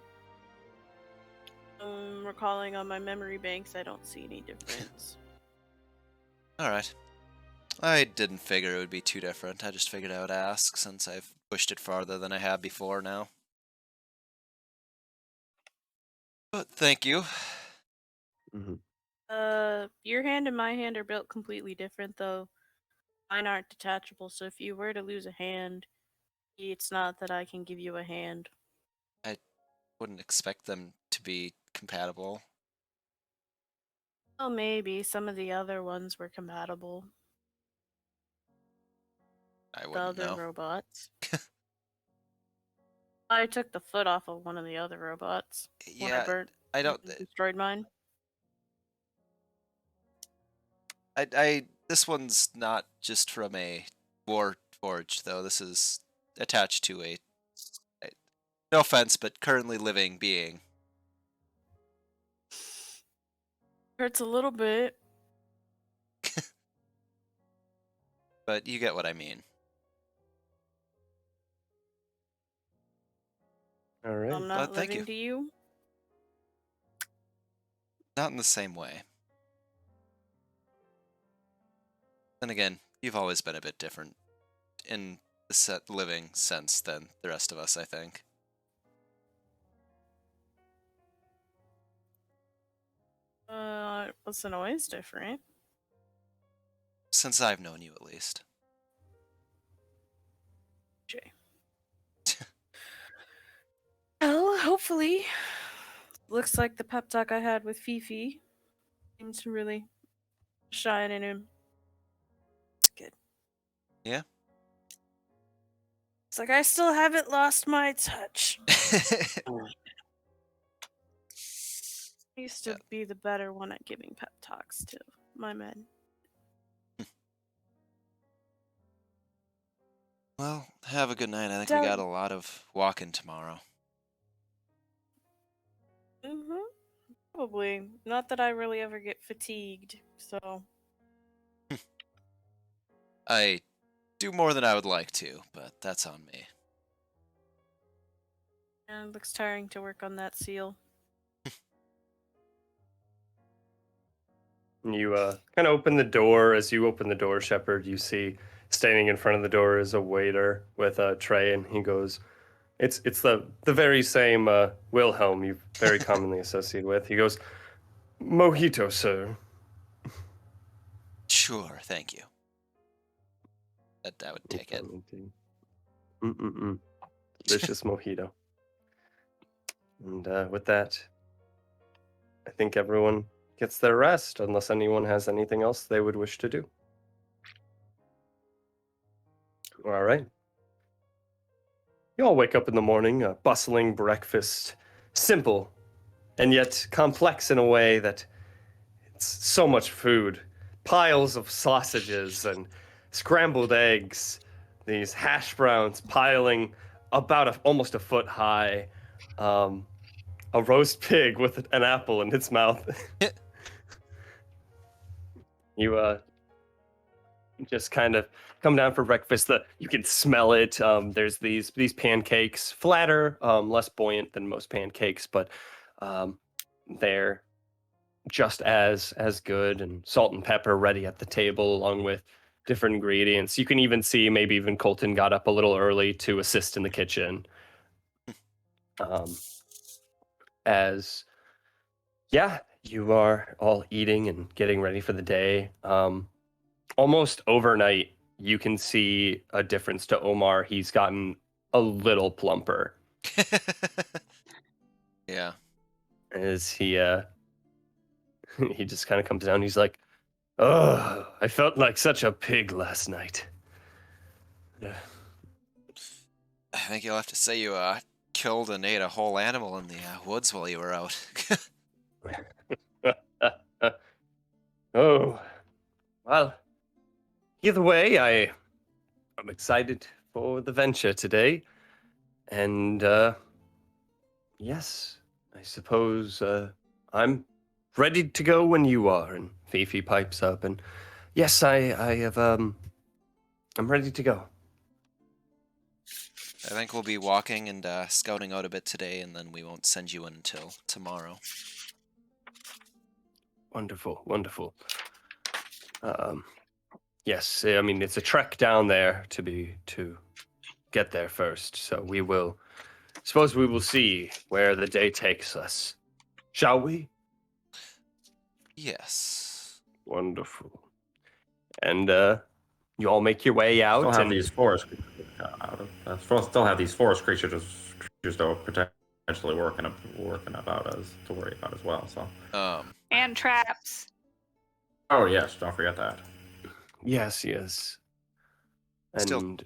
Recalling on my memory banks, I don't see any difference. Alright. I didn't figure it would be too different. I just figured I would ask since I've pushed it farther than I have before now. But thank you. Mm-hmm. Your hand and my hand are built completely different, though. Mine aren't detachable, so if you were to lose a hand, it's not that I can give you a hand. I wouldn't expect them to be compatible. Well, maybe some of the other ones were compatible. I The wouldn't other know. robots. I took the foot off of one of the other robots when I Yeah, burnt I don't. destroyed mine. This one's not just from a war forge, though. This is attached to a no offense, but currently living being. Hurts a little bit. But you get what I mean. All right. I'm not thank living you. to you. Not in the same way. Then again, you've always been a bit different in the living sense than the rest of us, I think. Wasn't always different. Since I've known you, at least. Jay. Well, hopefully. Looks like the pep talk I had with Fifi seems to really shine in him. It's good. Yeah? It's like I still haven't lost my touch. I used to be the better one at giving pep talks to my men. Well, have a good night. I think we got a lot of walking tomorrow. Probably. Not that I really ever get fatigued, so. I do more than I would like to, but that's on me. And it looks tiring to work on that seal. You kind of open the door. As you open the door, Shepard, you see standing in front of the door is a waiter with a tray, and he goes, "It's the very same Wilhelm you very commonly associate with." He goes, "Mojito, sir." Sure, thank you. I would take it. Delicious mojito. And with that, I think everyone gets their rest, unless anyone has anything else they would wish to do. All right. You all wake up in the morning, a bustling breakfast, simple and yet complex in a way that it's so much food. Piles of sausages and scrambled eggs, these hash browns piling about almost a foot high, a roast pig with an apple in its mouth. You just kind of come down for breakfast. You can smell it. There's these pancakes, flatter, less buoyant than most pancakes, but they're just as good, and salt and pepper ready at the table along with different ingredients. You can even see maybe even Colton got up a little early to assist in the kitchen. As you are all eating and getting ready for the day. Almost overnight, you can see a difference to Omar. He's gotten a little plumper. Yeah. As he he just kind of comes down. He's like, "Oh, I felt like such a pig last night." Yeah. I think you'll have to say you killed and ate a whole animal in the woods while you were out. Oh, well, either way, I'm excited for the venture today. And, yes, I suppose, I'm ready to go when you are. And Fifi pipes up, and yes, I'm ready to go. I think we'll be walking and scouting out a bit today, and then we won't send you in until tomorrow. Wonderful, wonderful. Yes, I mean, it's a trek down there to get there first, so suppose we will see where the day takes us. Shall we? Yes. Wonderful. And, you all make your way out. Still have and these forest creatures. Still have these forest creatures that were potentially working about as to worry about as well. So. And traps. Oh yes, don't forget that. Yes, yes. Still And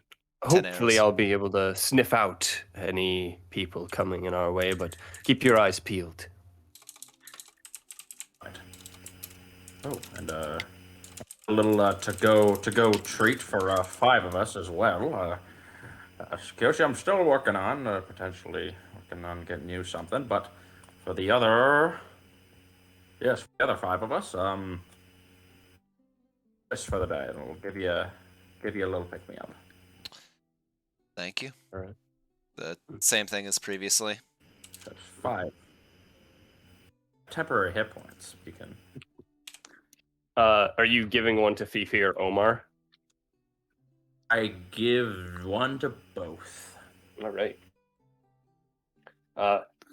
10 hopefully arrows. I'll be able to sniff out any people coming in our way, but keep your eyes peeled. Right. Oh, and a little to go treat for 5 of us as well. Kyoshi, I'm still working on potentially working on getting you something, but for the other 5 of us, just for the day, and we'll give you a little pick me up. Thank you. All right. The same thing as previously. That's 5 temporary hit points. You can. Are you giving one to Fifi or Omar? I give one to both. All right.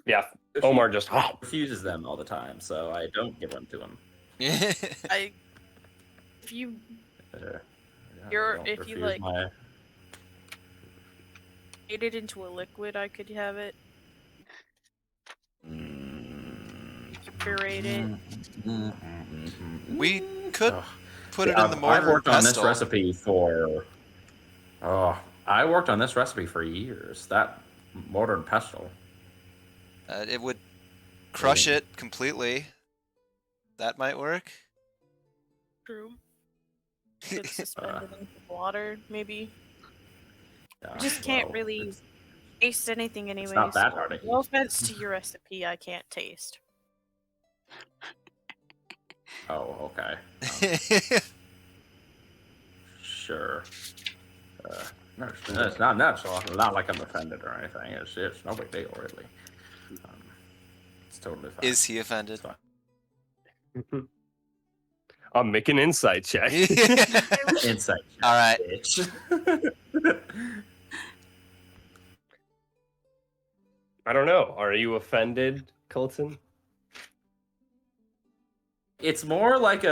Yeah, Omar just Refuses them all the time, so I don't give one to him. If you like made it into a liquid, I could have it. Puree it. We could put it in the mortar. I've worked and on this pestle. recipe for. I worked on this recipe for years. That mortar and pestle. It would crush it completely. That might work. True. Could suspend it in water, maybe. Yeah, I just can't really taste anything anyways. It's not that hard to eat. No offense to your recipe, I can't taste. Oh, okay. Sure. No, it's not natural. Not like I'm offended or anything. It's no big deal, really. It's totally fine. Is he offended? It's fine. I'm making insight check. Insight. All right. I don't know. Are you offended, Colton? It's more like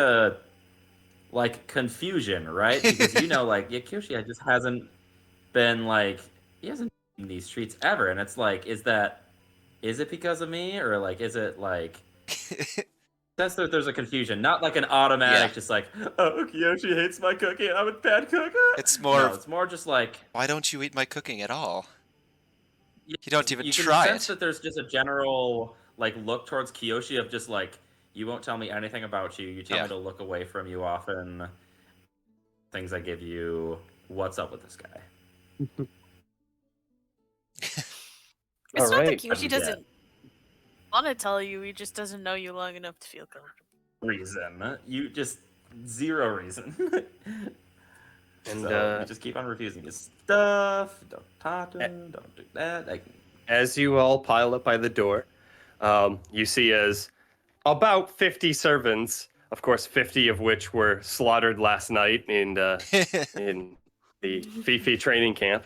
confusion, right? Because Kyoshi just hasn't been he hasn't been in these streets ever, and it's like, is it because of me, or is it sense that there's a confusion, not like an automatic, just oh, Kyoshi hates my cooking, I'm a bad cook. It's more. No, it's more just why don't you eat my cooking at all? You don't even you try can sense it. that there's just a general look towards Kyoshi of just you won't tell me anything about you. You tell me to look away from you often. Things I give you. What's up with this guy? It's not right. that Kyoshi doesn't want to tell you, he just doesn't know you long enough to feel comfortable. Reason. You just zero reason. And So you just keep on refusing his stuff. Don't talk to him. Don't do that. Like, as you all pile up by the door, you see as about 50 servants, of course, 50 of which were slaughtered last night in the Fifi training camp.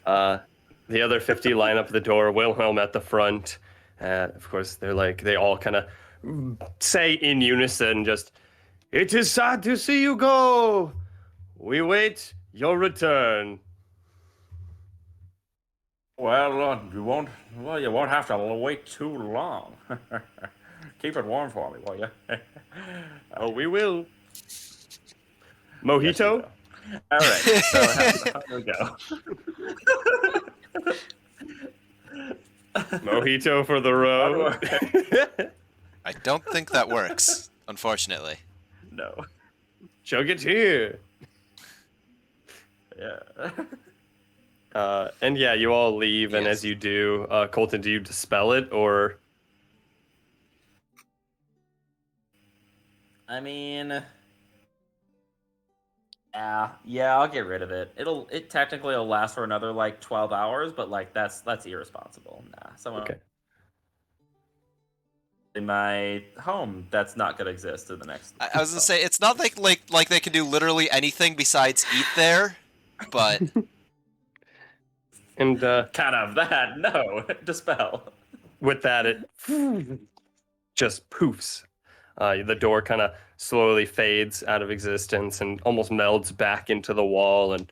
The other 50 line up the door, Wilhelm at the front. Of course, they all kind of say in unison, just, "It is sad to see you go. We wait your return." well, you won't have to wait too long. Keep it warm for me, will you? Oh, we will. Yes, you Mojito? will. All right. So how do we go? Mojito for the road. I don't think that works, unfortunately. No. Chug it here. Yeah. And yeah, you all leave, and Yes. as you do, Colton, do you dispel it, or... I mean, yeah, I'll get rid of it. It technically will last for another like 12 hours, but like that's irresponsible. Nah, someone Okay. in my home that's not gonna exist in the next. I was gonna say it's not like they can do literally anything besides eat there, but And kind of that. No, dispel. with that, it just poofs. The door kind of slowly fades out of existence and almost melds back into the wall, and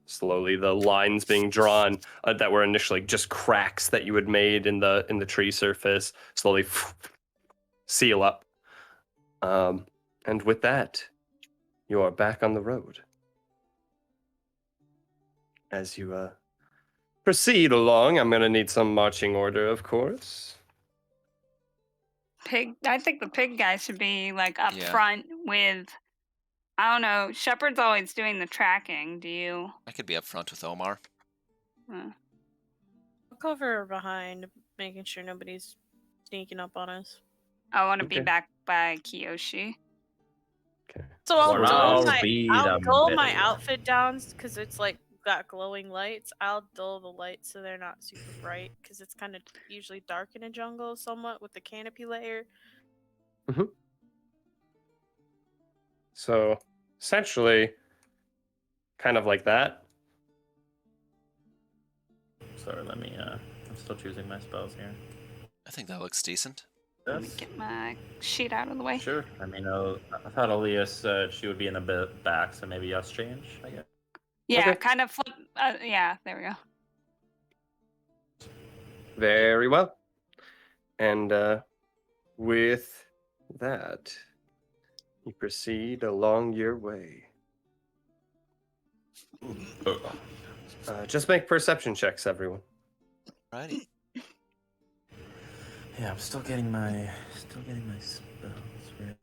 slowly the lines being drawn that were initially just cracks that you had made in the tree surface slowly seal up. And with that, you are back on the road. As you proceed along, I'm going to need some marching order, of course. I think the pig guy should be like up Yeah. front with. I don't know. Shepard's always doing the tracking. Do you? I could be up front with Omar. Uh, I'll cover behind, making sure nobody's sneaking up on us. I want to be Okay. back by Kiyoshi. Okay. So I'll Or dull I'll my, be I'll the dull my middle. outfit down because it's like got glowing lights. I'll dull the lights so they're not super bright because it's kind of usually dark in a jungle somewhat with the canopy layer. So essentially, kind of like that. Sorry, let me. I'm still choosing my spells here. I think that looks decent. Let me get my sheet out of the way. Sure. I mean, I thought Aaliyah said she would be in the back, so maybe us change. I guess. Yeah, Okay. kind of flip. Yeah, there we go. Very well. And with that, you proceed along your way. Just make perception checks, everyone. Righty. Yeah, I'm still getting my spells. Right?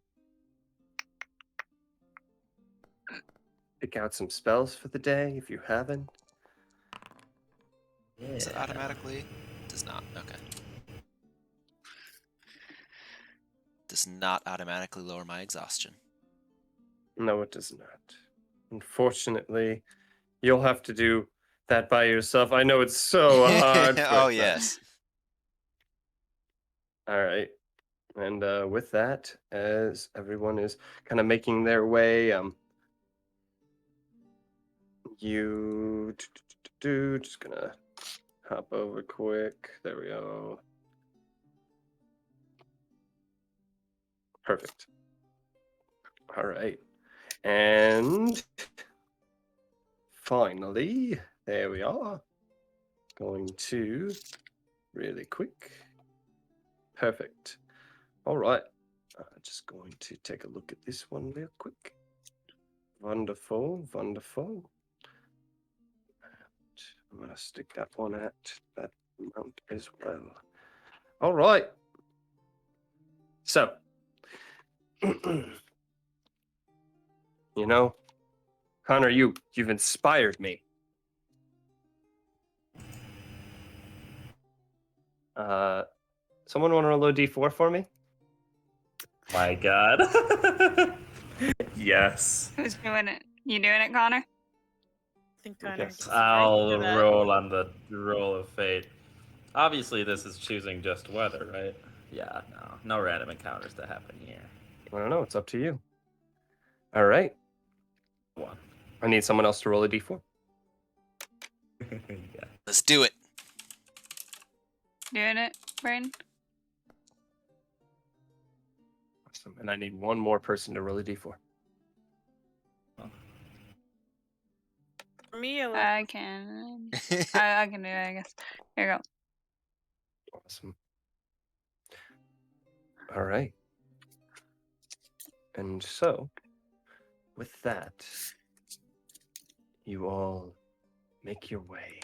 Pick out some spells for the day if you haven't. Does it automatically? Does not. Okay. Does not automatically lower my exhaustion. No, it does not. Unfortunately, you'll have to do that by yourself. I know it's so hard. Oh but, yes. All right. And with that, as everyone is kind of making their way, just gonna hop over quick. There we go. Perfect. All right. And finally, there we are. Going to really quick. Perfect. All right. Just going to take a look at this one real quick. Wonderful, wonderful. And I'm going to stick that one at that amount as well. All right. So, you know, Connor, you've inspired me. Someone want to roll a d4 for me? My God. Yes. Who's doing it? You doing it, Connor? think I Connor guess gets I'll right to that. roll on the roll of fate. Obviously, this is choosing just weather, right? Yeah, no random encounters to happen here. I don't know. It's up to you. All right. One. I need someone else to roll a d4. Yeah. Let's do it. Doing it, Brain? Awesome. And I need one more person to roll a d4. For me, I can. I can do it, I guess. Here you go. Awesome. All right. And so, with that, you all make your way.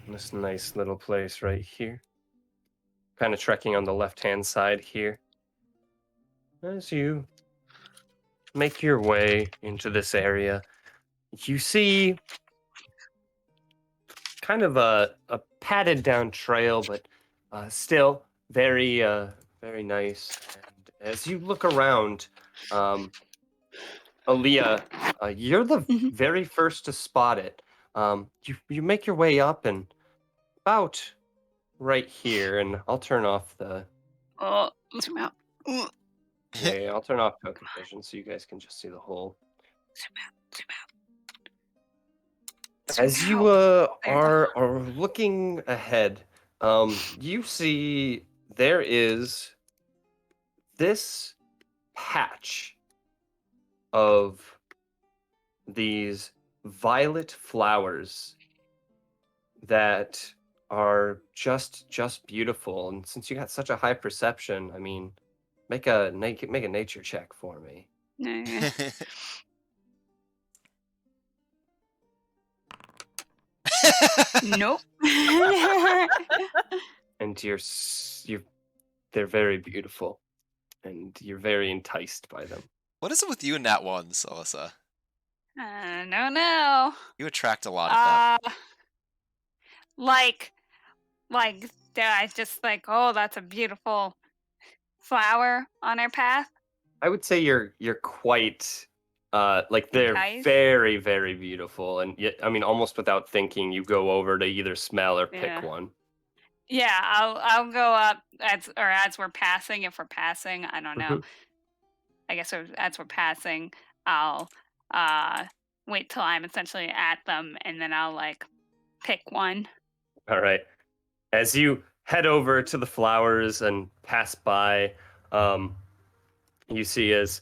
This nice little place right here. Kind of trekking on the left-hand side here. As you make your way into this area, you see kind of a padded down trail, but still very nice. And as you look around, Aaliyah, you're the Mhm. very first to spot it. You make your way up and about right here, and I'll turn off the Oh, zoom out. yeah, I'll turn off Poker Vision so you guys can just see the whole. Zoom out. As you There you are looking ahead, you see there is this patch of these violet flowers that are just beautiful. And since you got such a high perception, I mean, make a nature check for me. Yeah. Nope. And they're very beautiful, and you're very enticed by them. What is it with you and Nat ones, Alyssa? No. You attract a lot of them. Like, I just like, oh, that's a beautiful flower on our path. I would say you're quite like they're Enticed? very beautiful, and yet I mean almost without thinking you go over to either smell or pick Yeah. one. Yeah, I'll go up as we're passing. If we're passing, I don't know. Mhm. I guess as we're passing, I'll wait till I'm essentially at them, and then I'll like pick one. All right. As you head over to the flowers and pass by, you see as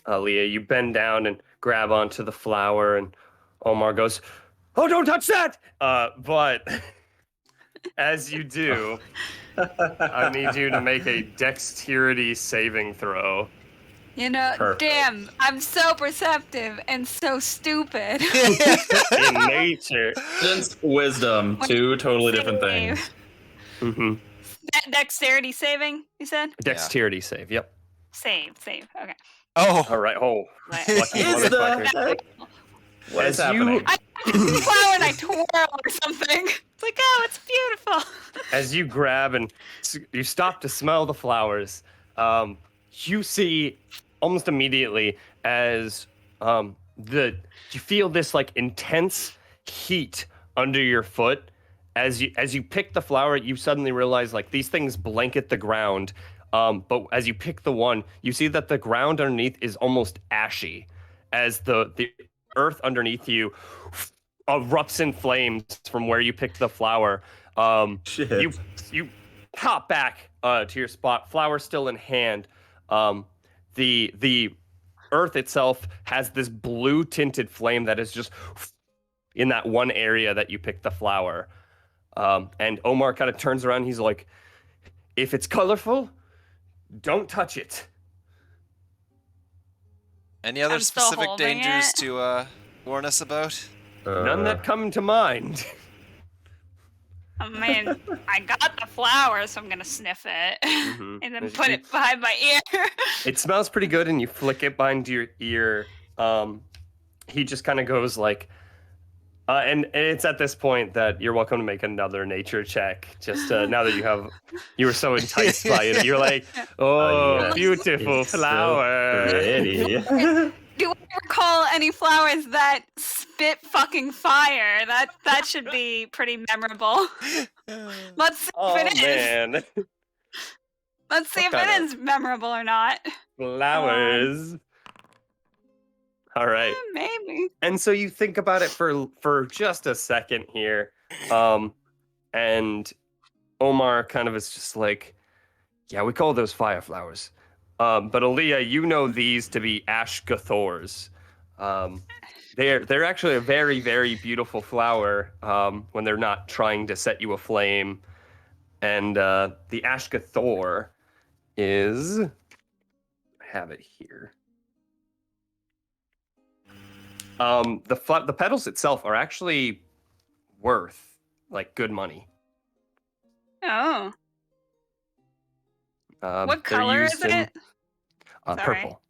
Leah, you bend down and grab onto the flower, and Omar goes, "Oh, don't touch that!" But as you do, I need you to make a dexterity saving throw. You know, Perfect. damn, I'm so perceptive and so stupid. In nature. Intelligence, wisdom, two totally different Save. things. Mm-hmm. Dexterity saving, you said? Dexterity save. Yep. Save. Okay. Oh, All right. Oh, Right. lucky Is the motherfucker. heck? What is As happening? I see the flower and I twirl or something. It's like, oh, it's beautiful. As you grab and you stop to smell the flowers, you see almost immediately as you feel this like intense heat under your foot. As you pick the flower, you suddenly realize like these things blanket the ground. But as you pick the one, you see that the ground underneath is almost ashy, as the earth underneath you erupts in flames from where you picked the flower. Shit. You hop back to your spot, flower still in hand. The earth itself has this blue tinted flame that is just in that one area that you picked the flower. And Omar kind of turns around. He's like, "If it's colorful, don't touch it." any other I'm still specific holding dangers it. to warn us about? None that come to mind. I mean, I got the flower, so I'm gonna sniff it Mhm. and then As put you- it behind my ear. It smells pretty good, and you flick it behind your ear. He just kind of goes like, And it's at this point that you're welcome to make another nature check. Just now that you were so enticed by it, you're like, oh, yes. beautiful It's so flower. pretty. Do I recall any flowers that spit fucking fire? That should be pretty memorable. Let's see Oh if it is. man, Let's see if What kind it is memorable or not. flowers. All right. Maybe. And so you think about it for just a second here, and Omar kind of is just like, yeah, we call those fire flowers. But Aaliyah, you know these to be ashgathors. They're actually a very, very beautiful flower when they're not trying to set you aflame. And the ashgathor is, I have it here. The petals itself are actually worth like good money. Oh. What They're color is used in, it? Sorry. purple.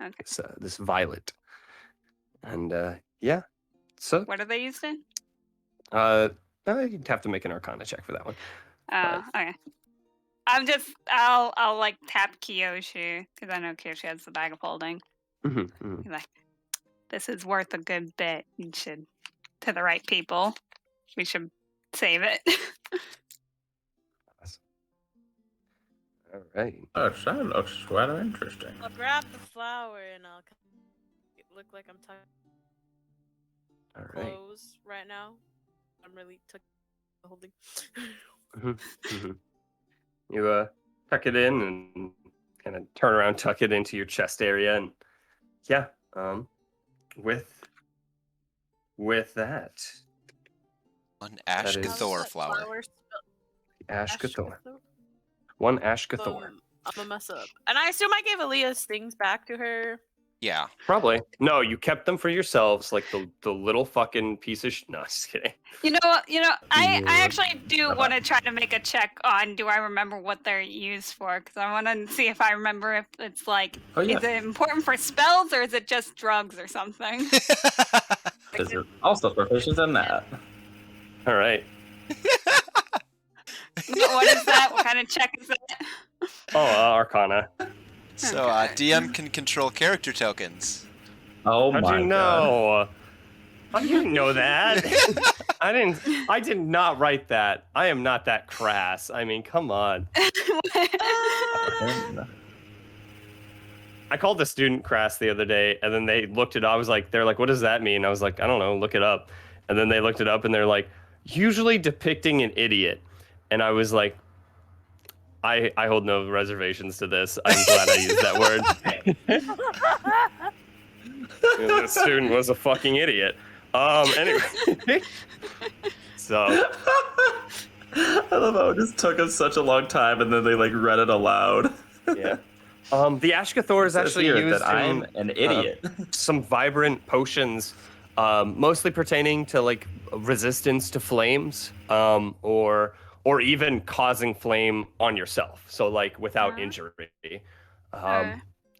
Okay. This violet. And yeah. So What are they used in? you'd have to make an Arcana check for that one. Oh, okay. I'll like tap Kiyoshi because I know Kiyoshi has the bag of holding. Be like, this is worth a good bit. You should, to the right people, we should save it. All right. Oh, that looks rather interesting. I'll grab the flower and I'll look like I'm tucking All right. clothes right now. I'm really holding. You tuck it in and kind of turn around, tuck it into your chest area, and yeah, with that, One is- ashgathor flower. ashgathor. One ashgathor. I'm gonna mess up. And I assume I gave Aaliyah's things back to her. Yeah. Probably. No, you kept them for yourselves, like the little fucking piece of no, just kidding. You know what? I actually do Uh-huh. want to try to make a check on do I remember what they're used for? Because I want to see if I remember if it's like, Oh, yeah. is it important for spells or is it just drugs or something? Because you're also proficient in that. All right. What is that? What kind of check is that? Oh, Arcana. So DM can control character tokens. Oh How'd my you god. know? I didn't know that. I did not write that. I am not that crass. I mean, come on. I called the student crass the other day, and then they looked it up. They're like, what does that mean? I was like, I don't know, look it up. And then they looked it up, and they're like, usually depicting an idiot. And I was like, I hold no reservations to this. I'm glad I used that word. The student was a fucking idiot. Anyway. So. I love how it just took us such a long time and then they like read it aloud. Yeah. The ashgathor is It says actually here used that I'm in an idiot. some vibrant potions, mostly pertaining to like resistance to flames, or even causing flame on yourself. So like without injury.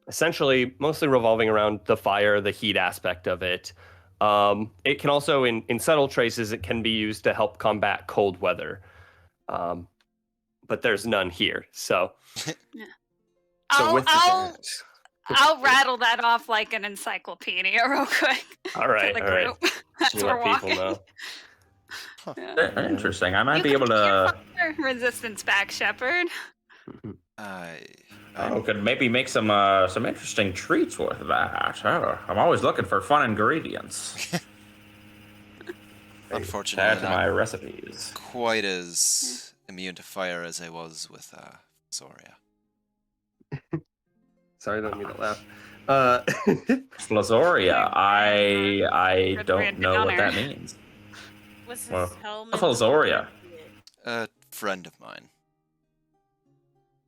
Essentially, mostly revolving around the fire, the heat aspect of it. It can also, in subtle traces, it can be used to help combat cold weather. But there's none here. So, I'll rattle that off like an encyclopedia real quick. All right, to the all right. group as You we're let people walking. know. Interesting. I might You be able can to. fire resistance back, Shepard. Could maybe make some interesting treats with that. Oh, I'm always looking for fun ingredients to Unfortunately, add to not my recipes. quite as immune to fire as I was with Zoria. Sorry, I don't mean to laugh. Flazoria. I Good don't know what that downer. means. What's his Well, helmet? Flazoria. A friend of mine.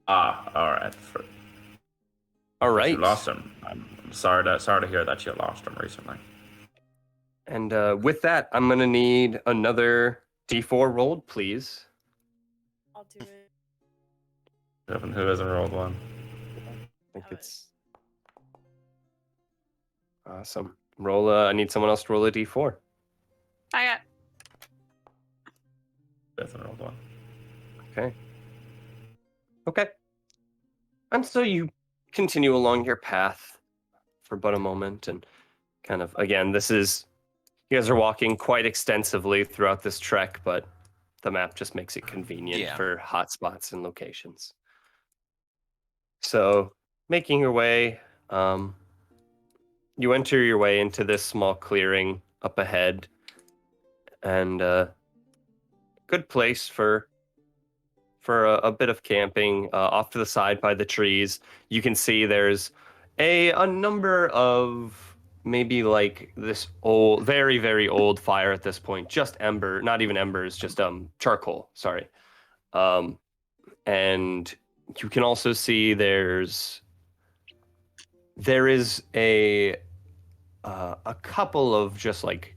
Ah, all right. All right. You lost him. I'm sorry to hear that you lost him recently. And with that, I'm going to need another D4 rolled, please. I'll do it. Who hasn't rolled one? I think it's awesome. Roll. I need someone else to roll a D4. I got. That's an old one. Okay. Okay. And so you continue along your path for but a moment, and kind of, again, this is, you guys are walking quite extensively throughout this trek, but the map just makes it convenient Yeah. for hotspots and locations. So, making your way, you enter your way into this small clearing up ahead, and good place for a bit of camping. Off to the side by the trees, you can see there's a number of maybe like this old, very very old fire at this point, just ember, not even embers, just charcoal. Sorry, and you can also see there is a couple of just like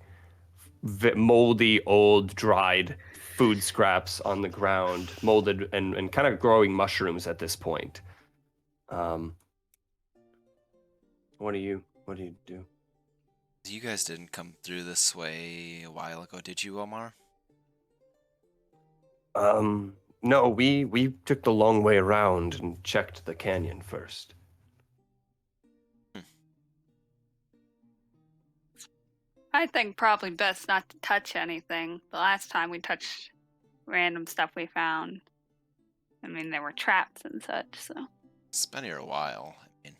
moldy, old, dried food scraps on the ground, molded and kind of growing mushrooms at this point. What do you do? You guys didn't come through this way a while ago, did you, Omar? No, we took the long way around and checked the canyon first. I think probably best not to touch anything. The last time we touched random stuff we found, I mean, there were traps and such, so. It's been here a while. I mean,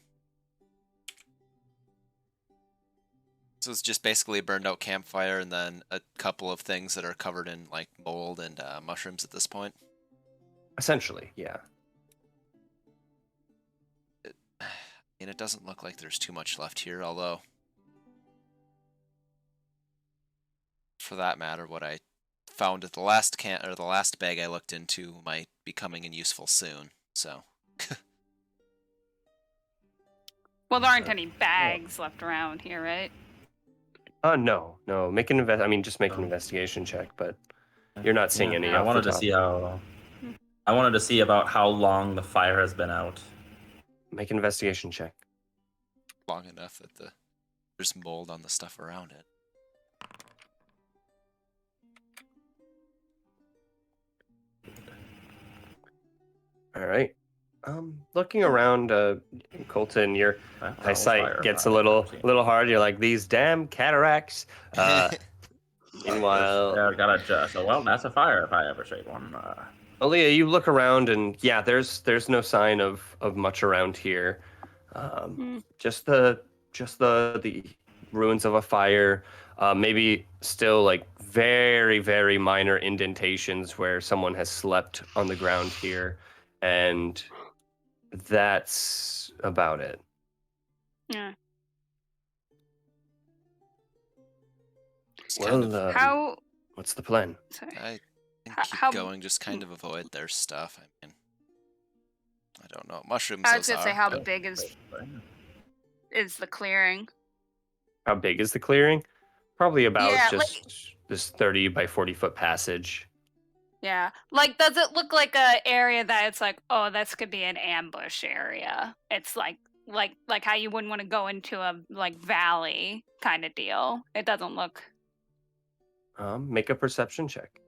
so it's just basically a burned out campfire and then a couple of things that are covered in like mold and mushrooms at this point. Essentially, yeah. And it doesn't look like there's too much left here, although, for that matter, what I found at the last the last bag I looked into might be coming in useful soon. So. Well, there aren't any bags left around here, right? No. Make an just make an investigation check, but you're not seeing any. I wanted to see how. I wanted to see about how long the fire has been out. Make an investigation check. Long enough that there's mold on the stuff around it. All right. Looking around, Colton, your eyesight gets a little hard. You're like, these damn cataracts. Meanwhile, Yeah, I gotta adjust. So, well, that's a fire if I ever see one. Aaliyah, you look around, and yeah, there's no sign of much around here. Just the ruins of a fire. Maybe still like very very minor indentations where someone has slept on the ground here, and that's about it. Yeah. Well, what's the plan? Sorry. I think keep going, just kind of avoid their stuff. I mean, I don't know what mushrooms I was those gonna say, are, how but big is the clearing? How big is the clearing? Probably about Yeah, just this 30 by 40 foot passage. Yeah. Like, does it look like a area that it's like, oh, this could be an ambush area? It's like how you wouldn't want to go into a like valley kind of deal. It doesn't look. Make a perception check.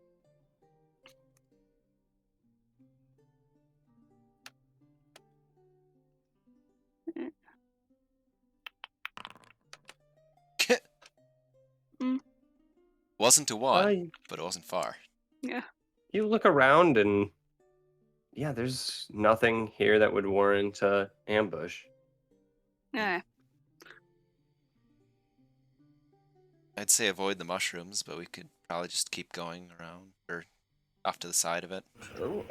wasn't a one, but it wasn't far. Yeah. You look around and yeah, there's nothing here that would warrant ambush. Yeah. I'd say avoid the mushrooms, but we could probably just keep going around or off to the side of it. Sure.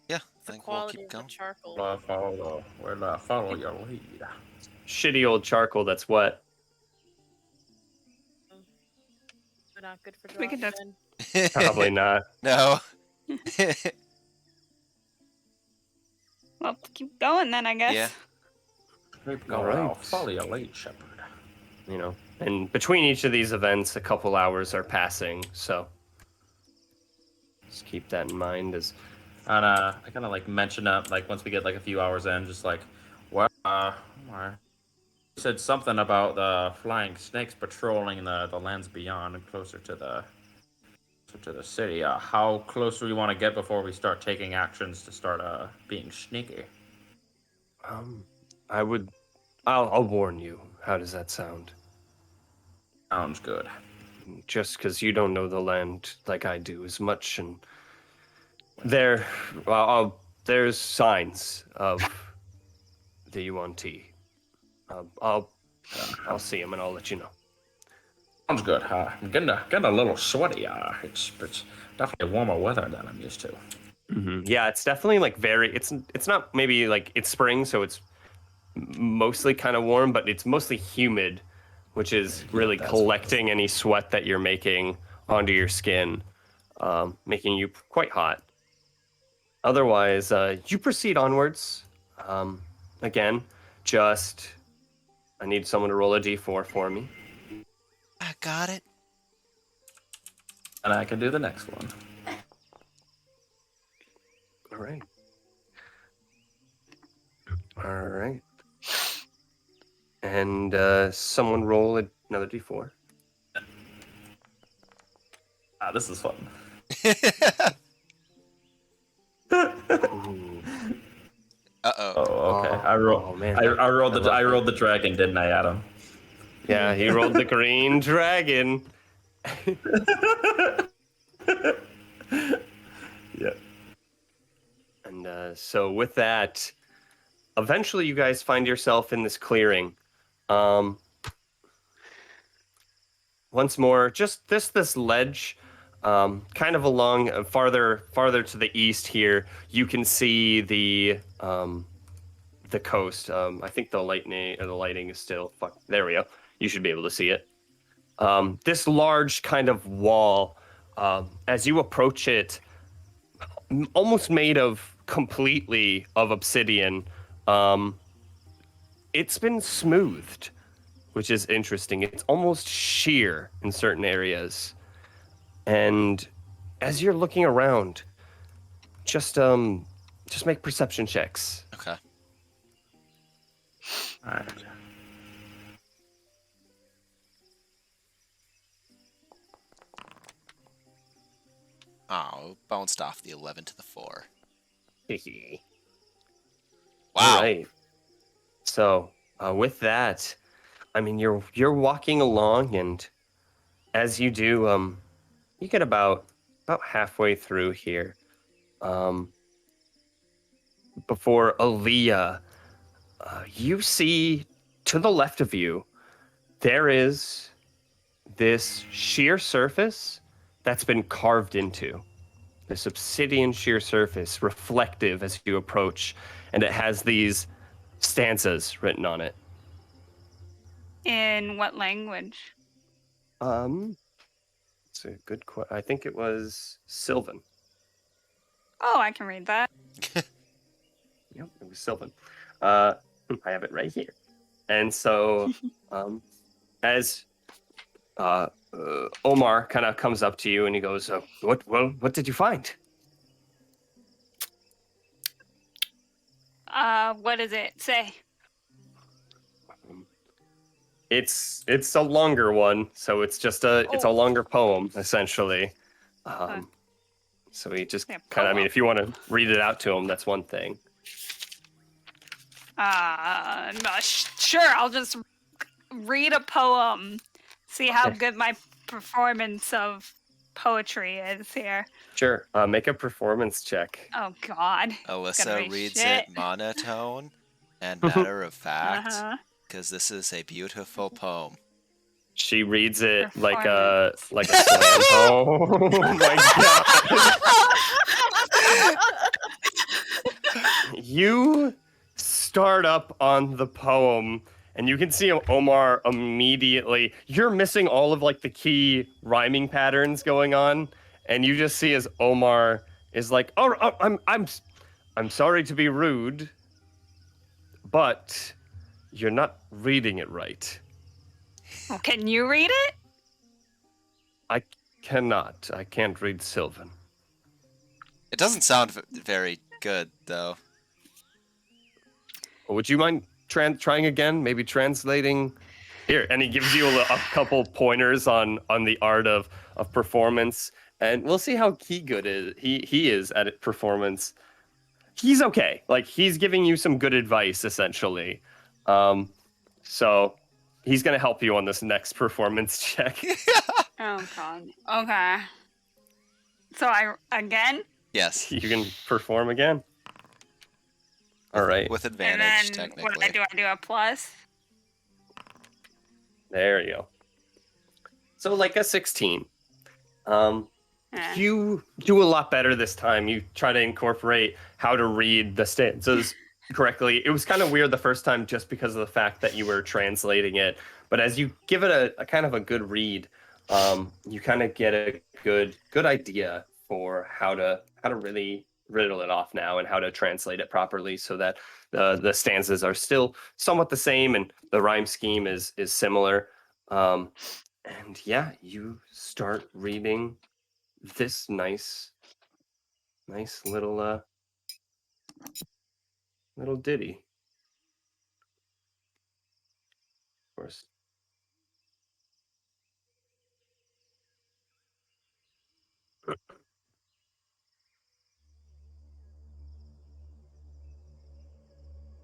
Yeah, I think we'll keep going. Charcoal. Follow your lead. Shitty old charcoal that's wet. But not good for We could driving. Probably not. No. Well, keep going then, I guess. Yeah. Keep All going. right. Follow your lead, Shepherd. You know, and between each of these events, a couple hours are passing, so just keep that in mind. As And I kind of like mention up, like once we get like a few hours in, just like, well, I said something about the flying snakes patrolling the lands beyond and closer to the city. How close do we want to get before we start taking actions to start being sneaky? I'll warn you. How does that sound? Sounds good. Just because you don't know the land like I do as much, and there's signs of the UNT. I'll see him and I'll let you know. Sounds good. I'm getting a little sweaty. It's definitely warmer weather than I'm used to. Mm-hmm. Yeah, it's definitely like it's not maybe like it's spring, so it's mostly kind of warm, but it's mostly humid, which is really collecting any sweat that you're making onto your skin, making you quite hot. Otherwise, you proceed onwards. Again, I need someone to roll a d4 for me. I got it. And I can do the next one. All right. All right. And someone roll another d4. This is fun. Uh-oh. Oh, okay. I rolled the dragon, didn't I, Adam? Yeah, he rolled the green dragon. Yeah. And so with that, eventually you guys find yourself in this clearing. Once more, just this ledge, kind of along farther to the east here, you can see the coast. I think the lighting is still there we go. You should be able to see it. This large kind of wall, as you approach it, almost made completely of obsidian. It's been smoothed, which is interesting. It's almost sheer in certain areas. And as you're looking around, just make perception checks. Okay. All right. Oh, bounced off the 11 to the 4. Wow. All right. So with that, I mean, you're walking along, and as you do, you get about halfway through here, before Aaliyah, you see to the left of you, there is this sheer surface that's been carved into. This obsidian sheer surface, reflective as you approach, and it has these stanzas written on it. In what language? It's a good question. I think it was Sylvan. Oh, I can read that. Yep, it was Sylvan. I have it right here. And so, as Omar kind of comes up to you and he goes, what did you find? What does it say? It's a longer one, so it's just it's a longer poem essentially. So he just kind of, I mean, if you want to read it out to him, that's one thing. No, sure, I'll just read a poem. See how good my performance of poetry is here. Sure. Make a performance check. Oh, God. Alyssa reads it monotone and matter of fact, because this is a beautiful poem. She reads it like a slam poem. Oh my God. You start up on the poem, and you can see Omar immediately. You're missing all of like the key rhyming patterns going on, and you just see as Omar is like, "Oh, I'm sorry to be rude, but you're not reading it right." Well, can you read it? I cannot. I can't read Sylvan. It doesn't sound very good, though. Would you mind trying again, maybe translating. Here, and he gives you a couple pointers on the art of performance, and we'll see how he is at performance. He's okay. Like, he's giving you some good advice, essentially. So he's gonna help you on this next performance check. Oh god. Okay. So again? Yes. You can perform again. All right. With And advantage, then technically. what do I do? I do a plus? There you go. So like a 16. Eh. You do a lot better this time. You try to incorporate how to read the stanzas correctly. It was kind of weird the first time just because of the fact that you were translating it. But as you give it a kind of a good read, you kind of get a good idea for how to really riddle it off now and how to translate it properly so that the stanzas are still somewhat the same and the rhyme scheme is similar. And yeah, you start reading this nice little ditty. Of course.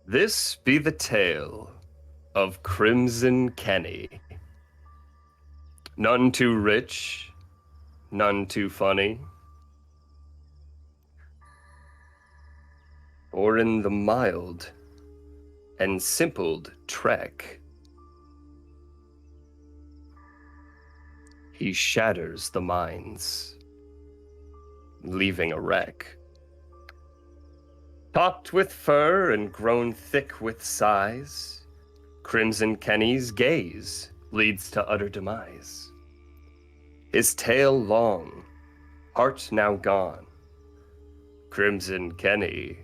This be the tale of Crimson Kenny. None too rich, none too funny. Or in the mild and simpled trek, he shatters the minds, leaving a wreck. Topped with fur and grown thick with size, Crimson Kenny's gaze leads to utter demise. His tail long, heart now gone, Crimson Kenny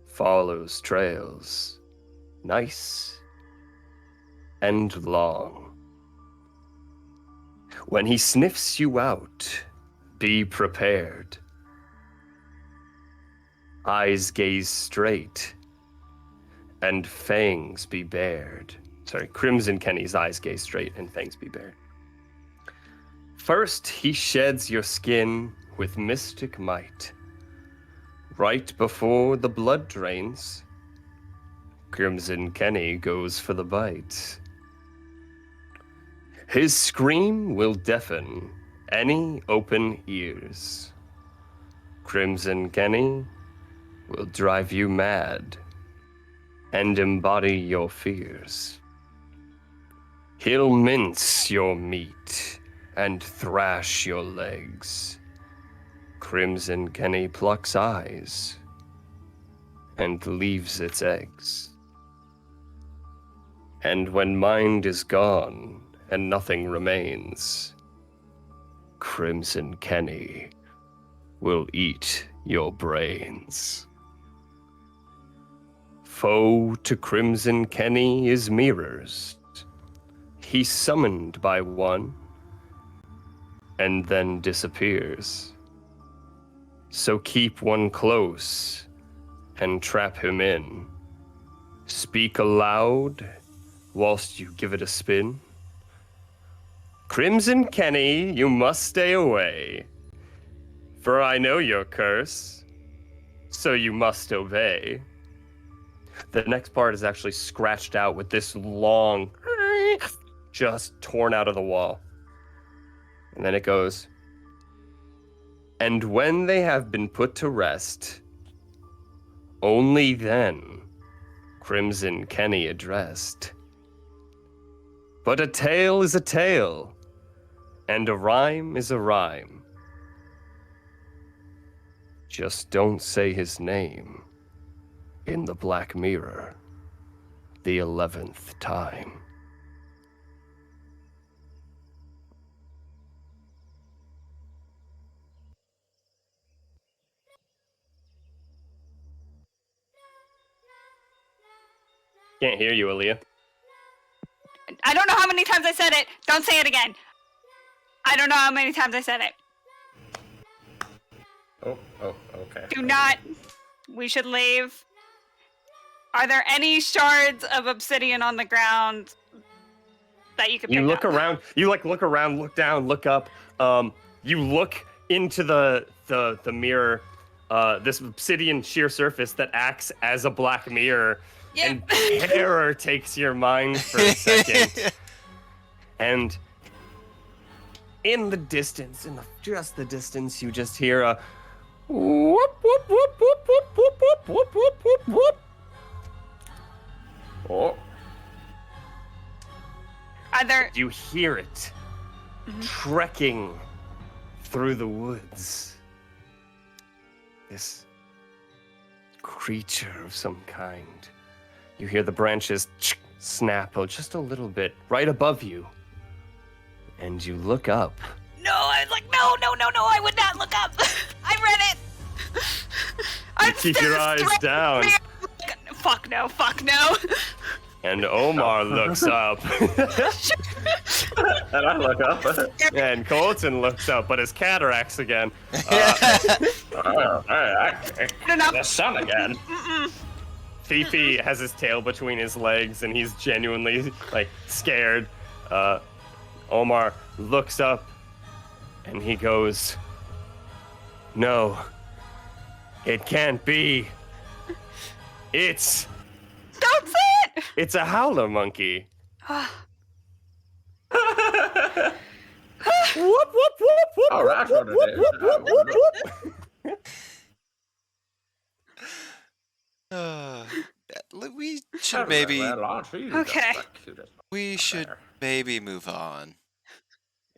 follows trails, nice and long. When he sniffs you out, be prepared. Eyes gaze straight, and fangs be bared. Sorry, Crimson Kenny's eyes gaze straight, and fangs be bared. First he sheds your skin with mystic might. Right before the blood drains, Crimson Kenny goes for the bite. His scream will deafen any open ears. Crimson Kenny will drive you mad and embody your fears. He'll mince your meat and thrash your legs. Crimson Kenny plucks eyes and leaves its eggs. And when mind is gone and nothing remains, Crimson Kenny will eat your brains. Foe to Crimson Kenny is mirrors. He's summoned by one and then disappears. So keep one close and trap him in. Speak aloud whilst you give it a spin. Crimson Kenny, you must stay away, for I know your curse, so you must obey. The next part is actually scratched out with this long, just torn out of the wall. And then it goes, and when they have been put to rest, only then Crimson Kenny addressed. But a tale is a tale, and a rhyme is a rhyme. Just don't say his name in the Black Mirror the 11th time. Can't hear you, Aaliyah. I don't know how many times I said it. Don't say it again. I don't know how many times I said it. Oh, okay. Do not. We should leave. Are there any shards of obsidian on the ground that you could pick You look up? around. You look around, look down, look up. You look into the mirror. This obsidian sheer surface that acts as a black mirror, and terror takes your mind for a second. And in the distance, just the distance, you just hear a whoop whoop whoop whoop whoop whoop whoop whoop whoop whoop whoop. Oh. Are there? You hear it trekking through the woods. This creature of some kind. You hear the branches snap just a little bit right above you. And you look up. No, I was like, no, I would not look up. I read it. You keep your eyes down. Fuck no. And Omar looks up. And I look up. And Colton looks up, but his cataracts again. The sun again. Fifi has his tail between his legs, and he's genuinely scared. Omar looks up, and he goes, "No, it can't be. Don't say it. It's a howler monkey." Whoop, whoop, whoop, whoop, Oh, that's what it is. whoop, whoop, whoop. We should maybe Okay. we should maybe move on.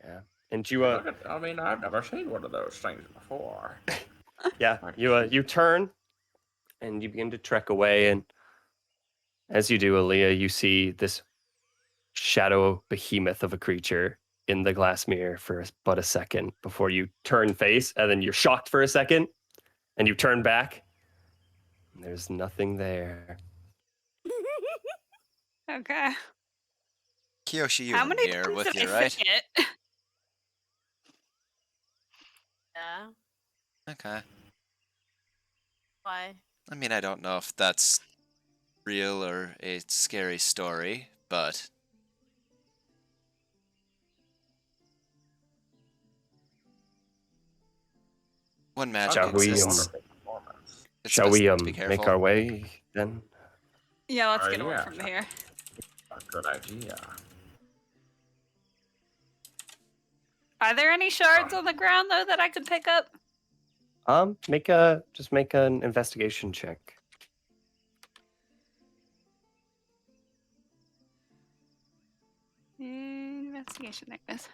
Yeah, and you I mean, I've never seen one of those things before. yeah, you turn, and you begin to trek away, and as you do, Aaliyah, you see this shadow behemoth of a creature in the glass mirror for but a second before you turn face, and then you're shocked for a second, and you turn back, and there's nothing there. Okay. Kiyoshi, you How were many here times with did you, I right? say it? Yeah. Okay. Why? I mean, I don't know if that's real or a scary story, but when magic Shall we, exists, it's Shall we best to be make careful. our way then? Yeah, let's get away yeah. from here. Good idea. Are there any shards on the ground though that I could pick up? Make an investigation check. Investigation, there it is.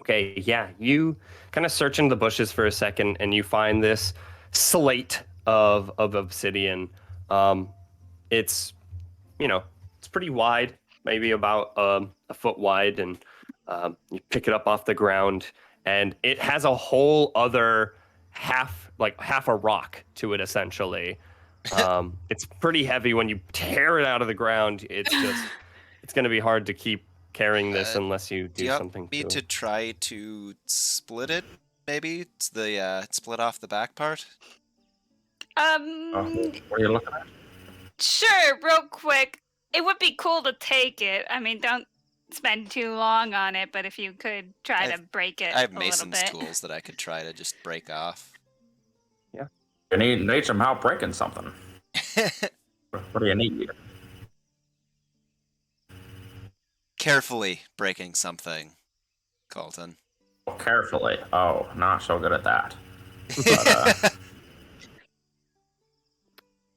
Okay, yeah, you kind of search into the bushes for a second, and you find this slate of obsidian. It's, it's pretty wide, maybe about a foot wide, and you pick it up off the ground, and it has a whole other half a rock to it, essentially. It's pretty heavy. When you tear it out of the ground, it's going to be hard to keep carrying this unless you do you something want me to try to split it? Maybe it's the split off the back part. What are you looking at? Sure, real quick. It would be cool to take it. I mean, don't spend too long on it, but if you could try to break it I have a little mason's bit. tools that I could try to just break off. Yeah. You need some help breaking something. What do you need? Carefully breaking something, Colton. Oh, carefully. Oh, not so good at that. But,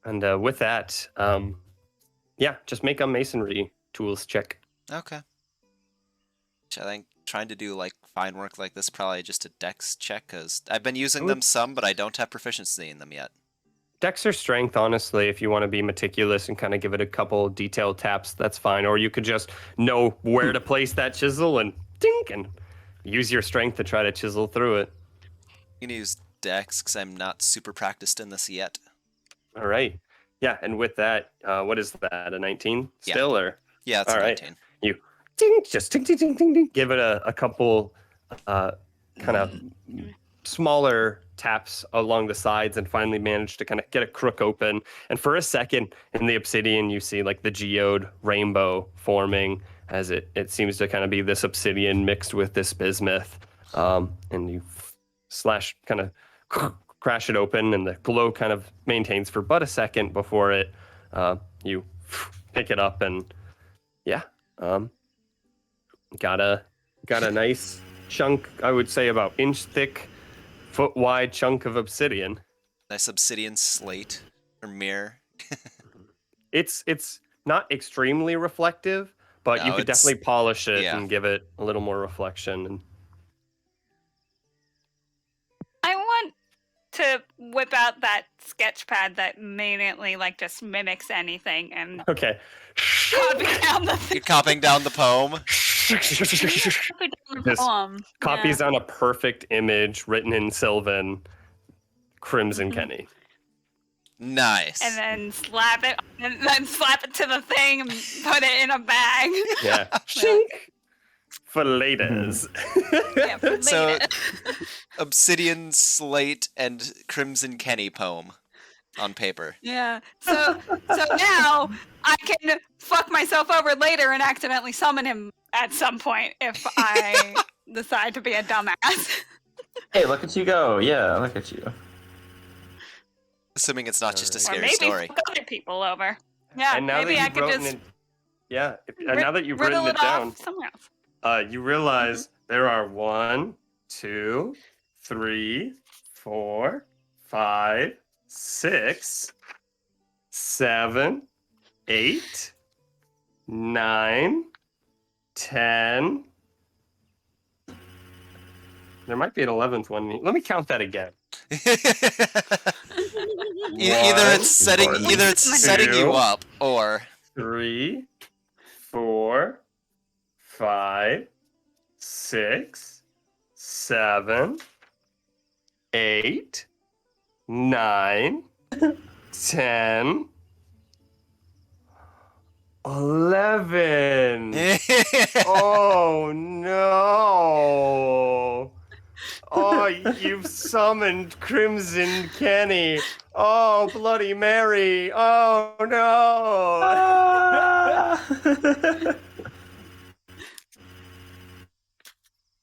And with that, just make a masonry tools check. Okay. Which I think trying to do fine work like this probably just a dex check, because I've been using them some, but I don't have proficiency in them yet. Dex or strength, honestly, if you want to be meticulous and kind of give it a couple detailed taps, that's fine. Or you could just know where to place that chisel and dink and use your strength to try to chisel through it. You can use dex because I'm not super practiced in this yet. All right. Yeah, and with that, what is that, a 19 Yeah. still? Or Yeah, it's all a right. 19. You ding, just ding, ding, ding, ding, ding. Give it a couple kind of smaller taps along the sides and finally manage to kind of get a crook open. And for a second in the obsidian, you see like the geode rainbow forming as it seems to kind of be this obsidian mixed with this bismuth. And you slash kind of crash it open, and the glow kind of maintains for but a second before you pick it up, and yeah, got a nice chunk, I would say about inch thick, foot wide chunk of obsidian. Nice obsidian slate or mirror. It's not extremely reflective, but you No, could it's- definitely polish it yeah. and give it a little more reflection. And I want to whip out that sketch pad that immediately like just mimics anything and okay. copy down the You're copying down the poem. copy down the Just poem. Copies on a perfect image written in Sylvan, Crimson Kenny. Nice. And then slap it to the thing and put it in a bag. Yeah. Shink. For laters. Yeah, for So- later. Obsidian slate and Crimson Kenny poem on paper. Yeah. So now I can fuck myself over later and accidentally summon him at some point if I decide to be a dumbass. Hey, look at you go! Yeah, look at you. Assuming it's not just a Or scary maybe story. fuck other people over. Yeah, And now maybe that I you've could written just it, and now that you've riddle written it down, off somewhere else. you realize there are 1, 2, 3, 4, 5, 6, 7, 8, 9, 10. There might be an 11th one. Let me count that again. Either it's setting One, you two, up or 3, 4, 5, 6, 7, 8, 9, 10, 11. Oh no. Oh, you've summoned Crimson Kenny. Oh, Bloody Mary. Oh no.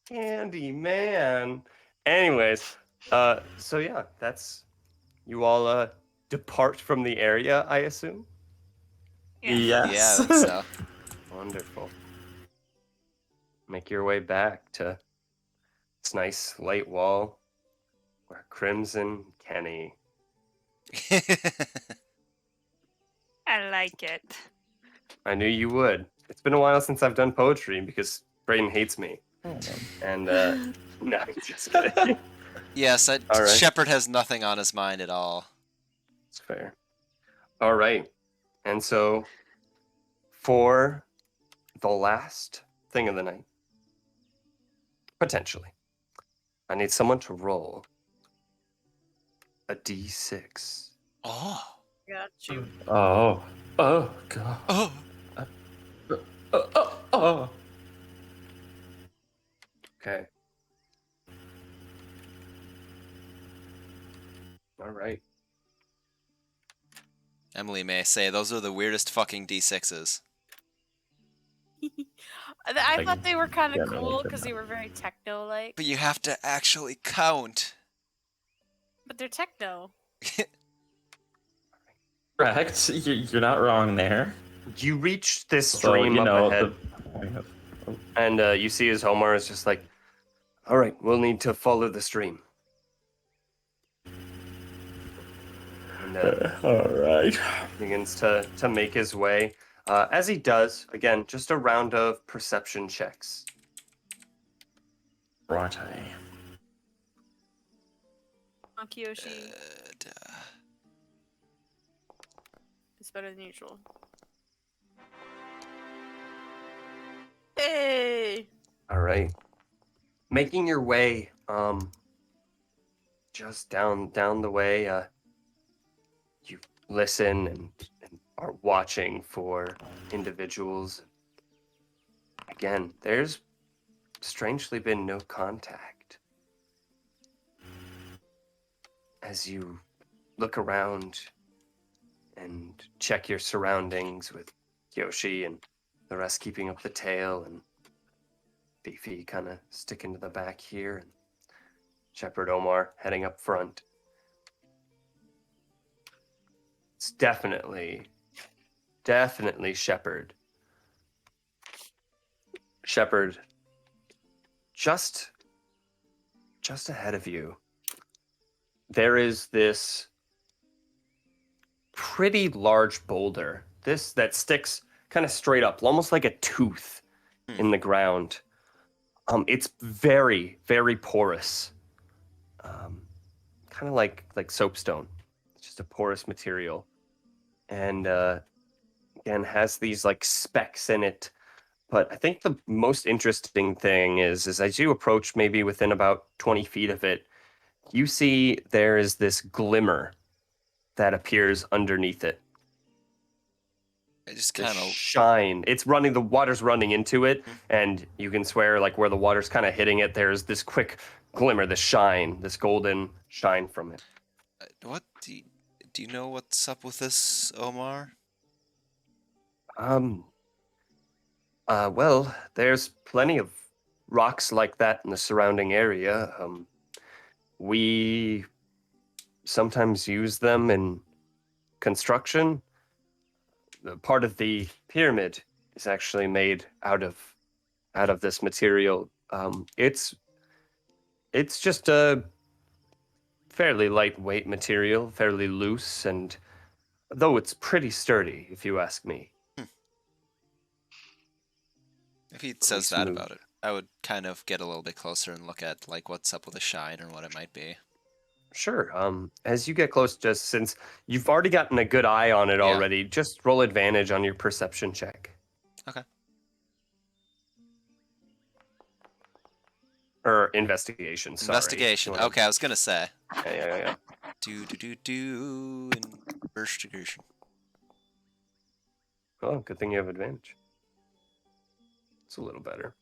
Candy man. Anyways, so yeah, that's you all depart from the area, I assume. Yeah. yeah, I think so. Wonderful. Make your way back to this nice light wall where Crimson Kenny. I like it. I knew you would. It's been a while since I've done poetry because Brayden hates me. And no, I'm just kidding. Yes, All right. Shepard has nothing on his mind at all. It's fair. All right. And so for the last thing of the night, potentially, I need someone to roll a d6. Oh. Got you. Oh. Oh god. Oh. Oh. Okay. All right. Emily may say those are the weirdest fucking D6s. I thought they were kind yeah, of no, cool they because they were very techno-like. But you have to actually count. But they're techno. Correct. You're not wrong there. You reach this So, stream you up know, ahead, and you see as Homar is just like, all right, we'll need to follow the stream. And all right. begins to make his way. As he does, again, just a round of perception checks. Right. Kiyoshi is better than usual. Hey! All right. Making your way, just down the way, you listen and are watching for individuals. Again, there's strangely been no contact. as you look around and check your surroundings with Yoshi and the rest keeping up the tail, and Fifi kind of sticking to the back here, and Shepherd Omar heading up front. It's definitely Shepherd. Shepherd, just ahead of you, there is this pretty large boulder. This that sticks kind of straight up, almost like a tooth in the ground. It's very, very porous. Kind of like soapstone. It's just a porous material. And again, has these like specks in it. But I think the most interesting thing is as you approach maybe within about 20 feet of it, you see there is this glimmer that appears underneath it. I just This kind of shine. It's running, the water's running into it, and you can swear like where the water's kind of hitting it, there's this quick glimmer, this shine, this golden shine from it. what do you know what's up with this, Omar? Well, there's plenty of rocks like that in the surrounding area. We sometimes use them in construction. The part of the pyramid is actually made out of this material. It's just a fairly lightweight material, fairly loose, and though it's pretty sturdy, if you ask me. If he says that smooth. about it, I would kind of get a little bit closer and look at like what's up with the shine or what it might be. Sure. As you get close, just since you've already gotten a good eye on it Yeah. already, just roll advantage on your perception check. Okay. Or investigation, sorry. Investigation. You wanna- Okay, I was gonna say. Yeah. Do investigation. Oh, good thing you have advantage. It's a little better.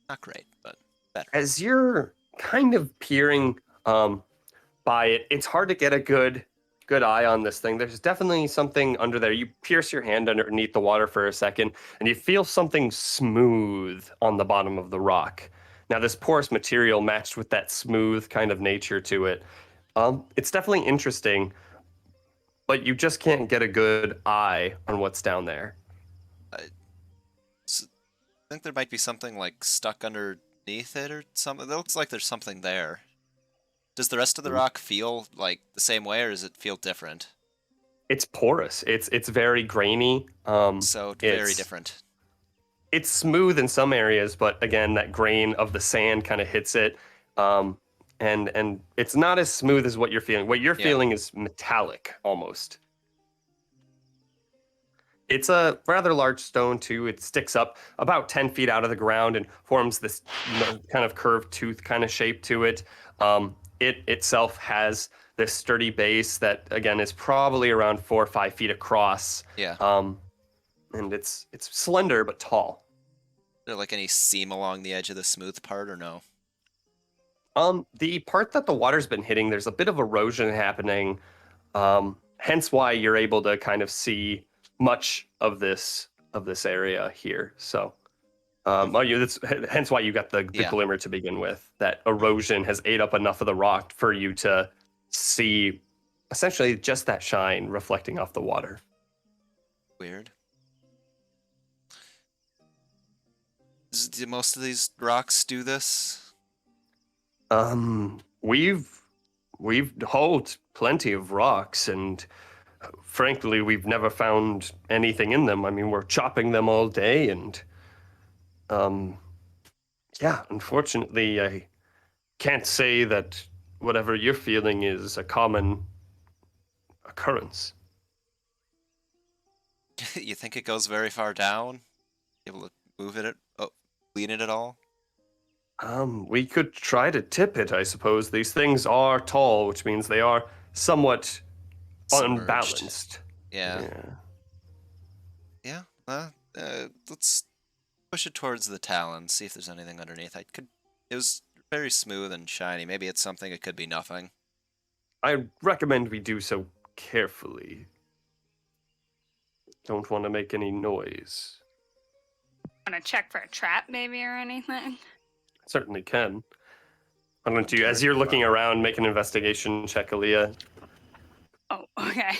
Not great, but better. As you're kind of peering by it, it's hard to get a good eye on this thing. There's definitely something under there. You pierce your hand underneath the water for a second, and you feel something smooth on the bottom of the rock. Now, this porous material matched with that smooth kind of nature to it. It's definitely interesting, but you just can't get a good eye on what's down there. I think there might be something like stuck underneath it or something. It looks like there's something there. Does the rest of the rock feel like the same way, or does it feel different? It's porous. It's very grainy. So very it's- different. It's smooth in some areas, but again, that grain of the sand kind of hits it. And it's not as smooth as what you're feeling. What you're Yeah. feeling is metallic almost. It's a rather large stone too. It sticks up about 10 feet out of the ground and forms this kind of curved tooth kind of shape to it. It itself has this sturdy base that again is probably around 4 or 5 feet across. Yeah. And it's slender but tall. Is there like any seam along the edge of the smooth part, or no? The part that the water's been hitting, there's a bit of erosion happening. Hence why you're able to kind of see much of this area here. So, hence why you got the Yeah. glimmer to begin with. That erosion has ate up enough of the rock for you to see essentially just that shine reflecting off the water. Weird. Do most of these rocks do this? We've hauled plenty of rocks, and frankly, we've never found anything in them. I mean, we're chopping them all day, and yeah, unfortunately, I can't say that whatever you're feeling is a common occurrence. You think it goes very far down? Able to move it? Lean it at all? We could try to tip it, I suppose. These things are tall, which means they are somewhat Submerged. unbalanced. Yeah. Let's push it towards the talon, see if there's anything underneath. It was very smooth and shiny. Maybe it's something. It could be nothing. I recommend we do so carefully. Don't want to make any noise. Want to check for a trap, maybe, or anything? Certainly can. Why don't you, as you're looking around, make an investigation check, Aaliyah, Oh, okay.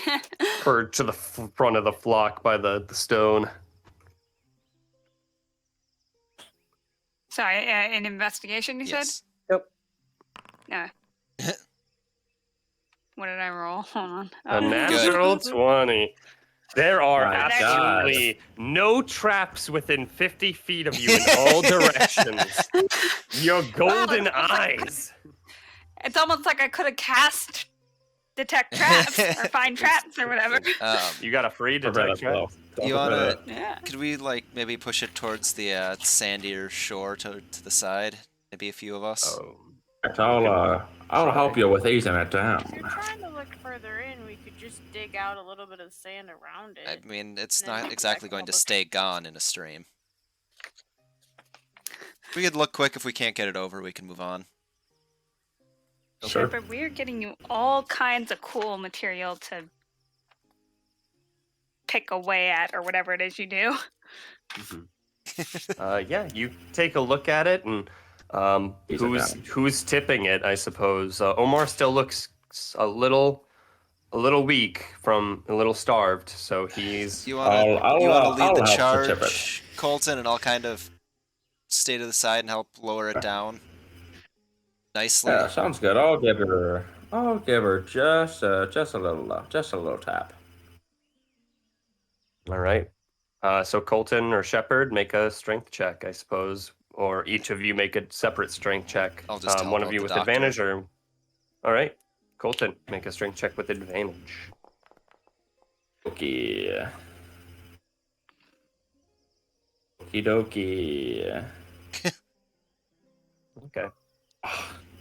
to the front of the flock by the stone. Sorry, an investigation, you Yes. said? No. What did I roll? Hold on. A Oh. natural 20. There are My absolutely no traps within 50 feet of you in all directions. Your golden eyes. It's almost like I could have cast detect traps or find traps or whatever. You got a free detect trap. You wanna? Yeah. Could we like maybe push it towards the sandier shore to the side? Maybe a few of us. Oh. I'll help you with easing it down. If you're trying to look further in, we could just dig out a little bit of sand around it. I mean, it's Then not that exactly can going to help us. stay gone in a stream. We could look quick. If we can't get it over, we can move on. Sure. Shepard, we are getting you all kinds of cool material to pick away at or whatever it is you do. Yeah, you take a look at it, and who's tipping it? I suppose Omar still looks a little weak, a little starved, so he's. You wanna lead I'll the help to tip it. charge, Colton, and I'll kind of stay to the side and help lower it down nicely. Yeah, sounds good. I'll give her just a little tap. All right. So Colton or Shepard, make a strength check, I suppose, or each of you make a separate strength check. I'll just help one of out you the with doctor. advantage, or. All right, Colton, make a strength check with advantage. Okay. Okie dokie. Okay.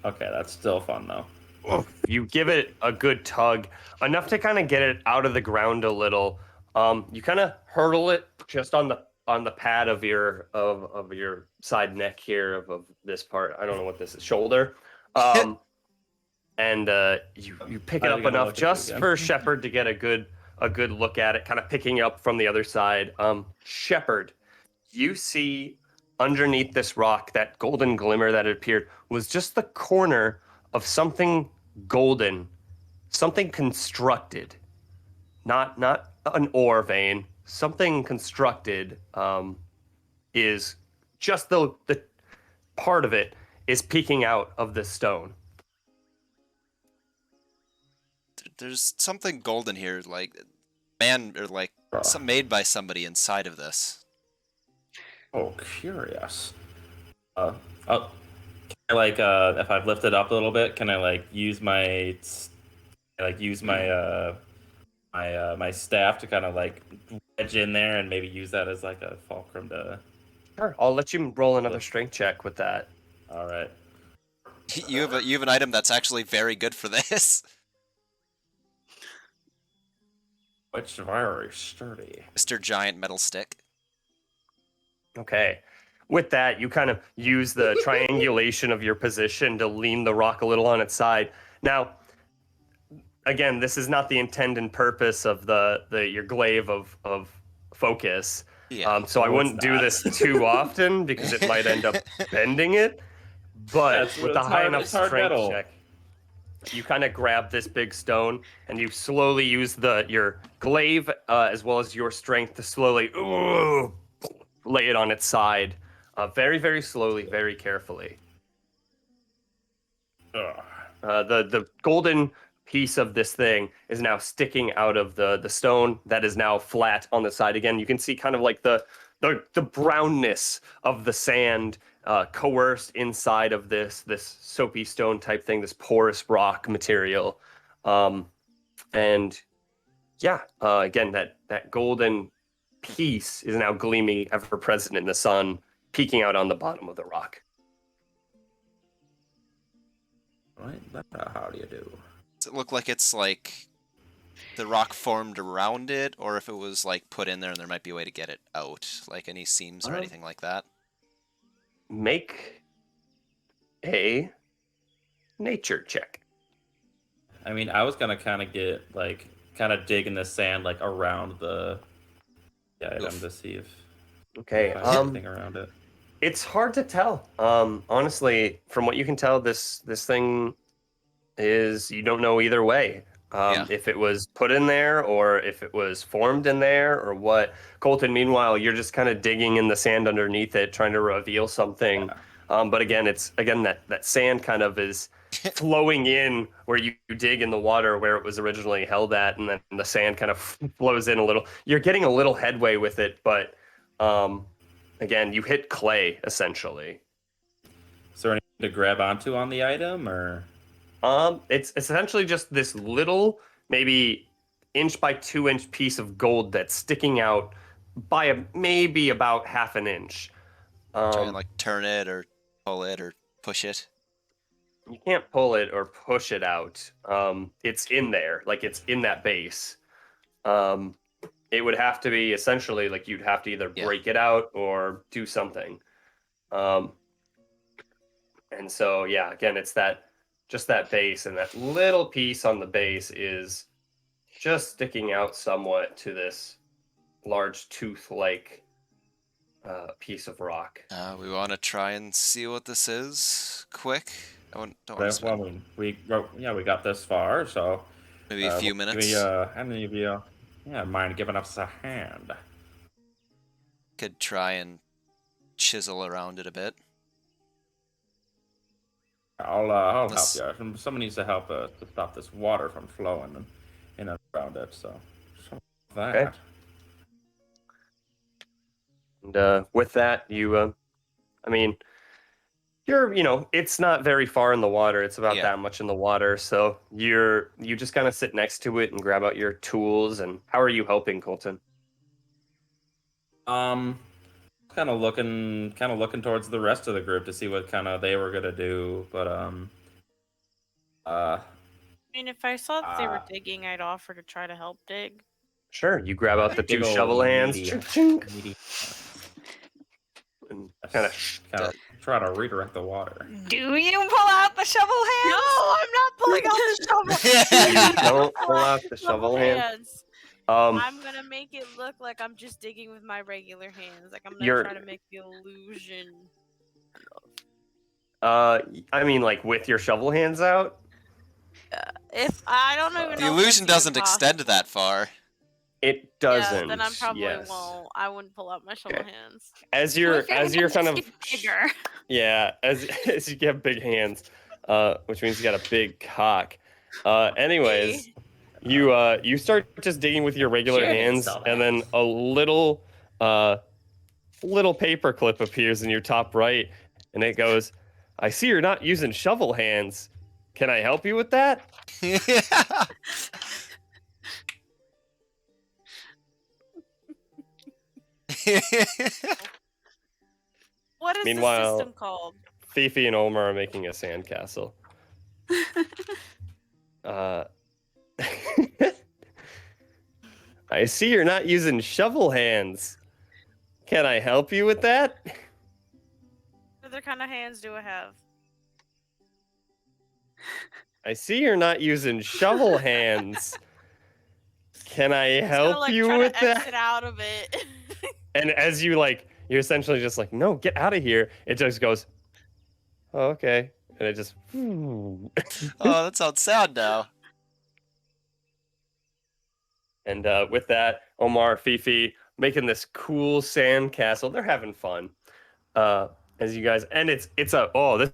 Okay, that's still fun though. You give it a good tug, enough to kind of get it out of the ground a little. You kind of hurdle it just on the pad of your side neck here of this part. I don't know what this is, shoulder. And you pick it up enough just for Shepard to get a good look at it, kind of picking up from the other side. Shepard, you see underneath this rock, that golden glimmer that had appeared was just the corner of something golden, something constructed, not an ore vein, something constructed. Is just the part of it is peeking out of the stone. There's something golden here, like some made by somebody inside of this. Oh, curious. Can I, if I've lifted up a little bit, can I use my my staff to kind of wedge in there and maybe use that as a fulcrum to. Sure, I'll let you roll another strength check with that. All right. You have an item that's actually very good for this. It's very sturdy. Mr. Giant Metal Stick. Okay. With that, you kind of use the triangulation of your position to lean the rock a little on its side. Now, again, this is not the intent and purpose of your glaive of focus. Yeah. So I wouldn't do this too often because it might end up bending it. But with a high enough strength check, you kind of grab this big stone and you slowly use your glaive as well as your strength to slowly lay it on its side, very, very slowly, very carefully. The golden piece of this thing is now sticking out of the stone that is now flat on the side again. You can see kind of the brownness of the sand coerced inside of this soapy stone type thing, this porous rock material. And yeah, again, that golden piece is now gleaming ever present in the sun, peeking out on the bottom of the rock. Right, how do you do? Does it look like it's the rock formed around it, or if it was put in there and there might be a way to get it out, like any seams or anything like that? Make a nature check. I mean, I was gonna kind of dig in the sand like around the item Oof. to see if Okay. I find anything around it. It's hard to tell. Honestly, from what you can tell, this thing is you don't know either way. Yeah. If it was put in there or if it was formed in there or what. Colton, meanwhile, you're just kind of digging in the sand underneath it, trying to reveal something. But again, it's that sand kind of is flowing in where you dig in the water where it was originally held at, and then the sand kind of flows in a little. You're getting a little headway with it, but again, you hit clay essentially. Is there anything to grab onto on the item, or? It's essentially just this little, maybe inch by 2 inch piece of gold that's sticking out by maybe about half an inch. Try and like turn it or pull it or push it. You can't pull it or push it out. It's in there, like it's in that base. It would have to be essentially like you'd have to either break it out or do something. And so yeah, again, it's just that base, and that little piece on the base is just sticking out somewhat to this large tooth-like piece of rock. We want to try and see what this is quick. I don't want to Well, spend we got this far, so maybe a few minutes. Any of you, mind giving us a hand? Could try and chisel around it a bit. I'll help you. Someone needs to help to stop this water from flowing in and around it. So that. Okay. And with that, you, I mean, it's not very far in the water. It's about that much in the water. So you just kind of sit next to it and grab out your tools. And how are you helping, Colton? Kind of looking towards the rest of the group to see what kind of they were gonna do, but I mean, if I saw that they were digging, I'd offer to try to help dig. Sure, you grab out the two Big old shovel hands, meaty- and kind of try to redirect the water. Do you pull out the shovel hand? No, I'm not pulling out the shovel. you don't pull out the shovel hand. I'm gonna make it look like I'm just digging with my regular hands. Like I'm gonna try to make the illusion. I mean, like with your shovel hands out. If I don't even know. The illusion doesn't extend that far. It doesn't. Yeah, then I probably won't. I wouldn't pull out my shovel hands. As you're kind of bigger. Yeah, as you get big hands, which means you got a big cock. Anyways, you start just digging with your regular hands, and then a little paper clip appears in your top right, and it goes, "I see you're not using shovel hands. Can I help you with that?" What is Meanwhile, the system called? Fifi and Omar are making a sandcastle. I see you're not using shovel hands. Can I help you with that? What other kind of hands do I have? I see you're not using shovel hands. Can I help you with that? Exit out of it. And as you're essentially just like, no, get out of here. It just goes, oh, okay. And it just. Oh, that sounds sad now. And with that, Omar, Fifi, making this cool sand castle. They're having fun. As you guys, and this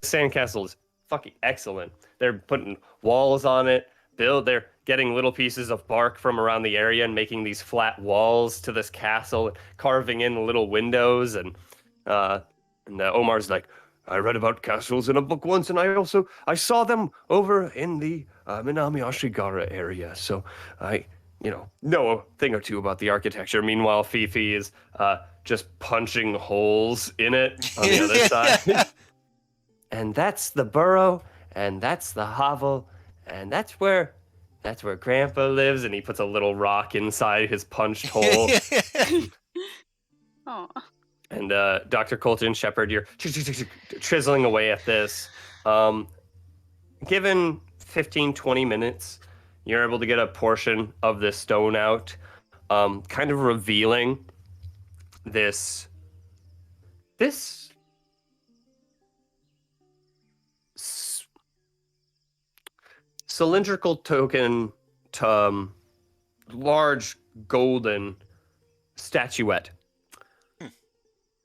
sand castle is fucking excellent. They're putting walls on it. They're getting little pieces of bark from around the area and making these flat walls to this castle, carving in little windows. And Omar's like, I read about castles in a book once, and I saw them over in the Minami Ashigara area. So I know a thing or two about the architecture. Meanwhile, Fifi is just punching holes in it on the other side. And that's the burrow, and that's the hovel, and that's where Grandpa lives. And he puts a little rock inside his punched hole. Oh. And Dr. Colton Shepard, you're chiseling away at this. Given 15, 20 minutes, you're able to get a portion of this stone out, kind of revealing this cylindrical token, large golden statuette.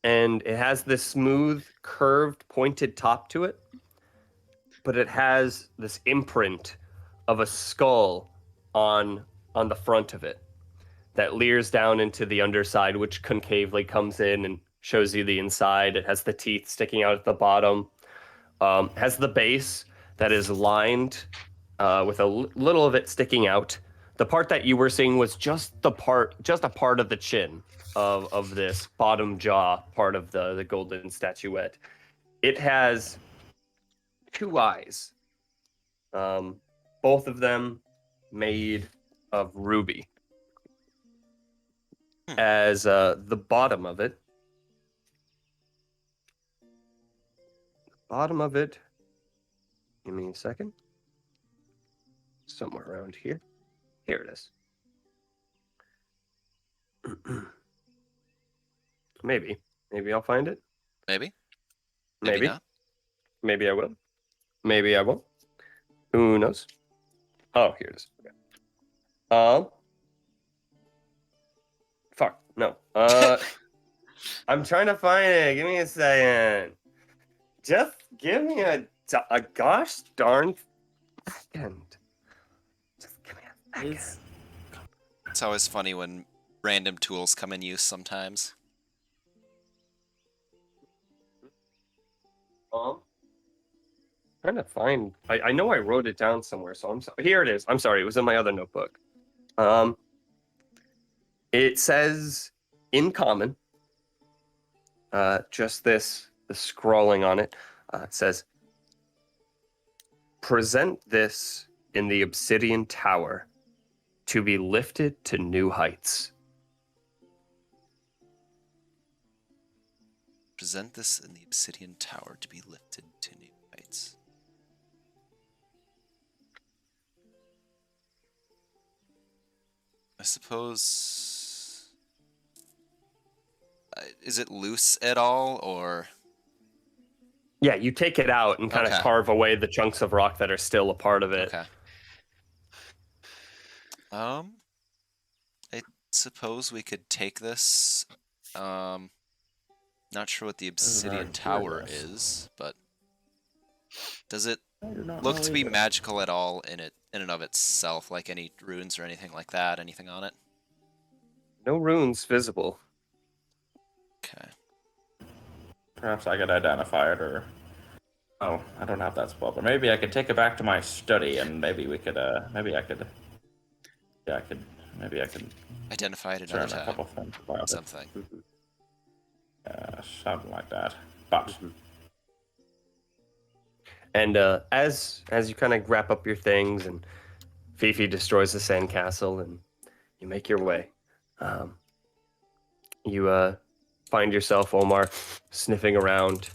And it has this smooth, curved, pointed top to it, but it has this imprint of a skull on the front of it that leers down into the underside, which concavely comes in and shows you the inside. It has the teeth sticking out at the bottom. Has the base that is lined with a little of it sticking out. The part that you were seeing was just a part of the chin of this bottom jaw part of the golden statuette. It has 2 eyes, both of them made of ruby. As the bottom of it, give me a second, somewhere around here. Here it is. Maybe I'll find it. Maybe Maybe not. Maybe I will. Maybe I won't. Who knows? Oh, here it is. Okay. Fuck, no. I'm trying to find it. Give me a second. Just give me a gosh darn second. Just give me a second. It's always funny when random tools come in use sometimes. Trying to find. I know I wrote it down somewhere, so here it is. I'm sorry, it was in my other notebook. It says in common. Just the scrawling on it. It says, "Present this in the obsidian tower, to be lifted to new heights." Present this in the obsidian tower to be lifted to new heights. I suppose... is it loose at all, or... Yeah, you take it out and kind of carve away the chunks of rock that are still a part of it. Okay. I suppose we could take this. Not sure what the obsidian tower is, but does it look to be magical at all in and of itself, like any runes or anything like that? Anything on it? No runes visible. Okay. Perhaps I could identify it, or... Oh, I don't have that spell, but maybe I could take it back to my study, and maybe we could, maybe I could Identify it learn another a couple time. things about Something. it. Something like that. But... And as you kind of wrap up your things, and Fifi destroys the sandcastle, and you make your way, you find yourself, Omar, sniffing around,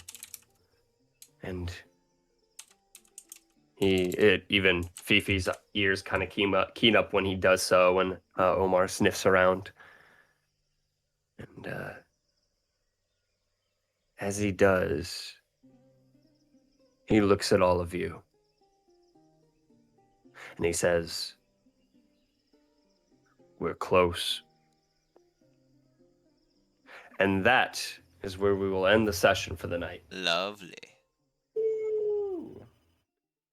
and even Fifi's ears kind of keen up when he does so, when Omar sniffs around. And as he does, he looks at all of you, and he says, "We're close." And that is where we will end the session for the night. Lovely.